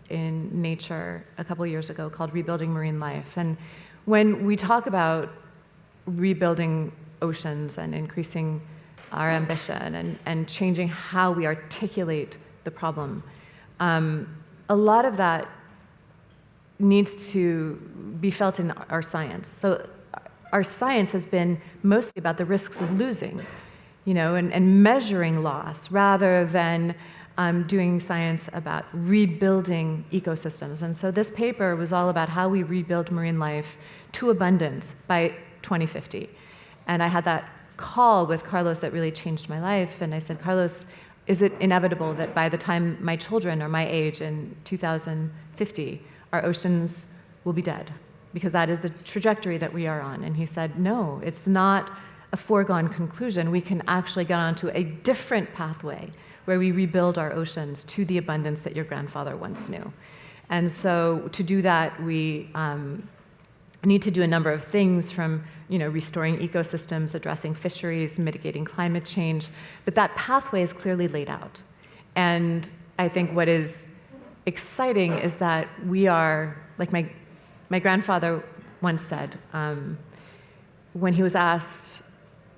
in Nature a couple years ago called Rebuilding Marine Life. And when we talk about rebuilding oceans and increasing our ambition and changing how we articulate the problem, a lot of that needs to be felt in our science. So our science has been mostly about the risks of losing, you know, and measuring loss rather than doing science about rebuilding ecosystems. And so this paper was all about how we rebuild marine life to abundance by 2050. And I had that call with Carlos that really changed my life. And I said, Carlos, is it inevitable that by the time my children are my age in 2050, our oceans will be dead? Because that is the trajectory that we are on. And he said, no, it's not a foregone conclusion. We can actually get onto a different pathway where we rebuild our oceans to the abundance that your grandfather once knew. And so to do that, we need to do a number of things from restoring ecosystems, addressing fisheries, mitigating climate change. But that pathway is clearly laid out. And I think what is exciting is that we are, like my grandfather once said, when he was asked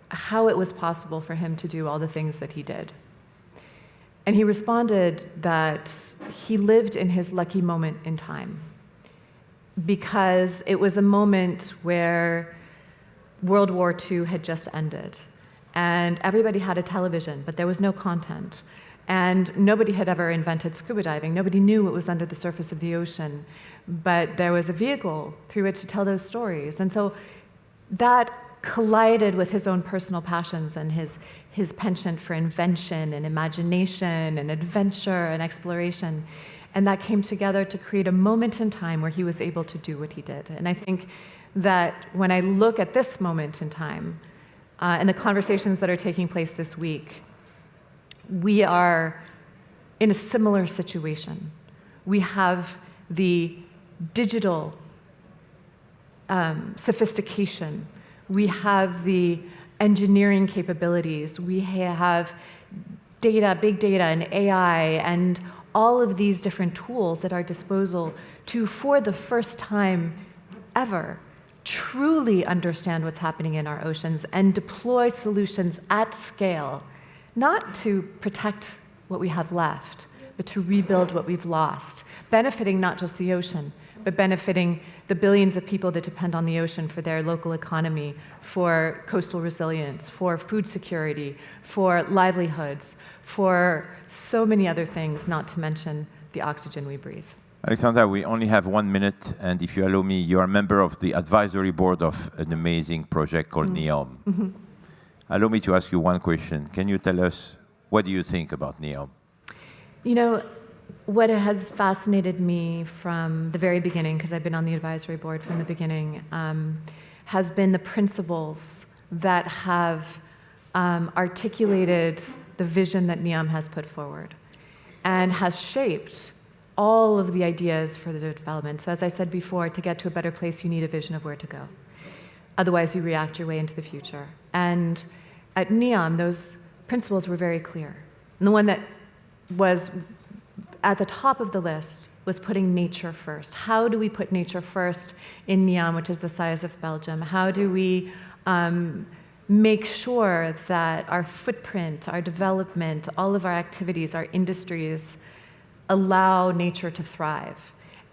how it was possible for him to do all the things that he did. And he responded that he lived in his lucky moment in time, because it was a moment where World War II had just ended, and everybody had a television, but there was no content. And nobody had ever invented scuba diving. Nobody knew what was under the surface of the ocean, but there was a vehicle through which to tell those stories. And so that collided with his own personal passions and his penchant for invention and imagination and adventure and exploration. And that came together to create a moment in time where he was able to do what he did. And I think that when I look at this moment in time and the conversations that are taking place this week, we are in a similar situation. We have the digital sophistication. We have the engineering capabilities. We have data, big data, and AI, and all of these different tools at our disposal to, for the first time ever, truly understand what's happening in our oceans and deploy solutions at scale, not to protect what we have left, but to rebuild what we've lost, benefiting not just the ocean, but benefiting the billions of people that depend on the ocean for their local economy, for coastal resilience, for food security, for livelihoods, for so many other things, not to mention the oxygen we breathe. Alexandra, we only have 1 minute, and if you allow me, you're a member of the advisory board of an amazing project called NEOM. Mm-hmm. Allow me to ask you one question. Can you tell us, what do you think about NEOM? You know, what has fascinated me from the very beginning, because I've been on the advisory board from the beginning, has been the principles that have articulated the vision that NEOM has put forward and has shaped all of the ideas for the development. So as I said before, to get to a better place, you need a vision of where to go. Otherwise, you react your way into the future. And at NEOM, those principles were very clear. And the one that was at the top of the list was putting nature first. How do we put nature first in NEOM, which is the size of Belgium? How do we make sure that our footprint, our development, all of our activities, our industries allow nature to thrive?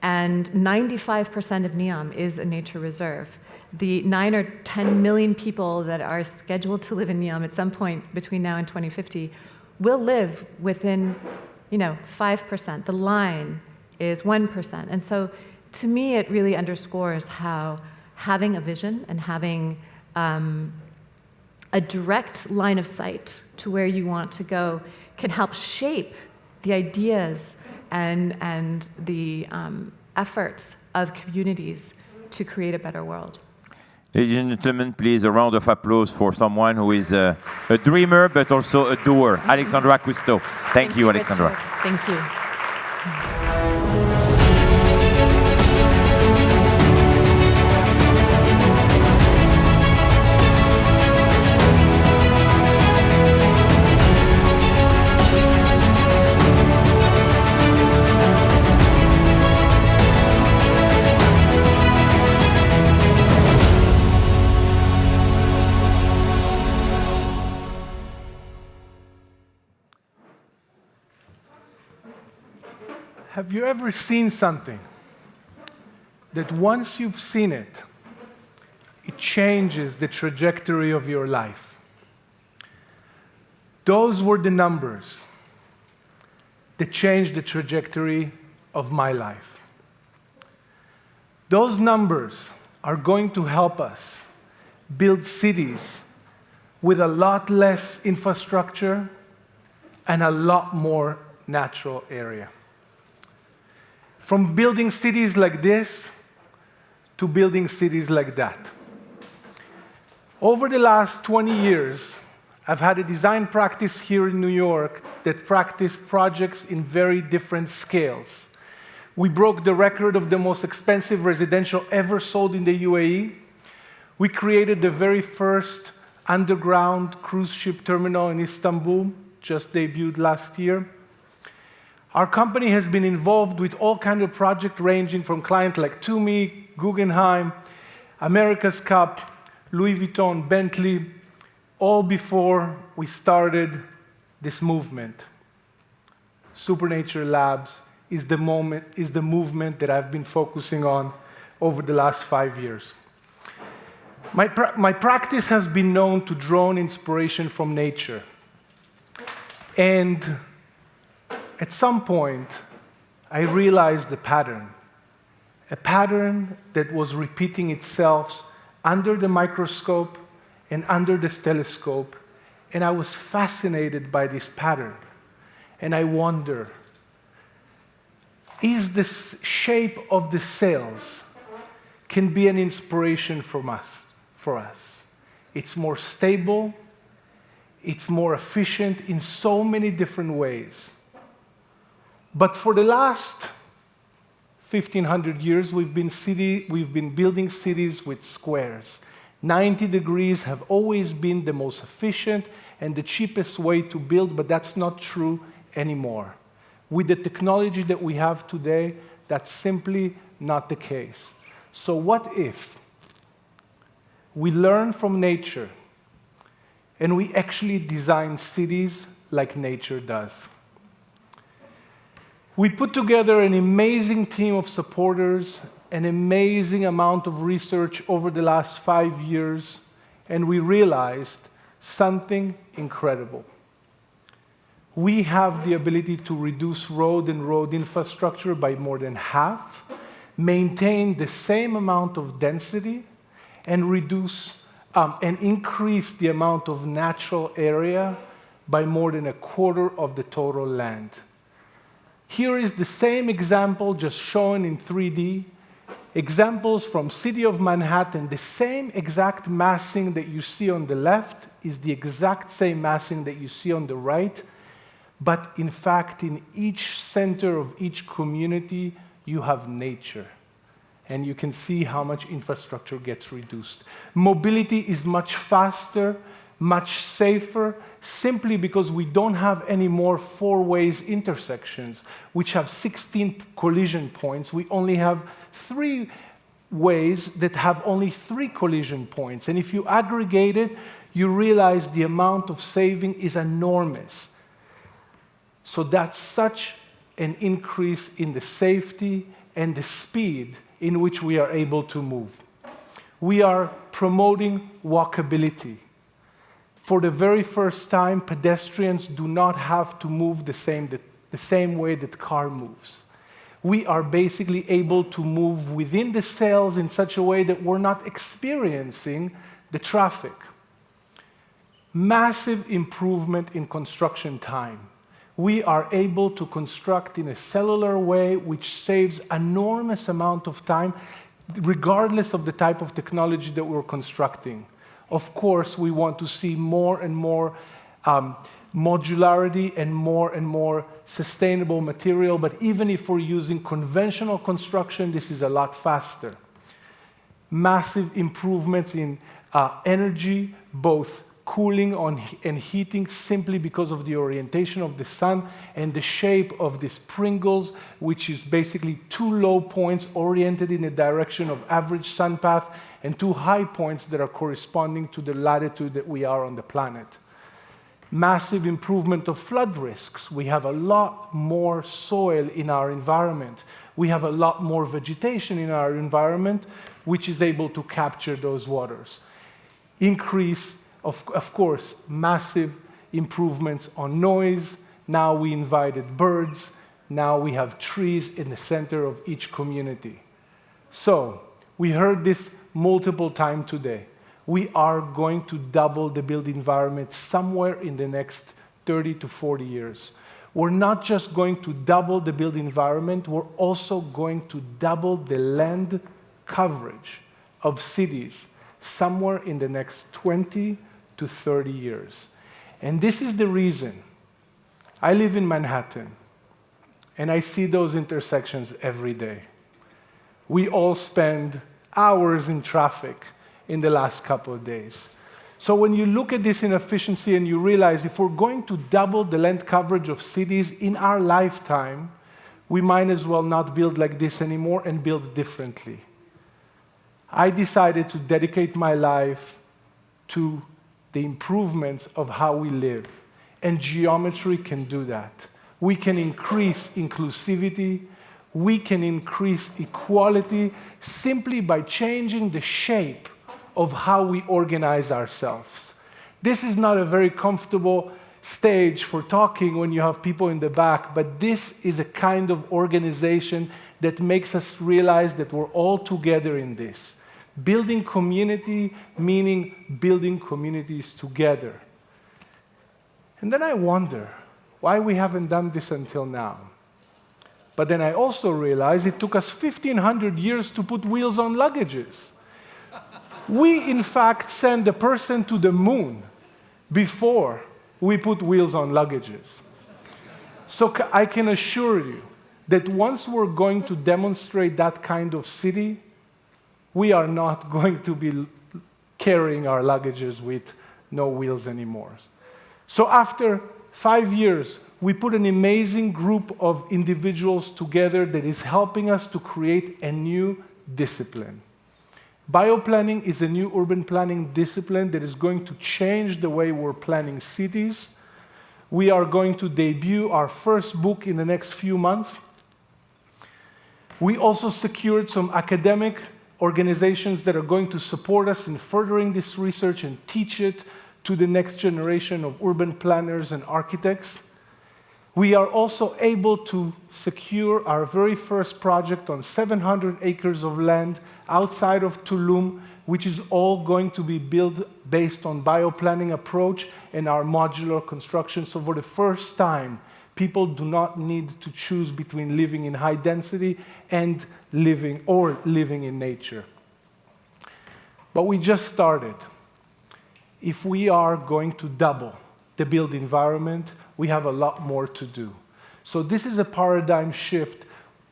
And 95% of NEOM is a nature reserve. The 9 or 10 million people that are scheduled to live in NEOM at some point between now and 2050 will live within 5%. The line is 1%. And so to me, it really underscores how having a vision and having a direct line of sight to where you want to go can help shape the ideas and the efforts of communities to create a better world. Ladies and gentlemen, please, a round of applause for someone who is a dreamer, but also a doer, Alexandra Cousteau. Thank you, Alexandra. Richard. Thank you. Have you ever seen something that once you've seen it, it changes the trajectory of your life? Those were the numbers that changed the trajectory of my life. Those numbers are going to help us build cities with a lot less infrastructure and a lot more natural area. From building cities like this to building cities like that. Over the last 20 years, I've had a design practice here in New York that practiced projects in very different scales. We broke the record of the most expensive residential ever sold in the UAE. We created the very first underground cruise ship terminal in Istanbul, just debuted last year. Our company has been involved with all kinds of projects ranging from clients like Toomey, Guggenheim, America's Cup, Louis Vuitton, Bentley, all before we started this movement. Supernature Labs is the movement that I've been focusing on over the last 5 years. My practice has been known to draw inspiration from nature. And at some point, I realized a pattern that was repeating itself under the microscope and under the telescope, and I was fascinated by this pattern. And I wonder, is the shape of the cells can be an inspiration for us? It's more stable, it's more efficient in so many different ways. But for the last 1,500 years, we've been building cities with squares. 90 degrees have always been the most efficient and the cheapest way to build, but that's not true anymore. With the technology that we have today, that's simply not the case. So what if we learn from nature and we actually design cities like nature does? We put together an amazing team of supporters, an amazing amount of research over the last 5 years, and we realized something incredible. We have the ability to reduce road and road infrastructure by more than half, maintain the same amount of density, and reduce and increase the amount of natural area by more than 1/4 of the total land. Here is the same example just shown in 3D. Examples from City of Manhattan, the same exact massing that you see on the left is the exact same massing that you see on the right. But in fact, in each center of each community, you have nature. And you can see how much infrastructure gets reduced. Mobility is much faster, much safer, simply because we don't have any more 4-way intersections, which have 16 collision points. We only have 3 ways that have only 3 collision points. And if you aggregate it, you realize the amount of saving is enormous. So that's such an increase in the safety and the speed in which we are able to move. We are promoting walkability. For the very first time, pedestrians do not have to move the same way that car moves. We are basically able to move within the cells in such a way that we're not experiencing the traffic. Massive improvement in construction time. We are able to construct in a cellular way, which saves enormous amount of time, regardless of the type of technology that we're constructing. Of course, we want to see more and more modularity and more sustainable material, but even if we're using conventional construction, this is a lot faster. Massive improvements in energy, both cooling and heating, simply because of the orientation of the sun and the shape of this Pringles, which is basically 2 low points oriented in the direction of average sun path and 2 high points that are corresponding to the latitude that we are on the planet. Massive improvement of flood risks. We have a lot more soil in our environment. We have a lot more vegetation in our environment, which is able to capture those waters. Increase, of course, massive improvements on noise. Now we invited birds. Now we have trees in the center of each community. So, we heard this multiple times today. We are going to double the built environment somewhere in the next 30 to 40 years. We're not just going to double the built environment, we're also going to double the land coverage of cities somewhere in the next 20 to 30 years. And this is the reason. I live in Manhattan, and I see those intersections every day. We all spend hours in traffic in the last couple of days. So when you look at this inefficiency and you realize if we're going to double the land coverage of cities in our lifetime, we might as well not build like this anymore and build differently. I decided to dedicate my life to the improvements of how we live, and geometry can do that. We can increase inclusivity, we can increase equality simply by changing the shape of how we organize ourselves. This is not a very comfortable stage for talking when you have people in the back, but this is a kind of organization that makes us realize that we're all together in this. Building community, meaning building communities together. And then I wonder why we haven't done this until now. But then I also realized it took us 1,500 years to put wheels on luggages. We, in fact, sent a person to the moon before we put wheels on luggages. So I can assure you that once we're going to demonstrate that kind of city, we are not going to be carrying our luggages with no wheels anymore. So after 5 years, we put an amazing group of individuals together that is helping us to create a new discipline. Bioplanning is a new urban planning discipline that is going to change the way we're planning cities. We are going to debut our first book in the next few months. We also secured some academic organizations that are going to support us in furthering this research and teach it to the next generation of urban planners and architects. We are also able to secure our very first project on 700 acres of land outside of Tulum, which is all going to be built based on bioplanning approach and our modular construction. So for the first time, people do not need to choose between living in high density and living in nature. But we just started. If we are going to double the built environment, we have a lot more to do. So this is a paradigm shift.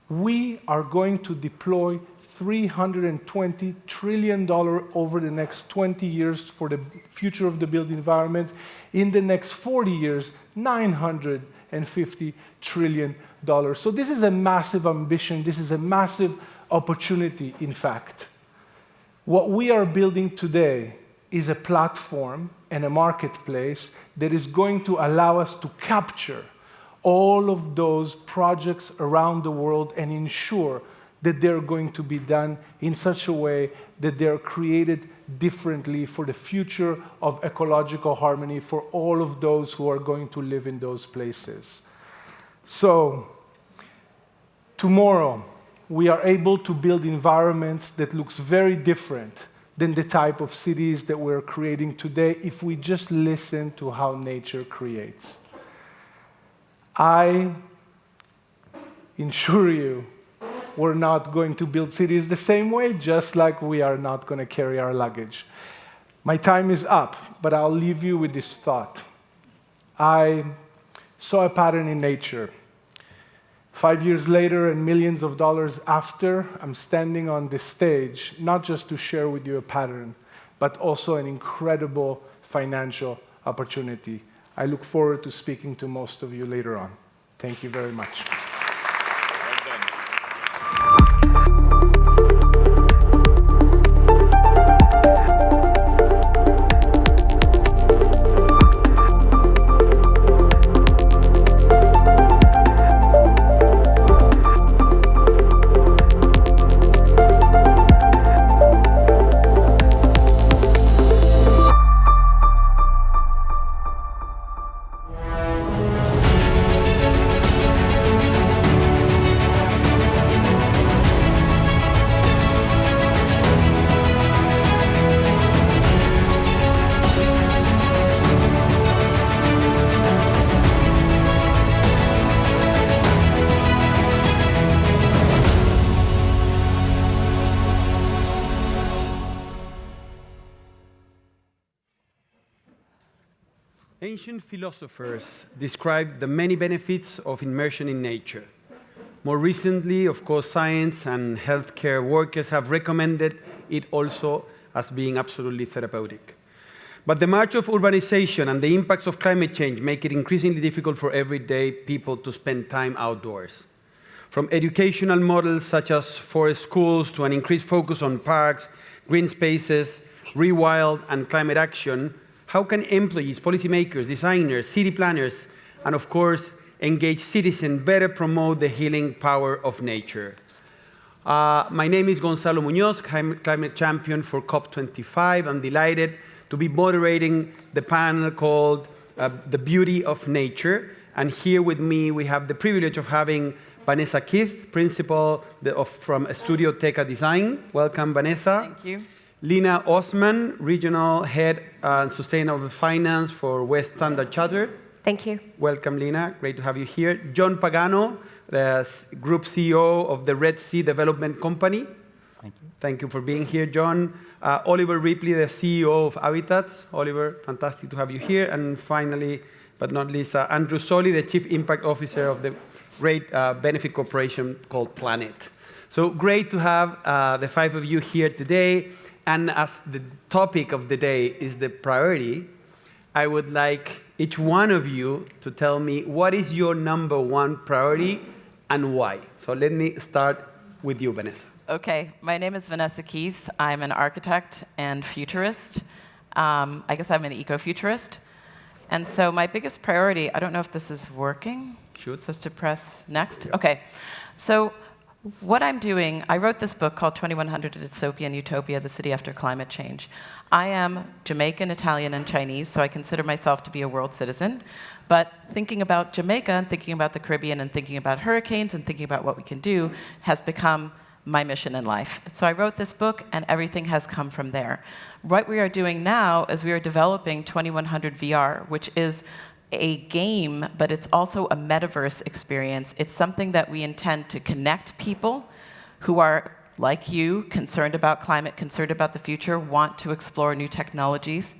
We are going to deploy $320 trillion over the next 20 years for the future of the built environment. In the next 40 years, $950 trillion. So this is a massive ambition. This is a massive opportunity, in fact. What we are building today is a platform and a marketplace that is going to allow us to capture all of those projects around the world and ensure that they're going to be done in such a way that they're created differently for the future of ecological harmony for all of those who are going to live in those places. So, tomorrow, we are able to build environments that looks very different than the type of cities that we're creating today if we just listen to how nature creates. I assure you, we're not going to build cities the same way, just like we are not going to carry our luggage. My time is up, but I'll leave you with this thought. I saw a pattern in nature. 5 years later and millions of dollars after, I'm standing on this stage, not just to share with you a pattern, but also an incredible financial opportunity. I look forward to speaking to most of you later on. Thank you very much. Ancient philosophers described the many benefits of immersion in nature. More recently, of course, science and healthcare workers have recommended it also as being absolutely therapeutic. But the march of urbanization and the impacts of climate change make it increasingly difficult for everyday people to spend time outdoors. From educational models such as forest schools to an increased focus on parks, green spaces, rewild, and climate action, how can employees, policymakers, designers, city planners, and of course, engaged citizens better promote the healing power of nature? My name is Gonzalo Muñoz, climate champion for COP25. I'm delighted to be moderating the panel called The Beauty of Nature. And here with me, we have the privilege of having Vanessa Keith, principal from Studio Teca Design. Welcome, Vanessa. Thank you. Lina Osman, regional head and sustainable finance for West Standard Chartered. Thank you. Welcome, Lina. Great to have you here. John Pagano, the Group CEO of the Red Sea Development Company. Thank you. Thank you for being here, John. Oliver Ripley, the CEO of Habitat. Oliver, fantastic to have you here. And finally, but not least, Andrew Solly, the Chief Impact Officer of the great benefit corporation called Planet. So great to have the five of you here today. And as the topic of the day is the priority, I would like each one of you to tell me what is your #1 priority and why. So let me start with you, Vanessa. Okay, my name is Vanessa Keith. I'm an architect and futurist. I guess I'm an eco-futurist. And so my biggest priority, I don't know if this is working. Sure. I'm supposed to press next? Yeah. Okay, so what I'm doing, I wrote this book called 2100 A Dystopian Utopia, The City After Climate Change. I am Jamaican, Italian, and Chinese, so I consider myself to be a world citizen. But thinking about Jamaica and thinking about the Caribbean and thinking about hurricanes and thinking about what we can do has become my mission in life. So I wrote this book, and everything has come from there. What we are doing now is we are developing 2100 VR, which is a game, but it's also a metaverse experience. It's something that we intend to connect people who are, like you, concerned about climate, concerned about the future, want to explore new technologies,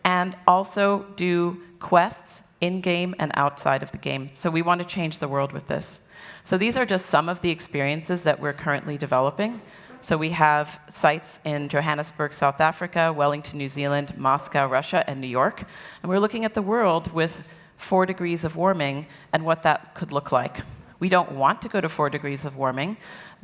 and also do quests in-game and outside of the game. So we want to change the world with this. So these are just some of the experiences that we're currently developing. So we have sites in Johannesburg, South Africa, Wellington, New Zealand, Moscow, Russia, and New York. And we're looking at the world with 4 degrees of warming and what that could look like. We don't want to go to 4 degrees of warming.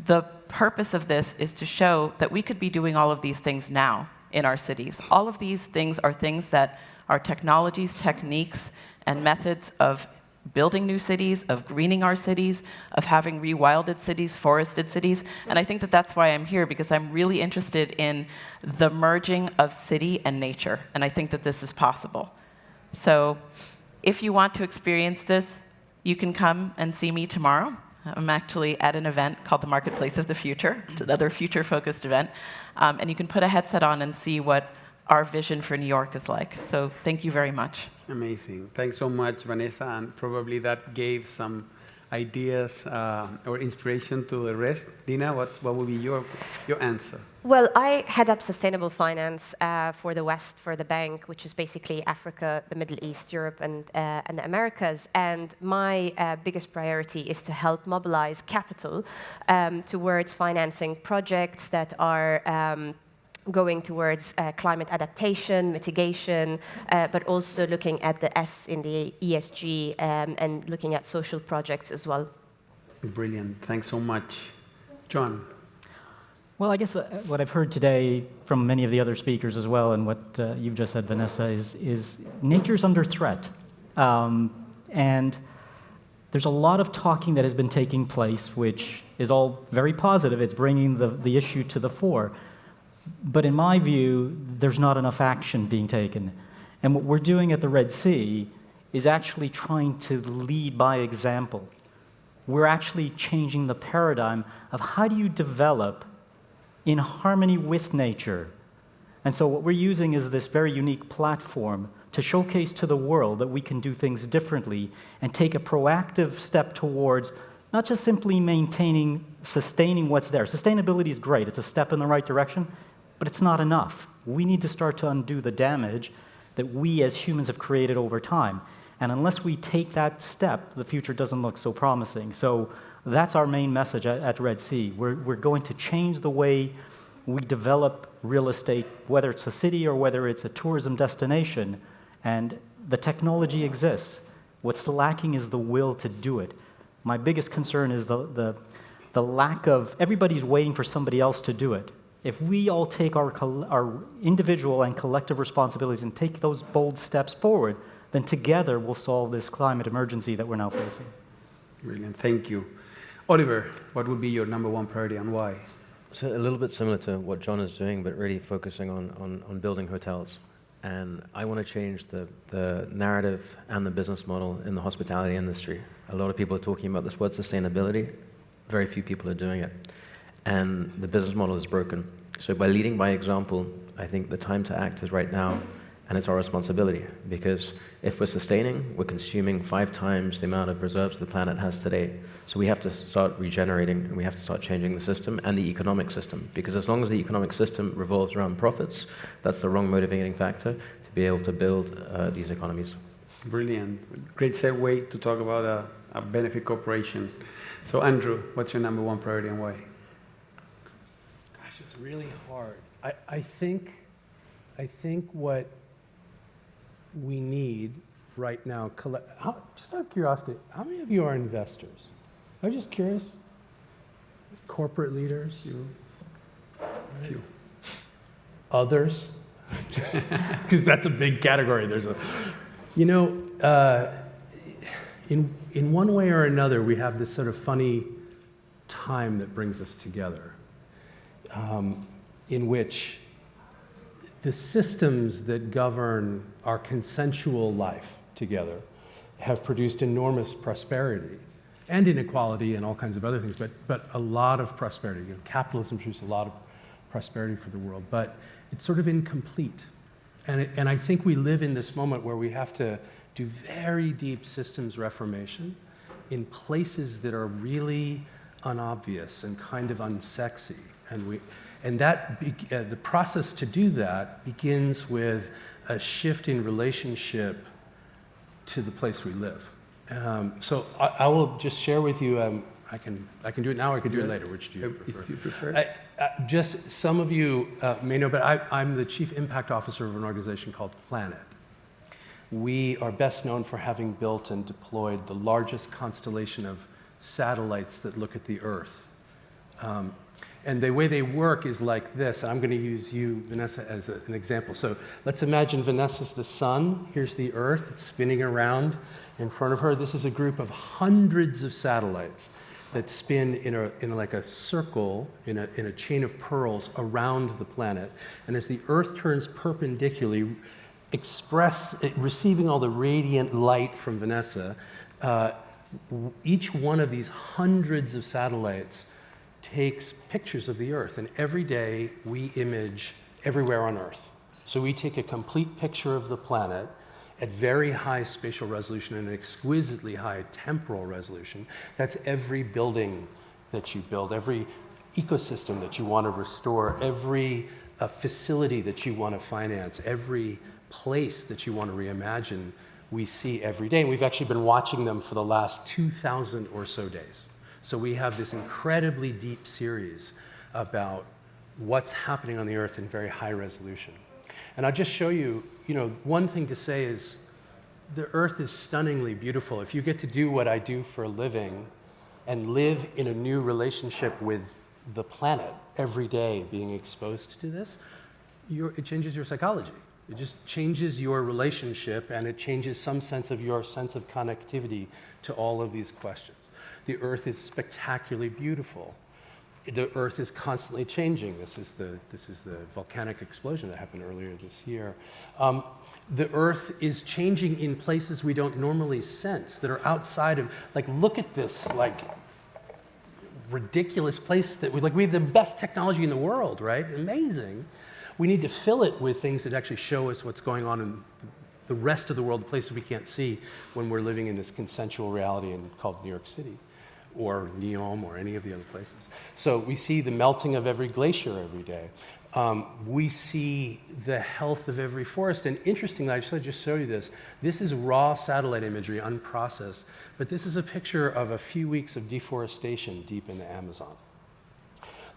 The purpose of this is to show that we could be doing all of these things now in our cities. All of these things are things that are technologies, techniques, and methods of building new cities, of greening our cities, of having rewilded cities, forested cities. And I think that that's why I'm here, because I'm really interested in the merging of city and nature. And I think that this is possible. So if you want to experience this, you can come and see me tomorrow. I'm actually at an event called the Marketplace of the Future. It's another future-focused event. And you can put a headset on and see what our vision for New York is like. So thank you very much. Amazing. Thanks so much, Vanessa. And probably that gave some ideas or inspiration to the rest. Dina, what would be your answer? Well, I head up sustainable finance for the West, for the bank, which is basically Africa, the Middle East, Europe, and the Americas. And my biggest priority is to help mobilize capital towards financing projects that are going towards climate adaptation, mitigation, but also looking at the S in the ESG and looking at social projects as well. Brilliant. Thanks so much. John. Well, I guess what I've heard today from many of the other speakers as well, and what you've just said, Vanessa, is nature's under threat. And there's a lot of talking that has been taking place, which is all very positive. It's bringing the issue to the fore. But in my view, there's not enough action being taken. And what we're doing at the Red Sea is actually trying to lead by example. We're actually changing the paradigm of how do you develop in harmony with nature. And so what we're using is this very unique platform to showcase to the world that we can do things differently and take a proactive step towards not just simply sustaining what's there. Sustainability is great. It's a step in the right direction. But it's not enough. We need to start to undo the damage that we as humans have created over time. And unless we take that step, the future doesn't look so promising. So That's our main message at Red Sea. We're going to change the way we develop real estate, whether it's a city or whether it's a tourism destination, and the technology exists. What's lacking is the will to do it. My biggest concern is the lack of, everybody's waiting for somebody else to do it. If we all take our individual and collective responsibilities and take those bold steps forward, then together we'll solve this climate emergency that we're now facing. Brilliant, thank you. Oliver, what would be your #1 priority and why? So a little bit similar to what John is doing, but really focusing on building hotels. And I want to change the narrative and the business model in the hospitality industry. A lot of people are talking about this word sustainability. Very few people are doing it. And the business model is broken. So by leading by example, I think the time to act is right now, and it's our responsibility. Because if we're sustaining, we're consuming 5 times the amount of reserves the planet has today. So we have to start regenerating, and we have to start changing the system and the economic system. Because as long as the economic system revolves around profits, that's the wrong motivating factor to be able to build these economies. Brilliant. Great segue to talk about a benefit corporation. So Andrew, what's your #1 priority and why? Gosh, it's really hard. I think what we need right now, just out of curiosity, how many of you are investors? I'm just curious. Corporate leaders? Few. Others? Because that's a big category. There's a, you know, in one way or another, we have this sort of funny time that brings us together, in which the systems that govern our consensual life together have produced enormous prosperity and inequality and all kinds of other things, but a lot of prosperity. You know, capitalism produced a lot of prosperity for the world, but it's sort of incomplete. And I think we live in this moment where we have to do very deep systems reformation in places that are really unobvious and kind of unsexy. And the process to do that begins with a shift in relationship to the place we live. So I will just share with you, I can do it now or I can do it later, which do you prefer? If you prefer. Just some of you may know, but I'm the Chief Impact Officer of an organization called Planet. We are best known for having built and deployed the largest constellation of satellites that look at the Earth. And the way they work is like this. I'm going to use you, Vanessa, as an example. So let's imagine Vanessa's the sun. Here's the Earth. It's spinning around in front of her. This is a group of hundreds of satellites that spin in like a circle, in a chain of pearls around the planet. And as the Earth turns perpendicularly, receiving all the radiant light from Vanessa, each one of these hundreds of satellites takes pictures of the Earth, and every day we image everywhere on Earth. So we take a complete picture of the planet at very high spatial resolution and exquisitely high temporal resolution. That's every building that you build, every ecosystem that you want to restore, every facility that you want to finance, every place that you want to reimagine, we see every day. And we've actually been watching them for the last 2,000 or so days. So we have this incredibly deep series about what's happening on the Earth in very high resolution. And I'll just show you, one thing to say is the Earth is stunningly beautiful. If you get to do what I do for a living and live in a new relationship with the planet every day, being exposed to this, it changes your psychology. It just changes your relationship, and it changes some sense of your sense of connectivity to all of these questions. The Earth is spectacularly beautiful. The Earth is constantly changing. This is the volcanic explosion that happened earlier this year. The Earth is changing in places we don't normally sense, that are outside of, look at this, ridiculous place that we have the best technology in the world, right? Amazing. We need to fill it with things that actually show us what's going on in the rest of the world, the places we can't see when we're living in this consensual reality called New York City, or Neom, or any of the other places. So we see the melting of every glacier every day. We see the health of every forest. And interestingly, I just showed you this. This is raw satellite imagery, unprocessed. But this is a picture of a few weeks of deforestation deep in the Amazon.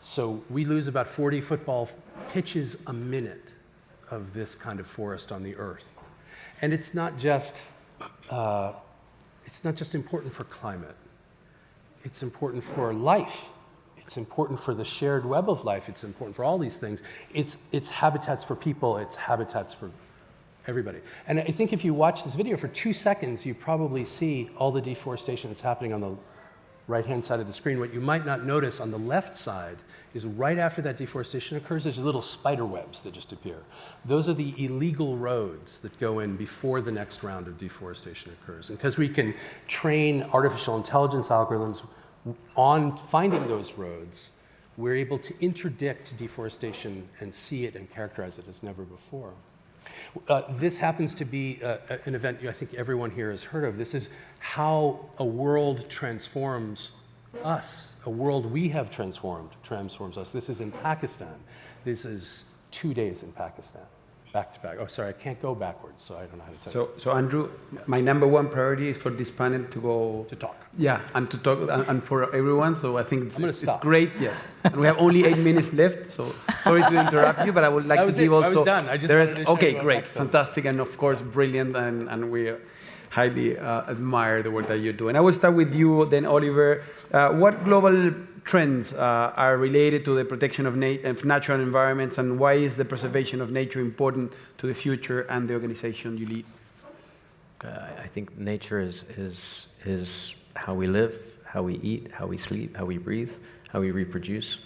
So we lose about 40 football pitches a minute of this kind of forest on the Earth. And it's not just important for climate. It's important for life. It's important for the shared web of life. It's important for all these things. It's habitats for people. It's habitats for everybody. And I think if you watch this video for 2 seconds, you probably see all the deforestation that's happening on the right-hand side of the screen. What you might not notice on the left side is right after that deforestation occurs, there's little spider webs that just appear. Those are the illegal roads that go in before the next round of deforestation occurs. And because we can train artificial intelligence algorithms on finding those roads, we're able to interdict deforestation and see it and characterize it as never before. This happens to be an event I think everyone here has heard of. This is how a world transforms us. A world we have transforms us. This is in Pakistan. This is 2 days in Pakistan, back to back. Oh, sorry, I can't go backwards, so I don't know how to tell you. So Andrew, my #1 priority is for this panel to go... To talk. Yeah, and to talk, and for everyone, so I think it's stop. great, yes. And we have only 8 minutes left, so sorry to interrupt you, but I would like to give also... I was done. I just wanted to show okay, you great, fantastic, and of course, brilliant, and we highly admire the work that you do. And I will start with you, then Oliver. What global trends are related to the protection of natural environments, and why is the preservation of nature important to the future and the organization you lead? I think nature is how we live, how we eat, how we sleep, how we breathe, how we reproduce.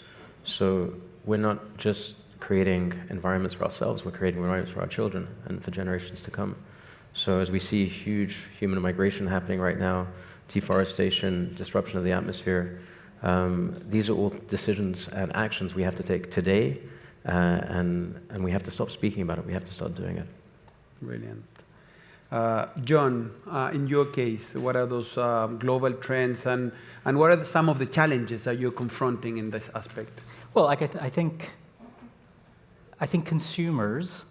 So we're not just creating environments for ourselves, we're creating environments for our children and for generations to come. So as we see huge human migration happening right now, deforestation, disruption of the atmosphere, these are all decisions and actions we have to take today, and we have to stop speaking about it, we have to start doing it. Brilliant. John, in your case, what are those global trends, and what are some of the challenges that you're confronting in this aspect? Well, I think consumers,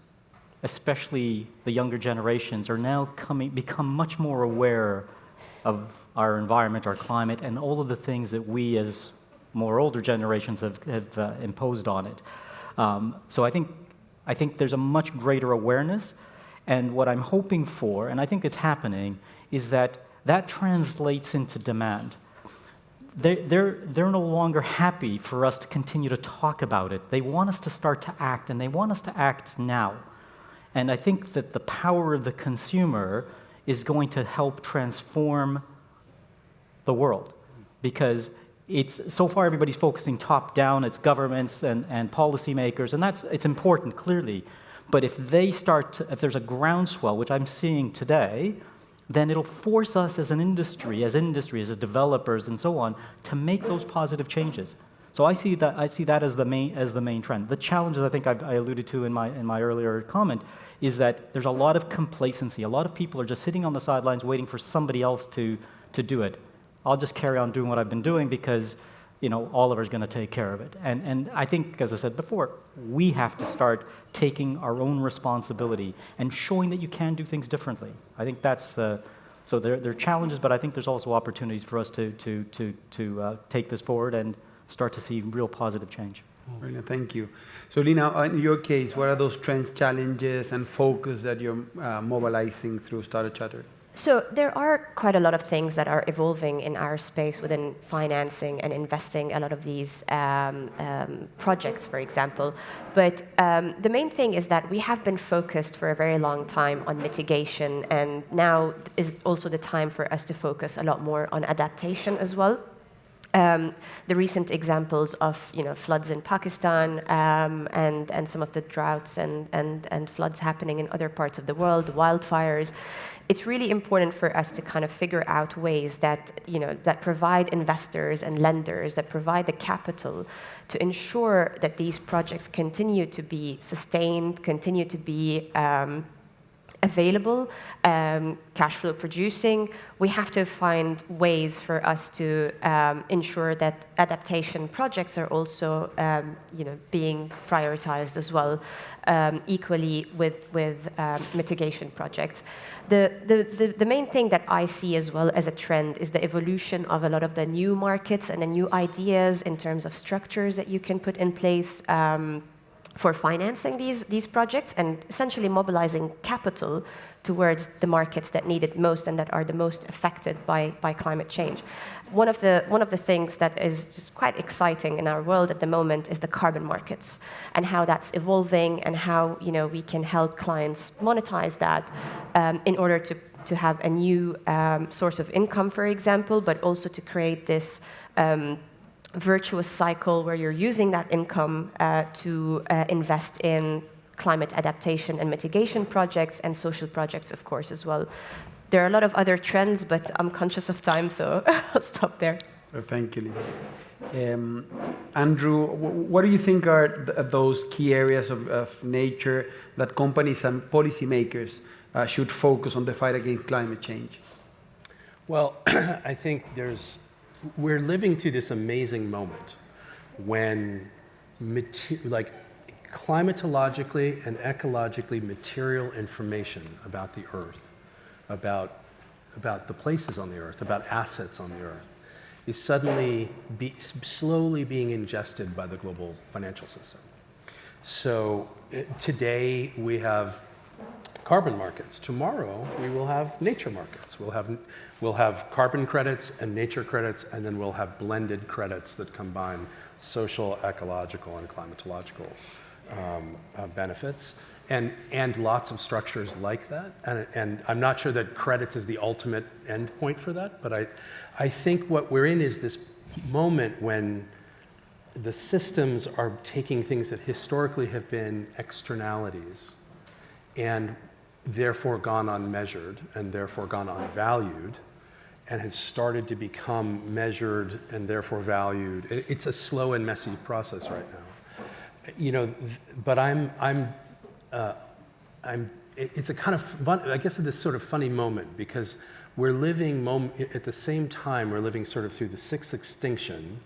especially the younger generations, are now become much more aware of our environment, our climate, and all of the things that we as more older generations have imposed on it. So I think there's a much greater awareness, and what I'm hoping for, and I think it's happening, is that translates into demand. They're no longer happy for us to continue to talk about it. They want us to start to act, and they want us to act now. And I think that the power of the consumer is going to help transform the world, because so far everybody's focusing top down. It's governments and policymakers, and it's important, clearly. But if there's a groundswell, which I'm seeing today, then it'll force us as an industry, as developers and so on, to make those positive changes. So I see that as the main trend. The challenges I think I alluded to in my earlier comment is that there's a lot of complacency. A lot of people are just sitting on the sidelines waiting for somebody else to do it. I'll just carry on doing what I've been doing because Oliver's going to take care of it. And I think, as I said before, we have to start taking our own responsibility and showing that you can do things differently. I think that's so there are challenges, but I think there's also opportunities for us to take this forward and start to see real positive change. Brilliant, thank you. So Lina, in your case, what are those trends, challenges, and focus that you're mobilizing through Startup Chatter? So there are quite a lot of things that are evolving in our space within financing and investing a lot of these projects, for example. But the main thing is that we have been focused for a very long time on mitigation, and now is also the time for us to focus a lot more on adaptation as well. The recent examples of floods in Pakistan and some of the droughts and floods happening in other parts of the world, wildfires. It's really important for us to kind of figure out ways that that provide investors and lenders, that provide the capital to ensure that these projects continue to be sustained, continue to be available, cash flow producing. We have to find ways for us to ensure that adaptation projects are also being prioritized as well, equally with mitigation projects. The main thing that I see as well as a trend is the evolution of a lot of the new markets and the new ideas in terms of structures that you can put in place for financing these projects, and essentially mobilizing capital towards the markets that need it most and that are the most affected by climate change. One of the things that is just quite exciting in our world at the moment is the carbon markets and how that's evolving, and how we can help clients monetize that in order to have a new source of income, for example, but also to create this virtuous cycle where you're using that income to invest in climate adaptation and mitigation projects, and social projects, of course, as well. There are a lot of other trends, but I'm conscious of time, so I'll stop there. Thank you, Lina. Andrew, what do you think are those key areas of nature that companies and policymakers should focus on the fight against climate change? Well, I think we're living through this amazing moment when climatologically and ecologically material information about the Earth, about the places on the Earth, about assets on the Earth, is suddenly slowly being ingested by the global financial system. So today we have carbon markets. Tomorrow we will have nature markets. We'll have carbon credits and nature credits, and then we'll have blended credits that combine social, ecological, and climatological benefits, and lots of structures like that. And I'm not sure that credits is the ultimate endpoint for that, but I think what we're in is this moment when the systems are taking things that historically have been externalities and therefore gone unmeasured and therefore gone unvalued, and has started to become measured and therefore valued. It's a slow and messy process right now. But it's a kind of fun, I guess, this sort of funny moment, because we're living at the same time, we're living sort of through the sixth extinction,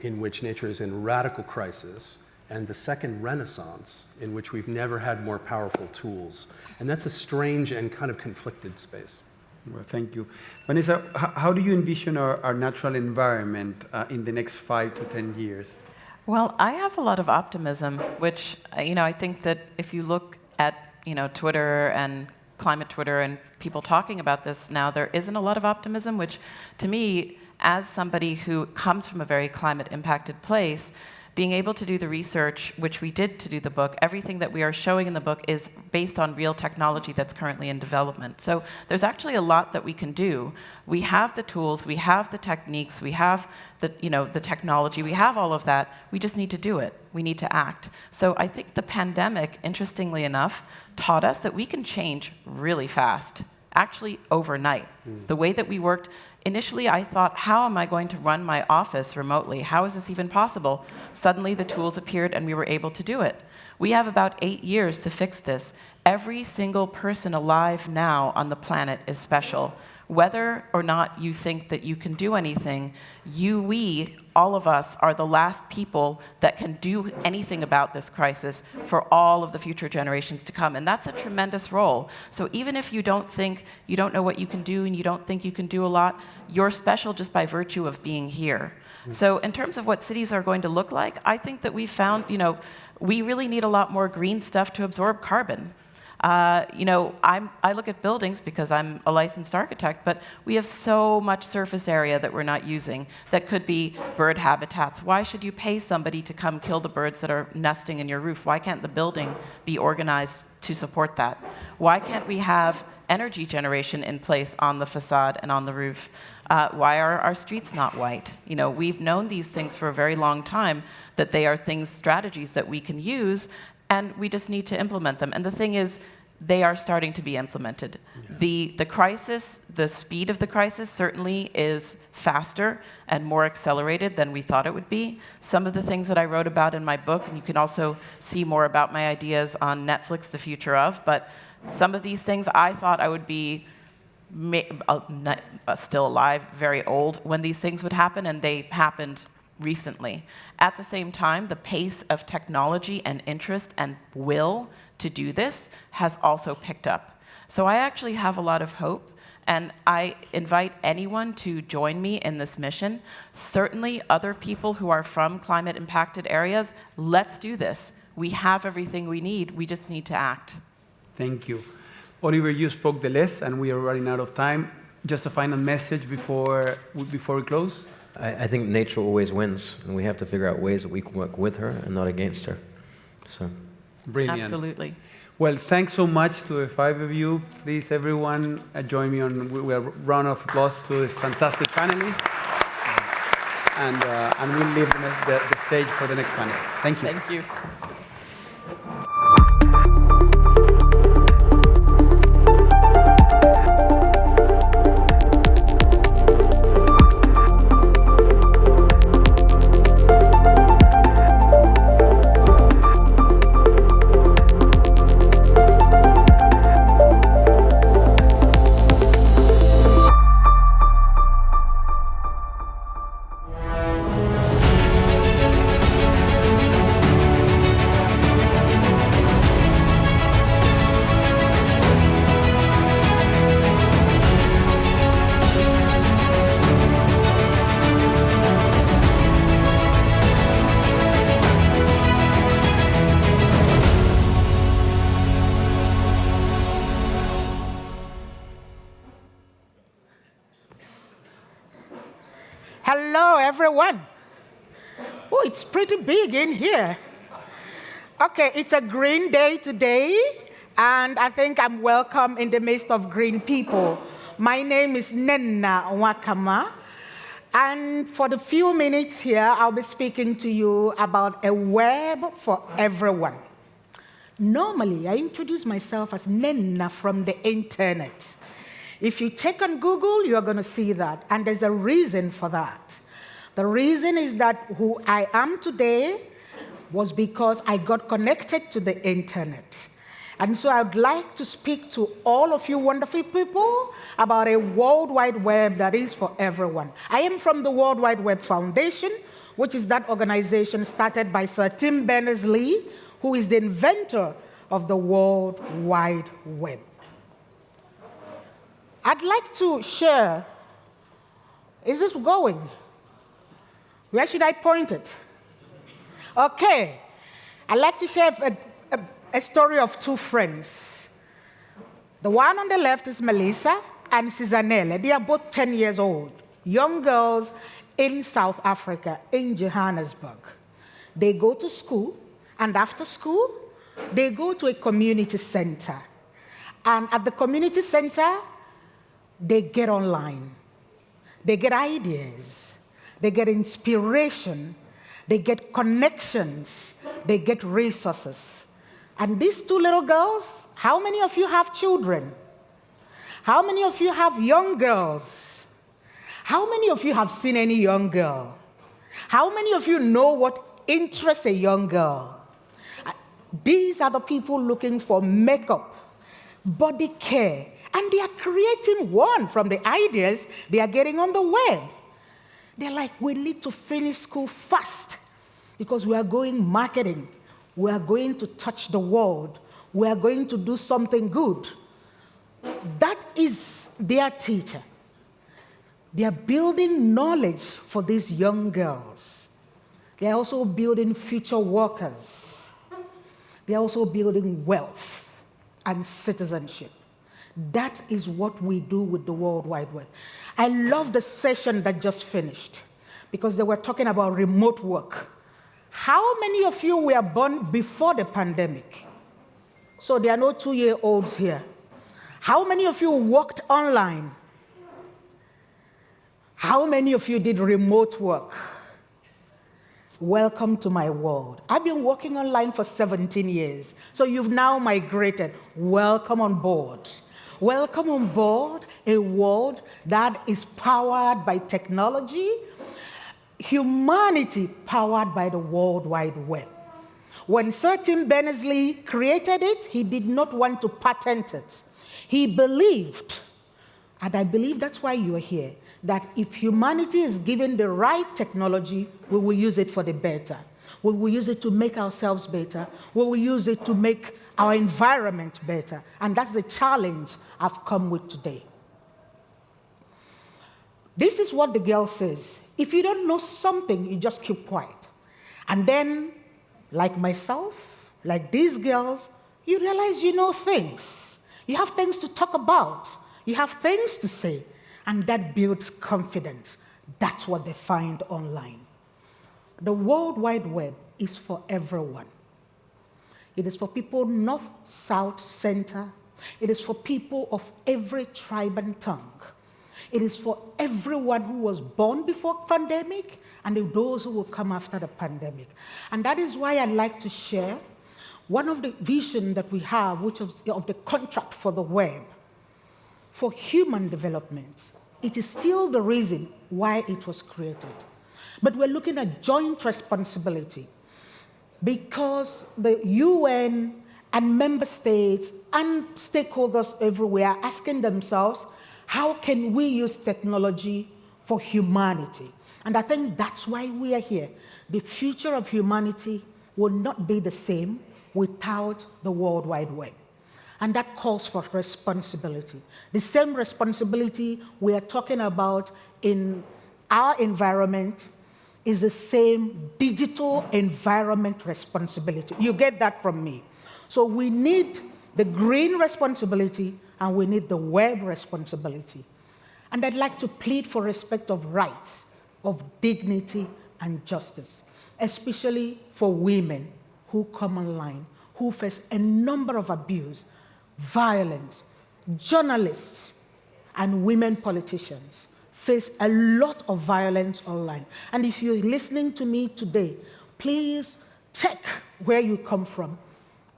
in which nature is in radical crisis, and the second renaissance, in which we've never had more powerful tools. And that's a strange and kind of conflicted space. Well, thank you. Vanessa, how do you envision our natural environment in the next 5 to 10 years? Well, I have a lot of optimism, which, I think that if you look at, Twitter and climate Twitter and people talking about this now, there isn't a lot of optimism, which to me, as somebody who comes from a very climate impacted place, being able to do the research, which we did to do the book, everything that we are showing in the book is based on real technology that's currently in development. So there's actually a lot that we can do. We have the tools, we have the techniques, we have the technology, we have all of that. We just need to do it. We need to act. So I think the pandemic, interestingly enough, taught us that we can change really fast, actually overnight. The way that we worked, initially I thought, how am I going to run my office remotely? How is this even possible? Suddenly the tools appeared and we were able to do it. We have about 8 years to fix this. Every single person alive now on the planet is special. Whether or not you think that you can do anything, we, all of us, are the last people that can do anything about this crisis for all of the future generations to come. And that's a tremendous role. So even if you don't think, you don't know what you can do and you don't think you can do a lot, you're special just by virtue of being here. So in terms of what cities are going to look like, I think that we found, we really need a lot more green stuff to absorb carbon. I look at buildings because I'm a licensed architect, but we have so much surface area that we're not using that could be bird habitats. Why should you pay somebody to come kill the birds that are nesting in your roof? Why can't the building be organized to support that? Why can't we have energy generation in place on the facade and on the roof? Why are our streets not white? We've known these things for a very long time, that they are strategies that we can use, and we just need to implement them. And the thing is, they are starting to be implemented. Yeah. The crisis, the speed of the crisis certainly is faster and more accelerated than we thought it would be. Some of the things that I wrote about in my book, and you can also see more about my ideas on Netflix, The Future of, but Some of these things I thought I would be still alive, very old, when these things would happen, and they happened recently. At the same time, the pace of technology and interest and will to do this has also picked up. So I actually have a lot of hope, and I invite anyone to join me in this mission. Certainly other people who are from climate-impacted areas, let's do this. We have everything we need, we just need to act. Thank you. Oliver, you spoke the list, and we are running out of time. Just a final message before we close. I think nature always wins, and we have to figure out ways that we can work with her and not against her. So, brilliant. Absolutely. Well, thanks so much to the five of you. Please, everyone, join me on a round of applause to this fantastic panelists. And we'll leave the stage for the next panel. Thank you. Thank you. Hello, everyone. Oh, it's pretty big in here. Okay, it's a green day today, and I think I'm welcome in the midst of green people. My name is Nenna Wakama, and for the few minutes here, I'll be speaking to you about a web for everyone. Normally, I introduce myself as Nenna from the internet. If you check on Google, you're going to see that, and there's a reason for that. The reason is that who I am today was because I got connected to the internet. And so I'd like to speak to all of you wonderful people about a World Wide Web that is for everyone. I am from the World Wide Web Foundation, which is that organization started by Sir Tim Berners-Lee, who is the inventor of the World Wide Web. I'd like to share, is this going? Where should I point it? Okay, I'd like to share a story of two friends. The one on the left is Melissa and Sizanele. They are both 10 years old, young girls in South Africa, in Johannesburg. They go to school, and after school, they go to a community center. And at the community center, they get online. They get ideas. They get inspiration. They get connections. They get resources. And these two little girls, how many of you have children? How many of you have young girls? How many of you have seen any young girl? How many of you know what interests a young girl? These are the people looking for makeup, body care, and they are creating one from the ideas they are getting on the web. They're like, we need to finish school fast because we are going marketing. We are going to touch the world. We are going to do something good. That is their teacher. They are building knowledge for these young girls. They are also building future workers. They are also building wealth and citizenship. That is what we do with the World Wide Web. I love the session that just finished because they were talking about remote work. How many of you were born before the pandemic? So there are no 2-year-olds here. How many of you worked online? How many of you did remote work? Welcome to my world. I've been working online for 17 years, so you've now migrated. Welcome on board. Welcome on board a world that is powered by technology, humanity powered by the World Wide Web. when Sir Tim Berners-Lee created it, he did not want to patent it. He believed, and I believe that's why you are here, that if humanity is given the right technology, we will use it for the better. We will use it to make ourselves better. We will use it to make our environment better. And that's the challenge I've come with today. This is what the girl says. If you don't know something, you just keep quiet. And then, like myself, like these girls, you realize you know things. You have things to talk about. You have things to say. And that builds confidence. That's what they find online. The World Wide Web is for everyone. It is for people north, south, center. It is for people of every tribe and tongue. It is for everyone who was born before pandemic and those who will come after the pandemic. And that is why I'd like to share one of the visions that we have, which is of the contract for the web, for human development. It is still the reason why it was created. But we're looking at joint responsibility because the UN and member states and stakeholders everywhere are asking themselves, how can we use technology for humanity? And I think that's why we are here. The future of humanity will not be the same without the World Wide Web. And that calls for responsibility. The same responsibility we are talking about in our environment is the same digital environment responsibility. You get that from me. So we need the green responsibility and we need the web responsibility. And I'd like to plead for respect of rights, of dignity and justice, especially for women who come online, who face a number of abuse, violence. Journalists and women politicians face a lot of violence online. And if you're listening to me today, please check where you come from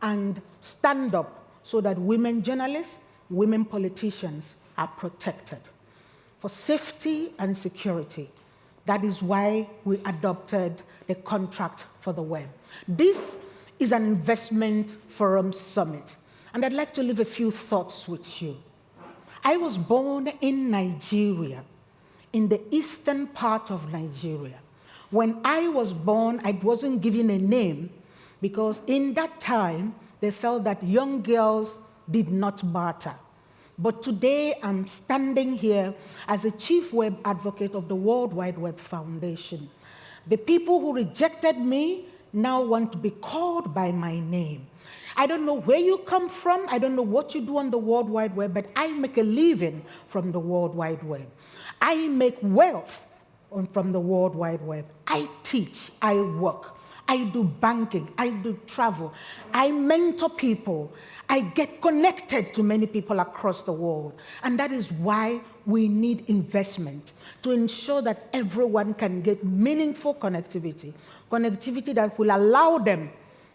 and stand up so that women journalists, women politicians are protected. For safety and security, that is why we adopted the contract for the web. This is an investment forum summit, and I'd like to leave a few thoughts with you. I was born in Nigeria, in the eastern part of Nigeria. When I was born, I wasn't given a name because in that time, they felt that young girls did not matter. But today, I'm standing here as a chief web advocate of the World Wide Web Foundation. The people who rejected me now want to be called by my name. I don't know where you come from. I don't know what you do on the World Wide Web, but I make a living from the World Wide Web. I make wealth from the World Wide Web. I teach, I work, I do banking, I do travel, I mentor people, I get connected to many people across the world. And that is why we need investment to ensure that everyone can get meaningful connectivity, connectivity that will allow them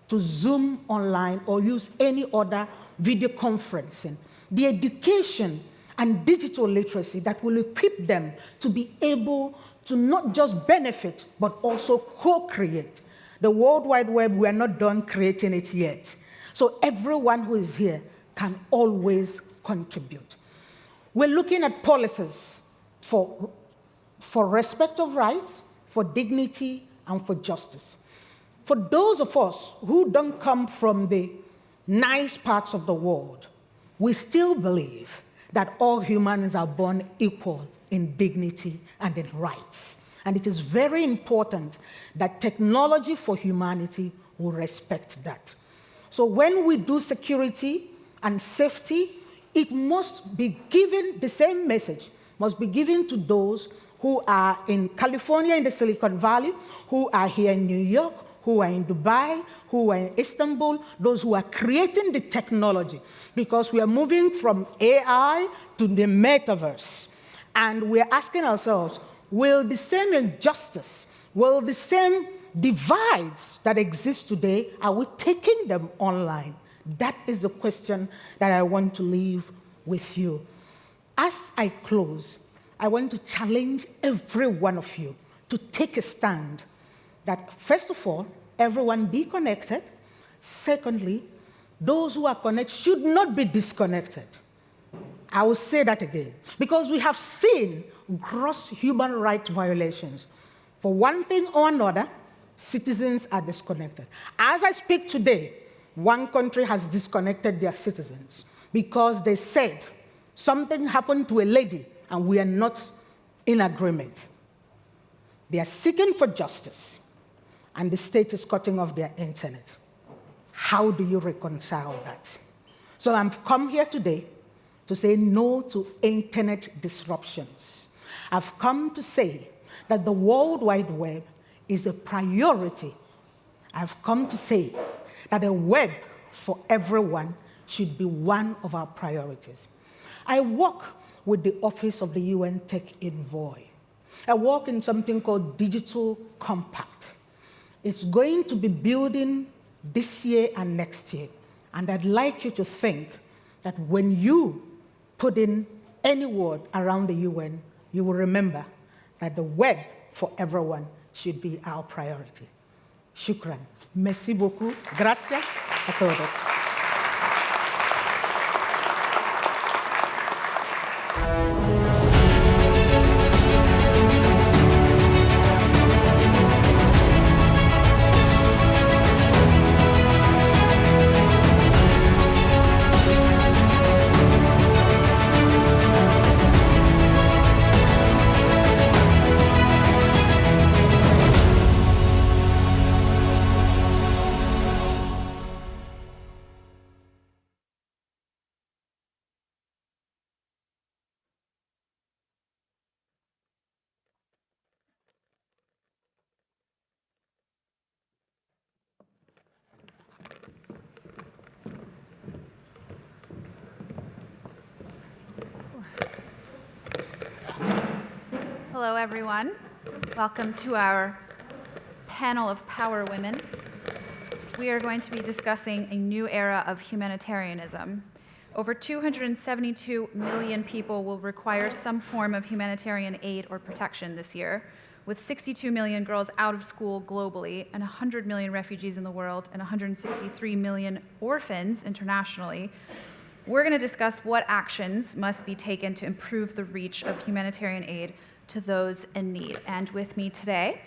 to Zoom online or use any other video conferencing. The education and digital literacy that will equip them to be able to not just benefit, but also co-create. The World Wide Web, we are not done creating it yet. So everyone who is here can always contribute. We're looking at policies for respect of rights, for dignity, and for justice. For those of us who don't come from the nice parts of the world, we still believe that all humans are born equal in dignity and in rights. And it is very important that technology for humanity will respect that. So when we do security and safety, it must be given, the same message must be given to those who are in California, in the Silicon Valley, who are here in New York, who are in Dubai, who are in Istanbul, those who are creating the technology, because we are moving from AI to the metaverse. And we're asking ourselves, will the same injustice, will the same divides that exist today, are we taking them online? That is the question that I want to leave with you. As I close, I want to challenge every one of you to take a stand that, first of all, everyone be connected, Secondly, those who are connected should not be disconnected. I will say that again, because we have seen gross human rights violations. For one thing or another, citizens are disconnected. As I speak today, one country has disconnected their citizens because they said something happened to a lady and we are not in agreement. They are seeking for justice, and the state is cutting off their internet. How do you reconcile that? So I've come here today to say no to internet disruptions. I've come to say that the World Wide Web is a priority. I've come to say that a web for everyone should be one of our priorities. I work with the Office of the UN Tech Envoy. I work in something called Digital Compact. It's going to be building this year and next year. And I'd like you to think that when you put in any word around the UN, you will remember that the web for everyone should be our priority. Shukran. Merci beaucoup. Gracias a todos. Hello, everyone. Welcome to our panel of power women. We are going to be discussing a new era of humanitarianism. Over 272 million people will require some form of humanitarian aid or protection this year, with 62 million girls out of school globally, and 100 million refugees in the world, and 163 million orphans internationally. We're going to discuss what actions must be taken to improve the reach of humanitarian aid to those in need. And with me today,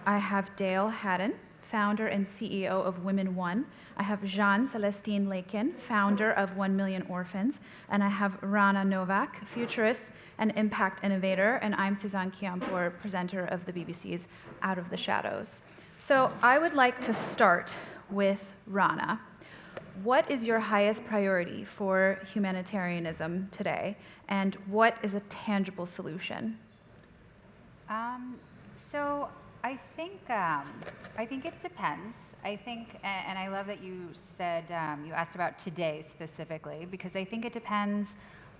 I have Dale Haddon, founder and CEO of Women One. I have Jean-Celestine Lakin, founder of 1 Million Orphans. And I have Rana Novak, futurist and impact innovator. And I'm Suzanne Kiampour, presenter of the BBC's Out of the Shadows. So I would like to start with Rana. What is your highest priority for humanitarianism today? And what is a tangible solution? So I think it depends. I think, and I love that you said you asked about today specifically, because I think it depends.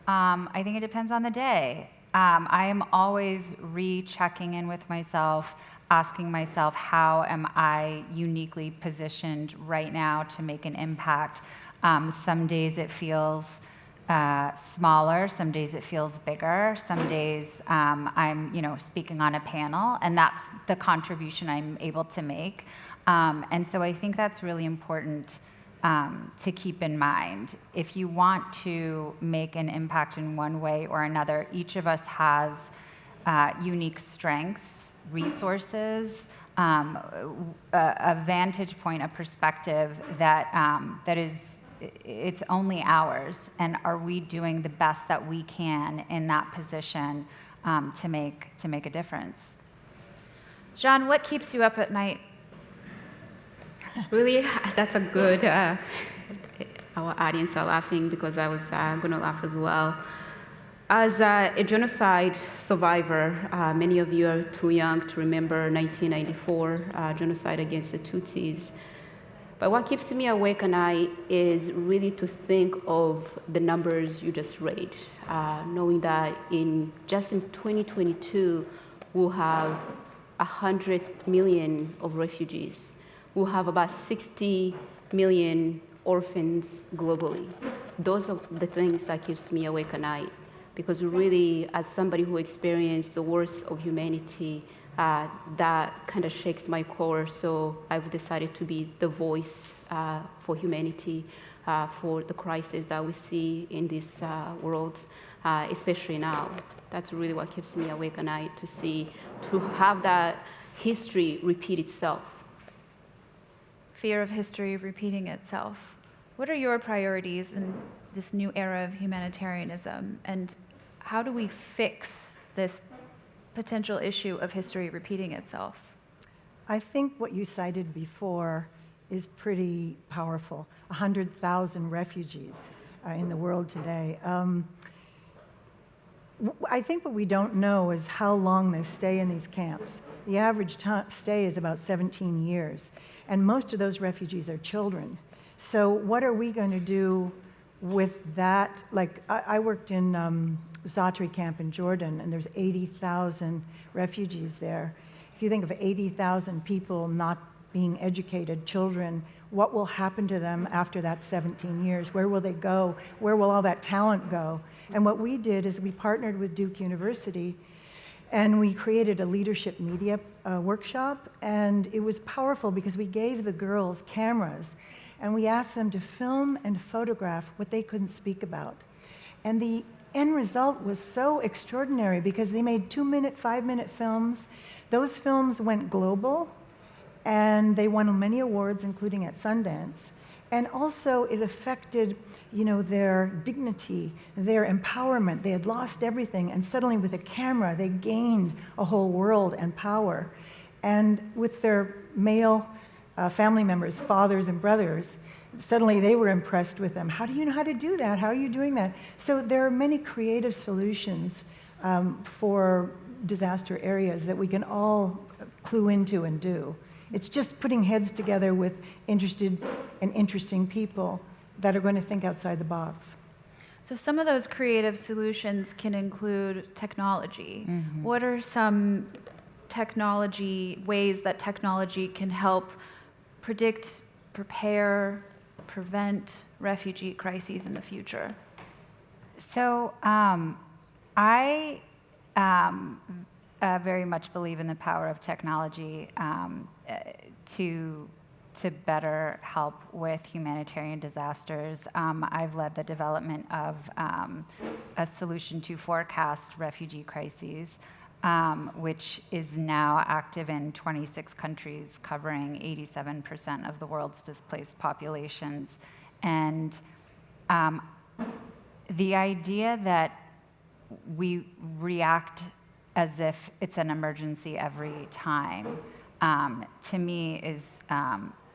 I think it depends on the day. I am always rechecking in with myself, asking myself, how am I uniquely positioned right now to make an impact? Some days it feels smaller, some days it feels bigger, some days I'm speaking on a panel, and that's the contribution I'm able to make. And so I think that's really important to keep in mind. If you want to make an impact in one way or another, each of us has unique strengths, resources, a vantage point, a perspective that is it's only ours, and are we doing the best that we can in that position to make a difference? Jean, what keeps you up at night? Really, that's a good, our audience are laughing because I was going to laugh as well. As a genocide survivor, many of you are too young to remember 1994 genocide against the Tutsis. But what keeps me awake at night is really to think of the numbers you just read, knowing that just in 2022, we'll have 100 million of refugees. We'll have about 60 million orphans globally. Those are the things that keeps me awake at night, because really, as somebody who experienced the worst of humanity, that kind of shakes my core, so I've decided to be the voice for humanity, for the crisis that we see in this world, especially now. That's really what keeps me awake at night, to have that history repeat itself. Fear of history repeating itself. What are your priorities in this new era of humanitarianism, and how do we fix this potential issue of history repeating itself? I think what you cited before is pretty powerful. 100,000 refugees in the world today. I think what we don't know is how long they stay in these camps. The average stay is about 17 years, and most of those refugees are children. So what are we going to do with that? Like, I worked in Zatri camp in Jordan, and there's 80,000 refugees there. If you think of 80,000 people not being educated, children, what will happen to them after that 17 years? Where will they go? Where will all that talent go? And what we did is we partnered with Duke University, and we created a leadership media workshop, and it was powerful because we gave the girls cameras, and we asked them to film and photograph what they couldn't speak about. And the end result was so extraordinary because they made 2-minute, 5-minute films. Those films went global, and they won many awards, including at Sundance. And also it affected, their dignity, their empowerment. They had lost everything, and suddenly with a camera, they gained a whole world and power. And with their male family members, fathers and brothers, suddenly they were impressed with them. How do you know how to do that? How are you doing that? So there are many creative solutions for disaster areas that we can all clue into and do. It's just putting heads together with interested and interesting people that are going to think outside the box. So some of those creative solutions can include technology. What are some ways that technology can help predict, prepare, prevent refugee crises in the future? So I very much believe in the power of technology to better help with humanitarian disasters. I've led the development of a solution to forecast refugee crises, which is now active in 26 countries, covering 87% of the world's displaced populations. And the idea that we react as if it's an emergency every time, to me is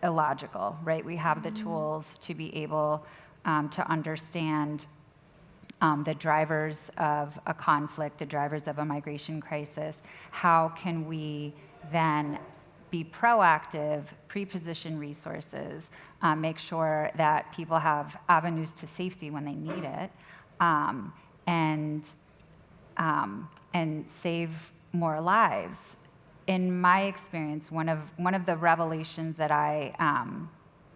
illogical, right? We have the tools to be able to understand the drivers of a conflict, the drivers of a migration crisis. How can we then be proactive, pre-position resources, make sure that people have avenues to safety when they need it, and save more lives? In my experience, one of the revelations that I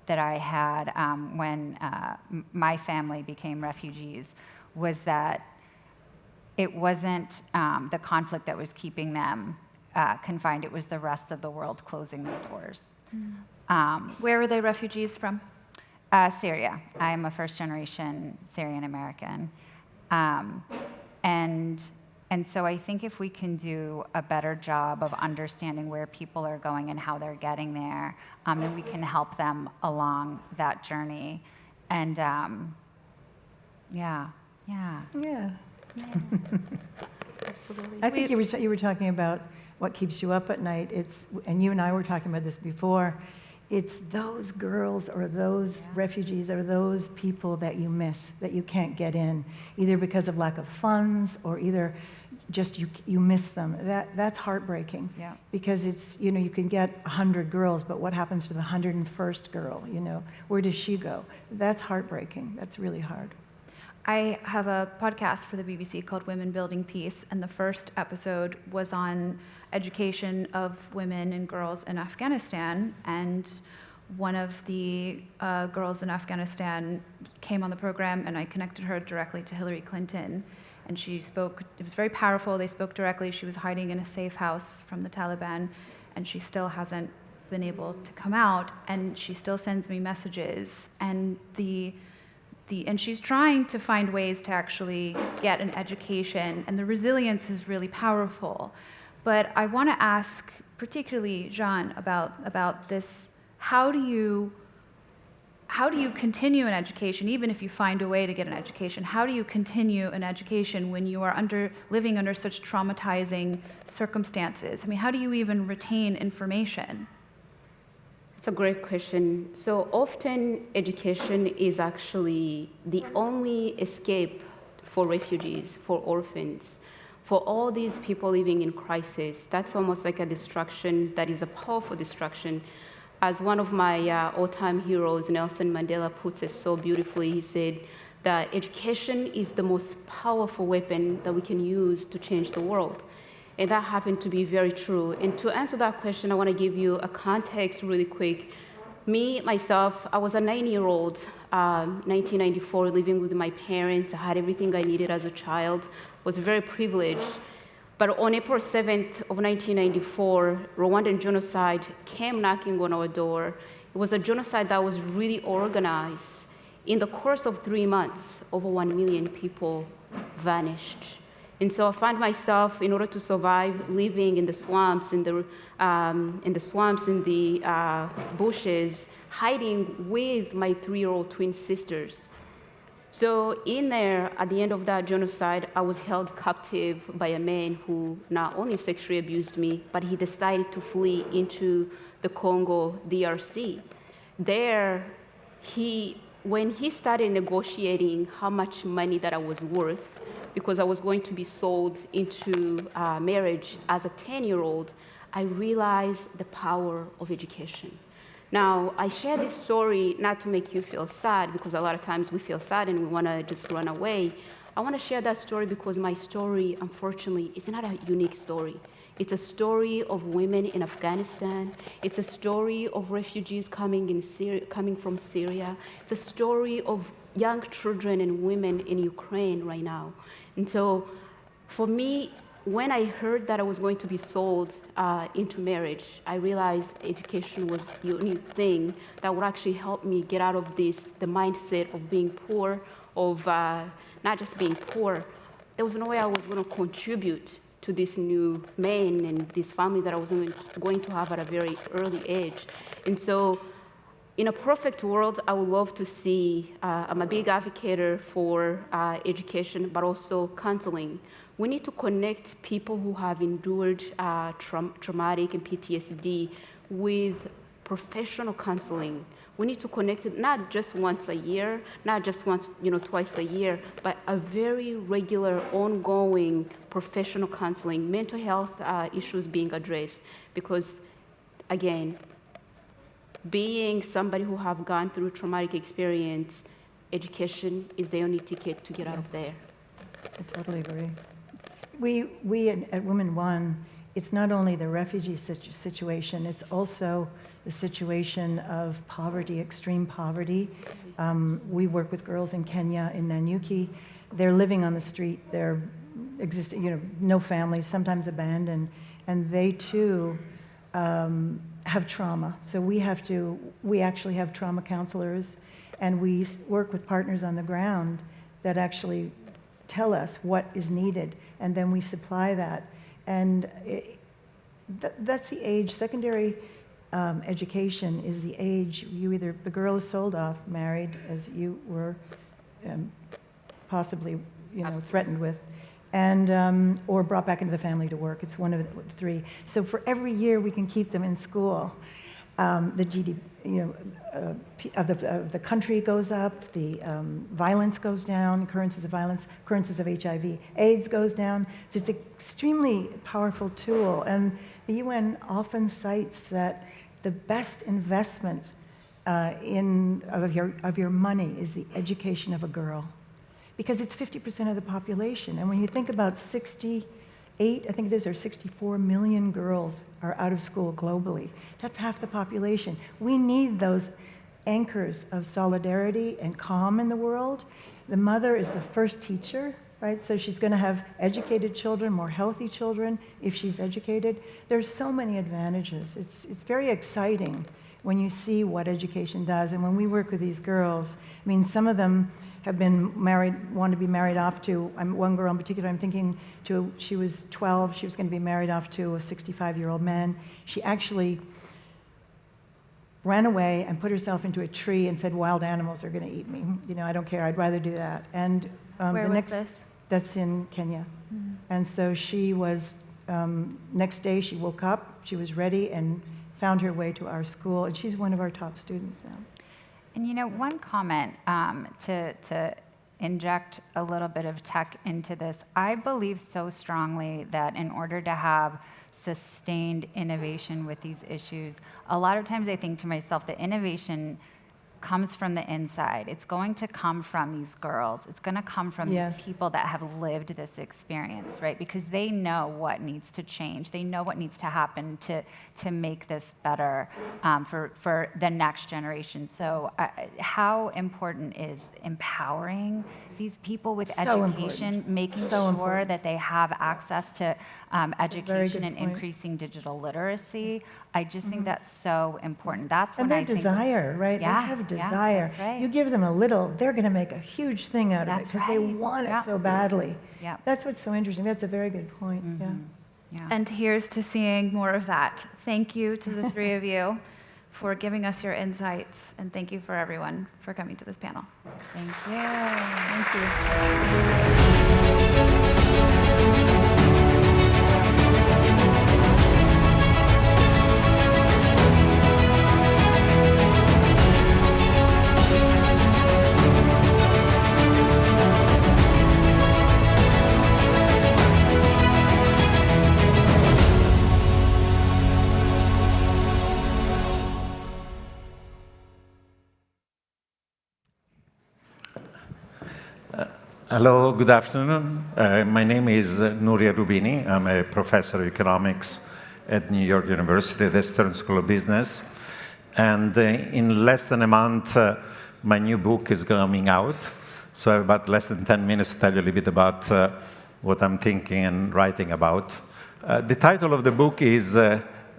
had when my family became refugees was that it wasn't the conflict that was keeping them confined. It was the rest of the world closing their doors. Where were they refugees from? Syria. I am a first-generation Syrian American. And so I think if we can do a better job of understanding where people are going and how they're getting there, then we can help them along that journey. And yeah. Absolutely. I think you were talking about what keeps you up at night. And you and I were talking about this before. It's those girls or those refugees or those people that you miss, that you can't get in, either because of lack of funds or either just you miss them. That's heartbreaking. Yeah. Because it's, you can get 100 girls, but what happens to the 101st girl? Where does she go? That's heartbreaking. That's really hard. I have a podcast for the BBC called Women Building Peace, and the first episode was on education of women and girls in Afghanistan, and one of the girls in Afghanistan came on the program, and I connected her directly to Hillary Clinton, and she spoke. It was very powerful. They spoke directly. She was hiding in a safe house from the Taliban, and she still hasn't been able to come out, and she still sends me messages, and and she's trying to find ways to actually get an education, and the resilience is really powerful. But I want to ask, particularly Jean, about this. How do you continue an education, even if you find a way to get an education? How do you continue an education when you are living under such traumatizing circumstances? I mean, how do you even retain information? It's a great question. So often education is actually the only escape for refugees, for orphans, for all these people living in crisis. That's almost like a distraction that is a powerful distraction. As one of my all-time heroes, Nelson Mandela, puts it so beautifully, he said that education is the most powerful weapon that we can use to change the world. And that happened to be very true. And to answer that question, I want to give you a context really quick. Me, myself, I was a 9-year-old, 1994, living with my parents. I had everything I needed as a child. I was very privileged. But on April 7th of 1994, Rwandan genocide came knocking on our door. It was a genocide that was really organized. In the course of 3 months, over 1 million people vanished. And so I found myself, in order to survive, living in the swamps, in the bushes, hiding with my 3-year-old twin sisters. So in there, at the end of that genocide, I was held captive by a man who not only sexually abused me, but he decided to flee into the Congo DRC. There, when he started negotiating how much money that I was worth, because I was going to be sold into marriage as a 10-year-old, I realized the power of education. Now, I share this story not to make you feel sad, because a lot of times we feel sad and we want to just run away. I want to share that story because my story, unfortunately, is not a unique story. It's a story of women in Afghanistan. It's a story of refugees coming from Syria. It's a story of young children and women in Ukraine right now. And so, for me, when I heard that I was going to be sold into marriage, I realized education was the only thing that would actually help me get out of the mindset of being poor, of not just being poor. There was no way I was going to contribute to this new man and this family that I was going to have at a very early age. And so, in a perfect world, I would love to see, I'm a big advocate for education, but also counseling. We need to connect people who have endured traumatic and PTSD with professional counseling. We need to connect it not just once a year, not just once, twice a year, but a very regular, ongoing professional counseling, mental health issues being addressed. Because, again, being somebody who have gone through traumatic experience, education is the only ticket to get out of there. I totally agree. We at Women One, it's not only the refugee situation, it's also the situation of poverty, extreme poverty. We work with girls in Kenya, in Nanyuki. They're living on the street, they're existing, no families, sometimes abandoned, and they too have trauma. So we actually have trauma counselors, and we work with partners on the ground that actually tell us what is needed, and then we supply that. And that's the age. Secondary education is the age the girl is sold off, married, as you were possibly threatened with, and or brought back into the family to work. It's one of the 3. So for every year we can keep them in school, the GDP of the country goes up, the violence goes down, occurrences of violence, occurrences of HIV, AIDS goes down. So it's an extremely powerful tool, and the UN often cites that the best investment of your money is the education of a girl, because it's 50% of the population. And when you think about 68, I think it is, or 64 million girls are out of school globally. That's half the population. We need those anchors of solidarity and calm in the world. The mother is the first teacher, right? So she's going to have educated children, more healthy children if she's educated. There's so many advantages. It's very exciting when you see what education does. And when we work with these girls, I mean, some of them have been married, want to be married off to, one girl in particular I'm thinking to, she was 12, she was going to be married off to a 65-year-old man. She actually ran away and put herself into a tree and said, wild animals are going to eat me. You know, I don't care, I'd rather do that. And Where was this? That's in Kenya. Mm-hmm. And so she was, next day she woke up, she was ready and found her way to our school, and she's one of our top students now. And you know, one comment to inject a little bit of tech into this, I believe so strongly that in order to have sustained innovation with these issues, a lot of times I think to myself that innovation comes from the inside. It's going to come from these girls. It's going to come from these people that have lived this experience, right? Because they know what needs to change. They know what needs to happen to make this better for the next generation. So how important is empowering these people with education, making sure that they have access to education and increasing digital literacy? I just think that's so important. That's and when their desire, right? Yeah, they have a desire. Yeah, that's right. You give them a little, they're going to make a huge thing out of it because they want it so badly. Yeah. That's what's so interesting. That's a very good point. Yeah. And here's to seeing more of that. Thank you to the three of you for giving us your insights, and thank you for everyone for coming to this panel. Thank you. Hello, good afternoon. My name is Nuria Rubini. I'm a professor of economics at New York University, the Stern School of Business. And in less than a month, my new book is coming out. So I have about less than 10 minutes to tell you a little bit about what I'm thinking and writing about. The title of the book is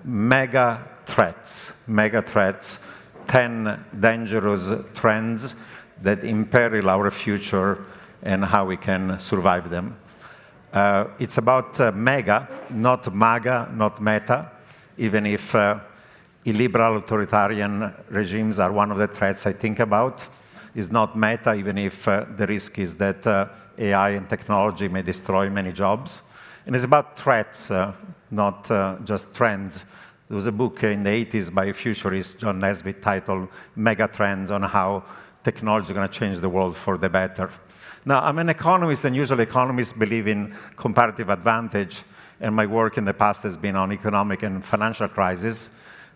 Mega Threats. Mega Threats, 10 dangerous trends that imperil our future and how we can survive them. It's about mega, not MAGA, not meta, even if illiberal authoritarian regimes are one of the threats I think about. It's not meta, even if the risk is that AI and technology may destroy many jobs. And it's about threats, not just trends. There was a book in the 80s by a futurist, John Nesbitt, titled Mega Trends, on how technology is going to change the world for the better. Now, I'm an economist, and usually economists believe in comparative advantage, and my work in the past has been on economic and financial crisis.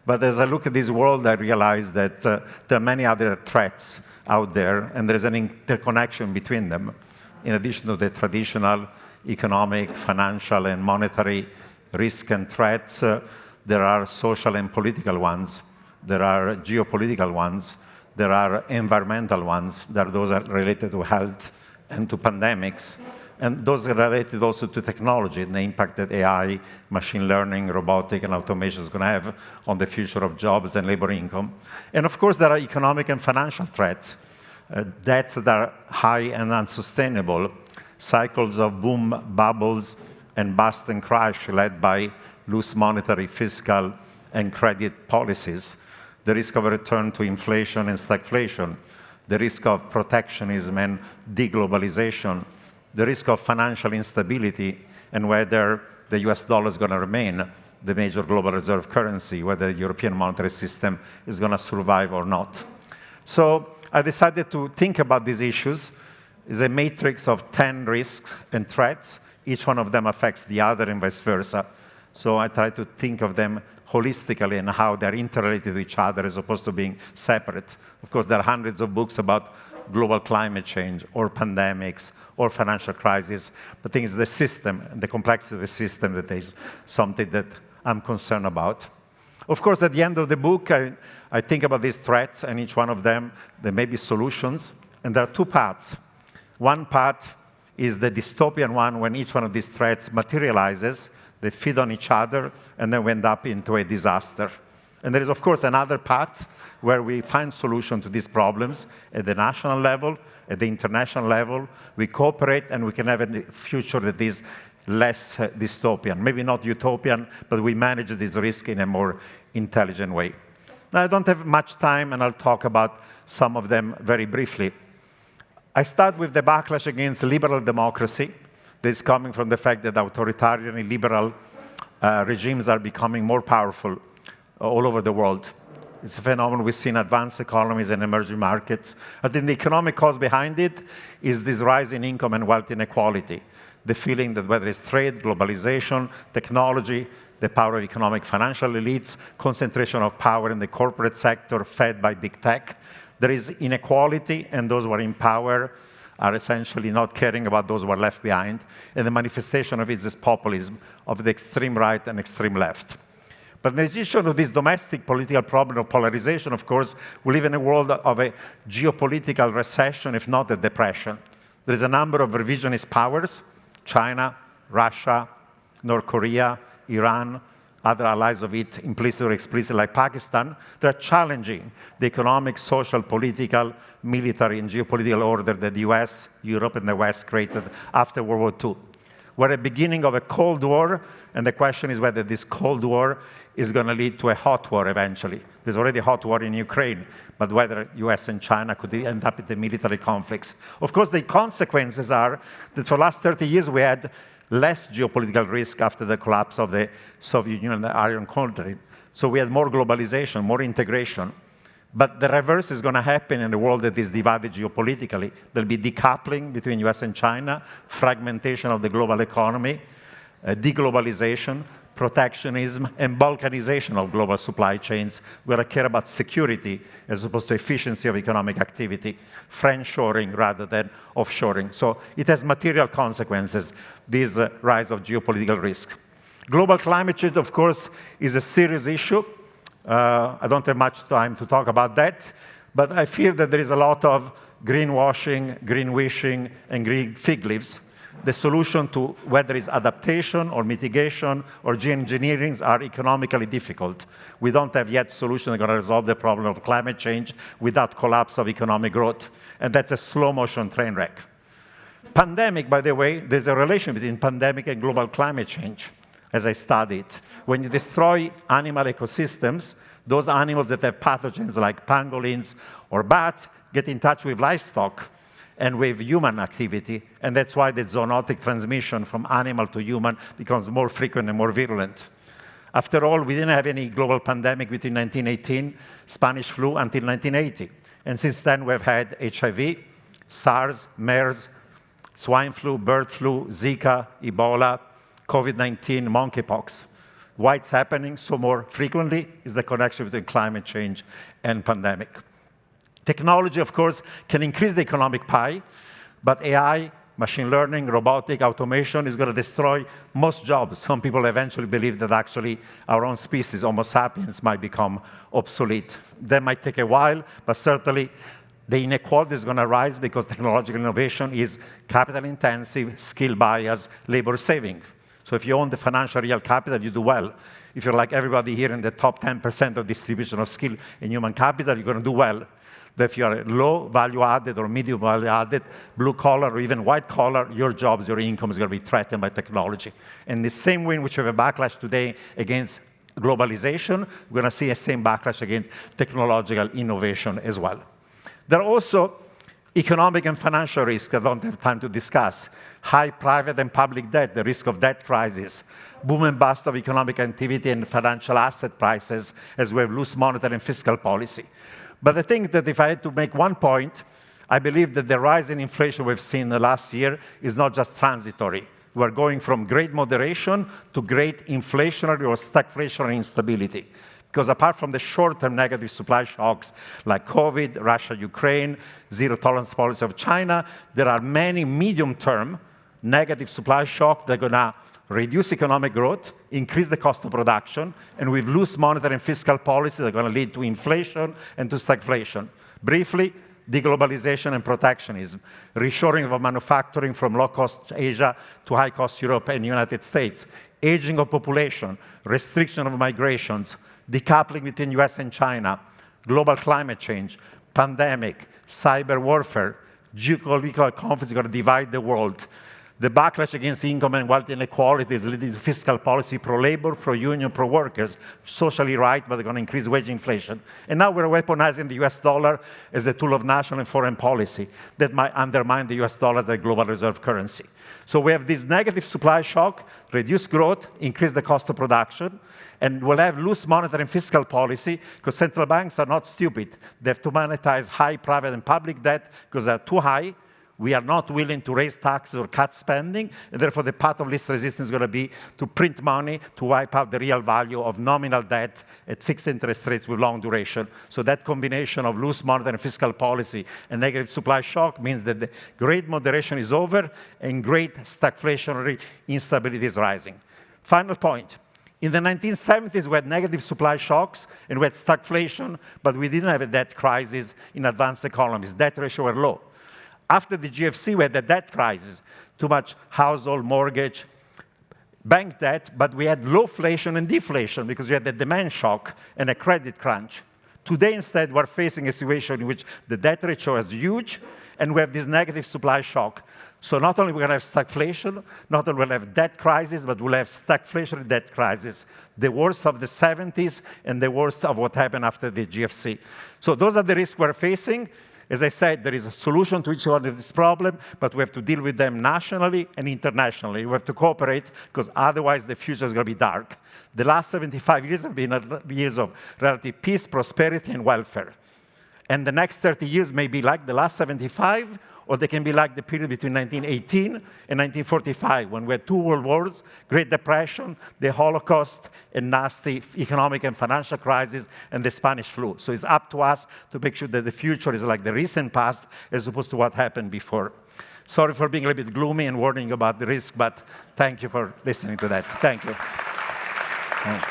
But as I look at this world, I realize that there are many other threats out there, and there's an interconnection between them. In addition to the traditional economic, financial, and monetary risk and threats, there are social and political ones. There are geopolitical ones. There are environmental ones. There are those that are related to health and to pandemics. And those are related also to technology and the impact that AI, machine learning, robotic, and automation is going to have on the future of jobs and labor income. And of course, there are economic and financial threats, debts that are high and unsustainable, cycles of boom, bubbles, and bust and crash led by loose monetary, fiscal, and credit policies, the risk of a return to inflation and stagflation, the risk of protectionism and deglobalization, the risk of financial instability, and whether the US dollar is going to remain the major global reserve currency, whether the European monetary system is going to survive or not. So I decided to think about these issues. It's a matrix of 10 risks and threats. Each one of them affects the other and vice versa. So I try to think of them holistically and how they're interrelated to each other as opposed to being separate. Of course, there are hundreds of books about global climate change or pandemics or financial crisis. But I think it's the system and the complexity of the system that is something that I'm concerned about. Of course, at the end of the book, I think about these threats, and each one of them, there may be solutions. And there are two paths. One path is the dystopian one when each one of these threats materializes, they feed on each other, and then we end up into a disaster. And there is, of course, another path where we find solutions to these problems at the national level, at the international level. We cooperate, and we can have a future that is less dystopian. Maybe not utopian, but we manage this risk in a more intelligent way. Now, I don't have much time, and I'll talk about some of them very briefly. I start with the backlash against liberal democracy. This is coming from the fact that authoritarian and liberal regimes are becoming more powerful all over the world. It's a phenomenon we see in advanced economies and emerging markets. I think the economic cause behind it is this rise in income and wealth inequality. The feeling that whether it's trade, globalization, technology, the power of economic financial elites, concentration of power in the corporate sector fed by big tech, there is inequality, and those who are in power are essentially not caring about those who are left behind. And the manifestation of it is populism of the extreme right and extreme left. But in addition to this domestic political problem of polarization, of course, we live in a world of a geopolitical recession, if not a depression. There is a number of revisionist powers, China, Russia, North Korea, Iran, other allies of it, implicit or explicit, like Pakistan, that are challenging the economic, social, political, military, and geopolitical order that the US, Europe, and the West created after World War II. We're at the beginning of a Cold War, and the question is whether this Cold War is going to lead to a hot war eventually. There's already a hot war in Ukraine, but whether US and China could end up in the military conflicts. Of course, the consequences are that for the last 30 years we had less geopolitical risk after the collapse of the Soviet Union and the Iron Curtain. So we had more globalization, more integration. But the reverse is going to happen in a world that is divided geopolitically. There'll be decoupling between US and China, fragmentation of the global economy, deglobalization, protectionism, and balkanization of global supply chains, where I care about security as opposed to efficiency of economic activity, friendshoring rather than offshoring. So it has material consequences, this rise of geopolitical risk. Global climate change, of course, is a serious issue. I don't have much time to talk about that, but I fear that there is a lot of greenwashing, green wishing, and green fig leaves. The solution to whether it's adaptation or mitigation or geoengineering are economically difficult. We don't have yet solutions that are going to resolve the problem of climate change without collapse of economic growth. And that's a slow-motion train wreck. Pandemic, by the way, there's a relation between pandemic and global climate change, as I studied. When you destroy animal ecosystems, those animals that have pathogens like pangolins or bats get in touch with livestock and with human activity, and that's why the zoonotic transmission from animal to human becomes more frequent and more virulent. After all, we didn't have any global pandemic between 1918, Spanish flu, until 1980. And since then, we've had HIV, SARS, MERS, swine flu, bird flu, Zika, Ebola, COVID-19, monkeypox. Why it's happening so more frequently is the connection between climate change and pandemic. Technology, of course, can increase the economic pie, but AI, machine learning, robotic, automation is going to destroy most jobs. Some people eventually believe that actually our own species, Homo sapiens, might become obsolete. That might take a while, but certainly the inequality is going to rise because technological innovation is capital intensive, skill bias, labor saving. So if you own the financial real capital, you do well. If you're like everybody here in the top 10% of distribution of skill in human capital, you're going to do well. That if you are low value added or medium value added, blue collar or even white collar, your jobs, your income is going to be threatened by technology. And the same way in which we have a backlash today against globalization, we're going to see a same backlash against technological innovation as well. There are also economic and financial risks I don't have time to discuss. High private and public debt, the risk of debt crisis, boom and bust of economic activity and financial asset prices as we have loose monetary and fiscal policy. But I think that if I had to make one point, I believe that the rise in inflation we've seen in the last year is not just transitory. We're going from great moderation to great inflationary or stagflationary instability. Because apart from the short-term negative supply shocks like COVID, Russia, Ukraine, zero-tolerance policy of China, there are many medium-term negative supply shocks that are going to reduce economic growth, increase the cost of production, and with loose monetary and fiscal policies that are going to lead to inflation and to stagflation. Briefly, deglobalization and protectionism, reshoring of manufacturing from low-cost Asia to high-cost Europe and United States, aging of population, restriction of migrations, decoupling between US and China, global climate change, pandemic, cyber warfare, geopolitical conflicts are going to divide the world. The backlash against income and wealth inequality is leading to fiscal policy pro-labor, pro-union, pro-workers, socially right, but they're going to increase wage inflation. And now we're weaponizing the US dollar as a tool of national and foreign policy that might undermine the US dollar as a global reserve currency. So we have this negative supply shock, reduce growth, increase the cost of production, and we'll have loose monetary and fiscal policy because central banks are not stupid. They have to monetize high private and public debt because they're too high. We are not willing to raise taxes or cut spending, and therefore the path of least resistance is going to be to print money to wipe out the real value of nominal debt at fixed interest rates with long duration. So that combination of loose monetary and fiscal policy and negative supply shock means that the great moderation is over and great stagflationary instability is rising. Final point. In the 1970s, we had negative supply shocks and we had stagflation, but we didn't have a debt crisis in advanced economies. Debt ratios were low. After the GFC, we had a debt crisis, too much household mortgage, bank debt, but we had lowflation and deflation because we had a demand shock and a credit crunch. Today, instead, we're facing a situation in which the debt ratio is huge, and we have this negative supply shock. So not only we're going to have stagflation, not only we'll have debt crisis, but we'll have stagflationary debt crisis, the worst of the 70s and the worst of what happened after the GFC. So those are the risks we're facing. As I said, there is a solution to each one of this problem, but we have to deal with them nationally and internationally. We have to cooperate, because otherwise the future is going to be dark. The last 75 years have been years of relative peace, prosperity, and welfare. And the next 30 years may be like the last 75, or they can be like the period between 1918 and 1945, when we had 2 world wars, Great Depression, the Holocaust, and nasty economic and financial crisis, and the Spanish flu. So it's up to us to make sure that the future is like the recent past, as opposed to what happened before. Sorry for being a little bit gloomy and warning about the risk, but thank you for listening to that. Thank you. Thanks.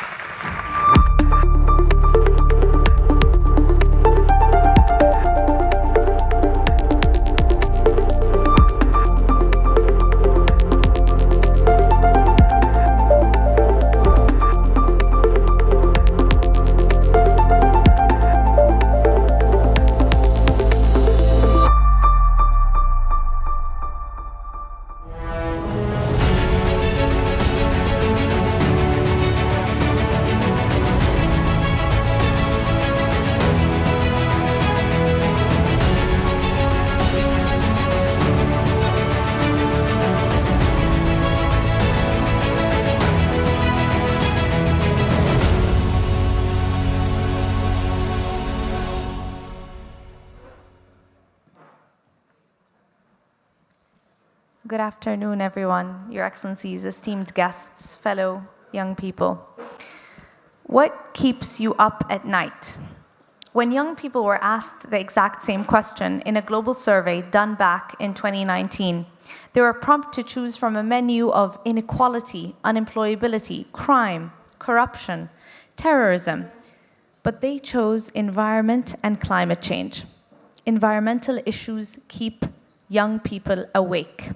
Good afternoon, everyone, Your Excellencies, esteemed guests, fellow young people. What keeps you up at night? When young people were asked the exact same question in a global survey done back in 2019, they were prompted to choose from a menu of inequality, unemployability, crime, corruption, terrorism, but they chose environment and climate change. Environmental issues keep young people awake.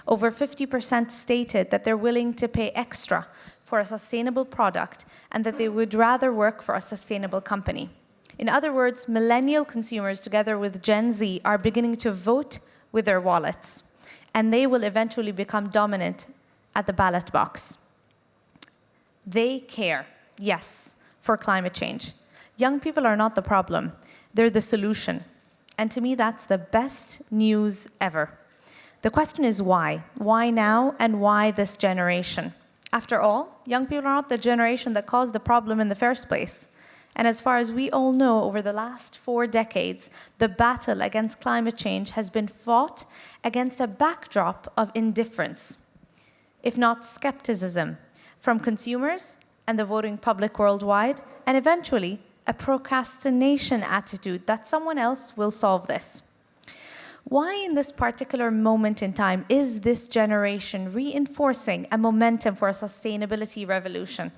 Over 50% stated that they're willing to pay extra for a sustainable product and that they would rather work for a sustainable company. In other words, millennial consumers, together with Gen Z, are beginning to vote with their wallets, and they will eventually become dominant at the ballot box. They care, yes, for climate change. Young people are not the problem, they're the solution. And to me, that's the best news ever. The question is why? Why now, and why this generation? After all, young people are not the generation that caused the problem in the first place. And as far as we all know, over the last 4 decades, the battle against climate change has been fought against a backdrop of indifference, if not skepticism, from consumers and the voting public worldwide, and eventually a procrastination attitude that someone else will solve this. Why in this particular moment in time is this generation reinforcing a momentum for a sustainability revolution?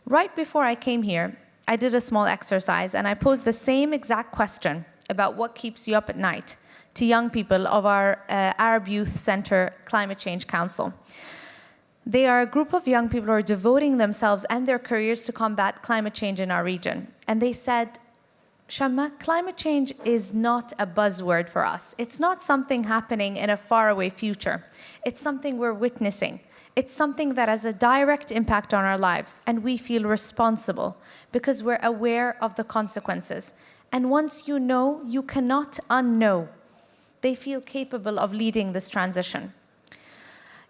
Right before I came here, I did a small exercise and I posed the same exact question about what keeps you up at night to young people of our Arab Youth Center Climate Change Council. They are a group of young people who are devoting themselves and their careers to combat climate change in our region. And they said, Shamma, climate change is not a buzzword for us. It's not something happening in a faraway future. It's something we're witnessing. It's something that has a direct impact on our lives, and we feel responsible because we're aware of the consequences. And once you know, you cannot unknow. They feel capable of leading this transition.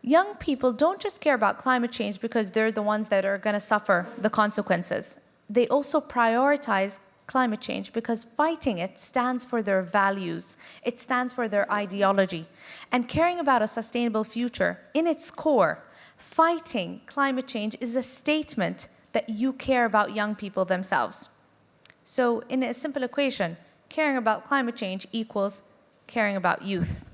Young people don't just care about climate change because they're the ones that are going to suffer the consequences. They also prioritize climate change because fighting it stands for their values. It stands for their ideology. And caring about a sustainable future, in its core, fighting climate change is a statement that you care about young people themselves. So in a simple equation, caring about climate change equals caring about youth.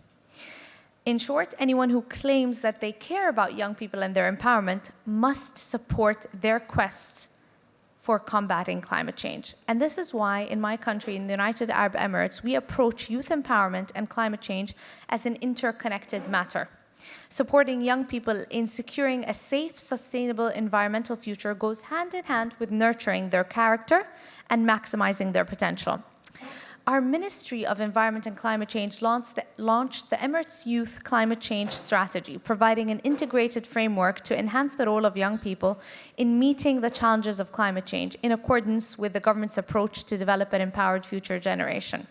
In short, anyone who claims that they care about young people and their empowerment must support their quest for combating climate change. And this is why in my country, in the United Arab Emirates, we approach youth empowerment and climate change as an interconnected matter. Supporting young people in securing a safe, sustainable environmental future goes hand in hand with nurturing their character and maximizing their potential. Our Ministry of Environment and Climate Change launched the Emirates Youth Climate Change Strategy, providing an integrated framework to enhance the role of young people in meeting the challenges of climate change in accordance with the government's approach to develop an empowered future generation.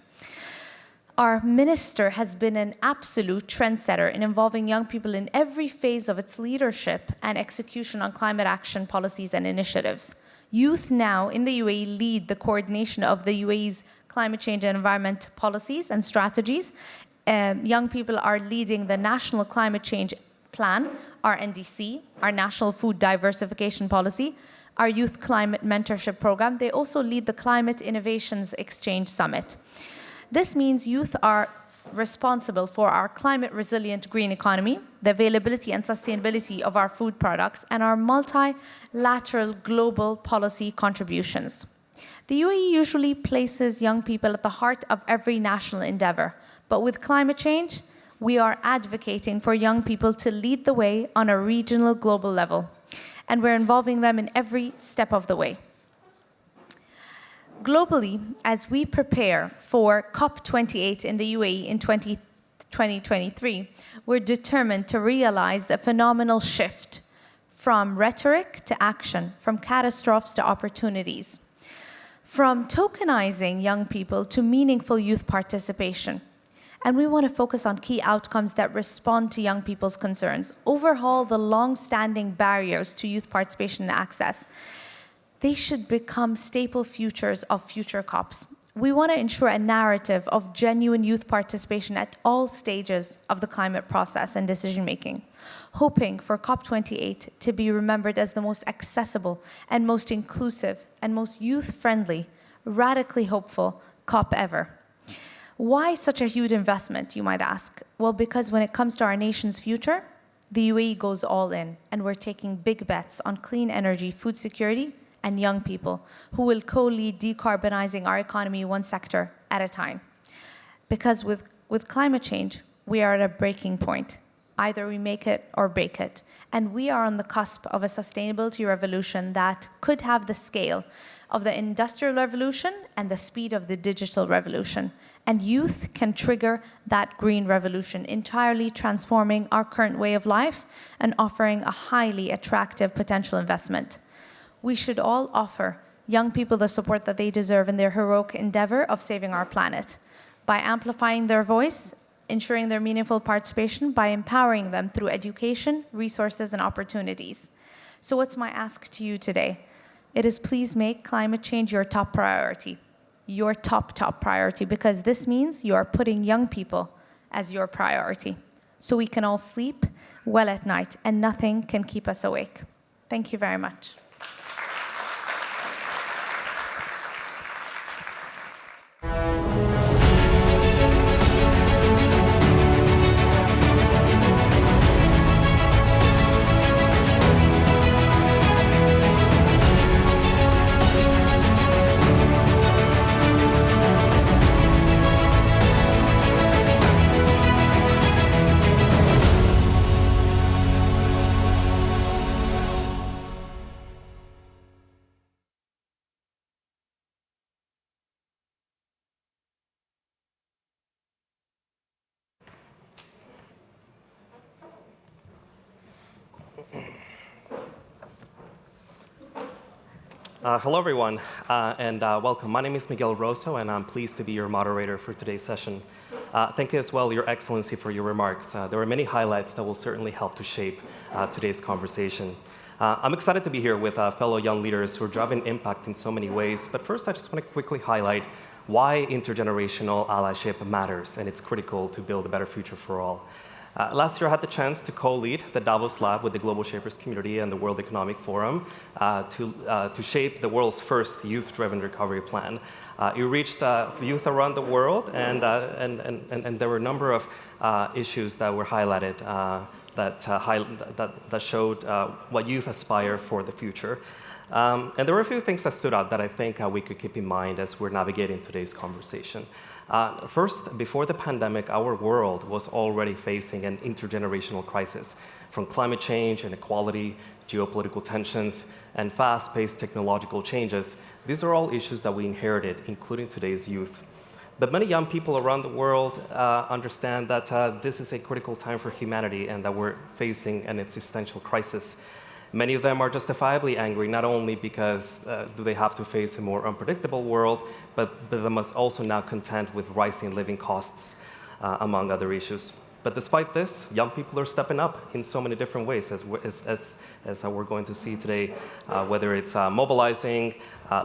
Our minister has been an absolute trendsetter in involving young people in every phase of its leadership and execution on climate action policies and initiatives. Youth now in the UAE lead the coordination of the UAE's climate change and environment policies and strategies. Young people are leading the National Climate Change Plan, our NDC, our National Food Diversification Policy, our Youth Climate Mentorship Program. They also lead the Climate Innovations Exchange Summit. This means youth are responsible for our climate-resilient green economy, the availability and sustainability of our food products, and our multilateral global policy contributions. The UAE usually places young people at the heart of every national endeavor, but with climate change, we are advocating for young people to lead the way on a regional, global level, and we're involving them in every step of the way. Globally, as we prepare for COP28 in the UAE in 2023, we're determined to realize the phenomenal shift from rhetoric to action, from catastrophes to opportunities, from tokenizing young people to meaningful youth participation. And we want to focus on key outcomes that respond to young people's concerns, overhaul the long-standing barriers to youth participation and access. They should become staple features of future COPs. We want to ensure a narrative of genuine youth participation at all stages of the climate process and decision-making, hoping for COP28 to be remembered as the most accessible and most inclusive and most youth-friendly, radically hopeful COP ever. Why such a huge investment, you might ask? Well, because when it comes to our nation's future, the UAE goes all in, and we're taking big bets on clean energy, food security, and young people who will co-lead decarbonizing our economy one sector at a time. Because with climate change, we are at a breaking point. Either we make it or break it. And we are on the cusp of a sustainability revolution that could have the scale of the industrial revolution and the speed of the digital revolution. And youth can trigger that green revolution, entirely transforming our current way of life and offering a highly attractive potential investment. We should all offer young people the support that they deserve in their heroic endeavor of saving our planet by amplifying their voice, ensuring their meaningful participation, by empowering them through education, resources, and opportunities. So what's my ask to you today? It is please make climate change your top priority, your top priority, because this means you are putting young people as your priority. So we can all sleep well at night and nothing can keep us awake. Thank you very much. Hello, everyone, and welcome. My name is Miguel Rosso, and I'm pleased to be your moderator for today's session. Thank you as well, Your Excellency, for your remarks. There were many highlights that will certainly help to shape today's conversation. I'm excited to be here with fellow young leaders who are driving impact in so many ways, but first I just want to quickly highlight why intergenerational allyship matters, and it's critical to build a better future for all. Last year, I had the chance to co-lead the Davos Lab with the Global Shapers community and the World Economic Forum to shape the world's first youth-driven recovery plan. It reached youth around the world, and there were a number of issues that were highlighted that showed what youth aspire for the future. And there were a few things that stood out that I think we could keep in mind as we're navigating today's conversation. First, before the pandemic, our world was already facing an intergenerational crisis, from climate change, inequality, geopolitical tensions, and fast-paced technological changes. These are all issues that we inherited, including today's youth. But many young people around the world understand that this is a critical time for humanity and that we're facing an existential crisis. Many of them are justifiably angry, not only because do they have to face a more unpredictable world, but they must also now contend with rising living costs, among other issues. But despite this, young people are stepping up in so many different ways, as we're going to see today, whether it's mobilizing,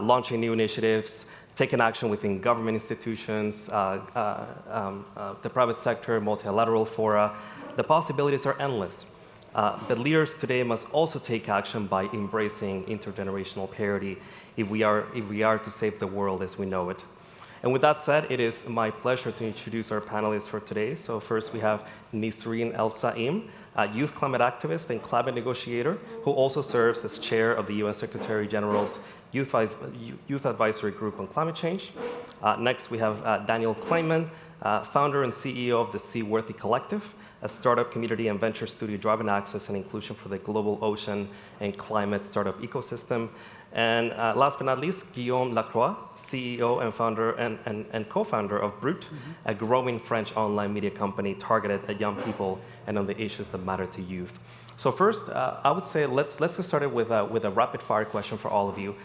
launching new initiatives, taking action within government institutions, the private sector, multilateral fora. The possibilities are endless. But leaders today must also take action by embracing intergenerational parity if we are to save the world as we know it. And with that said, it is my pleasure to introduce our panelists for today. So first we have Nisreen El Saim, a youth climate activist and climate negotiator who also serves as chair of the UN Secretary General's Youth Advisory Group on Climate Change. Next we have Daniel Kleinman, founder and CEO of the Seaworthy Collective, a startup community and venture studio driving access and inclusion for the global ocean and climate startup ecosystem. And last but not least, Guillaume Lacroix, CEO and founder and co-founder of Brut, a growing French online media company targeted at young people and on the issues that matter to youth. So first, I would say let's get started with a rapid-fire question for all of you.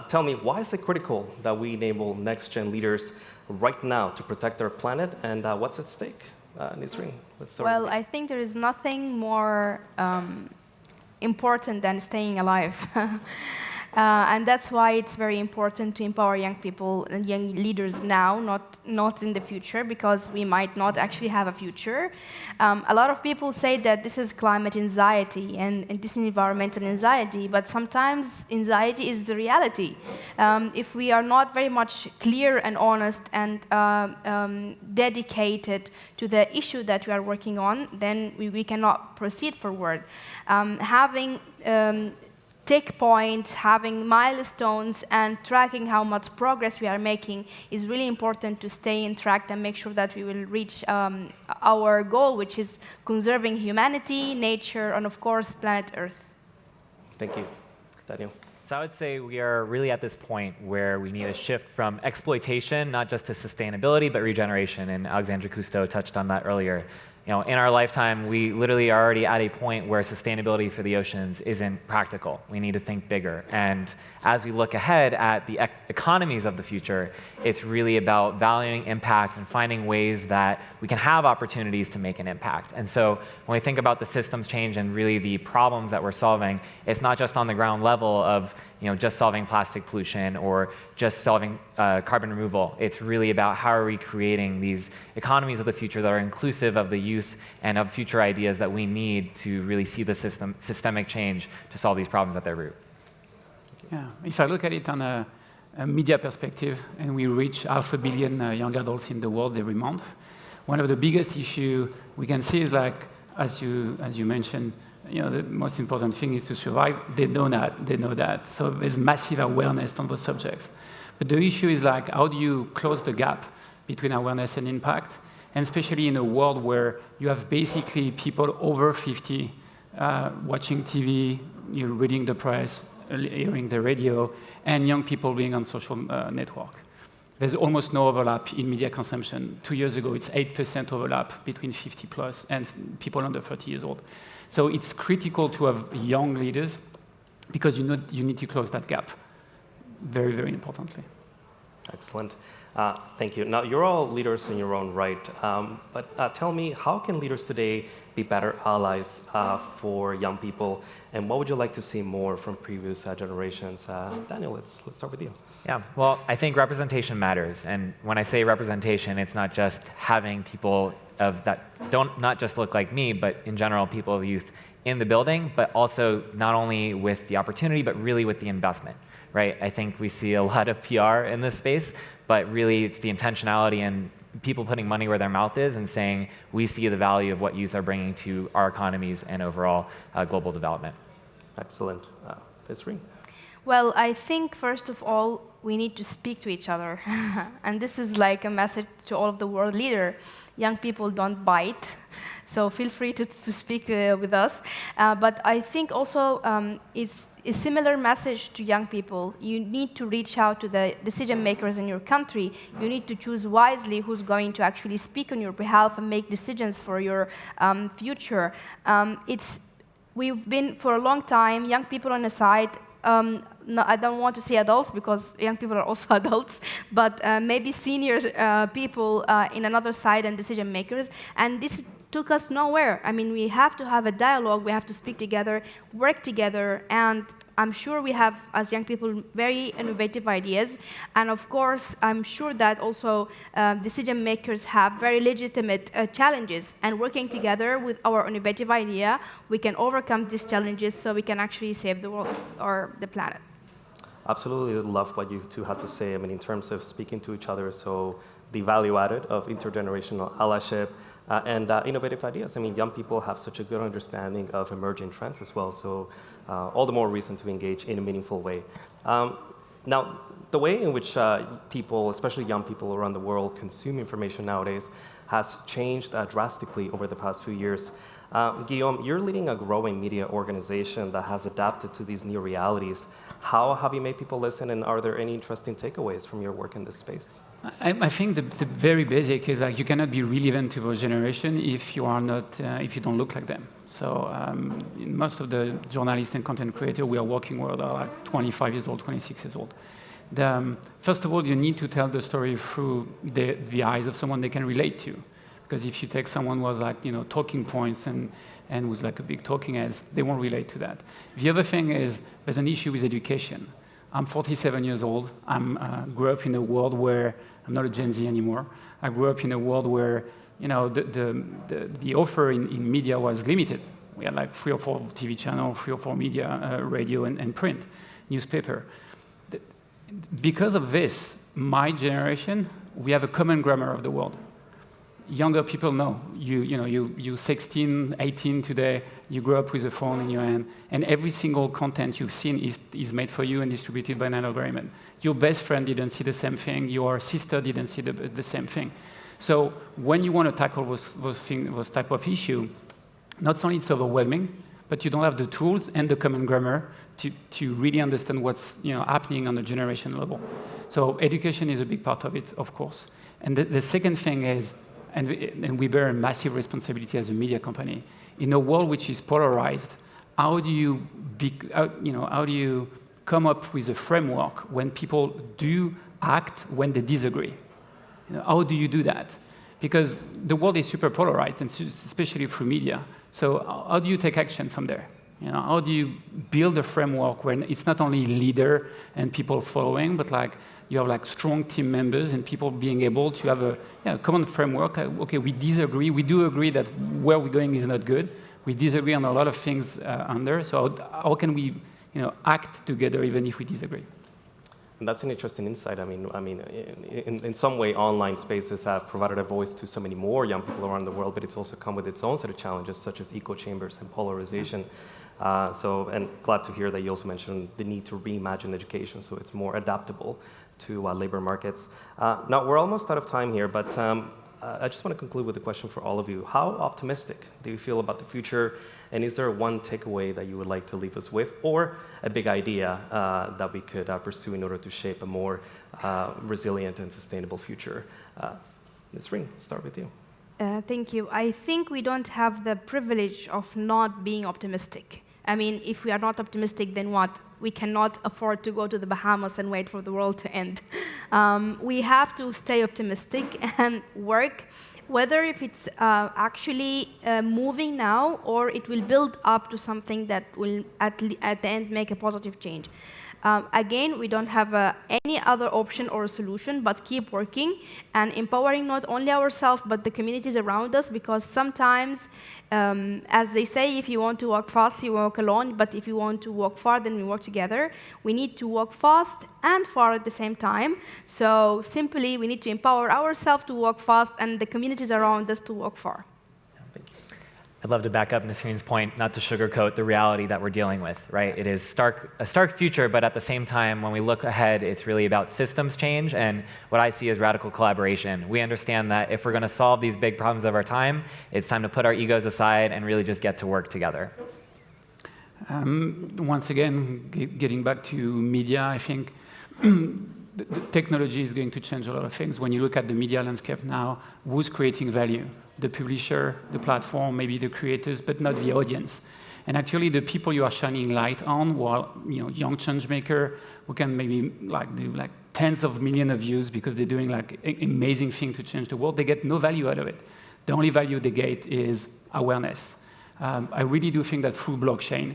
Tell me, why is it critical that we enable next-gen leaders right now to protect our planet, and what's at stake? Nisreen, let's start. Well, I think there is nothing more important than staying alive. And that's why it's very important to empower young people and young leaders now, not in the future, because we might not actually have a future. A lot of people say that this is climate anxiety and this is environmental anxiety, but sometimes anxiety is the reality. If we are not very much clear and honest and dedicated to the issue that we are working on, then we cannot proceed forward. Having tick points, having milestones, and tracking how much progress we are making is really important to stay in track and make sure that we will reach our goal, which is conserving humanity, nature, and of course, planet Earth. Thank you. Daniel. So I would say we are really at this point where we need a shift from exploitation, not just to sustainability, but regeneration, and Alexandre Cousteau touched on that earlier. You know, in our lifetime, we literally are already at a point where sustainability for the oceans isn't practical. We need to think bigger. And as we look ahead at the economies of the future, it's really about valuing impact and finding ways that we can have opportunities to make an impact. And so when we think about the systems change and really the problems that we're solving, it's not just on the ground level of just solving plastic pollution or just solving carbon removal. It's really about how are we creating these economies of the future that are inclusive of the youth and of future ideas that we need to really see the systemic change to solve these problems at their root. Yeah, if I look at it on a media perspective, and we reach 500 million young adults in the world every month, one of the biggest issues we can see is, like, as you mentioned, the most important thing is to survive. They know that. So there's massive awareness on those subjects. But the issue is, like, how do you close the gap between awareness and impact? And especially in a world where you have basically people over 50 watching TV, reading the press, hearing the radio, and young people being on social network. There's almost no overlap in media consumption. 2 years ago, it's 8% overlap between 50 plus and people under 30 years old. So it's critical to have young leaders because you need to close that gap. very, very importantly. Excellent. Thank you. Now, you're all leaders in your own right, but tell me, how can leaders today be better allies for young people, and what would you like to see more from previous generations? Daniel, let's start with you. Yeah, well, I think representation matters, and when I say representation, it's not just having people that don't not just look like me, but in general, people of youth in the building, but also not only with the opportunity, but really with the investment, right? I think we see a lot of PR in this space, but really it's the intentionality and people putting money where their mouth is and saying, we see the value of what youth are bringing to our economies and overall global development. Excellent. Fisri? Well, I think, first of all, we need to speak to each other. And this is like a message to all of the world leaders. Young people don't bite, so feel free to speak with us. But I think also it's a similar message to young people. You need to reach out to the decision makers in your country. You need to choose wisely who's going to actually speak on your behalf and make decisions for your future. We've been, for a long time, young people on the side. No, I don't want to say adults because young people are also adults, but maybe senior people in another side and decision makers. And this took us nowhere. I mean, we have to have a dialogue, we have to speak together, work together, and I'm sure we have, as young people, very innovative ideas. And of course, I'm sure that also decision makers have very legitimate challenges. And working together with our innovative idea, we can overcome these challenges so we can actually save the world or the planet. Absolutely love what you two had to say. I mean, in terms of speaking to each other, so the value added of intergenerational allyship and innovative ideas. I mean, young people have such a good understanding of emerging trends as well, so all the more reason to engage in a meaningful way. Now, the way in which people, especially young people around the world, consume information nowadays has changed drastically over the past few years. Guillaume, you're leading a growing media organization that has adapted to these new realities. How have you made people listen, and are there any interesting takeaways from your work in this space? I think the very basic is like you cannot be relevant to those generation if you are not, if you don't look like them. So most of the journalists and content creators we are working with are like 25 years old, 26 years old. First of all, you need to tell the story through the eyes of someone they can relate to. Because if you take someone who has like, talking points and with like a big talking heads, they won't relate to that. The other thing is there's an issue with education. I'm 47 years old. I grew up in a world where I'm not a Gen Z anymore. I grew up in a world where the offer in media was limited. We had like 3 or 4 TV channels, 3 or 4 media, radio and print, newspaper. Because of this, my generation, we have a common grammar of the world. Younger people know. You're 16, 18 today, you grew up with a phone in your hand, and every single content you've seen is made for you and distributed by an algorithm. Your best friend didn't see the same thing, your sister didn't see the same thing. So when you want to tackle those type of issue, not only it's overwhelming, but you don't have the tools and the common grammar to really understand what's happening on the generation level. So education is a big part of it, of course. And the second thing is, and we bear a massive responsibility as a media company. In a world which is polarized, how do you come up with a framework when people do act when they disagree? How do you do that? Because the world is super polarized, and especially through media. So how do you take action from there? How do you build a framework when it's not only leader and people following, but like you have like strong team members and people being able to have a common framework. Okay, we disagree. We do agree that where we're going is not good. We disagree on a lot of things under. So how can we, act together even if we disagree? And that's an interesting insight. I mean, in some way, online spaces have provided a voice to so many more young people around the world, but it's also come with its own set of challenges, such as echo chambers and polarization. And glad to hear that you also mentioned the need to reimagine education so it's more adaptable to labor markets. Now, we're almost out of time here, but I just want to conclude with a question for all of you. How optimistic do you feel about the future? And is there one takeaway that you would like to leave us with, or a big idea that we could pursue in order to shape a more resilient and sustainable future? Ms. Ring, start with you. Thank you. I think we don't have the privilege of not being optimistic. I mean, if we are not optimistic, then what? We cannot afford to go to the Bahamas and wait for the world to end. We have to stay optimistic and work, whether if it's actually moving now or it will build up to something that will at the end make a positive change. Again, we don't have any other option or solution but keep working and empowering not only ourselves but the communities around us, because sometimes, as they say, if you want to walk fast, you walk alone, but if you want to walk far, then we work together. We need to walk fast and far at the same time. So simply, we need to empower ourselves to walk fast and the communities around us to walk far. I'd love to back up Nasreen's point, not to sugarcoat the reality that we're dealing with, right? It is a stark future, but at the same time, when we look ahead, it's really about systems change and what I see as radical collaboration. We understand that if we're going to solve these big problems of our time, it's time to put our egos aside and really just get to work together. Once again, getting back to media, I think the technology is going to change a lot of things. When you look at the media landscape now, who's creating value? The publisher, the platform, maybe the creators, but not the audience. And actually, the people you are shining light on, while young change maker who can maybe do tens of millions of views because they're doing an amazing thing to change the world, they get no value out of it. The only value they get is awareness. I really do think that through blockchain,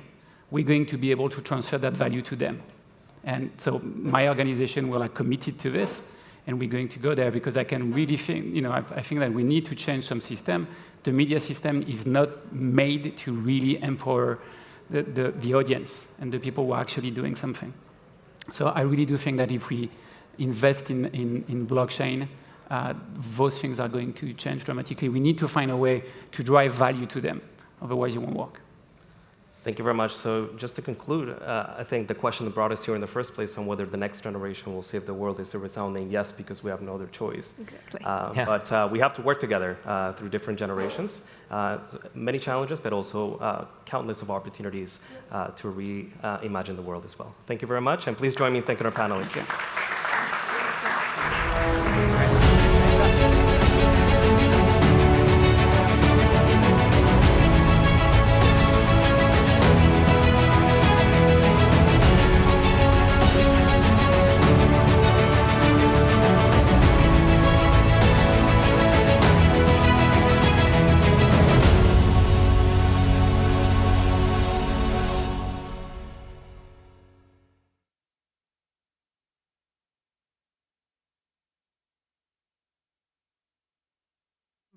we're going to be able to transfer that value to them. And so my organization, we're committed to this. And we're going to go there because I can really think, I think that we need to change some system. The media system is not made to really empower the audience and the people who are actually doing something. So I really do think that if we invest in blockchain, those things are going to change dramatically. We need to find a way to drive value to them. Otherwise, it won't work. Thank you very much. So just to conclude, I think the question that brought us here in the first place on whether the next generation will save the world is a resounding yes, because we have no other choice. Exactly. But we have to work together through different generations. Many challenges, but also countless of opportunities to reimagine the world as well. Thank you very much, and please join me in thanking our panelists.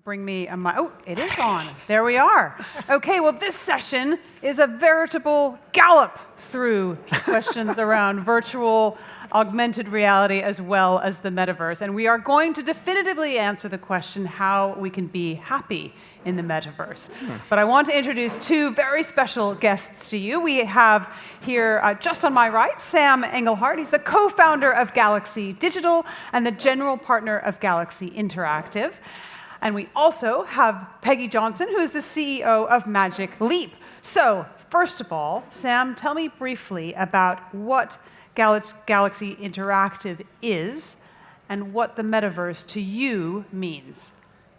Bring me a mic. Oh, it is on. There we are. Okay, well, this session is a veritable gallop through questions around virtual, augmented reality, as well as the metaverse. And we are going to definitively answer the question how we can be happy in the metaverse. But I want to introduce two very special guests to you. We have here, just on my right, Sam Engelhardt. He's the co-founder of Galaxy Digital and the general partner of Galaxy Interactive. And we also have Peggy Johnson, who is the CEO of Magic Leap. So, first of all, Sam, tell me briefly about what Galaxy Interactive is and what the metaverse to you means.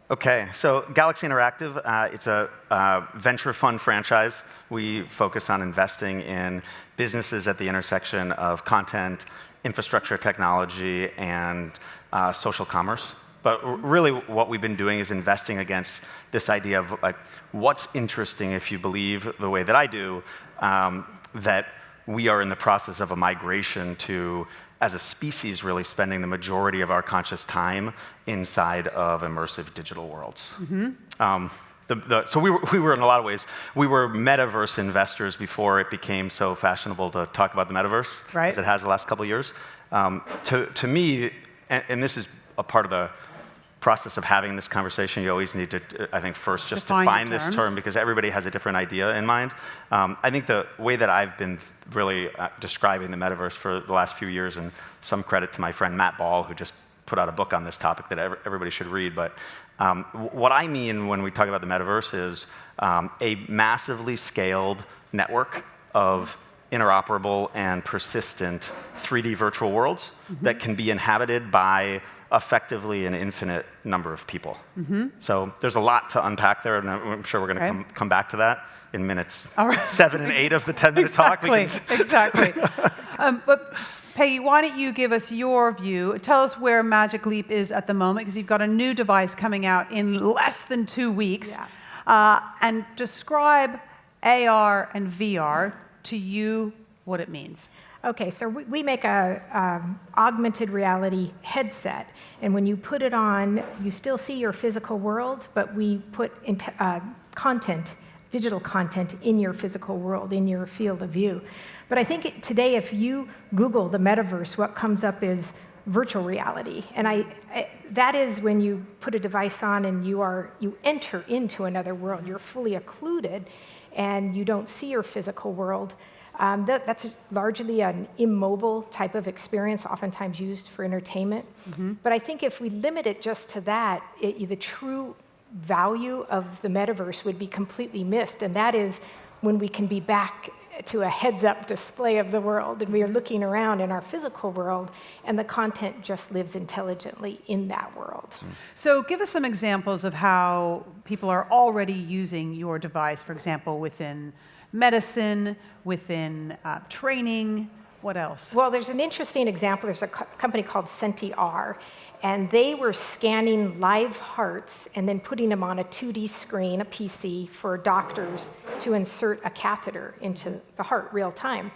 Okay, so Galaxy Interactive, it's a venture fund franchise. We focus on investing in businesses at the intersection of content, infrastructure technology, and social commerce. But really what we've been doing is investing against this idea of what's interesting if you believe the way that I do, that we are in the process of a migration to, as a species, really spending the majority of our conscious time inside of immersive digital worlds. So we were in a lot of ways, we were metaverse investors before it became so fashionable to talk about the metaverse, as it has the last couple of years. To me, and this is a part of the process of having this conversation, you always need to, I think, first just define this term, because everybody has a different idea in mind. I think the way that I've been really describing the metaverse for the last few years, and some credit to my friend Matt Ball, who just put out a book on this topic that everybody should read, but what I mean when we talk about the metaverse is a massively scaled network of interoperable and persistent 3D virtual worlds that can be inhabited by effectively an infinite number of people. So there's a lot to unpack there, and I'm sure we're going to come back to that. in minutes All right. 7 and 8 of the 10-minute talk. Exactly. But Peggy, why don't you give us your view? Tell us where Magic Leap is at the moment, because you've got a new device coming out in less than 2 weeks. And describe AR and VR to you, what it means. Okay, so we make a augmented reality headset, and when you put it on, you still see your physical world, but we put content, digital content, in your physical world, in your field of view. But I think today, if you Google the metaverse, what comes up is virtual reality, and that is when you put a device on and you enter into another world. You're fully occluded, and you don't see your physical world. That's largely an immobile type of experience, oftentimes used for entertainment. But I think if we limit it just to that, the true value of the metaverse would be completely missed, and that is when we can be back to a heads-up display of the world, and we are looking around in our physical world, and the content just lives intelligently in that world. So give us some examples of how people are already using your device, for example, within medicine, within training. What else? Well, there's an interesting example. There's a company called CentiR, and they were scanning live hearts and then putting them on a 2D screen, a PC, for doctors to insert a catheter into the heart real time.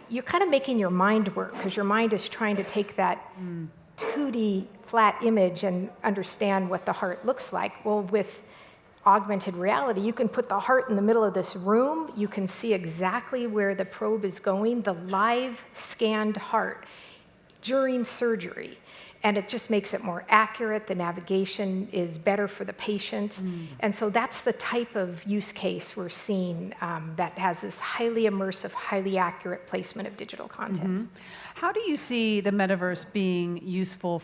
You're kind of making your mind work, because your mind is trying to take that 2D flat image and understand what the heart looks like. Well, with augmented reality, you can put the heart in the middle of this room. You can see exactly where the probe is going, the live scanned heart during surgery. And it just makes it more accurate. The navigation is better for the patient. And so that's the type of use case we're seeing that has this highly immersive, highly accurate placement of digital content. How do you see the metaverse being useful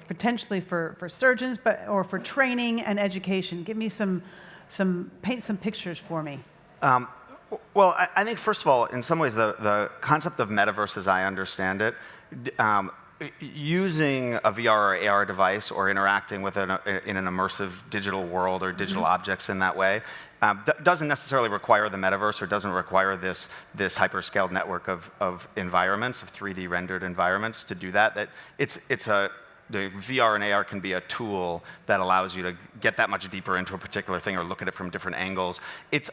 potentially for surgeons, or for training and education? Give me paint some pictures for me. Well, I think, first of all, in some ways, the concept of metaverse, as I understand it, using a VR or AR device or interacting with in an immersive digital world or digital objects in that way doesn't necessarily require the metaverse, or doesn't require this hyperscaled network of environments, of 3D rendered environments to do that. The VR and AR can be a tool that allows you to get that much deeper into a particular thing or look at it from different angles. It's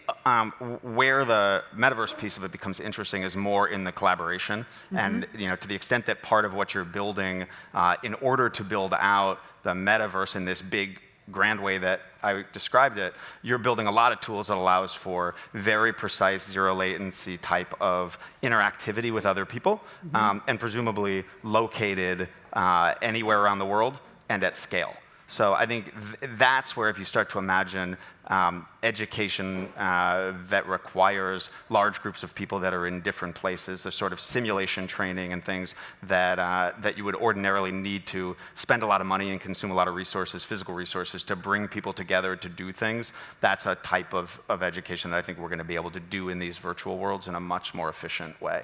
where the metaverse piece of it becomes interesting is more in the collaboration. And to the extent that part of what you're building, in order to build out the metaverse in this big, grand way that I described it, you're building a lot of tools that allows for very precise, zero latency type of interactivity with other people, and presumably located anywhere around the world and at scale. So I think that's where, if you start to imagine education that requires large groups of people that are in different places, the sort of simulation training and things that you would ordinarily need to spend a lot of money and consume a lot of resources, physical resources, to bring people together to do things, that's a type of education that I think we're going to be able to do in these virtual worlds in a much more efficient way.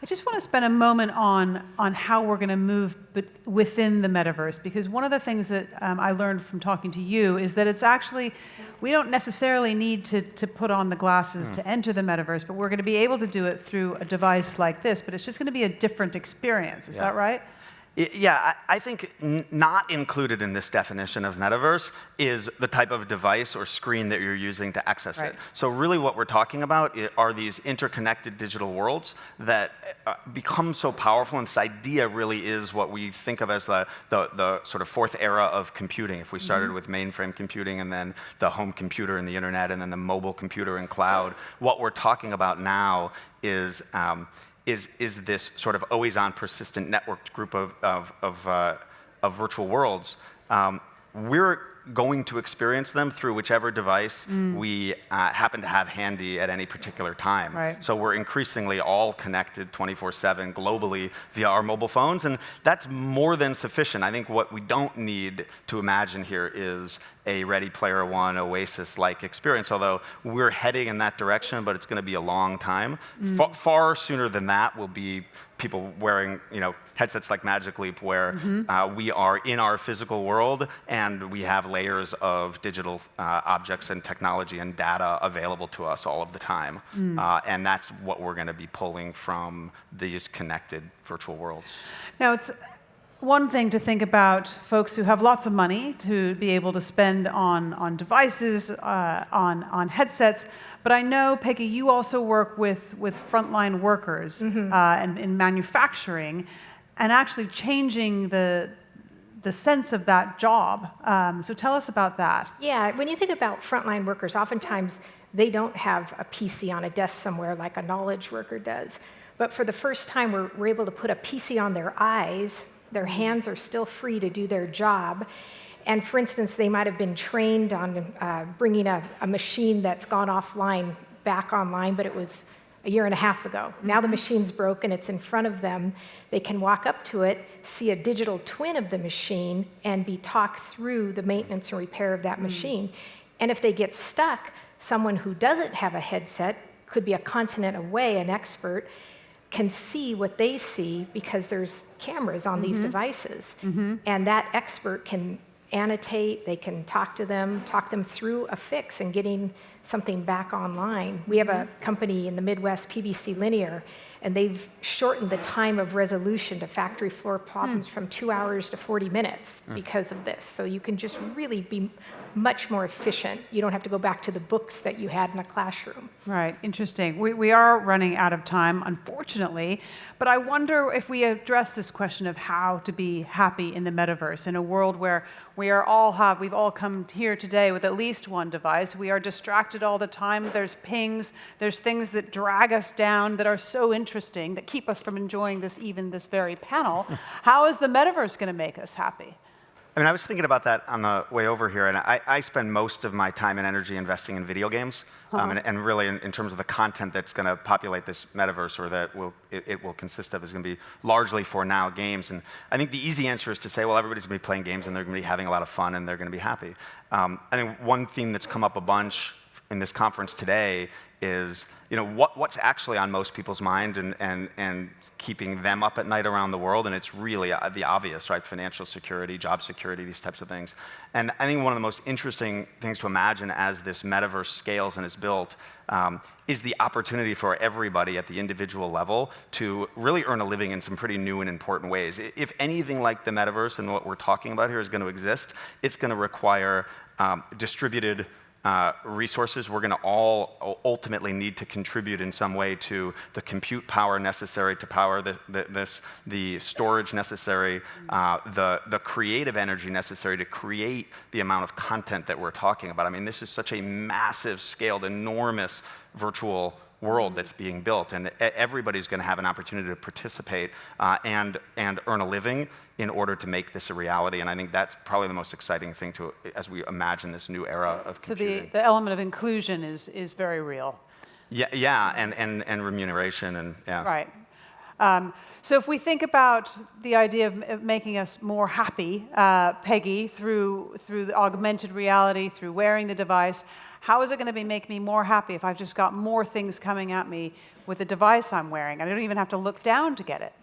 I just want to spend a moment on how we're going to move within the metaverse, because one of the things that I learned from talking to you is that it's actually, we don't necessarily need to put on the glasses to enter the metaverse, but we're going to be able to do it through a device like this, but it's just going to be a different experience. Is that right? Yeah, I think not included in this definition of metaverse is the type of device or screen that you're using to access it. So really what we're talking about are these interconnected digital worlds that become so powerful, and this idea really is what we think of as the sort of fourth era of computing. If we started with mainframe computing and then the home computer and the internet and then the mobile computer and cloud, what we're talking about now is this sort of always-on persistent networked group of virtual worlds. We're going to experience them through whichever device we happen to have handy at any particular time. So we're increasingly all connected 24/7 globally via our mobile phones, and that's more than sufficient. I think what we don't need to imagine here is a Ready Player One, Oasis-like experience, although we're heading in that direction, but it's going to be a long time. Far sooner than that will be people wearing headsets like Magic Leap, where we are in our physical world and we have layers of digital objects and technology and data available to us all of the time. And that's what we're going to be pulling from these connected virtual worlds. Now, it's one thing to think about folks who have lots of money to be able to spend on devices, on headsets, but I know, Peggy, you also work with frontline workers and in manufacturing, and actually changing the sense of that job. So tell us about that. Yeah, when you think about frontline workers, oftentimes they don't have a PC on a desk somewhere like a knowledge worker does. But for the first time, we're able to put a PC on their eyes. Their hands are still free to do their job. And for instance, they might have been trained on bringing a machine that's gone offline back online, but it was a year and a half ago. Now the machine's broken, it's in front of them. They can walk up to it, see a digital twin of the machine, and be talked through the maintenance and repair of that machine. And if they get stuck, someone who doesn't have a headset, could be a continent away, an expert, can see what they see because there's cameras on these devices. And that expert can annotate, they can talk them through a fix and getting something back online. We have a company in the Midwest, PBC Linear, and they've shortened the time of resolution to factory floor problems from 2 hours to 40 minutes because of this. So you can just really be much more efficient. You don't have to go back to the books that you had in a classroom. Right, interesting. We are running out of time, unfortunately, but I wonder if we address this question of how to be happy in the metaverse, in a world where we've all come here today with at least one device. We are distracted all the time. There's pings, there's things that drag us down that are so interesting, that keep us from enjoying this very panel. How is the metaverse going to make us happy? I mean, I was thinking about that on the way over here, and I spend most of my time and energy investing in video games, and really in terms of the content that's going to populate this metaverse, or that it will consist of, is going to be largely for now games. And I think the easy answer is to say, well, everybody's going to be playing games, and they're going to be having a lot of fun, and they're going to be happy. I think one theme that's come up a bunch in this conference today is, what's actually on most people's mind and keeping them up at night around the world, and it's really the obvious, right? Financial security, job security, these types of things. And I think one of the most interesting things to imagine as this metaverse scales and is built is the opportunity for everybody at the individual level to really earn a living in some pretty new and important ways. If anything like the metaverse and what we're talking about here is going to exist, it's going to require distributed resources. We're going to all ultimately need to contribute in some way to the compute power necessary to power the storage necessary, the creative energy necessary to create the amount of content that we're talking about. I mean, this is such a massive scaled, enormous virtual world that's being built, and everybody's going to have an opportunity to participate and earn a living in order to make this a reality. And I think that's probably the most exciting thing as we imagine this new era of computing. So the element of inclusion is very real. Yeah, and remuneration, and yeah. Right. So if we think about the idea of making us more happy, Peggy, through the augmented reality, through wearing the device, how is it going to make me more happy if I've just got more things coming at me with the device I'm wearing? I don't even have to look down to get it.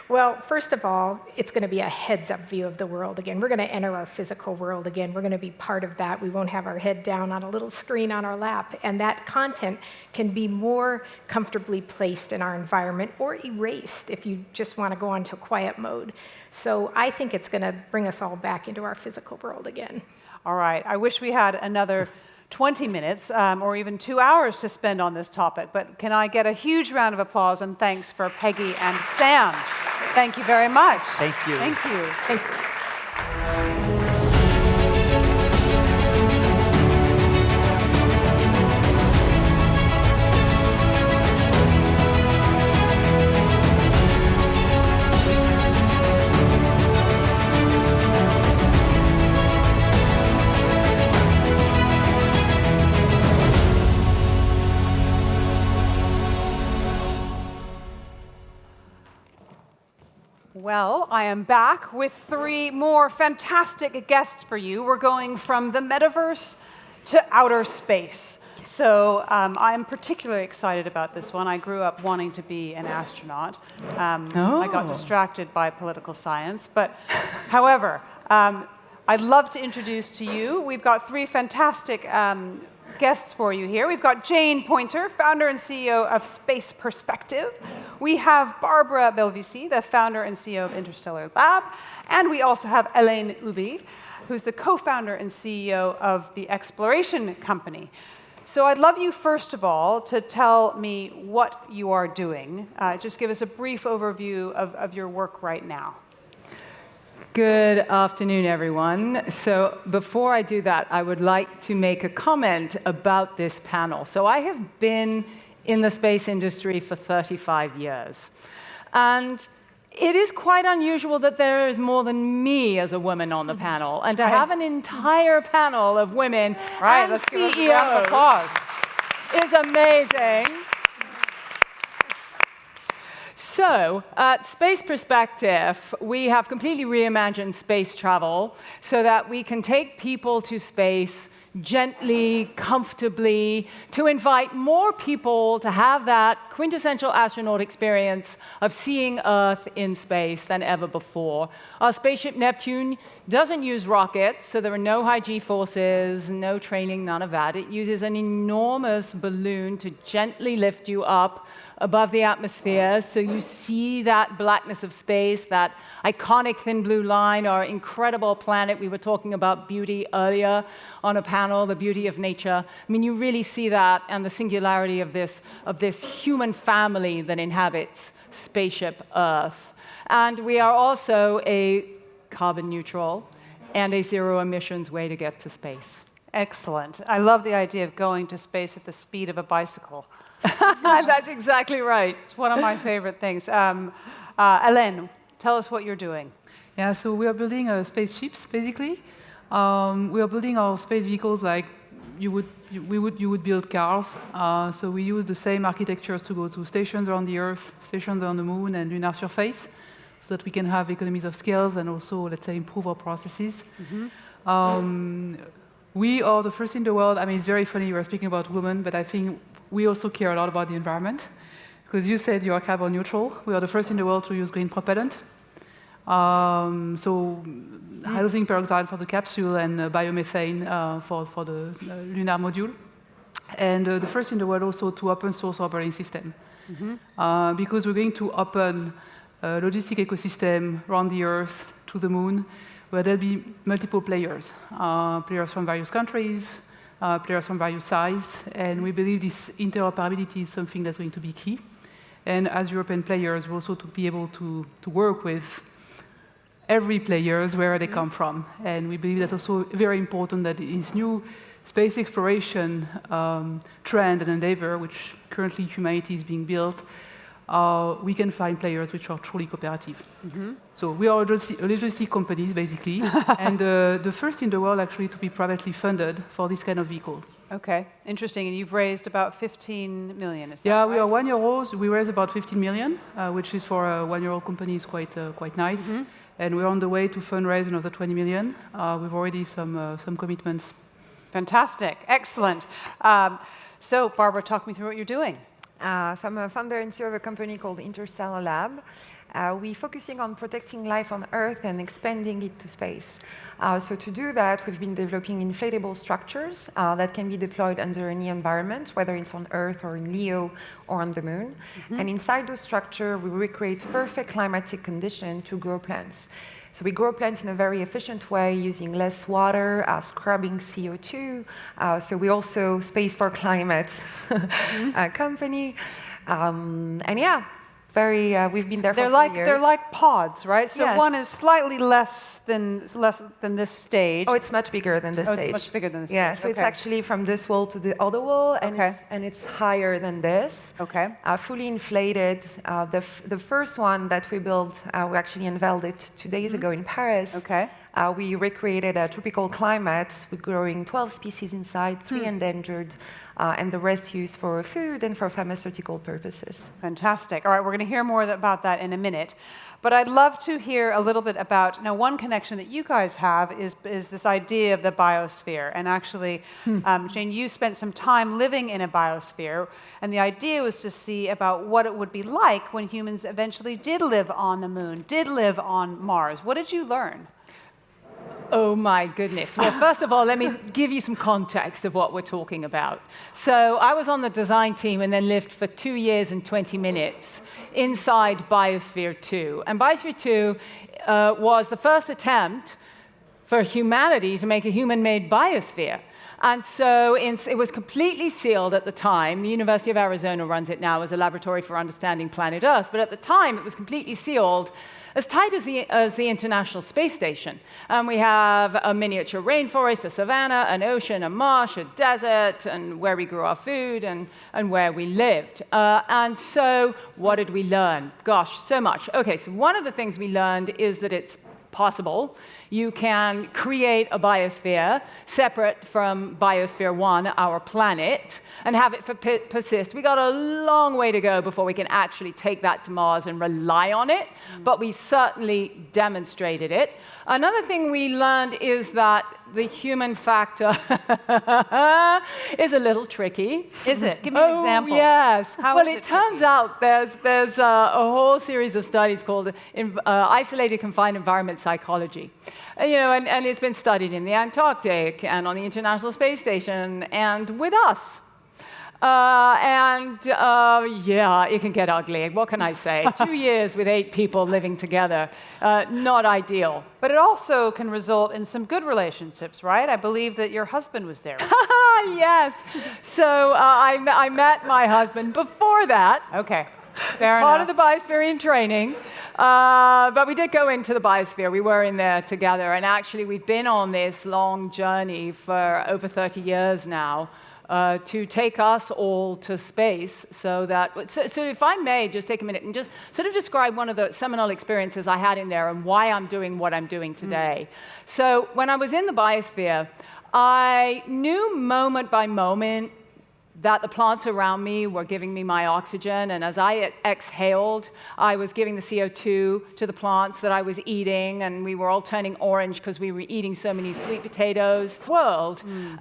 Well, first of all, it's going to be a heads-up view of the world again. We're going to enter our physical world again. We're going to be part of that. We won't have our head down on a little screen on our lap. And that content can be more comfortably placed in our environment or erased if you just want to go onto quiet mode. So I think it's going to bring us all back into our physical world again. All right. I wish we had another 20 minutes or even 2 hours to spend on this topic, but can I get a huge round of applause and thanks for Peggy and Sam. Thank you very much. Thank you. Thank you. Thanks. Well, I am back with 3 more fantastic guests for you. We're going from the metaverse to outer space. So I'm particularly excited about this one. I grew up wanting to be an astronaut. I got distracted by political science. But however, I'd love to introduce to you, we've got three fantastic guests for you here. We've got Jane Pointer, founder and CEO of Space Perspective. We have Barbara Belvisi, the founder and CEO of Interstellar Lab. And we also have Hélène Ubi, who's the co-founder and CEO of the Exploration Company. So I'd love you, first of all, to tell me what you are doing. Just give us a brief overview of your work right now. Good afternoon, everyone. So before I do that, I would like to make a comment about this panel. So I have been in the space industry for 35 years. And it is quite unusual that there is more than me as a woman on the panel. And to have an entire panel of women and let's CEOs give a round of applause. is amazing. So, at Space Perspective, we have completely reimagined space travel so that we can take people to space gently, comfortably, to invite more people to have that quintessential astronaut experience of seeing Earth in space than ever before. Our spaceship Neptune doesn't use rockets, so there are no high G-forces, no training, none of that. It uses an enormous balloon to gently lift you up above the atmosphere, so you see that blackness of space, that iconic thin blue line, our incredible planet. We were talking about beauty earlier on a panel, the beauty of nature. I mean, you really see that and the singularity of this human family that inhabits spaceship Earth. And we are also a carbon neutral and a zero emissions way to get to space. Excellent. I love the idea of going to space at the speed of a bicycle. That's exactly right. It's one of my favorite things. Hélène, tell us what you're doing. Yeah, so we are building spaceships, basically. We are building our space vehicles like you would build cars. So we use the same architectures to go to stations around the Earth, stations on the Moon, and lunar surface, so that we can have economies of scales and also, let's say, improve our processes. We are the first in the world. I mean, it's very funny you were speaking about women, but I think we also care a lot about the environment. Because you said you are carbon neutral. We are the first in the world to use green propellant. So hydrogen peroxide for the capsule and biomethane for the lunar module. And the first in the world also to open source operating system. Because we're going to open a logistic ecosystem around the Earth to the Moon, where there'll be multiple players, players from various countries, players from various sizes, and we believe this interoperability is something that's going to be key. And as European players, we're also to be able to work with every players where they come from. And we believe that's also very important that this new space exploration trend and endeavor, which currently humanity is being built, we can find players which are truly cooperative. So we are logistic companies, basically, and the first in the world, actually, to be privately funded for this kind of vehicle. Okay, interesting. And you've raised about 15 million, is that Yeah, right? we are 1 year olds. We raised about 15 million, which is for a 1-year-old company is quite nice. And we're on the way to fundraise another 20 million. We've already some commitments. Fantastic, excellent. So, Barbara, talk me through what you're doing. So I'm a founder and CEO of a company called Interstellar Lab. We're focusing on protecting life on Earth and expanding it to space. So to do that, we've been developing inflatable structures that can be deployed under any environment, whether it's on Earth or in LEO or on the Moon. And inside those structures, we recreate perfect climatic conditions to grow plants. So we grow plants in a very efficient way using less water, scrubbing CO2. So we're also Space for Climate company. And yeah, we've been there for 4 years. They're like pods, right? So Yes. one is slightly less than this stage. Oh, it's much bigger than this stage. It's much bigger than this Yeah, stage. so it's actually from this wall to the other wall, and it's higher than this. Okay. Fully inflated. The first one that we built, we actually unveiled it 2 days ago in Paris. Okay. We recreated a tropical climate with growing 12 species inside, 3 endangered, and the rest used for food and for pharmaceutical purposes. Fantastic. All right, we're going to hear more about that in a minute. But I'd love to hear a little bit about, now one connection that you guys have is this idea of the biosphere. And actually, Jane, you spent some time living in a biosphere, and the idea was to see about what it would be like when humans eventually did live on the moon, did live on Mars. What did you learn? Oh my goodness. Well, first of all, let me give you some context of what we're talking about. So I was on the design team and then lived for 2 years and 20 minutes inside Biosphere 2. And Biosphere 2 was the first attempt for humanity to make a human-made biosphere. And so it was completely sealed at the time. The University of Arizona runs it now as a laboratory for understanding planet Earth. But at the time, it was completely sealed, as tight as the International Space Station. And we have a miniature rainforest, a savanna, an ocean, a marsh, a desert, and where we grew our food and where we lived. And so what did we learn? Gosh, so much. OK, so one of the things we learned is that it's possible. You can create a biosphere separate from Biosphere 1, our planet, and have it persist. We got a long way to go before we can actually take that to Mars and rely on it, but we certainly demonstrated it. Another thing we learned is that the human factor is a little tricky. Is it? Give me an example. Yes. How well, is it turns out there's a whole series of studies called isolated confined environment psychology. And it's been studied in the Antarctic and on the International Space Station and with us. Yeah, it can get ugly. What can I say? 2 years with 8 people living together, not ideal. But it also can result in some good relationships, right? I believe that your husband was there. Yes. So I met my husband before that. Okay. Part of the Biosphere training. But we did go into the Biosphere. We were in there together. And actually, we've been on this long journey for over 30 years now to take us all to space. So if I may just take a minute and just sort of describe one of the seminal experiences I had in there and why I'm doing what I'm doing today. So when I was in the Biosphere, I knew moment by moment that the plants around me were giving me my oxygen, and as I exhaled, I was giving the CO2 to the plants that I was eating, and we were all turning orange because we were eating so many sweet potatoes.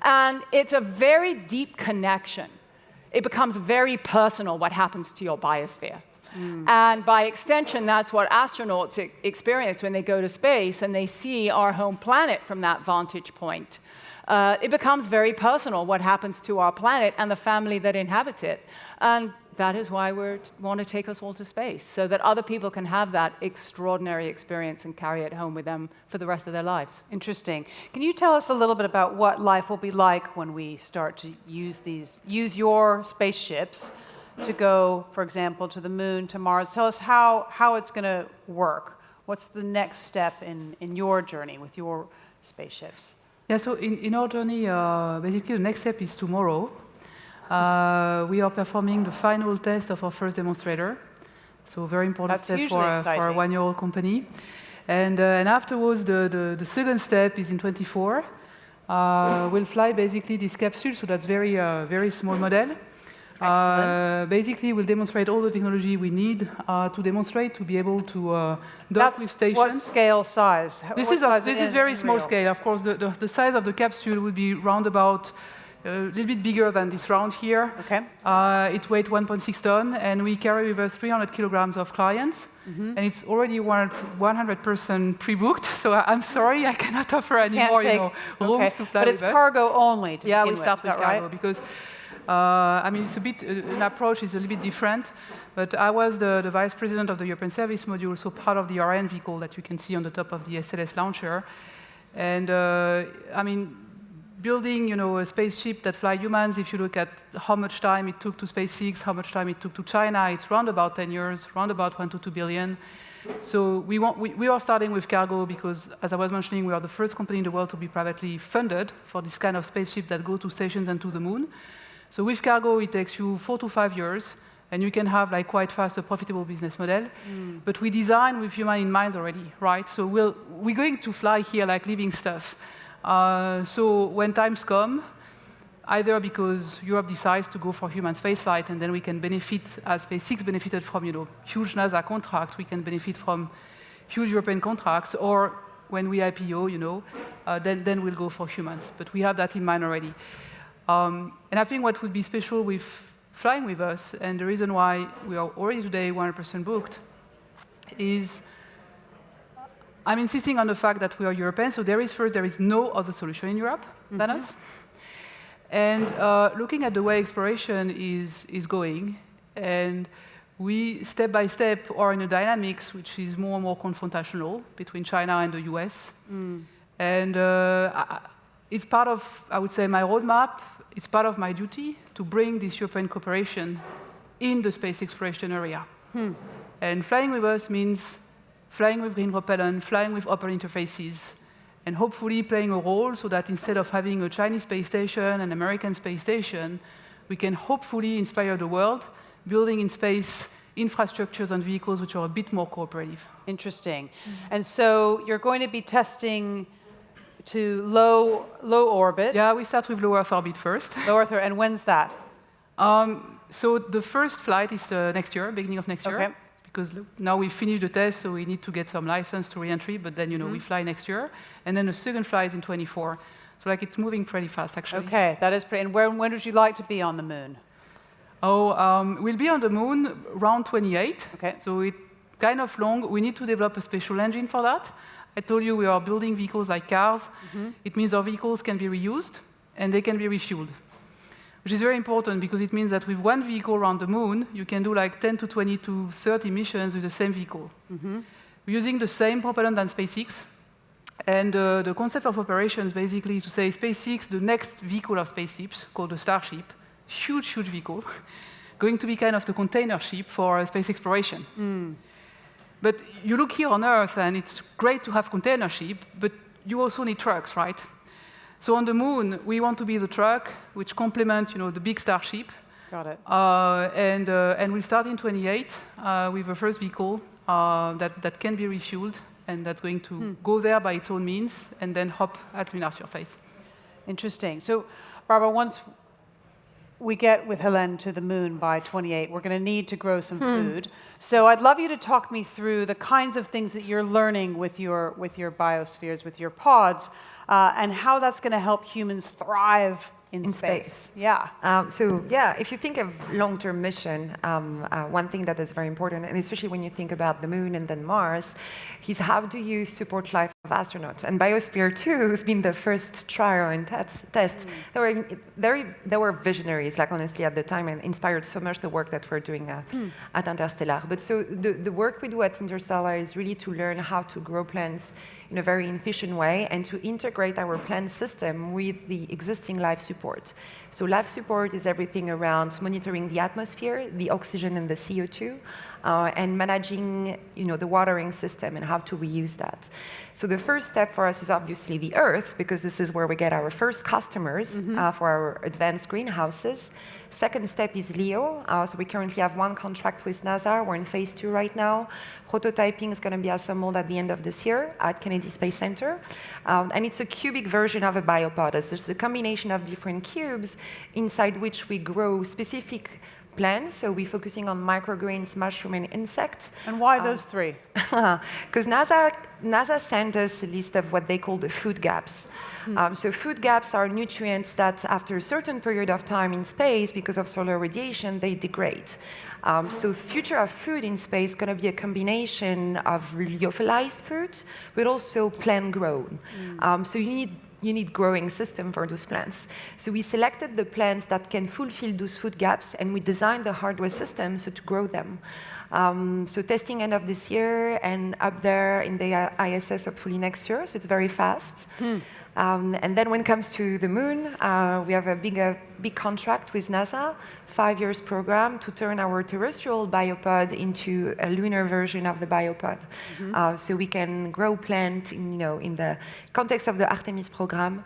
And it's a very deep connection. It becomes very personal what happens to your biosphere. And by extension, that's what astronauts experience when they go to space and they see our home planet from that vantage point. It becomes very personal what happens to our planet and the family that inhabits it. And that is why we want to take us all to space, so that other people can have that extraordinary experience and carry it home with them for the rest of their lives. Interesting. Can you tell us a little bit about what life will be like when we start to use your spaceships to go, for example, to the moon, to Mars? Tell us how it's going to work. What's the next step in your journey with your spaceships? Yeah, so in our journey, basically the next step is tomorrow. We are performing the final test of our first demonstrator. So very important step for a one-year-old company. And afterwards, the second step is in 2024. We'll fly basically this capsule, so that's very small model. Basically, we'll demonstrate all the technology we need to demonstrate to be able to dock with stations. What scale size? This is very small scale. Of course, the size of the capsule would be round about a little bit bigger than this round here. Okay. It weighs 1.6 tons, and we carry with us 300 kilograms of clients. And it's already 100% pre-booked, so I'm sorry, I cannot offer any more rooms to fly But it's cargo only to begin with. We start with cargo because I mean, it's a bit, an approach is a little bit different, but I was the vice president of the European Service Module, so part of the RN vehicle that you can see on the top of the SLS launcher. And I mean, building, a spaceship that fly humans, if you look at how much time it took to SpaceX, how much time it took to China, it's round about 10 years, round about 1 to 2 billion. So we are starting with cargo because, as I was mentioning, we are the first company in the world to be privately funded for this kind of spaceship that go to stations and to the moon. So with cargo, it takes you 4 to 5 years. and you can have like quite fast a profitable business model. But we design with human in mind already, right? So we're going to fly here like living stuff. So when times come, either because Europe decides to go for human spaceflight, and then we can benefit, as SpaceX benefited from huge NASA contract, we can benefit from huge European contracts, or when we IPO, then we'll go for humans. But we have that in mind already. And I think what would be special with flying with us, and the reason why we are already today 100% booked, is I'm insisting on the fact that we are European. So there is no other solution in Europe than us. And looking at the way exploration is going, and we, step by step, are in a dynamics which is more and more confrontational between China and the US. And it's part of, I would say, my roadmap. It's part of my duty to bring this European cooperation in the space exploration area. And flying with us means flying with green propellant, flying with open interfaces, and hopefully playing a role so that instead of having a Chinese space station, an American space station, we can hopefully inspire the world, building in space infrastructures and vehicles which are a bit more cooperative. Interesting. And so you're going to be testing to low orbit. Yeah, we start with low Earth orbit first. Low Earth orbit, and when's that? So the first flight is next year, beginning of next year. Because now we finished the test, so we need to get some license to re-entry, but then we fly next year. And then the second flight is in 24. So like it's moving pretty fast, actually. Okay, that is pretty. And when would you like to be on the moon? We'll be on the moon around 28. Okay. So it's kind of long. We need to develop a special engine for that. I told you we are building vehicles like cars. It means our vehicles can be reused and they can be refueled, which is very important because it means that with one vehicle around the moon, you can do like 10 to 20 to 30 missions with the same vehicle. We're using the same propellant than SpaceX. And the concept of operations basically is to say SpaceX, the next vehicle of SpaceX, called the Starship, huge vehicle, going to be kind of the container ship for space exploration. But you look here on Earth, and it's great to have container ship, but you also need trucks, right? So on the moon, we want to be the truck which complement, the big Starship. Got it. And we start in 28 with the first vehicle that can be refueled, and that's going to go there by its own means, and then hop at lunar surface. Interesting. So, Barbara, once we get with Helene to the moon by 28, we're going to need to grow some food. So I'd love you to talk me through the kinds of things that you're learning with your biospheres, with your pods, and how that's going to help humans thrive in space. Yeah. If you think of long-term mission, one thing that is very important, and especially when you think about the moon and then Mars, is how do you support life of astronauts? And Biosphere 2 has been the first trial and test. There were visionaries, like honestly at the time, and inspired so much the work that we're doing at Interstellar. But so the work we do at Interstellar is really to learn how to grow plants in a very efficient way and to integrate our plant system with the existing life support. So life support is everything around monitoring the atmosphere, the oxygen and the CO2, and managing the watering system and how to reuse that. So the first step for us is obviously the Earth, because this is where we get our first customers for our advanced greenhouses. Second step is LEO. So we currently have one contract with NASA. We're in phase 2 right now. Prototyping is going to be assembled at the end of this year at Kennedy Space Center. And it's a cubic version of a biopod. It's just a combination of different cubes inside which we grow specific plants. So we're focusing on microgreens, mushroom, and insects. And why those three? Because NASA sent us a list of what they call the food gaps. So food gaps are nutrients that after a certain period of time in space, because of solar radiation, they degrade. So future of food in space is going to be a combination of lyophilized foods, but also plant grown. So you need growing system for those plants. So we selected the plants that can fulfill those food gaps, and we designed the hardware system to grow them. So testing end of this year, and up there in the ISS hopefully next year, so it's very fast. And then when it comes to the moon, we have a big contract with NASA, 5 years program to turn our terrestrial biopod into a lunar version of the biopod. So we can grow plant in the context of the Artemis program,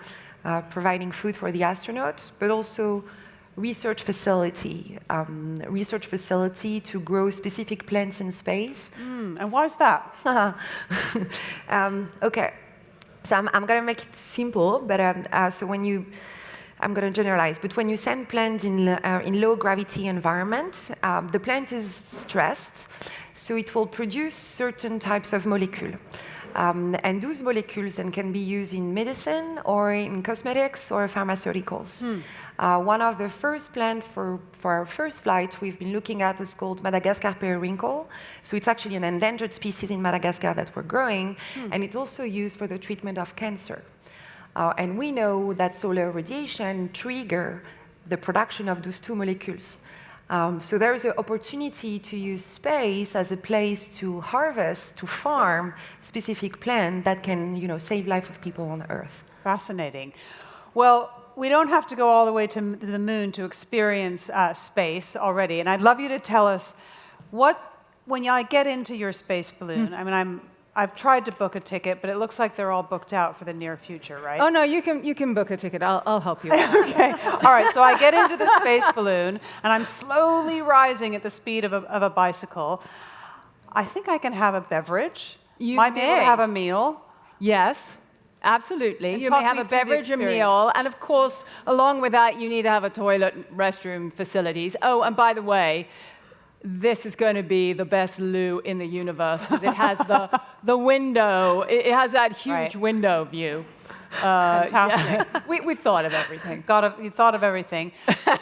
providing food for the astronauts, but also research facility to grow specific plants in space. And why is that? Okay, so I'm going to make it simple, but so when you, I'm going to generalize, but when you send plants in low gravity environments, the plant is stressed, so it will produce certain types of molecules. And those molecules then can be used in medicine or in cosmetics or pharmaceuticals. One of the first plants for our first flight we've been looking at is called Madagascar periwinkle. So it's actually an endangered species in Madagascar that we're growing, and it's also used for the treatment of cancer. And we know that solar radiation triggers the production of those two molecules. So there's an opportunity to use space as a place to harvest, to farm specific plants that can, save life of people on Earth. Fascinating. Well, we don't have to go all the way to the moon to experience space already. And I'd love you to tell us when I get into your space balloon, I mean, I've tried to book a ticket, but it looks like they're all booked out for the near future, right? Oh, no, you can book a ticket. I'll help you. Okay. All right, so I get into the space balloon, and I'm slowly rising at the speed of a bicycle. I think I can have a beverage. You might be able to have a meal. Yes, absolutely. And you talk may have me a through the beverage, a experience. meal, and of course, along with that, you need to have a toilet, restroom facilities. Oh, and by the way, this is going to be the best loo in the universe because it has the window. It has that huge window view. Fantastic. Yeah. We've thought of everything. You thought of everything.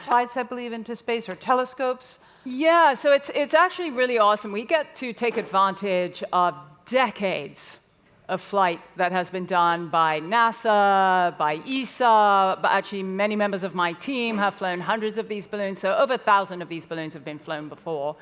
Flights, I believe, into space or telescopes. Yeah, so it's actually really awesome. We get to take advantage of decades of flight that has been done by NASA, by ESA, but actually many members of my team have flown hundreds of these balloons, so over 1,000 of these balloons have been flown before.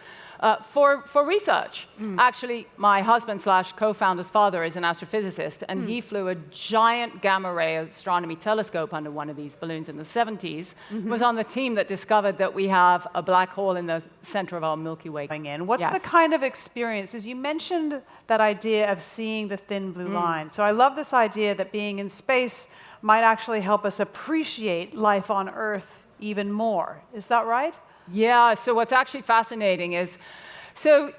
For research. Actually, my husband/co-founder's father is an astrophysicist, and he flew a giant gamma ray astronomy telescope under one of these balloons in the 70s, was on the team that discovered that we have a black hole in the center of our Milky Way. What's the kind of experiences? You mentioned that idea of seeing the thin blue line. So I love this idea that being in space might actually help us appreciate life on Earth even more. Is that right? Yeah, so what's actually fascinating is, so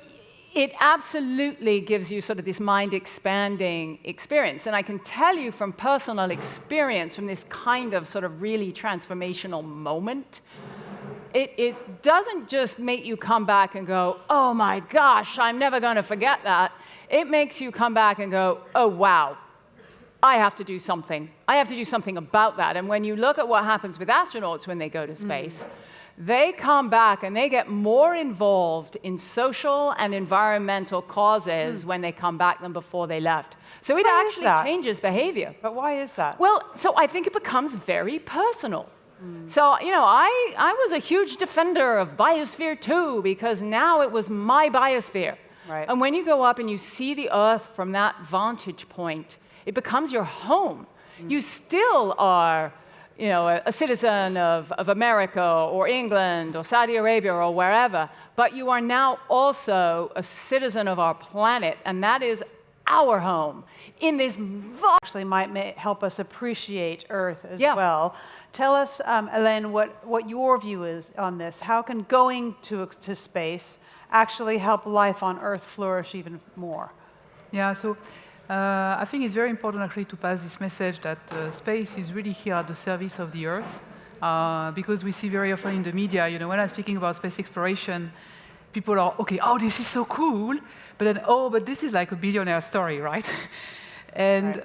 it absolutely gives you sort of this mind-expanding experience. And I can tell you from personal experience, from this kind of sort of really transformational moment, it doesn't just make you come back and go, oh my gosh, I'm never going to forget that. It makes you come back and go, oh wow, I have to do something. I have to do something about that. And when you look at what happens with astronauts when they go to space, they come back and they get more involved in social and environmental causes when they come back than before they left. So it actually changes behavior. But why is that? Well, so I think it becomes very personal. So, I was a huge defender of Biosphere 2 because now it was my biosphere. Right. And when you go up and you see the Earth from that vantage point, it becomes your home. You still are a citizen of America or England or Saudi Arabia or wherever, but you are now also a citizen of our planet, and that is our home. In this actually might help us appreciate Earth as well. Tell us, Hélène, what your view is on this. How can going to space actually help life on Earth flourish even more? Yeah, so I think it's very important actually to pass this message that space is really here at the service of the Earth, because we see very often in the media, when I'm speaking about space exploration, people are, okay, oh, this is so cool, but then, oh, but this is like a billionaire story, right? And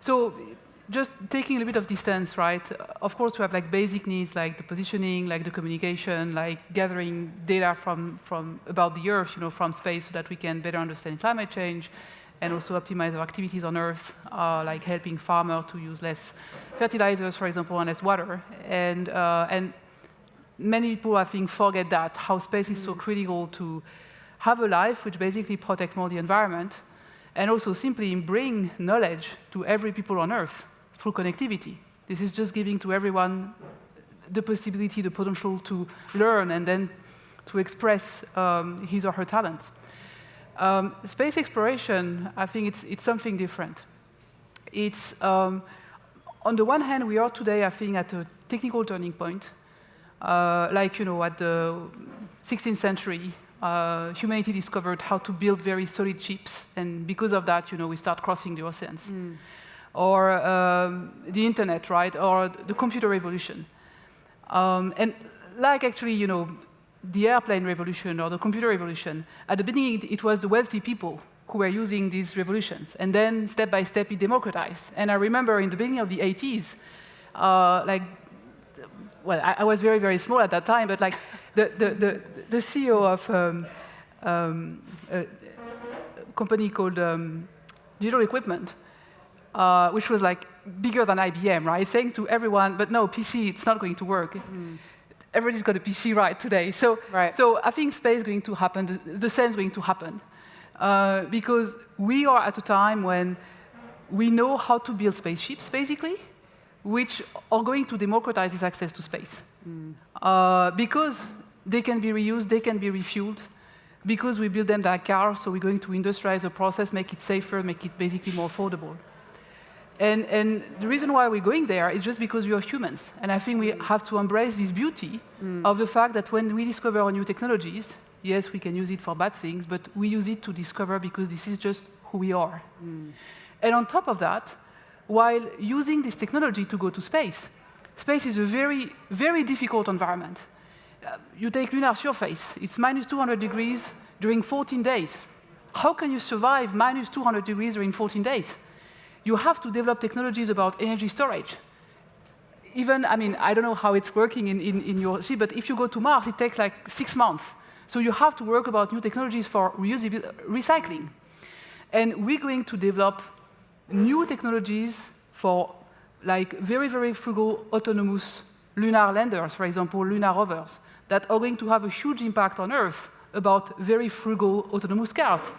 so just taking a little bit of distance, right? Of course, we have like basic needs like the positioning, like the communication, like gathering data from about the Earth, from space so that we can better understand climate change, and also optimize our activities on Earth, like helping farmers to use less fertilizers, for example, and less water. And many people, I think, forget that, how space is so critical to have a life which basically protects more the environment, and also simply bring knowledge to every people on Earth through connectivity. This is just giving to everyone the possibility, the potential to learn and then to express his or her talent. Space exploration, I think it's something different. It's, on the one hand, we are today, I think, at a technical turning point. Like, at the 16th century, humanity discovered how to build very solid chips, and because of that, we start crossing the oceans. Or the internet, right? Or the computer revolution. And like actually, the airplane revolution or the computer revolution, at the beginning, it was the wealthy people who were using these revolutions. And then, step by step, it democratized. And I remember in the beginning of the 80s, I was very, very small at that time, but like the CEO of a company called Digital Equipment, which was like bigger than IBM, right? Saying to everyone, but no, PC, it's not going to work. Everybody's got a PC right today. So I think space is going to happen, the same is going to happen. Because we are at a time when we know how to build spaceships, basically, which are going to democratize this access to space. Because they can be reused, they can be refueled, because we build them like cars, so we're going to industrialize the process, make it safer, make it basically more affordable. And the reason why we're going there is just because we are humans. And I think we have to embrace this beauty of the fact that when we discover new technologies, yes, we can use it for bad things, but we use it to discover because this is just who we are. And on top of that, while using this technology to go to space, space is a very, very difficult environment. You take lunar surface, it's minus 200 degrees during 14 days. How can you survive minus 200 degrees during 14 days? You have to develop technologies about energy storage. Even, I don't know how it's working in your ship, but if you go to Mars, it takes like 6 months. So you have to work about new technologies for recycling. And we're going to develop new technologies for like very, very frugal autonomous lunar landers, for example, lunar rovers, that are going to have a huge impact on Earth about very frugal autonomous cars.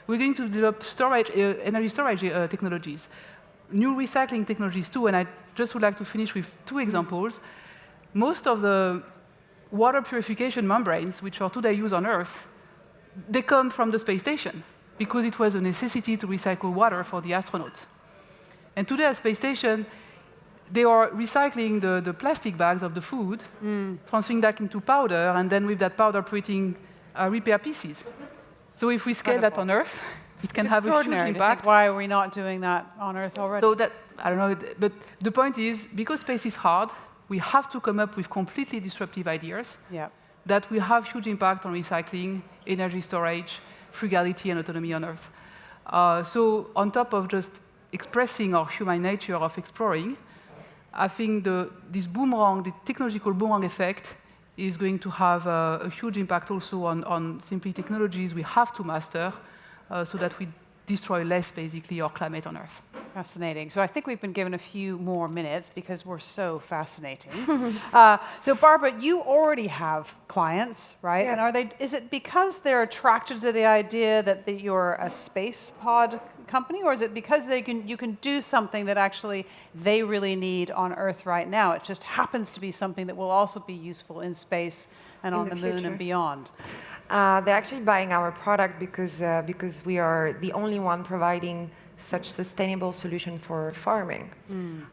We're going to develop energy storage technologies, new recycling technologies too, and I just would like to finish with 2 examples. Most of the water purification membranes, which are today used on Earth, they come from the space station, because it was a necessity to recycle water for the astronauts. And today at space station, they are recycling the plastic bags of the food, transferring that into powder, and then with that powder creating repair pieces. So if we scale that on Earth, it can have a huge impact. Why are we not doing that on Earth already? So that, I don't know, but the point is, because space is hard, we have to come up with completely disruptive ideas that will have huge impact on recycling, energy storage, frugality, and autonomy on Earth. So on top of just expressing our human nature of exploring, I think this boomerang, the technological boomerang effect, is going to have a huge impact also on simply technologies we have to master so that we destroy less, basically, our climate on Earth. Fascinating. So I think we've been given a few more minutes because we're so fascinating. So Barbara, you already have clients, right? Yeah. And is it because they're attracted to the idea that you're a space pod company, or is it because you can do something that actually they really need on Earth right now? It just happens to be something that will also be useful in space and on the moon and beyond. They're actually buying our product because we are the only one providing such sustainable solution for farming.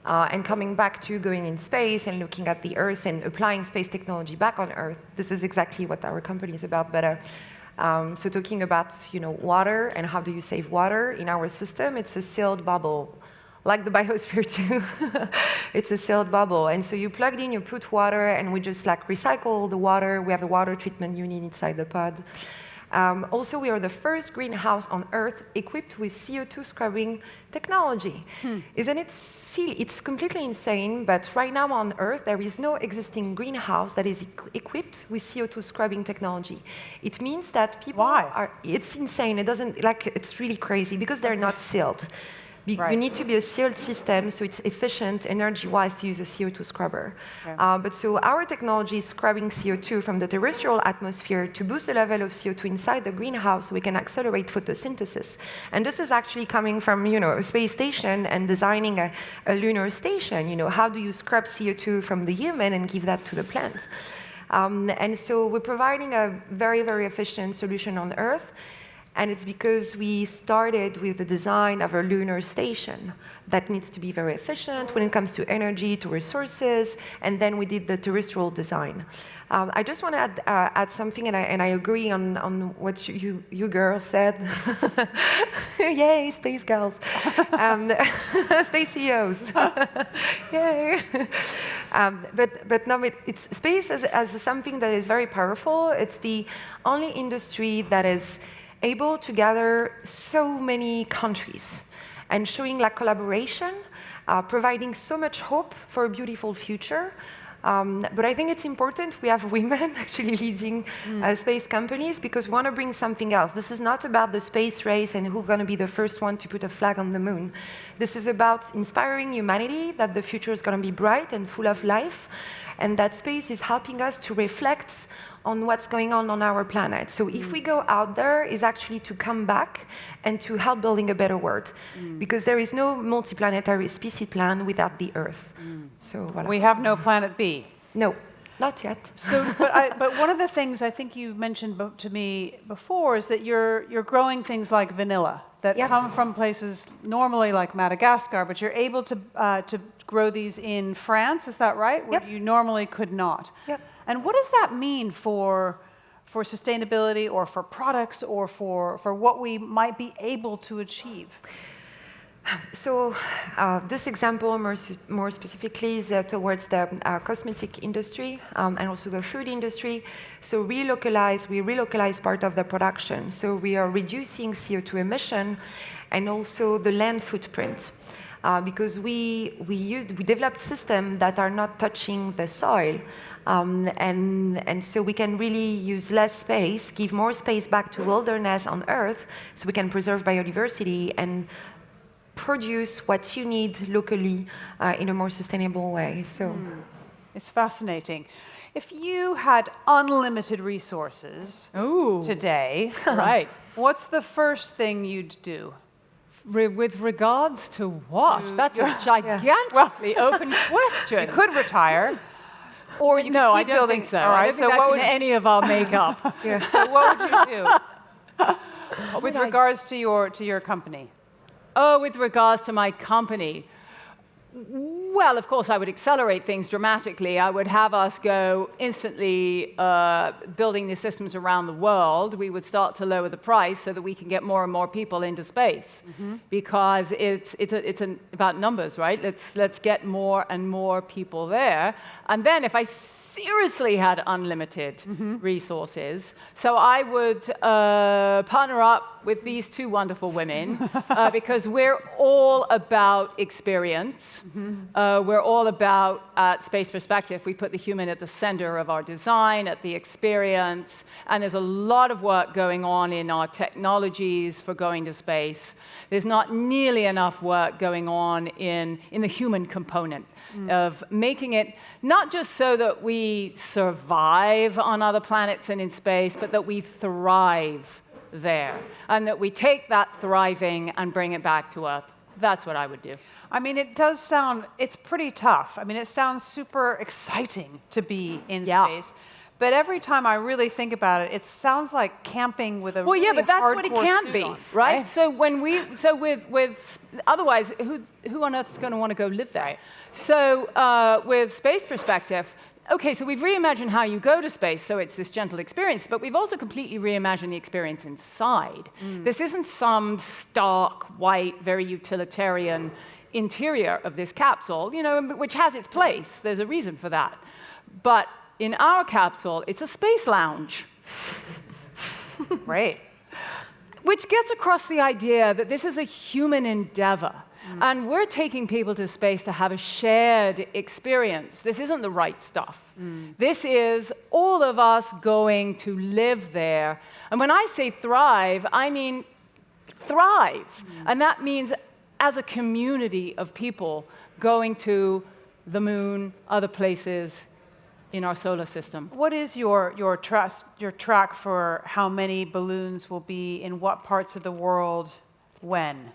And coming back to going in space and looking at the Earth and applying space technology back on Earth, this is exactly what our company is about. But so talking about water and how do you save water in our system, it's a sealed bubble. Like the biosphere too, it's a sealed bubble. And so you plug it in, you put water, and we just recycle the water. We have a water treatment unit inside the pod. Also, we are the first greenhouse on Earth equipped with CO2 scrubbing technology. Isn't it silly? It's completely insane, but right now on Earth, there is no existing greenhouse that is equipped with CO2 scrubbing technology. It means that people it's insane. It doesn't, it's really crazy because they're not sealed. You need to be a sealed system, so it's efficient energy-wise to use a CO2 scrubber. But so our technology is scrubbing CO2 from the terrestrial atmosphere to boost the level of CO2 inside the greenhouse so we can accelerate photosynthesis. And this is actually coming from a space station and designing a lunar station. How do you scrub CO2 from the human and give that to the plant? And so we're providing a very, very efficient solution on Earth. And it's because we started with the design of a lunar station that needs to be very efficient when it comes to energy, to resources, and then we did the terrestrial design. I just want to add something, and I agree on what you girls said. Yay, space girls. Space CEOs. Yay. But no, it's space as something that is very powerful. It's the only industry that is able to gather so many countries and showing like collaboration, providing so much hope for a beautiful future. But I think it's important we have women actually leading space companies because we want to bring something else. This is not about the space race and who's going to be the first one to put a flag on the moon. This is about inspiring humanity that the future is going to be bright and full of life, and that space is helping us to reflect on what's going on our planet. So if we go out there, is actually to come back and to help building a better world, because there is no multiplanetary species plan without the Earth. So voilà. We have no planet B. No, not yet. So, but one of the things I think you mentioned to me before is that you're growing things like vanilla that come from places normally like Madagascar, but you're able to grow these in France. Is that right? Where you normally could not. Yep. And what does that mean for sustainability or for products or for what we might be able to achieve? So this example more specifically is towards the cosmetic industry and also the food industry. So we relocalize part of the production. So we are reducing CO2 emission and also the land footprint. Because we developed systems that are not touching the soil. And so we can really use less space, give more space back to wilderness on Earth, so we can preserve biodiversity and produce what you need locally in a more sustainable way. So it's fascinating. If you had unlimited resources today, right, what's the first thing you'd do? With regards to what? That's a gigantically open question. You could retire. Or you no, could I keep don't building. think so. All right, I don't think that's in any of our makeup. So what would you do with regards to your company? Oh, with regards to my company. Well, of course, I would accelerate things dramatically. I would have us go instantly building these systems around the world. We would start to lower the price so that we can get more and more people into space, because it's about numbers, right? Let's get more and more people there. And then if I seriously had unlimited resources, so I would partner up with these two wonderful women because we're all about experience. We're all about, at Space Perspective, we put the human at the center of our design, at the experience, and there's a lot of work going on in our technologies for going to space. There's not nearly enough work going on in the human component of making it not just so that we survive on other planets and in space, but that we thrive there, and that we take that thriving and bring it back to Earth. That's what I would do. I mean, it does sound, it's pretty tough. I mean, it sounds super exciting to be in space. But every time I really think about it, it sounds like camping with a well, really yeah, but that's what it can be, on, right? So when with otherwise, who on earth is going to want to go live there? Right. So with Space Perspective, okay, so we've reimagined how you go to space, so it's this gentle experience, but we've also completely reimagined the experience inside. This isn't some stark, white, very utilitarian interior of this capsule, you know, which has its place. There's a reason for that. But in our capsule, it's a space lounge. Right. Which gets across the idea that this is a human endeavor. And we're taking people to space to have a shared experience. This isn't the right stuff. This is all of us going to live there. And when I say thrive, I mean thrive. And that means as a community of people going to the moon, other places in our solar system. What is your track for how many balloons will be in what parts of the world when?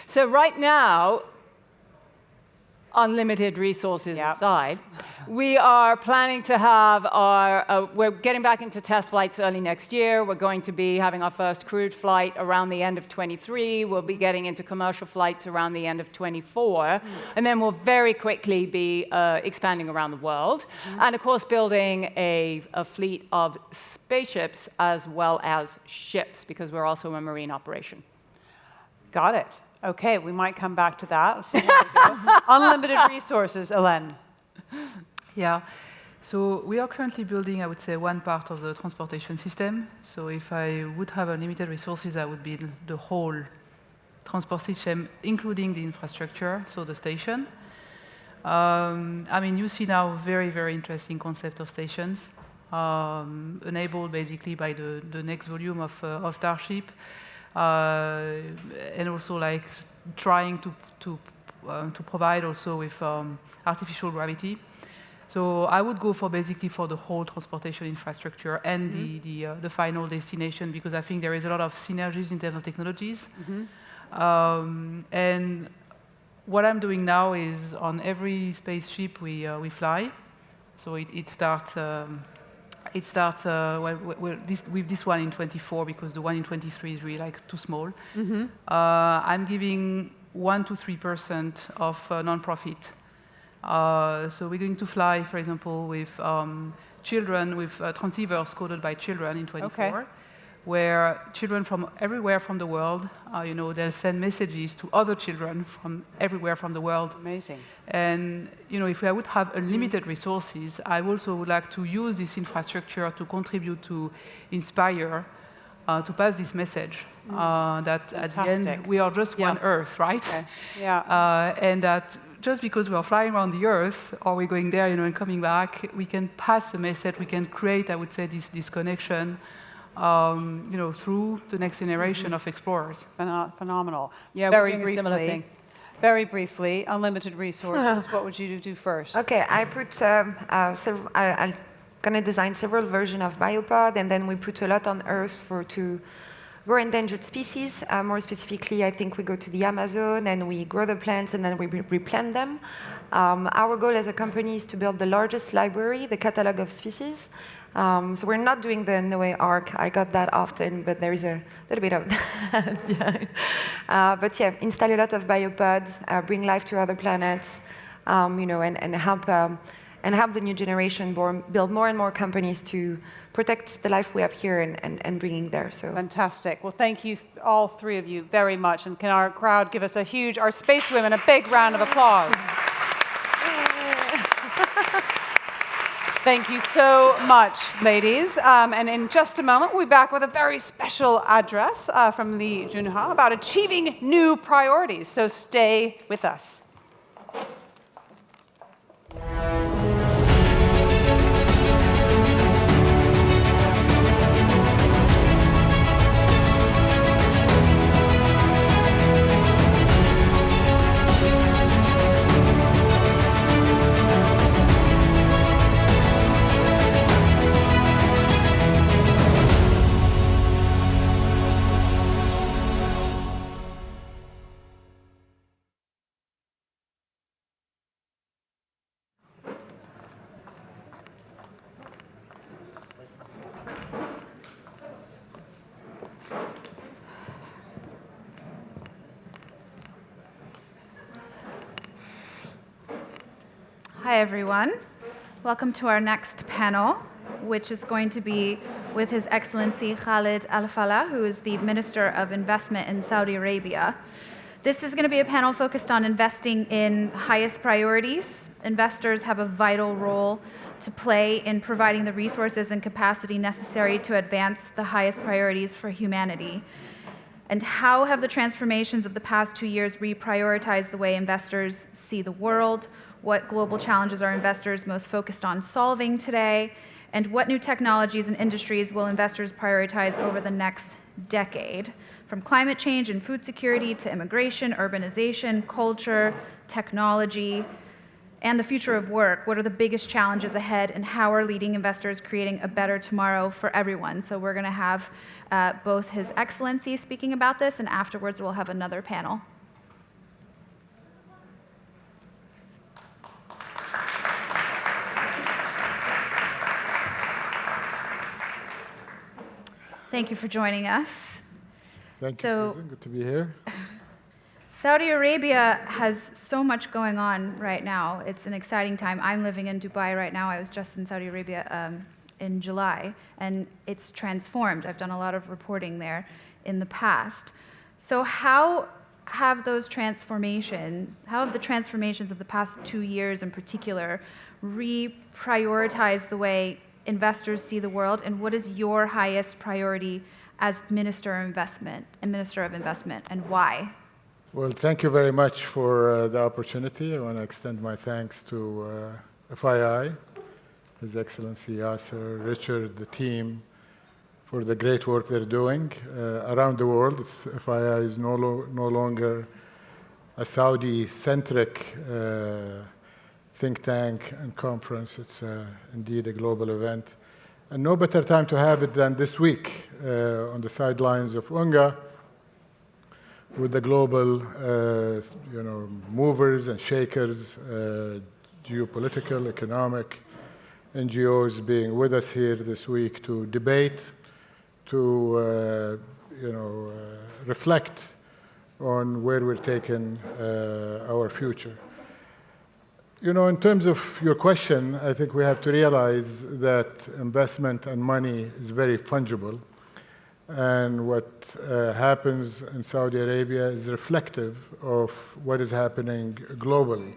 So right now, unlimited resources aside, we are planning to have we're getting back into test flights early next year. We're going to be having our first crewed flight around the end of 23. We'll be getting into commercial flights around the end of 24. And then we'll very quickly be expanding around the world. And of course, building a fleet of spaceships as well as ships, because we're also a marine operation. Got it. Okay, we might come back to that. Let's see how we go. Unlimited resources, Hélène. Yeah. So we are currently building, I would say, one part of the transportation system. So if I would have unlimited resources, I would build the whole transport system, including the infrastructure, so the station. I mean, you see now very, very interesting concept of stations, enabled basically by the next volume of Starship. And also like trying to provide also with artificial gravity. So I would go for basically for the whole transportation infrastructure and the final destination, because I think there is a lot of synergies in terms of technologies. And what I'm doing now is on every spaceship we fly. So it starts. With this one in 24, because the one in 23 is really like too small. I'm giving 1 to 3% of non-profit. So we're going to fly, for example, with children, with transceivers coded by children in 24, where children from everywhere from the world, they'll send messages to other children from everywhere from the world. Amazing. And if I would have unlimited resources, I also would like to use this infrastructure to contribute to inspire, to pass this message that at the end we are just one Earth, right? And that just because we are flying around the Earth, or we're going there, and coming back, we can pass a message. We can create, I would say, this connection. Through the next generation of explorers. Phenomenal. Yeah, very we're doing briefly, a similar thing. Very briefly, unlimited resources. What would you do first? Okay, I put I'm going to design several versions of biopod, and then we put a lot on Earth to grow endangered species. More specifically, I think we go to the Amazon and we grow the plants and then we replant them. Our goal as a company is to build the largest library, the catalog of species. So we're not doing the Noé Ark. I got that often, but there is a little bit of that behind. But yeah, install a lot of biopods, bring life to other planets, and help the new generation build more and more companies to protect the life we have here and bringing there. So fantastic. Well, thank you, all three of you, very much. And can our crowd give us our space women, a big round of applause? Thank you so much, ladies. And in just a moment, we'll be back with a very special address from the UNGA about achieving new priorities. So stay with us. Hi, everyone. Welcome to our next panel, which is going to be with His Excellency Khalid Al-Fallah, who is the Minister of Investment in Saudi Arabia. This is going to be a panel focused on investing in highest priorities. Investors have a vital role to play in providing the resources and capacity necessary to advance the highest priorities for humanity. And how have the transformations of the past 2 years reprioritized the way investors see the world? What global challenges are investors most focused on solving today? And what new technologies and industries will investors prioritize over the next decade? From climate change and food security to immigration, urbanization, culture, technology, and the future of work. What are the biggest challenges ahead, and how are leading investors creating a better tomorrow for everyone? So we're going to have both His Excellency speaking about this, and afterwards we'll have another panel. Thank you for joining us. Thank you, Susan. Good to be here. Saudi Arabia has so much going on right now. It's an exciting time. I'm living in Dubai right now. I was just in Saudi Arabia in July, and it's transformed. I've done a lot of reporting there in the past. So how have the transformations of the past 2 years in particular reprioritized the way investors see the world, and what is your highest priority as Minister of Investment, and why? Well, thank you very much for the opportunity. I want to extend my thanks to FII, His Excellency Yasser, Richard, the team, for the great work they're doing around the world. FII is no longer a Saudi-centric think tank and conference. It's indeed a global event. And no better time to have it than this week on the sidelines of UNGA, with the global movers and shakers, geopolitical, economic, NGOs being with us here this week to debate, to reflect on where we're taking our future. In terms of your question, I think we have to realize that investment and money is very fungible. And what happens in Saudi Arabia is reflective of what is happening globally.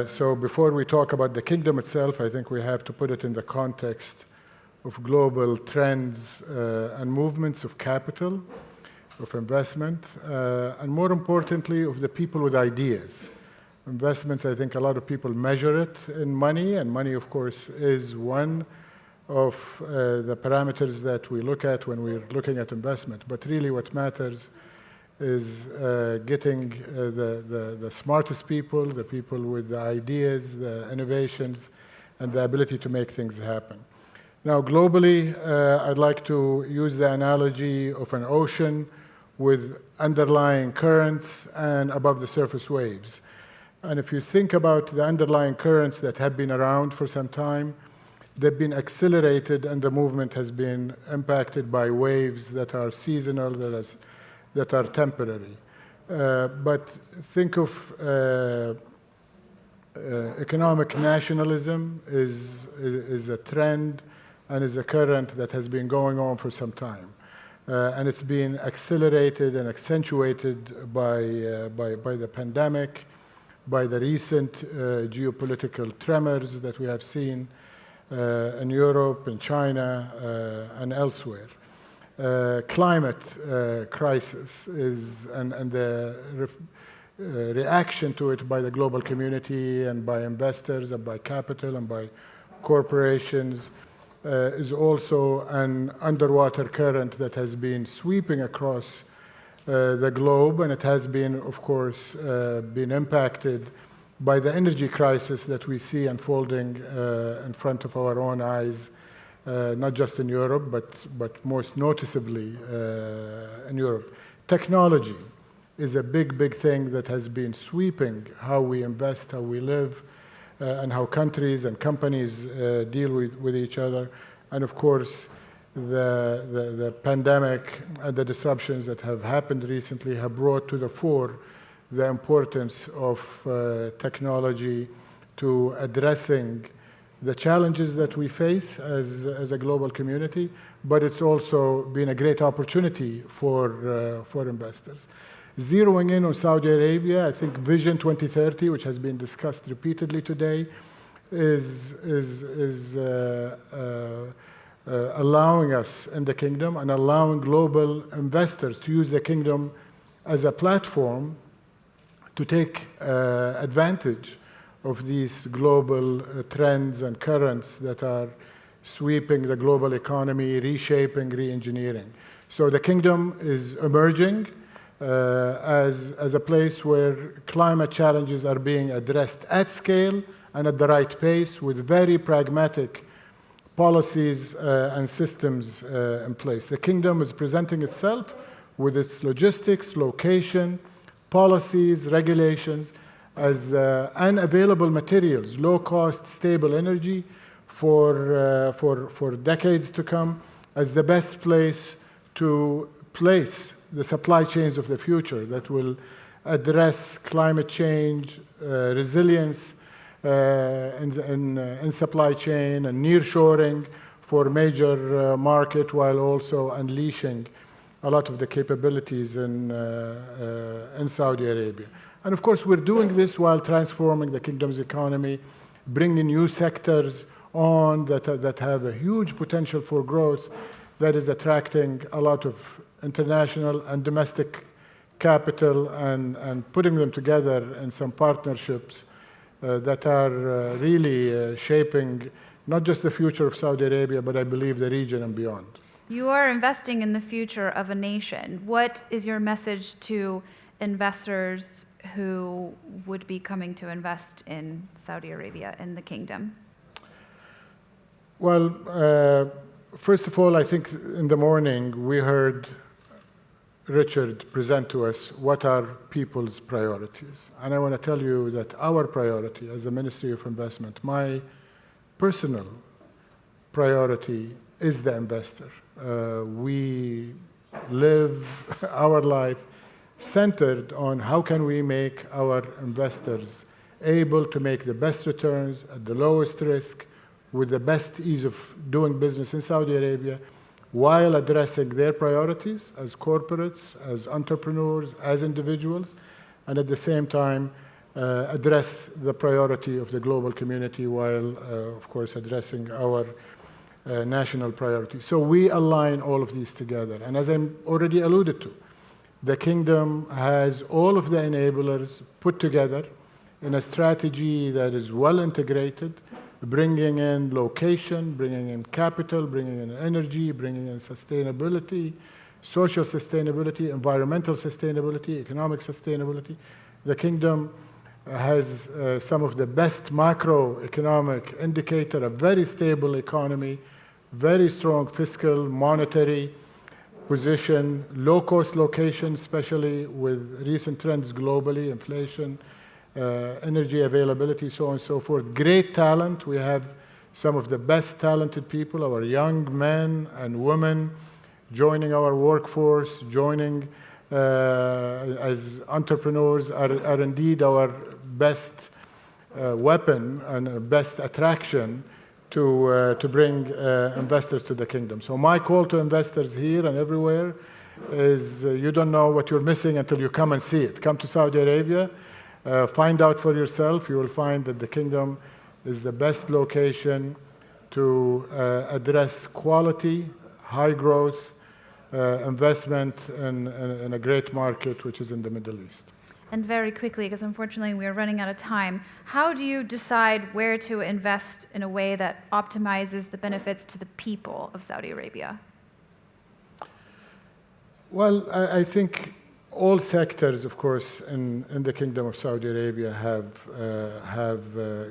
So before we talk about the kingdom itself, I think we have to put it in the context of global trends and movements of capital, of investment, and more importantly, of the people with ideas. Investments, I think a lot of people measure it in money, and money, of course, is one of the parameters that we look at when we're looking at investment. But really what matters is getting the smartest people, the people with the ideas, the innovations, and the ability to make things happen. Now, globally, I'd like to use the analogy of an ocean with underlying currents and above the surface waves. And if you think about the underlying currents that have been around for some time, they've been accelerated, and the movement has been impacted by waves that are seasonal, that are temporary. But think of economic nationalism is a trend and is a current that has been going on for some time. And it's been accelerated and accentuated by the pandemic, by the recent geopolitical tremors that we have seen in Europe, in China, and elsewhere. Climate crisis and the reaction to it by the global community and by investors and by capital and by corporations is also an underwater current that has been sweeping across the globe, and it has been, of course, been impacted by the energy crisis that we see unfolding in front of our own eyes, not just in Europe, but most noticeably in Europe. Technology is a big thing that has been sweeping how we invest, how we live, and how countries and companies deal with each other. And of course, the pandemic and the disruptions that have happened recently have brought to the fore the importance of technology to addressing the challenges that we face as a global community, but it's also been a great opportunity for investors. Zeroing in on Saudi Arabia, I think Vision 2030, which has been discussed repeatedly today, is allowing us in the kingdom and allowing global investors to use the kingdom as a platform to take advantage of these global trends and currents that are sweeping the global economy, reshaping, re-engineering. So the kingdom is emerging as a place where climate challenges are being addressed at scale and at the right pace with very pragmatic policies and systems in place. The kingdom is presenting itself with its logistics, location, policies, regulations as unavailable materials, low-cost, stable energy for decades to come, as the best place to place the supply chains of the future that will address climate change, resilience in supply chain, and nearshoring for major market, while also unleashing a lot of the capabilities in Saudi Arabia. And of course, we're doing this while transforming the kingdom's economy, bringing new sectors on that have a huge potential for growth, that is attracting a lot of international and domestic capital, and putting them together in some partnerships that are really shaping not just the future of Saudi Arabia, but I believe the region and beyond. You are investing in the future of a nation. What is your message to investors who would be coming to invest in Saudi Arabia, in the kingdom? Well, first of all, I think in the morning we heard Richard present to us what are people's priorities. And I want to tell you that our priority as the Ministry of Investment, my personal priority is the investor. We live our life centered on how can we make our investors able to make the best returns at the lowest risk with the best ease of doing business in Saudi Arabia, while addressing their priorities as corporates, as entrepreneurs, as individuals, and at the same time address the priority of the global community while, of course, addressing our national priorities. So we align all of these together. And as I already alluded to, the kingdom has all of the enablers put together in a strategy that is well integrated, bringing in location, bringing in capital, bringing in energy, bringing in sustainability, social sustainability, environmental sustainability, economic sustainability. The kingdom has some of the best macroeconomic indicator, a very stable economy, very strong fiscal, monetary position, low-cost location, especially with recent trends globally, inflation, energy availability, so on and so forth. Great talent. We have some of the best talented people, our young men and women joining our workforce, joining as entrepreneurs are indeed our best weapon and best attraction to bring investors to the kingdom. So my call to investors here and everywhere is you don't know what you're missing until you come and see it. Come to Saudi Arabia, find out for yourself. You will find that the kingdom is the best location to address quality, high growth, investment in a great market, which is in the Middle East. And very quickly, because unfortunately we are running out of time, how do you decide where to invest in a way that optimizes the benefits to the people of Saudi Arabia? Well, I think all sectors, of course, in the Kingdom of Saudi Arabia have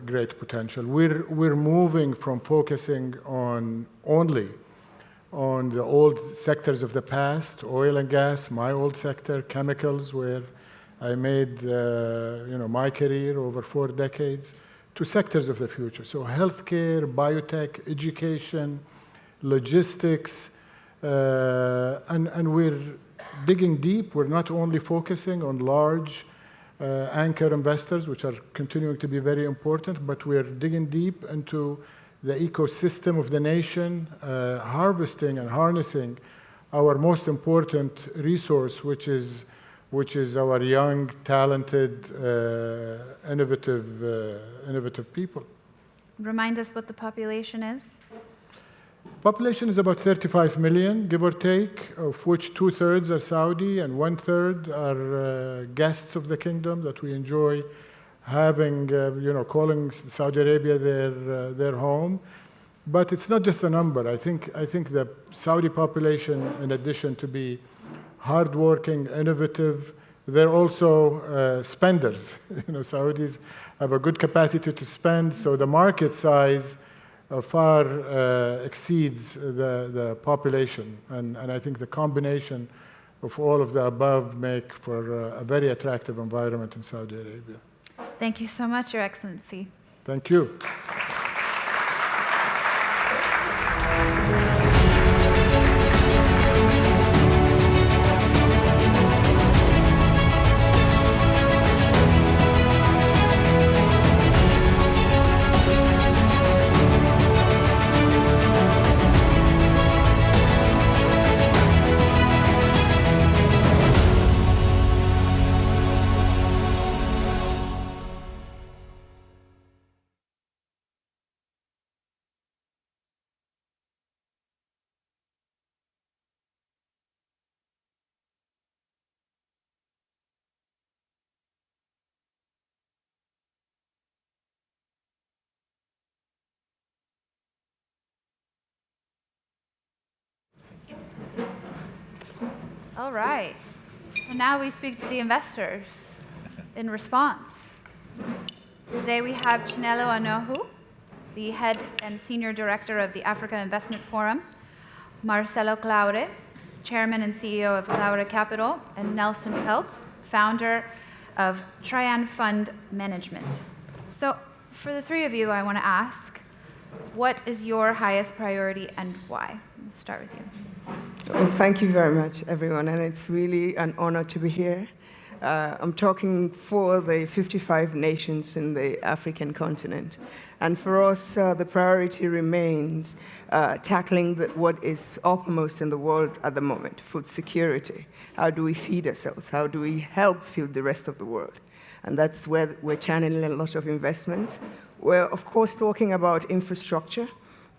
great potential. We're moving from focusing only on the old sectors of the past, oil and gas, my old sector, chemicals, where I made my career over 4 decades, to sectors of the future. So healthcare, biotech, education, logistics, and we're digging deep. We're not only focusing on large anchor investors, which are continuing to be very important, but we're digging deep into the ecosystem of the nation, harvesting and harnessing our most important resource, which is our young, talented, innovative people. Remind us what the population is. Population is about 35 million, give or take, of which 2/3 are Saudi and 1/3 are guests of the kingdom that we enjoy having, calling Saudi Arabia their home. But it's not just a number. I think the Saudi population, in addition to be hardworking, innovative, they're also spenders. Saudis have a good capacity to spend, so the market size far exceeds the population. And I think the combination of all of the above make for a very attractive environment in Saudi Arabia. Thank you so much, Your Excellency. Thank you. All right. So now we speak to the investors in response. Today we have Chinelo Anohu, the head and senior director of the Africa Investment Forum, Marcelo Claure, chairman and CEO of Claure Capital, and Nelson Peltz, founder of Trian Fund Management. So for the three of you, I want to ask, what is your highest priority and why? We'll start with you. Well, thank you very much, everyone, and it's really an honor to be here. I'm talking for the 55 nations in the African continent. And for us, the priority remains tackling what is uppermost in the world at the moment, food security. How do we feed ourselves? How do we help feed the rest of the world? And that's where we're channeling a lot of investments. We're, of course, talking about infrastructure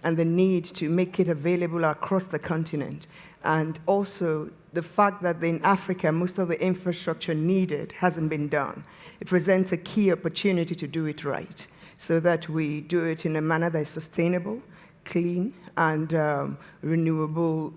and the need to make it available across the continent. And also the fact that in Africa, most of the infrastructure needed hasn't been done. It presents a key opportunity to do it right, so that we do it in a manner that is sustainable, clean, and renewable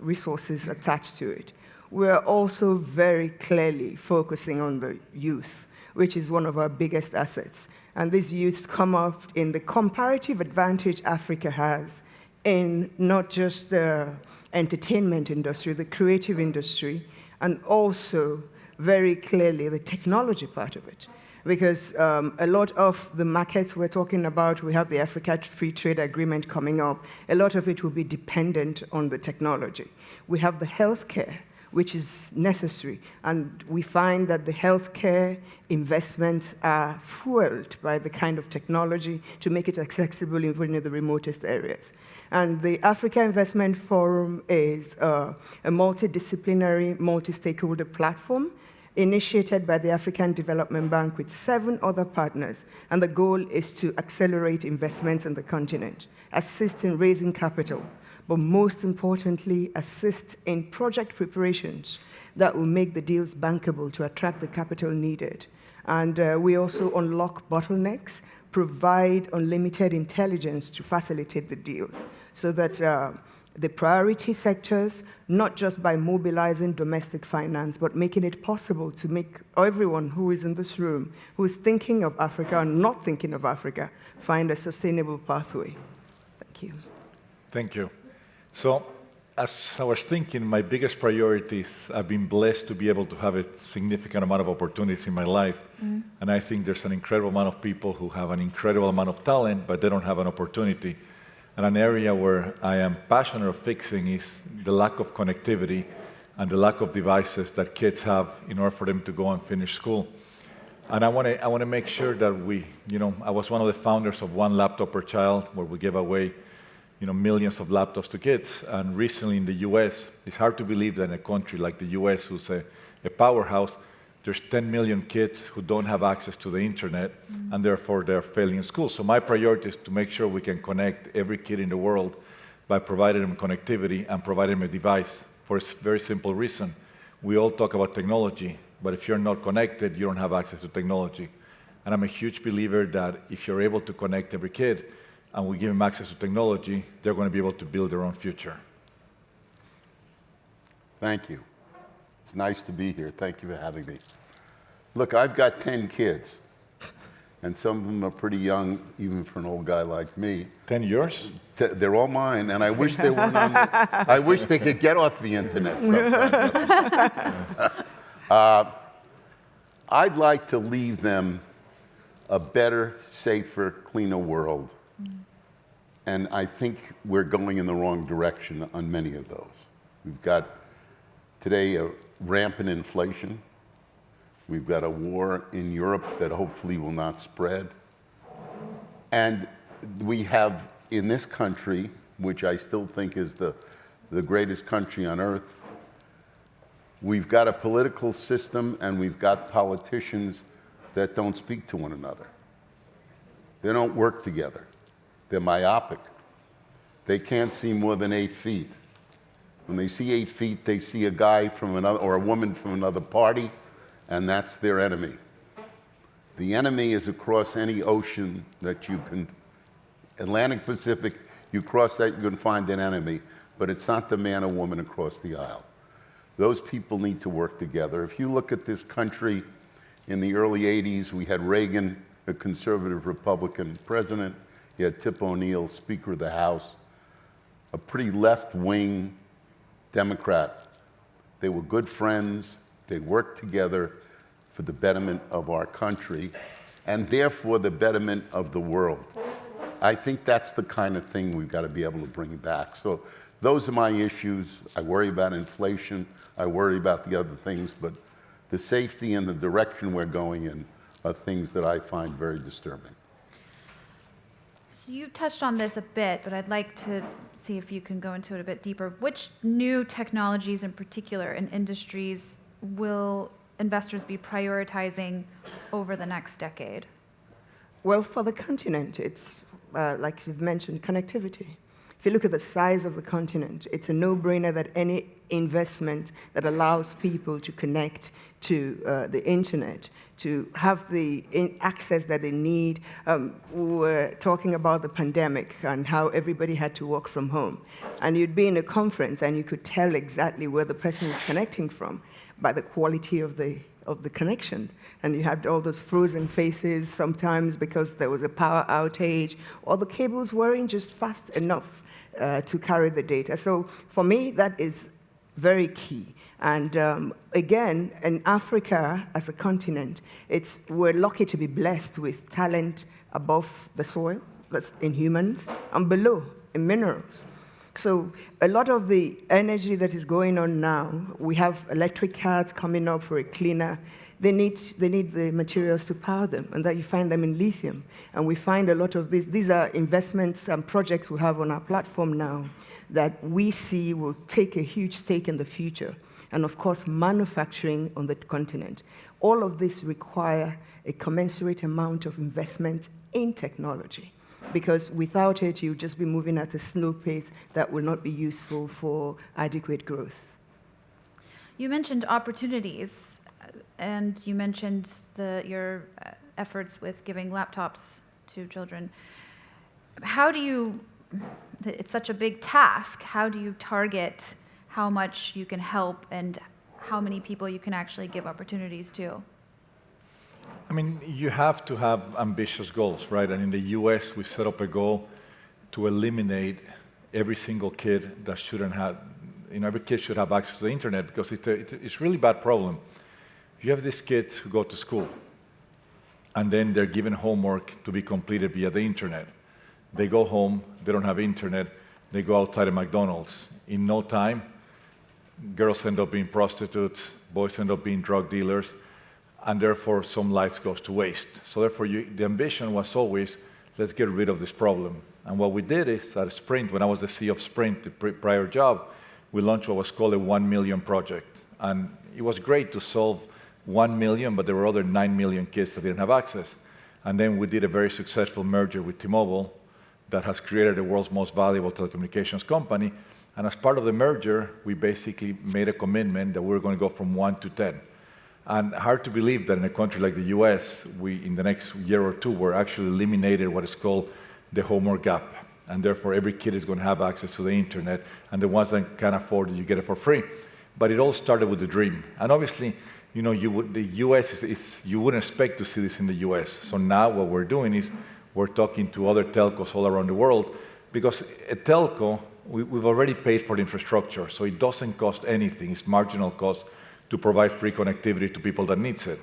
resources attached to it. We're also very clearly focusing on the youth, which is one of our biggest assets. And these youths come up in the comparative advantage Africa has in not just the entertainment industry, the creative industry, and also very clearly the technology part of it. Because a lot of the markets we're talking about, we have the Africa Free Trade Agreement coming up, a lot of it will be dependent on the technology. We have the healthcare, which is necessary, and we find that the healthcare investments are fueled by the kind of technology to make it accessible even in the remotest areas. And the Africa Investment Forum is a multidisciplinary, multi-stakeholder platform initiated by the African Development Bank with 7 other partners, and the goal is to accelerate investments in the continent, assist in raising capital, but most importantly, assist in project preparations that will make the deals bankable to attract the capital needed. And we also unlock bottlenecks, provide unlimited intelligence to facilitate the deals, so that the priority sectors, not just by mobilizing domestic finance, but making it possible to make everyone who is in this room, who is thinking of Africa or not thinking of Africa, find a sustainable pathway. Thank you. Thank you. So, as I was thinking, my biggest priorities, I've been blessed to be able to have a significant amount of opportunities in my life. And I think there's an incredible amount of people who have an incredible amount of talent, but they don't have an opportunity. And an area where I am passionate of fixing is the lack of connectivity and the lack of devices that kids have in order for them to go and finish school. And I want to make sure that I was one of the founders of One Laptop Per Child, where we gave away millions of laptops to kids. And recently in the US, it's hard to believe that in a country like the US, who's a powerhouse, there's 10 million kids who don't have access to the internet, and therefore they're failing in school. So my priority is to make sure we can connect every kid in the world by providing them connectivity and providing them a device for a very simple reason. We all talk about technology, but if you're not connected, you don't have access to technology. And I'm a huge believer that if you're able to connect every kid, and we give them access to technology, they're going to be able to build their own future. Thank you. It's nice to be here. Thank you for having me. Look, I've got 10 kids, and some of them are pretty young, even for an old guy like me. 10 yours? They're all mine, and I wish they weren't on I wish they could get off the internet sometime. I'd like to leave them a better, safer, cleaner world. And I think we're going in the wrong direction on many of those. We've got today a rampant inflation. We've got a war in Europe that hopefully will not spread. And we have in this country, which I still think is the greatest country on earth, we've got a political system and we've got politicians that don't speak to one another. They don't work together. They're myopic. They can't see more than 8 feet. When they see 8 feet, they see a guy from another, or a woman from another party, and that's their enemy. The enemy is across any ocean that you can, Atlantic, Pacific, you cross that, you can find an enemy, but it's not the man or woman across the aisle. Those people need to work together. If you look at this country in the early 80s, we had Reagan, a conservative Republican president. You had Tip O'Neill, Speaker of the House, a pretty left-wing Democrat. They were good friends. They worked together for the betterment of our country and therefore the betterment of the world. I think that's the kind of thing we've got to be able to bring back. So those are my issues. I worry about inflation. I worry about the other things, but the safety and the direction we're going in are things that I find very disturbing. So you touched on this a bit, but I'd like to see if you can go into it a bit deeper. Which new technologies in particular and industries will investors be prioritizing over the next decade? Well, for the continent, it's, like you've mentioned, connectivity. If you look at the size of the continent, it's a no-brainer that any investment that allows people to connect to the internet, to have the access that they need. We were talking about the pandemic and how everybody had to work from home. And you'd be in a conference and you could tell exactly where the person was connecting from by the quality of the connection. And you had all those frozen faces sometimes because there was a power outage or the cables weren't just fast enough to carry the data. So for me, that is very key. And again, in Africa as a continent, we're lucky to be blessed with talent above the soil, that's in humans, and below, in minerals. So a lot of the energy that is going on now, we have electric cars coming up for a cleaner. They need the materials to power them, and that you find them in lithium. And we find a lot of these are investments and projects we have on our platform now that we see will take a huge stake in the future. And of course, manufacturing on the continent. All of this require a commensurate amount of investment in technology, because without it, you'll just be moving at a slow pace that will not be useful for adequate growth. You mentioned opportunities, and you mentioned your efforts with giving laptops to children. It's such a big task, how do you target how much you can help and how many people you can actually give opportunities to? I mean, you have to have ambitious goals, right? And in the US, we set up a goal to eliminate every single kid that shouldn't have, every kid should have access to the internet, because it's a really bad problem. You have these kids who go to school, and then they're given homework to be completed via the internet. They go home, they don't have internet, they go outside of McDonald's. In no time, girls end up being prostitutes, boys end up being drug dealers, and therefore some lives goes to waste. So therefore, the ambition was always, let's get rid of this problem. And what we did is, at Sprint, when I was the CEO of Sprint, the prior job, we launched what was called a 1 million project. And it was great to solve 1 million, but there were other 9 million kids that didn't have access. And then we did a very successful merger with T-Mobile that has created the world's most valuable telecommunications company. And as part of the merger, we basically made a commitment that we were going to go from 1 to 10. And hard to believe that in a country like the US, in the next year or two, we're actually eliminated what is called the homework gap. And therefore, every kid is going to have access to the internet. And the ones that can afford it, you get it for free. But it all started with the dream. And obviously, the US, you wouldn't expect to see this in the US. So now what we're doing is we're talking to other telcos all around the world, because a telco, we've already paid for the infrastructure, so it doesn't cost anything. It's marginal cost to provide free connectivity to people that needs it.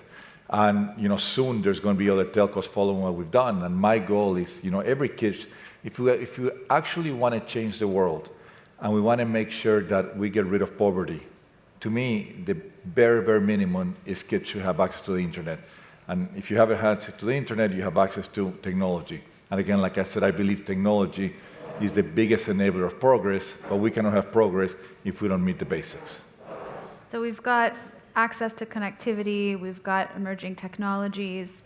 And soon there's going to be other telcos following what we've done. And my goal is, every kid, if we actually want to change the world, and we want to make sure that we get rid of poverty, to me, the bare, bare minimum is kids should have access to the internet. And if you have access to the internet, you have access to technology. And again, like I said, I believe technology is the biggest enabler of progress, but we cannot have progress if we don't meet the basics. So we've got access to connectivity, we've got emerging technologies.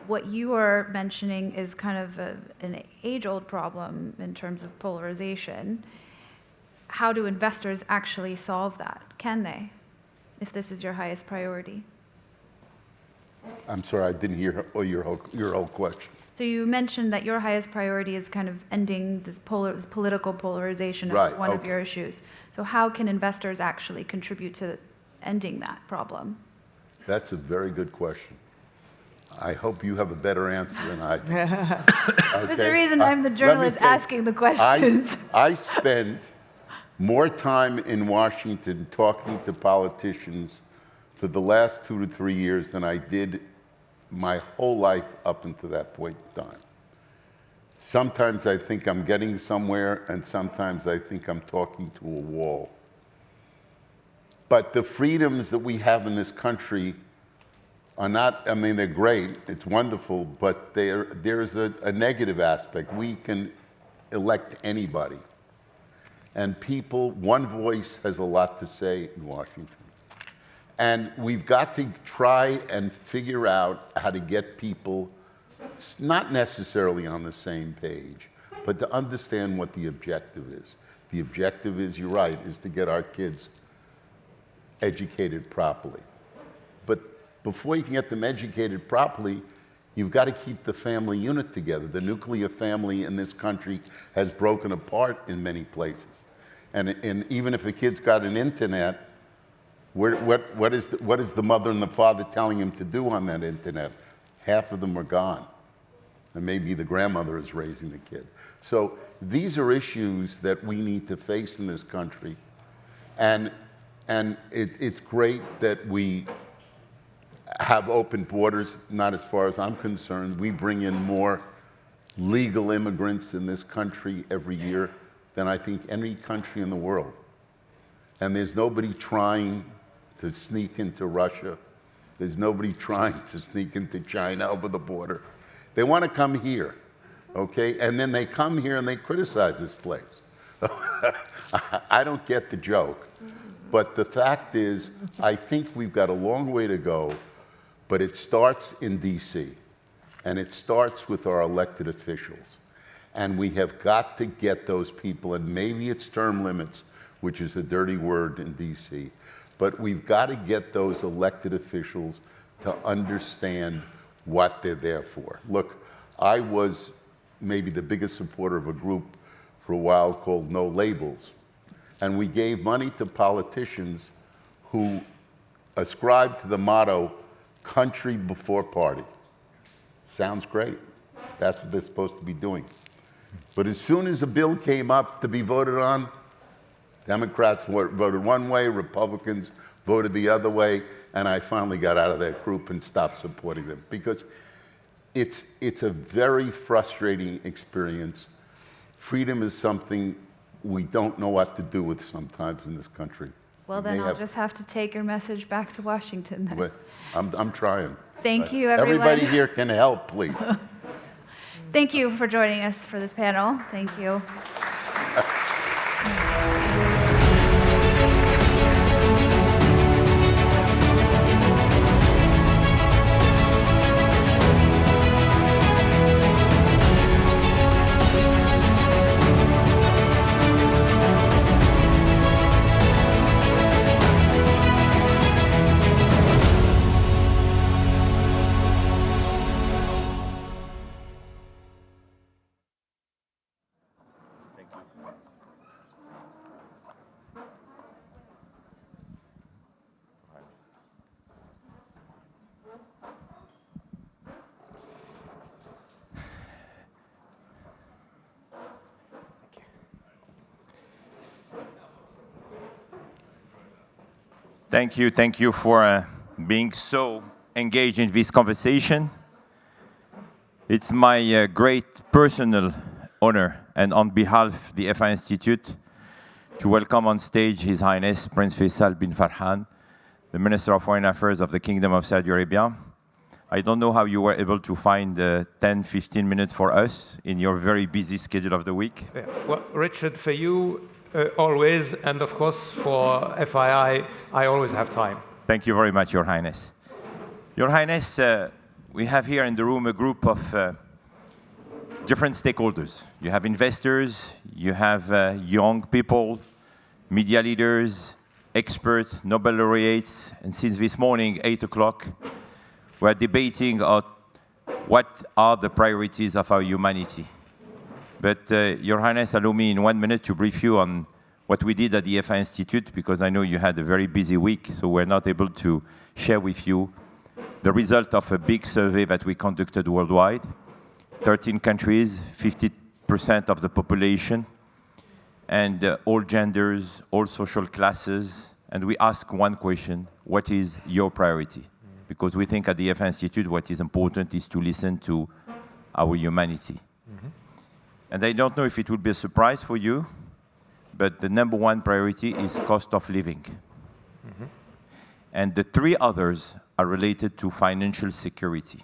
What you are mentioning is kind of an age-old problem in terms of polarization. How do investors actually solve that? Can they, if this is your highest priority? I'm sorry, I didn't hear your whole question. So you mentioned that your highest priority is kind of ending this political polarization Right, as one of your issues. So how can investors actually contribute to ending that problem? That's a very good question. I hope you have a better answer than I do. There's a reason I'm the journalist asking the questions. I spent more time in Washington talking to politicians for the last 2 to 3 years than I did my whole life up until that point in time. Sometimes I think I'm getting somewhere, and sometimes I think I'm talking to a wall. But the freedoms that we have in this country are not, I mean, they're great, it's wonderful, but there's a negative aspect. We can elect anybody. And people, one voice has a lot to say in Washington. And we've got to try and figure out how to get people not necessarily on the same page, but to understand what the objective is. The objective is, you're right, is to get our kids educated properly. But before you can get them educated properly, you've got to keep the family unit together. The nuclear family in this country has broken apart in many places. And even if a kid's got an internet, what is the mother and the father telling him to do on that internet? Half of them are gone. And maybe the grandmother is raising the kid. So these are issues that we need to face in this country. And it's great that we have open borders, not as far as I'm concerned. We bring in more legal immigrants in this country every year than I think any country in the world. And there's nobody trying to sneak into Russia. There's nobody trying to sneak into China over the border. They want to come here, okay? And then they come here and they criticize this place. I don't get the joke. But the fact is, I think we've got a long way to go, but it starts in DC, and it starts with our elected officials. And we have got to get those people, and maybe it's term limits, which is a dirty word in DC, but we've got to get those elected officials to understand what they're there for. Look, I was maybe the biggest supporter of a group for a while called No Labels. And we gave money to politicians who ascribed to the motto, country before party. Sounds great. That's what they're supposed to be doing. But as soon as a bill came up to be voted on, Democrats voted one way, Republicans voted the other way, and I finally got out of that group and stopped supporting them. Because it's a very frustrating experience. Freedom is something we don't know what to do with sometimes in this country. Well, then I'll just have to take your message back to Washington then. But I'm trying. Thank you, everyone. Everybody here can help, please. Thank you for joining us for this panel. Thank you. Thank you for being so engaged in this conversation. It's my great personal honor, and on behalf of the FII Institute, to welcome on stage His Highness Prince Faisal bin Farhan, the Minister of Foreign Affairs of the Kingdom of Saudi Arabia. I don't know how you were able to find 10, 15 minutes for us in your very busy schedule of the week. Yeah. Well, Richard, for you, always, and of course for FII, I always have time. Thank you very much, Your Highness. Your Highness, we have here in the room a group of different stakeholders. You have investors, you have young people, media leaders, experts, Nobel laureates, and since this morning, 8 o'clock, we're debating what are the priorities of our humanity. But Your Highness, allow me in 1 minute to brief you on what we did at the FII Institute, because I know you had a very busy week, so we're not able to share with you the result of a big survey that we conducted worldwide. 13 countries, 50% of the population, and all genders, all social classes. And we ask one question: what is your priority? Because we think at the FII Institute what is important is to listen to our humanity. And I don't know if it will be a surprise for you, but the #1 priority is cost of living. And the 3 others are related to financial security.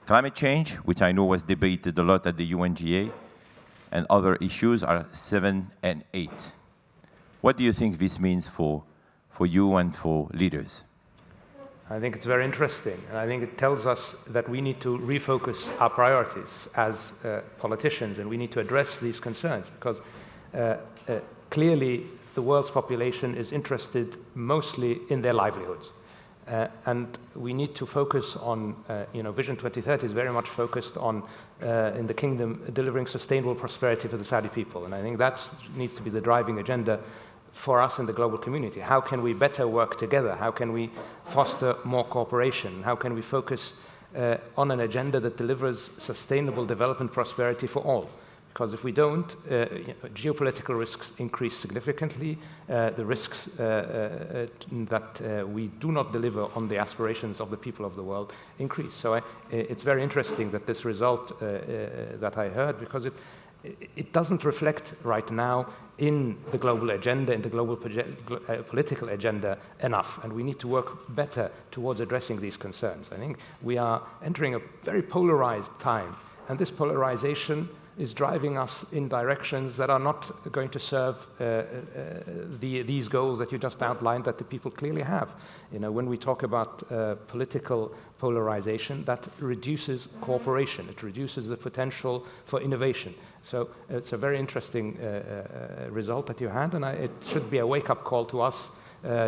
Climate change, which I know was debated a lot at the UNGA, and other issues are 7 and 8. What do you think this means for you and for leaders? I think it's very interesting, and I think it tells us that we need to refocus our priorities as politicians, and we need to address these concerns, because clearly the world's population is interested mostly in their livelihoods. And we need to focus on, Vision 2030 is very much focused on, in the kingdom, delivering sustainable prosperity for the Saudi people. And I think that needs to be the driving agenda for us in the global community. How can we better work together? How can we foster more cooperation? How can we focus on an agenda that delivers sustainable development prosperity for all? Because if we don't, geopolitical risks increase significantly. The risks that we do not deliver on the aspirations of the people of the world increase. So it's very interesting that this result that I heard, because it doesn't reflect right now in the global agenda, in the global political agenda enough. And we need to work better towards addressing these concerns. I think we are entering a very polarized time. And this polarization is driving us in directions that are not going to serve these goals that you just outlined that the people clearly have. When we talk about political polarization, that reduces cooperation. It reduces the potential for innovation. So it's a very interesting result that you had, and it should be a wake-up call to us,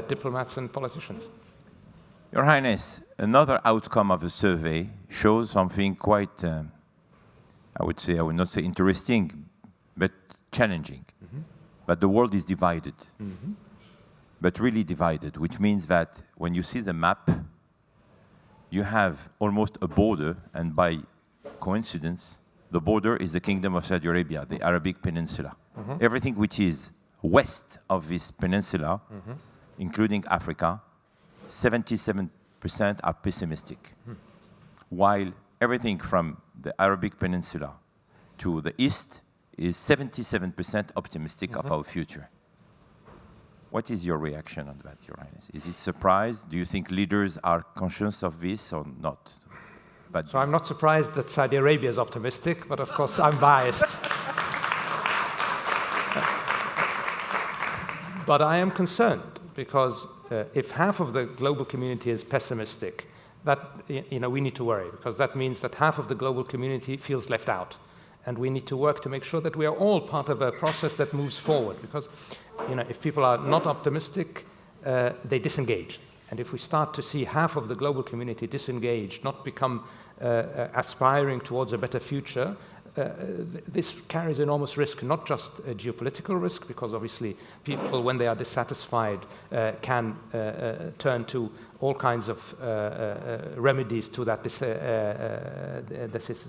diplomats and politicians. Your Highness, another outcome of the survey shows something quite I would not say interesting, but challenging. But the world is divided, but really divided, which means that when you see the map, you have almost a border, and by coincidence, the border is the Kingdom of Saudi Arabia, the Arabic Peninsula. Everything which is west of this peninsula, including Africa, 77% are pessimistic, while everything from the Arabic Peninsula to the east is 77% optimistic of our future. What is your reaction on that, Your Highness? Is it surprise? Do you think leaders are conscious of this or not? So I'm not surprised that Saudi Arabia is optimistic, but of course I'm biased. But I am concerned, because if half of the global community is pessimistic, that we need to worry, because that means that half of the global community feels left out. And we need to work to make sure that we are all part of a process that moves forward, because if people are not optimistic, they disengage. And if we start to see half of the global community disengage, not become aspiring towards a better future, this carries enormous risk, not just a geopolitical risk, because obviously people, when they are dissatisfied, can turn to all kinds of remedies to that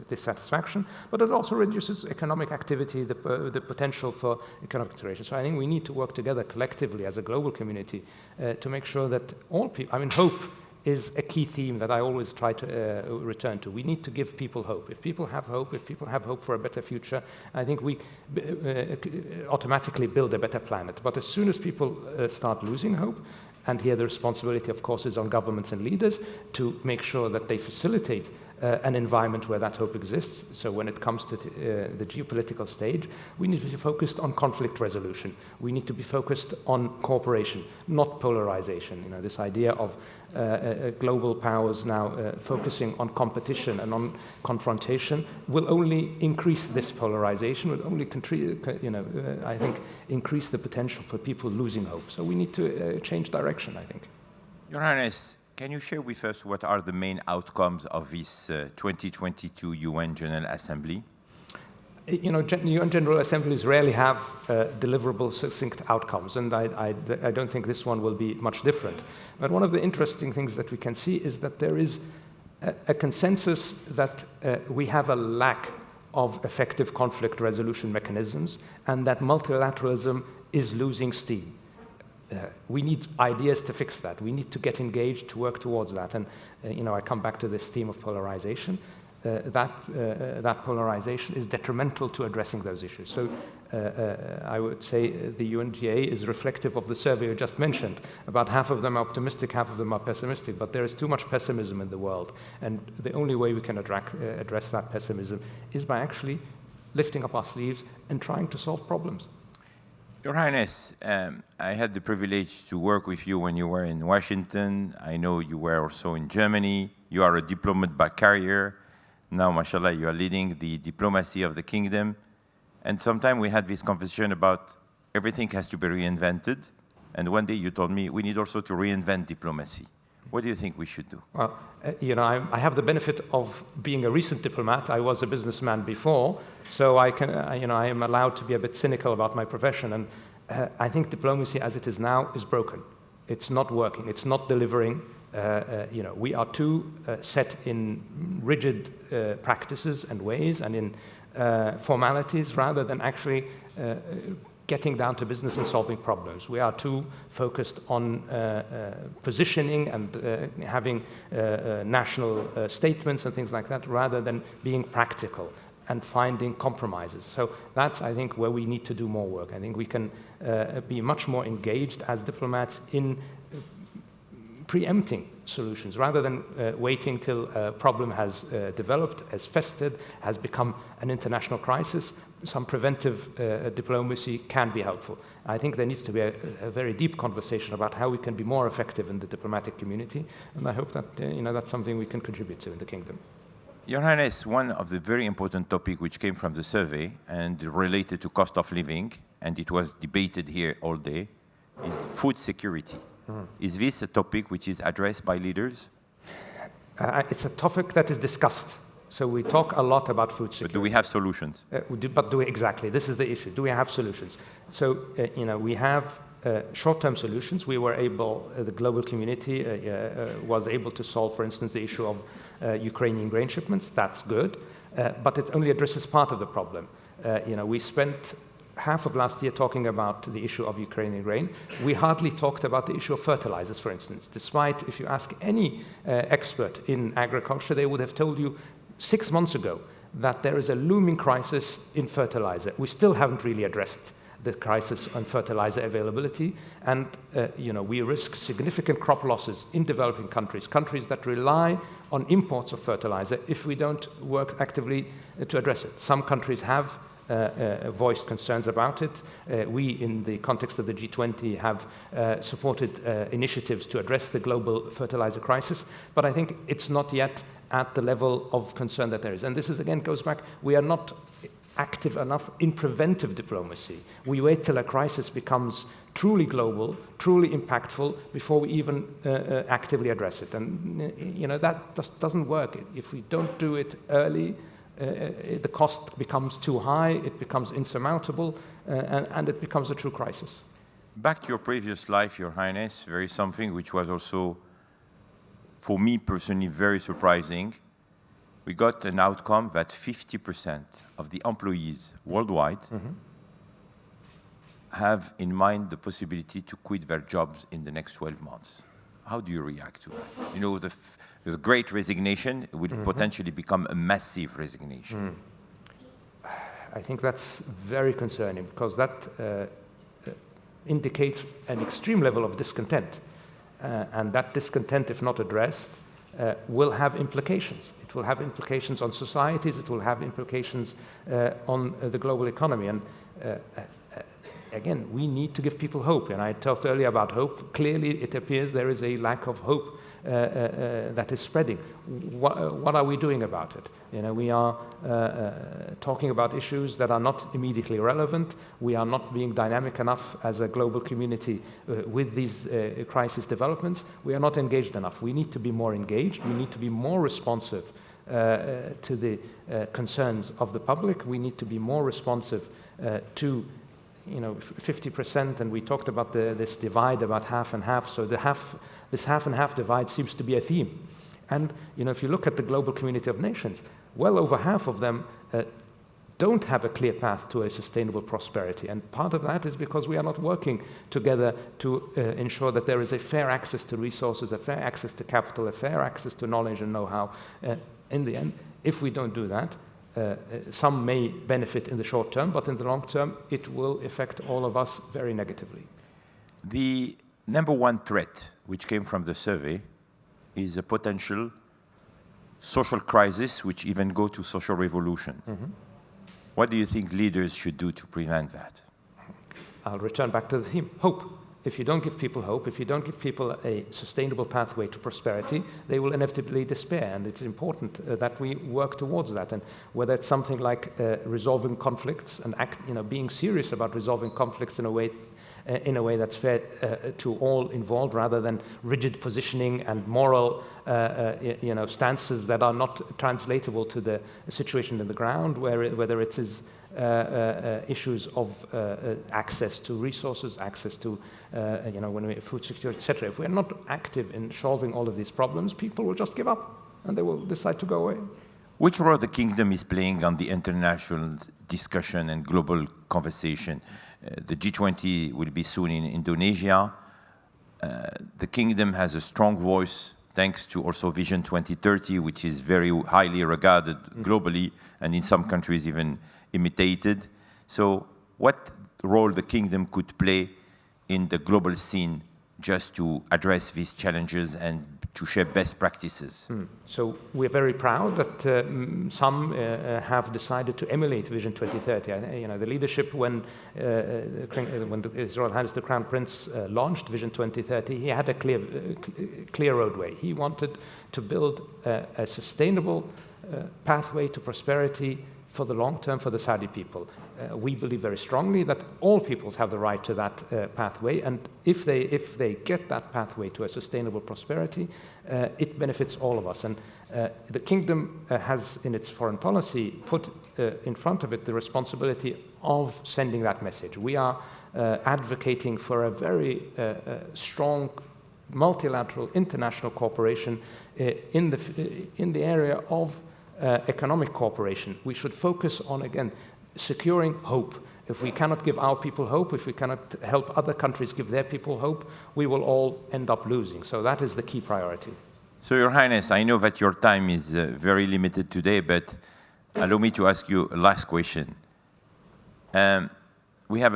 dissatisfaction, but it also reduces economic activity, the potential for economic integration. So I think we need to work together collectively as a global community to make sure that all people, hope is a key theme that I always try to return to. We need to give people hope. If people have hope for a better future, I think we automatically build a better planet. But as soon as people start losing hope, and here the responsibility, of course, is on governments and leaders to make sure that they facilitate an environment where that hope exists. So when it comes to the geopolitical stage, we need to be focused on conflict resolution. We need to be focused on cooperation, not polarization. This idea of global powers now focusing on competition and on confrontation will only increase this polarization, will only I think, increase the potential for people losing hope. So we need to change direction, I think. Your Highness, can you share with us what are the main outcomes of this 2022 UN General Assembly? You know, UN General Assemblies rarely have deliverable, succinct outcomes, and I don't think this one will be much different. But one of the interesting things that we can see is that there is a consensus that we have a lack of effective conflict resolution mechanisms, and that multilateralism is losing steam. We need ideas to fix that. We need to get engaged to work towards that. And you know, I come back to this theme of polarization. That polarization is detrimental to addressing those issues. So I would say the UNGA is reflective of the survey you just mentioned. About half of them are optimistic, half of them are pessimistic, but there is too much pessimism in the world. And the only way we can address that pessimism is by actually lifting up our sleeves and trying to solve problems. Your Highness, I had the privilege to work with you when you were in Washington. I know you were also in Germany. You are a diplomat by career. Now, mashallah, you are leading the diplomacy of the kingdom. And sometime we had this conversation about everything has to be reinvented. And one day you told me we need also to reinvent diplomacy. What do you think we should do? Well, you know, I have the benefit of being a recent diplomat. I was a businessman before, so I can, you know, I am allowed to be a bit cynical about my profession. And I think diplomacy as it is now is broken. It's not working. It's not delivering. You know, we are too set in rigid practices and ways and in formalities rather than actually getting down to business and solving problems. We are too focused on positioning and having national statements and things like that rather than being practical and finding compromises. So that's, I think, where we need to do more work. I think we can be much more engaged as diplomats in preempting solutions rather than waiting till a problem has developed, has festered, has become an international crisis. Some preventive diplomacy can be helpful. I think there needs to be a very deep conversation about how we can be more effective in the diplomatic community, and I hope that you know, that's something we can contribute to in the kingdom. Your Highness, one of the very important topics which came from the survey and related to cost of living, and it was debated here all day, is food security. Is this a topic which is addressed by leaders? It's a topic that is discussed. So we talk a lot about food security. But do we have solutions? Exactly, this is the issue. Do we have solutions? So, you know, we have short-term solutions. We were able, the global community was able to solve, for instance, the issue of Ukrainian grain shipments. That's good, but it only addresses part of the problem. You know, we spent half of last year talking about the issue of Ukrainian grain. We hardly talked about the issue of fertilizers, for instance, despite if you ask any expert in agriculture, they would have told you 6 months ago that there is a looming crisis in fertilizer. We still haven't really addressed the crisis on fertilizer availability, and you know, we risk significant crop losses in developing countries, countries that rely on imports of fertilizer if we don't work actively to address it. Some countries have voiced concerns about it. We, in the context of the G20, have supported initiatives to address the global fertilizer crisis, but I think it's not yet at the level of concern that there is. And this is, again, goes back, we are not active enough in preventive diplomacy. We wait till a crisis becomes truly global, truly impactful, before we even actively address it. And you know, that just doesn't work. If we don't do it early, the cost becomes too high, it becomes insurmountable, and it becomes a true crisis. Back to your previous life, Your Highness, there is something which was also, for me personally, very surprising. We got an outcome that 50% of the employees worldwide have in mind the possibility to quit their jobs in the next 12 months. How do you react to that? You know, the great resignation will potentially become a massive resignation. I think that's very concerning, because that indicates an extreme level of discontent. And that discontent, if not addressed, will have implications. It will have implications on societies, it will have implications on the global economy. And again, we need to give people hope. And I talked earlier about hope. Clearly, it appears there is a lack of hope that is spreading. What are we doing about it? We are talking about issues that are not immediately relevant. We are not being dynamic enough as a global community with these crisis developments. We are not engaged enough. We need to be more engaged. We need to be more responsive to the concerns of the public. We need to be more responsive to 50%, and we talked about this divide about half and half. So this half and half divide seems to be a theme. And if you look at the global community of nations, well over half of them don't have a clear path to a sustainable prosperity. And part of that is because we are not working together to ensure that there is a fair access to resources, a fair access to capital, a fair access to knowledge and know-how. In the end, if we don't do that, some may benefit in the short term, but in the long term, it will affect all of us very negatively. The number one threat, which came from the survey, is a potential social crisis, which even go to social revolution. Mm-hmm. What do you think leaders should do to prevent that? I'll return back to the theme, hope. If you don't give people hope, if you don't give people a sustainable pathway to prosperity, they will inevitably despair. And it's important that we work towards that. And whether it's something like resolving conflicts and being serious about resolving conflicts in a way that's fair to all involved, rather than rigid positioning and moral stances that are not translatable to the situation in the ground, whether it is issues of access to resources, access to food security, etc. If we're not active in solving all of these problems, people will just give up and they will decide to go away. Which role the kingdom is playing on the international discussion and global conversation? The G20 will be soon in Indonesia. The kingdom has a strong voice thanks to also Vision 2030, which is very highly regarded globally and in some countries even imitated. So what role the kingdom could play in the global scene just to address these challenges and to share best practices? So we're very proud that some have decided to emulate Vision 2030. The leadership, when His Royal Highness the Crown Prince launched Vision 2030, he had a clear roadway. He wanted to build a sustainable pathway to prosperity for the long term for the Saudi people. We believe very strongly that all peoples have the right to that pathway, and if they get that pathway to a sustainable prosperity, it benefits all of us. And the kingdom has, in its foreign policy, put in front of it the responsibility of sending that message. We are advocating for a very strong multilateral international cooperation in the area of economic cooperation. We should focus on, again, securing hope. If we cannot give our people hope, if we cannot help other countries give their people hope, we will all end up losing. So that is the key priority. So, Your Highness, I know that your time is very limited today, but allow me to ask you a last question. We have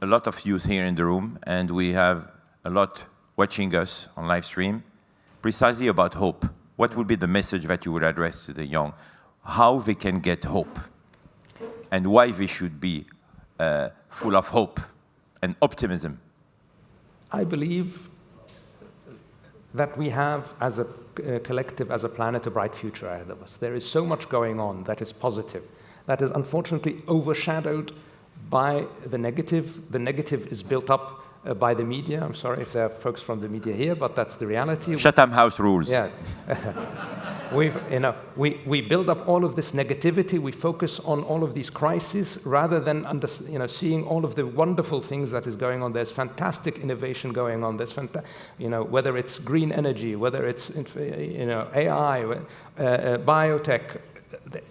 a lot of youth here in the room, and we have a lot watching us on live stream, precisely about hope. What would be the message that you would address to the young? How they can get hope? And why they should be full of hope and optimism? I believe that we have, as a collective, as a planet, a bright future ahead of us. There is so much going on that is positive, that is unfortunately overshadowed by the negative. The negative is built up by the media. I'm sorry if there are folks from the media here, but that's the reality. Chatham House rules. Yeah. We build up all of this negativity. We focus on all of these crises rather than seeing all of the wonderful things that is going on. There's fantastic innovation going on. There's whether it's green energy, whether it's AI, biotech.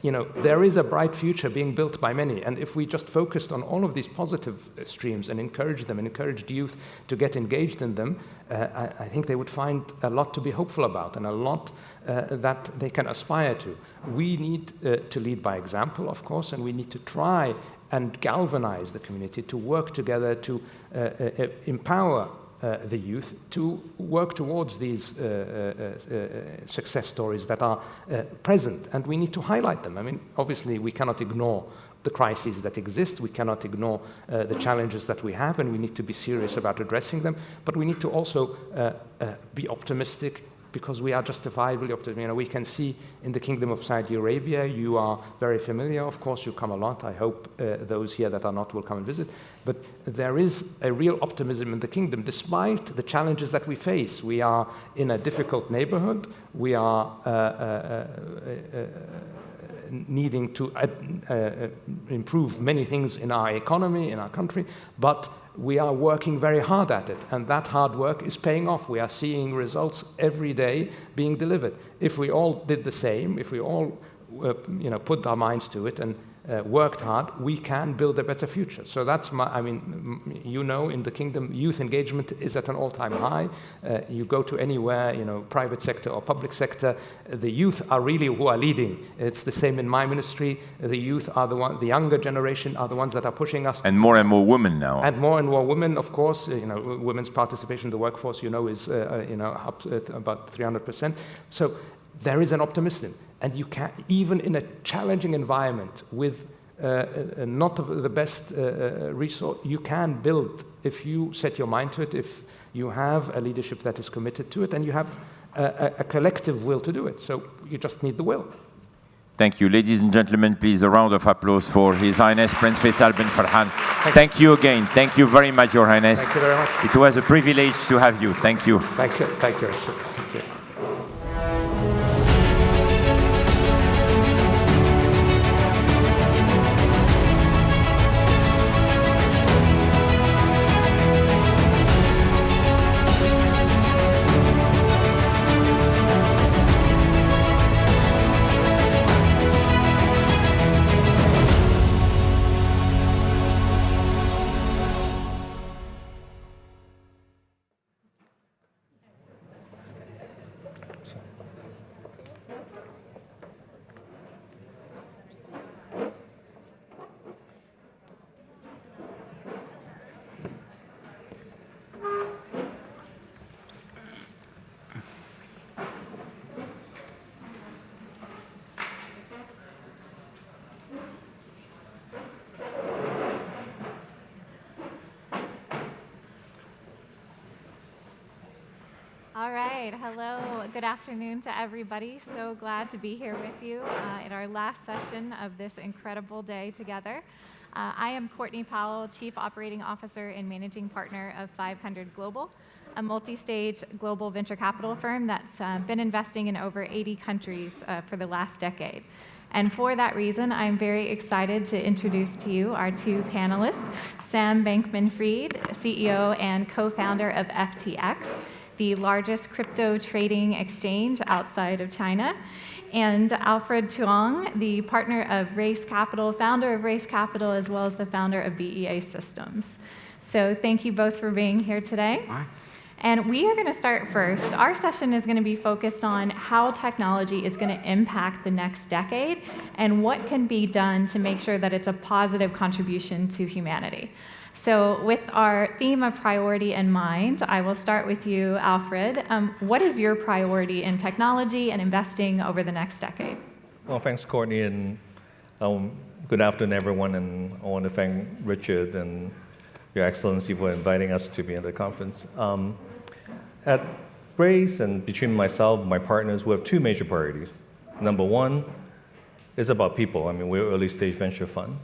There is a bright future being built by many, and if we just focused on all of these positive streams and encouraged them and encouraged youth to get engaged in them, I think they would find a lot to be hopeful about and a lot that they can aspire to. We need to lead by example, of course, and we need to try and galvanize the community to work together to empower the youth to work towards these success stories that are present, and we need to highlight them. I mean, obviously, we cannot ignore the crises that exist. We cannot ignore the challenges that we have, and we need to be serious about addressing them. But we need to also be optimistic because we are justifiably optimistic. You know, we can see in the Kingdom of Saudi Arabia, you are very familiar, of course, you come a lot. I hope those here that are not will come and visit. But there is a real optimism in the kingdom, despite the challenges that we face. We are in a difficult neighborhood. We are needing to improve many things in our economy, in our country, but we are working very hard at it, and that hard work is paying off. We are seeing results every day being delivered. If we all did the same, if we all put our minds to it and worked hard, we can build a better future. So that's in the kingdom, youth engagement is at an all-time high. You go to anywhere, private sector or public sector, the youth are really who are leading. It's the same in my ministry. The youth are the younger generation are the ones that are pushing us. And more women now. And more women, of course. Women's participation in the workforce, is up about 300%. So there is an optimism. And you can, even in a challenging environment with not the best resource, you can build if you set your mind to it, if you have a leadership that is committed to it, and you have a collective will to do it. So you just need the will. Thank you. Ladies and gentlemen, please, a round of applause for His Highness Prince Faisal bin Farhan. Thank you again. Thank you very much, Your Highness. Thank you very much. It was a privilege to have you. Thank you. Thank you. Thank you. Thank you. All right, hello, good afternoon to everybody. So glad to be here with you in our last session of this incredible day together. I am Courtney Powell, Chief Operating Officer and Managing Partner of 500 Global, a multi-stage global venture capital firm that's been investing in over 80 countries for the last decade. And for that reason, I'm very excited to introduce to you our two panelists, Sam Bankman-Fried, CEO and co-founder of FTX, the largest crypto trading exchange outside of China, and Alfred Tuong, the partner of Race Capital, founder of Race Capital, as well as the founder of BEA Systems. So thank you both for being here today. And we are going to start first. Our session is going to be focused on how technology is going to impact the next decade and what can be done to make sure that it's a positive contribution to humanity. So with our theme of priority in mind, I will start with you, Alfred. What is your priority in technology and investing over the next decade? Well, thanks, Courtney, and good afternoon, everyone. And I want to thank Richard and Your Excellency for inviting us to be at the conference. At Race and between myself and my partners, we have two major priorities. Number one is about people. I mean, we're an early-stage venture fund.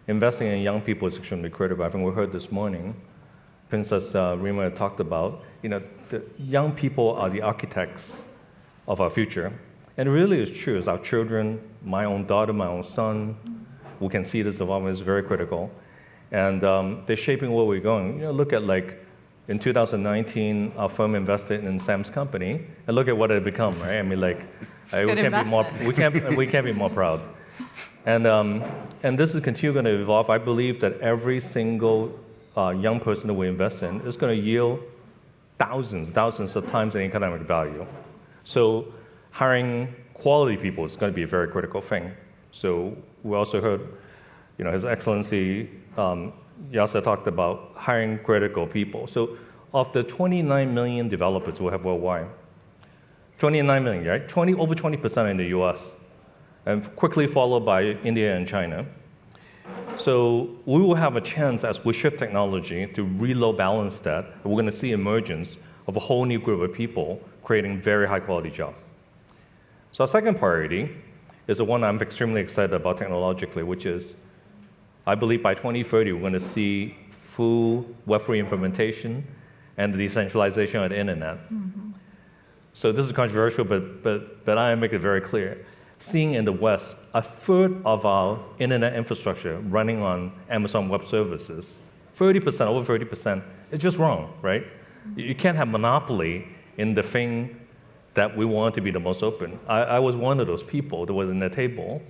Investing in young people is extremely critical. I think we heard this morning, Princess Rima talked about, the young people are the architects of our future. And it really is true. It's our children, my own daughter, my own son, we can see this development is very critical. And they're shaping where we're going. Look at in 2019, our firm invested in Sam's company, and look at what it become, right? I mean, we can't be more proud. And this is continuing to evolve. I believe that every single young person that we invest in is going to yield thousands of times the economic value. So hiring quality people is going to be a very critical thing. So we also heard, His Excellency Yasser talked about hiring critical people. So of the 29 million developers we have worldwide, 29 million, right? Over 20% in the US. And quickly followed by India and China. So we will have a chance as we shift technology to reload balance that. We're going to see emergence of a whole new group of people creating very high quality jobs. So our second priority is the one I'm extremely excited about technologically, which is, I believe by 2030, we're going to see full Web3 implementation and the decentralization of the internet. So this is controversial, but I make it very clear. Seeing in the West, a third of our internet infrastructure running on Amazon Web Services, 30%, over 30%, it's just wrong, right? You can't have monopoly in the thing that we want to be the most open. I was one of those people that was in the table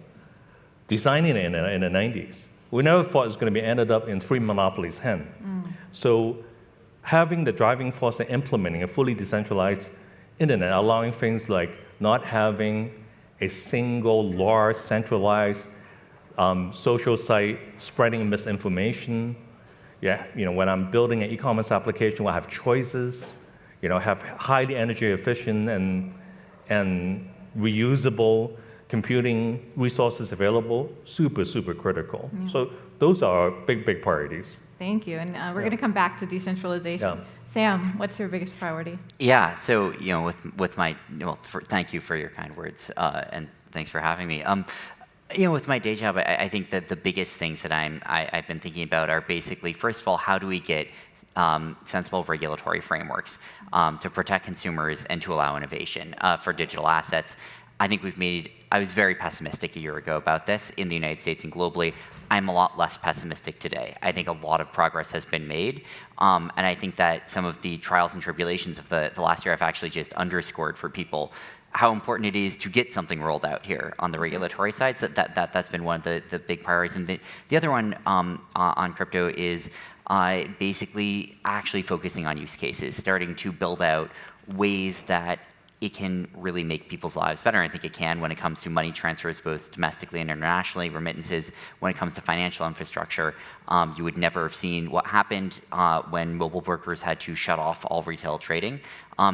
designing the internet in the 90s. We never thought it was going to be ended up in 3 monopolies' hand. So having the driving force and implementing a fully decentralized internet, allowing things like not having a single large centralized social site spreading misinformation. Yeah, when I'm building an e-commerce application, I have choices, have highly energy efficient and reusable computing resources available, super, super critical. Yeah. So those are our big, big priorities. Thank you. And we're going to come back to decentralization. Yeah. Sam, what's your biggest priority? Yeah, so with my, thank you for your kind words, and thanks for having me. With my day job, I think that the biggest things that I've been thinking about are basically, first of all, how do we get sensible regulatory frameworks to protect consumers and to allow innovation for digital assets. I was very pessimistic a year ago about this in the United States and globally. I'm a lot less pessimistic today. I think a lot of progress has been made. And I think that some of the trials and tribulations of the last year have actually just underscored for people how important it is to get something rolled out here on the regulatory side. So that's been one of the big priorities. And the other one on crypto is basically actually focusing on use cases, starting to build out ways that it can really make people's lives better. I think it can when it comes to money transfers, both domestically and internationally, remittances. When it comes to financial infrastructure, you would never have seen what happened when mobile workers had to shut off all retail trading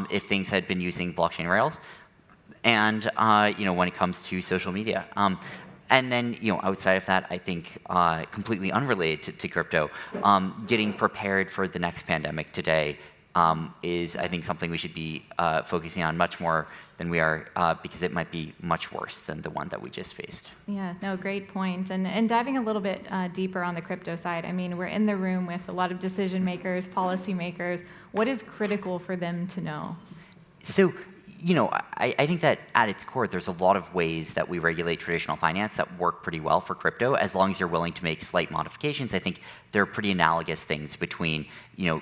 if things had been using blockchain rails. And when it comes to social media. And then, outside of that, I think completely unrelated to crypto, getting prepared for the next pandemic today is, I think, something we should be focusing on much more than we are because it might be much worse than the one that we just faced. Yeah, no, great point. And diving a little bit deeper on the crypto side, I mean, we're in the room with a lot of decision makers, policy makers. What is critical for them to know? So, I think that at its core, there's a lot of ways that we regulate traditional finance that work pretty well for crypto, as long as you're willing to make slight modifications. I think there are pretty analogous things between,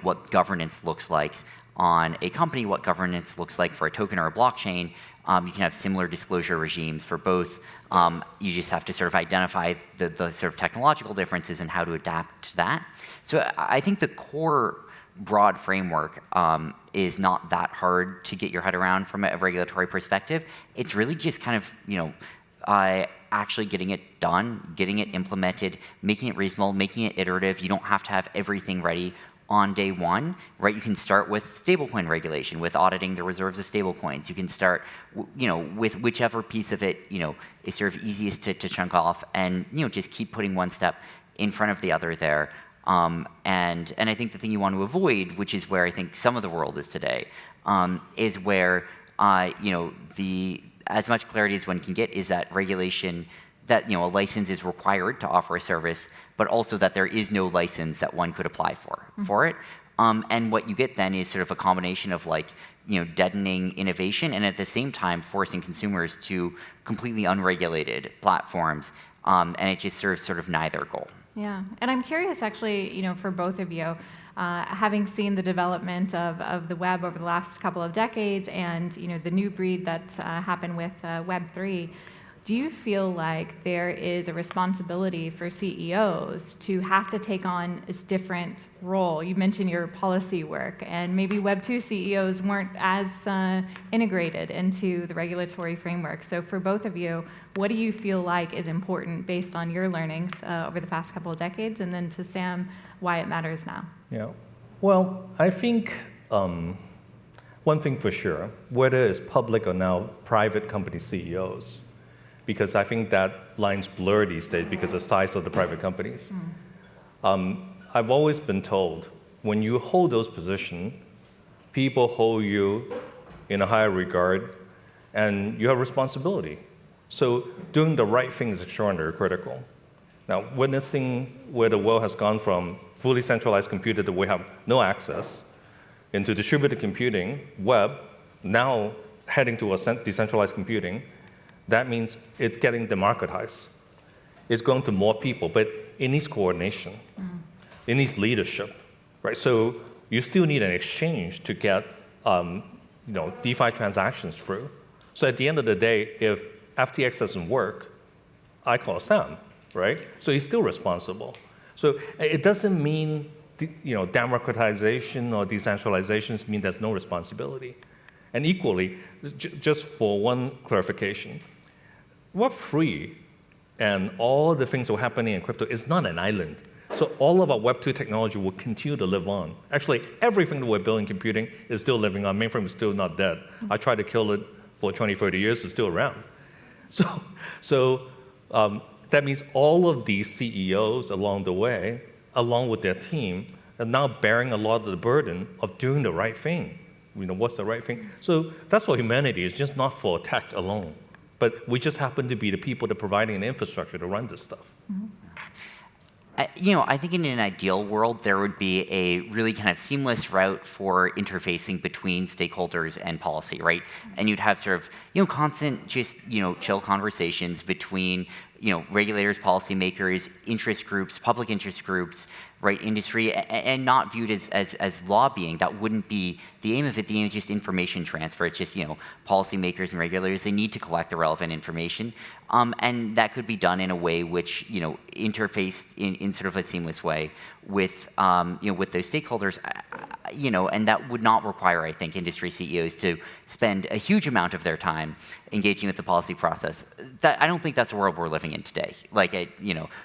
what governance looks like on a company, what governance looks like for a token or a blockchain. You can have similar disclosure regimes for both. You just have to sort of identify the sort of technological differences and how to adapt to that. So I think the core broad framework is not that hard to get your head around from a regulatory perspective. It's really just kind of, actually getting it done, getting it implemented, making it reasonable, making it iterative. You don't have to have everything ready on day one, right? You can start with stablecoin regulation, with auditing the reserves of stablecoins. You can start, with whichever piece of it, is sort of easiest to chunk off, and just keep putting one step in front of the other there. And I think the thing you want to avoid, which is where I think some of the world is today, is where as much clarity as one can get is that regulation, that a license is required to offer a service, but also that there is no license that one could apply for it. And what you get then is sort of a combination of deadening innovation and at the same time forcing consumers to completely unregulated platforms, and it just serves sort of neither goal. Yeah, and I'm curious actually, for both of you, having seen the development of the web over the last couple of decades and, the new breed that's happened with Web3, do you feel like there is a responsibility for CEOs to have to take on a different role? You mentioned your policy work, and maybe Web2 CEOs weren't as integrated into the regulatory framework. So for both of you, what do you feel like is important based on your learnings over the past couple of decades? And then to Sam, why it matters now? Yeah, well, I think one thing for sure, whether it's public or now private company CEOs, because I think that line's blurred these days because of the size of the private companies. I've always been told, when you hold those positions, people hold you in a higher regard, and you have responsibility. So doing the right thing is extraordinarily critical. Now, witnessing where the world has gone from fully centralized computer that we have no access, into distributed computing, web, now heading to decentralized computing, that means it's getting democratized. It's going to more people, but it needs coordination. It needs leadership, right? So you still need an exchange to get DeFi transactions through. So at the end of the day, if FTX doesn't work, I call Sam, right? So he's still responsible. So it doesn't mean democratization or decentralization mean there's no responsibility. And equally, just for one clarification, Web3 and all the things that are happening in crypto is not an island. So all of our Web2 technology will continue to live on. Actually, everything that we're building in computing is still living on. Mainframe is still not dead. I tried to kill it for 20, 30 years, it's still around. So that means all of these CEOs along the way, along with their team, are now bearing a lot of the burden of doing the right thing. What's the right thing? So that's for humanity. It's just not for tech alone. But we just happen to be the people that are providing an infrastructure to run this stuff. I think in an ideal world, there would be a really kind of seamless route for interfacing between stakeholders and policy, right? And you'd have sort of, constant, just, chill conversations between, regulators, policymakers, interest groups, public interest groups, right, industry, and not viewed as lobbying. That wouldn't be the aim of it. The aim is just information transfer. It's just, policymakers and regulators, they need to collect the relevant information. And that could be done in a way which, interfaced in sort of a seamless way with, with those stakeholders, and that would not require, I think, industry CEOs to spend a huge amount of their time engaging with the policy process. I don't think that's the world we're living in today.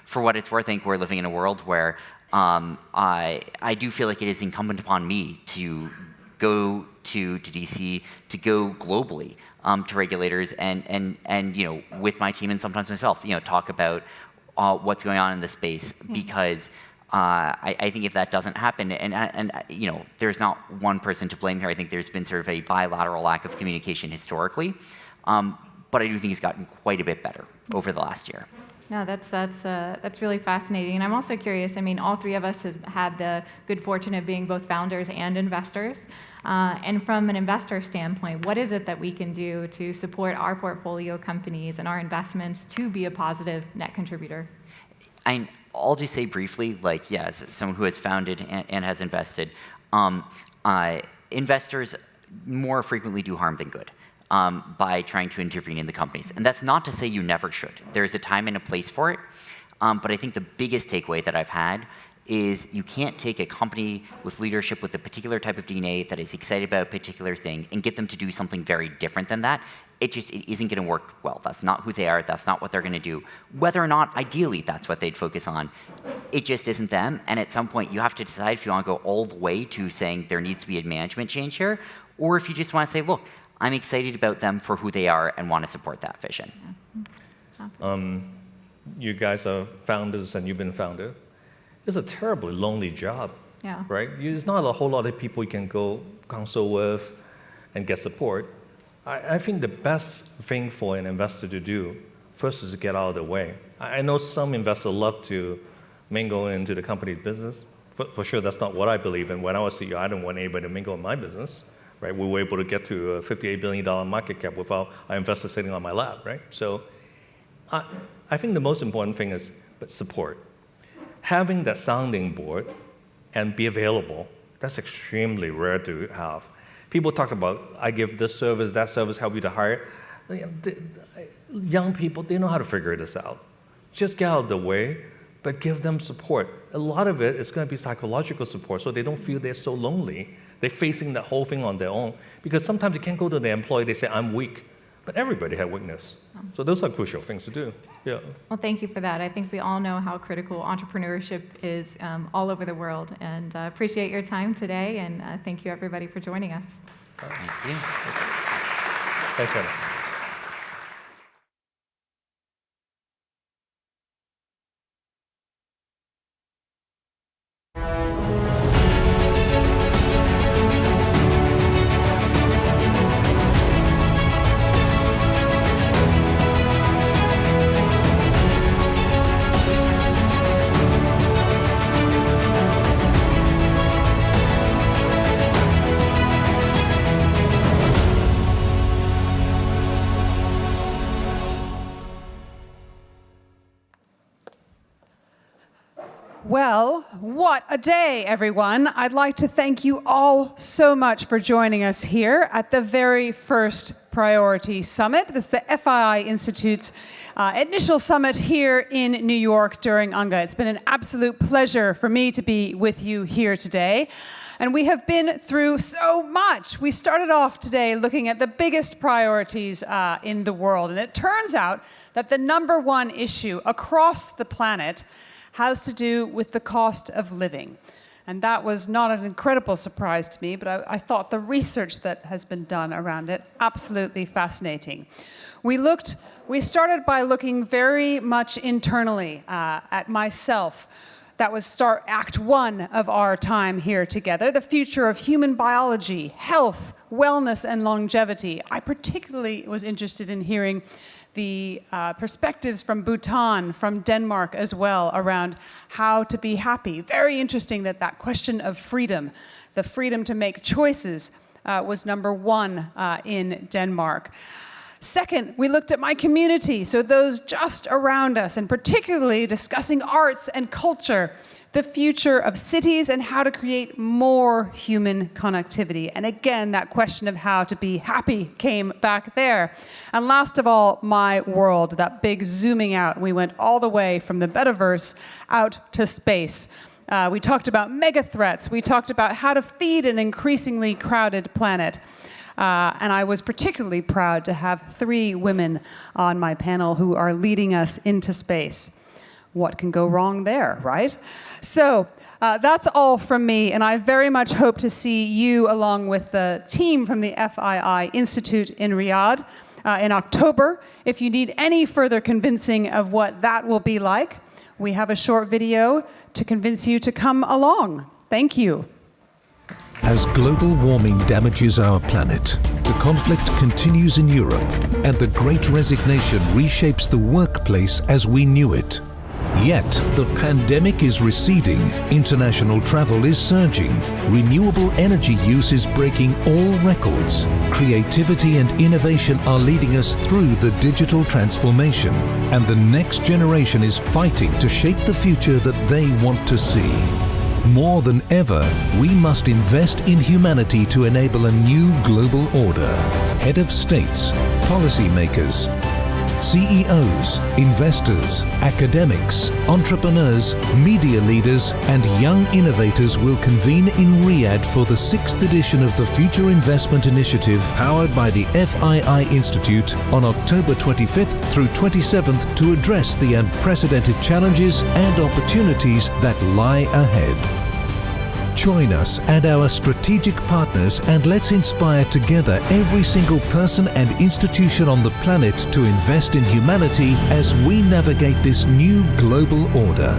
For what it's worth, I think we're living in a world where I do feel like it is incumbent upon me to go to DC, to go globally to regulators and with my team and sometimes myself, talk about what's going on in the space, because I think if that doesn't happen, and there's not one person to blame here. I think there's been sort of a bilateral lack of communication historically, but I do think it's gotten quite a bit better over the last year. No, that's really fascinating. And I'm also curious, all three of us have had the good fortune of being both founders and investors. And from an investor standpoint, what is it that we can do to support our portfolio companies and our investments to be a positive net contributor? I'll just say briefly, as someone who has founded and has invested, investors more frequently do harm than good. By trying to intervene in the companies. And that's not to say you never should. There's a time and a place for it. But I think the biggest takeaway that I've had is you can't take a company with leadership with a particular type of DNA that is excited about a particular thing and get them to do something very different than that. It isn't going to work well. That's not who they are. That's not what they're going to do. Whether or not, ideally, that's what they'd focus on, it just isn't them. And at some point, you have to decide if you want to go all the way to saying there needs to be a management change here, or if you just want to say, look, I'm excited about them for who they are and want to support that vision. You guys are founders and you've been founded. It's a terribly lonely job, right? There's not a whole lot of people you can go consult with and get support. I think the best thing for an investor to do first is to get out of the way. I know some investors love to mingle into the company's business. For sure, that's not what I believe in. When I was CEO, I didn't want anybody to mingle in my business. Right, we were able to get to a $58 billion market cap without our investors sitting on my lap, right? So I think the most important thing is support. Having that sounding board and be available, that's extremely rare to have. People talk about, I give this service, that service, help you to hire. Young people, they know how to figure this out. Just get out of the way, but give them support. A lot of it is going to be psychological support, so they don't feel they're so lonely. They're facing the whole thing on their own. Because sometimes you can't go to the employee, they say, I'm weak. But everybody has weakness. So those are crucial things to do. Yeah. Well, thank you for that. I think we all know how critical entrepreneurship is all over the world. And appreciate your time today. And thank you, everybody, for joining us. Thank you. Thanks, Hannah. Well, what a day, everyone. I'd like to thank you all so much for joining us here at the very first Priority Summit. This is the FII Institute's initial summit here in New York during UNGA. It's been an absolute pleasure for me to be with you here today. And we have been through so much. We started off today looking at the biggest priorities in the world. And it turns out that the #1 issue across the planet has to do with the cost of living. And that was not an incredible surprise to me, but I thought the research that has been done around it absolutely fascinating. We started by looking very much internally at myself. That was Act 1 of our time here together, the future of human biology, health, wellness, and longevity. I particularly was interested in hearing the perspectives from Bhutan, from Denmark as well, around how to be happy. Very interesting that that question of freedom, the freedom to make choices, was #1 in Denmark. Second, we looked at my community, so those just around us, and particularly discussing arts and culture, the future of cities and how to create more human connectivity. And again, that question of how to be happy came back there. And last of all, my world, that big zooming out. We went all the way from the metaverse out to space. We talked about mega threats. We talked about how to feed an increasingly crowded planet. And I was particularly proud to have 3 women on my panel who are leading us into space. What can go wrong there, right? So that's all from me, and I very much hope to see you along with the team from the FII Institute in Riyadh in October. If you need any further convincing of what that will be like, we have a short video to convince you to come along. Thank you. As global warming damages our planet, the conflict continues in Europe, and the Great Resignation reshapes the workplace as we knew it. Yet, the pandemic is receding, international travel is surging, renewable energy use is breaking all records, creativity and innovation are leading us through the digital transformation, and the next generation is fighting to shape the future that they want to see. More than ever, we must invest in humanity to enable a new global order. Head of states, policymakers, CEOs, investors, academics, entrepreneurs, media leaders, and young innovators will convene in Riyadh for the 6th edition of the Future Investment Initiative powered by the FII Institute on October 25th through 27th to address the unprecedented challenges and opportunities that lie ahead. Join us and our strategic partners, and let's inspire together every single person and institution on the planet to invest in humanity as we navigate this new global order.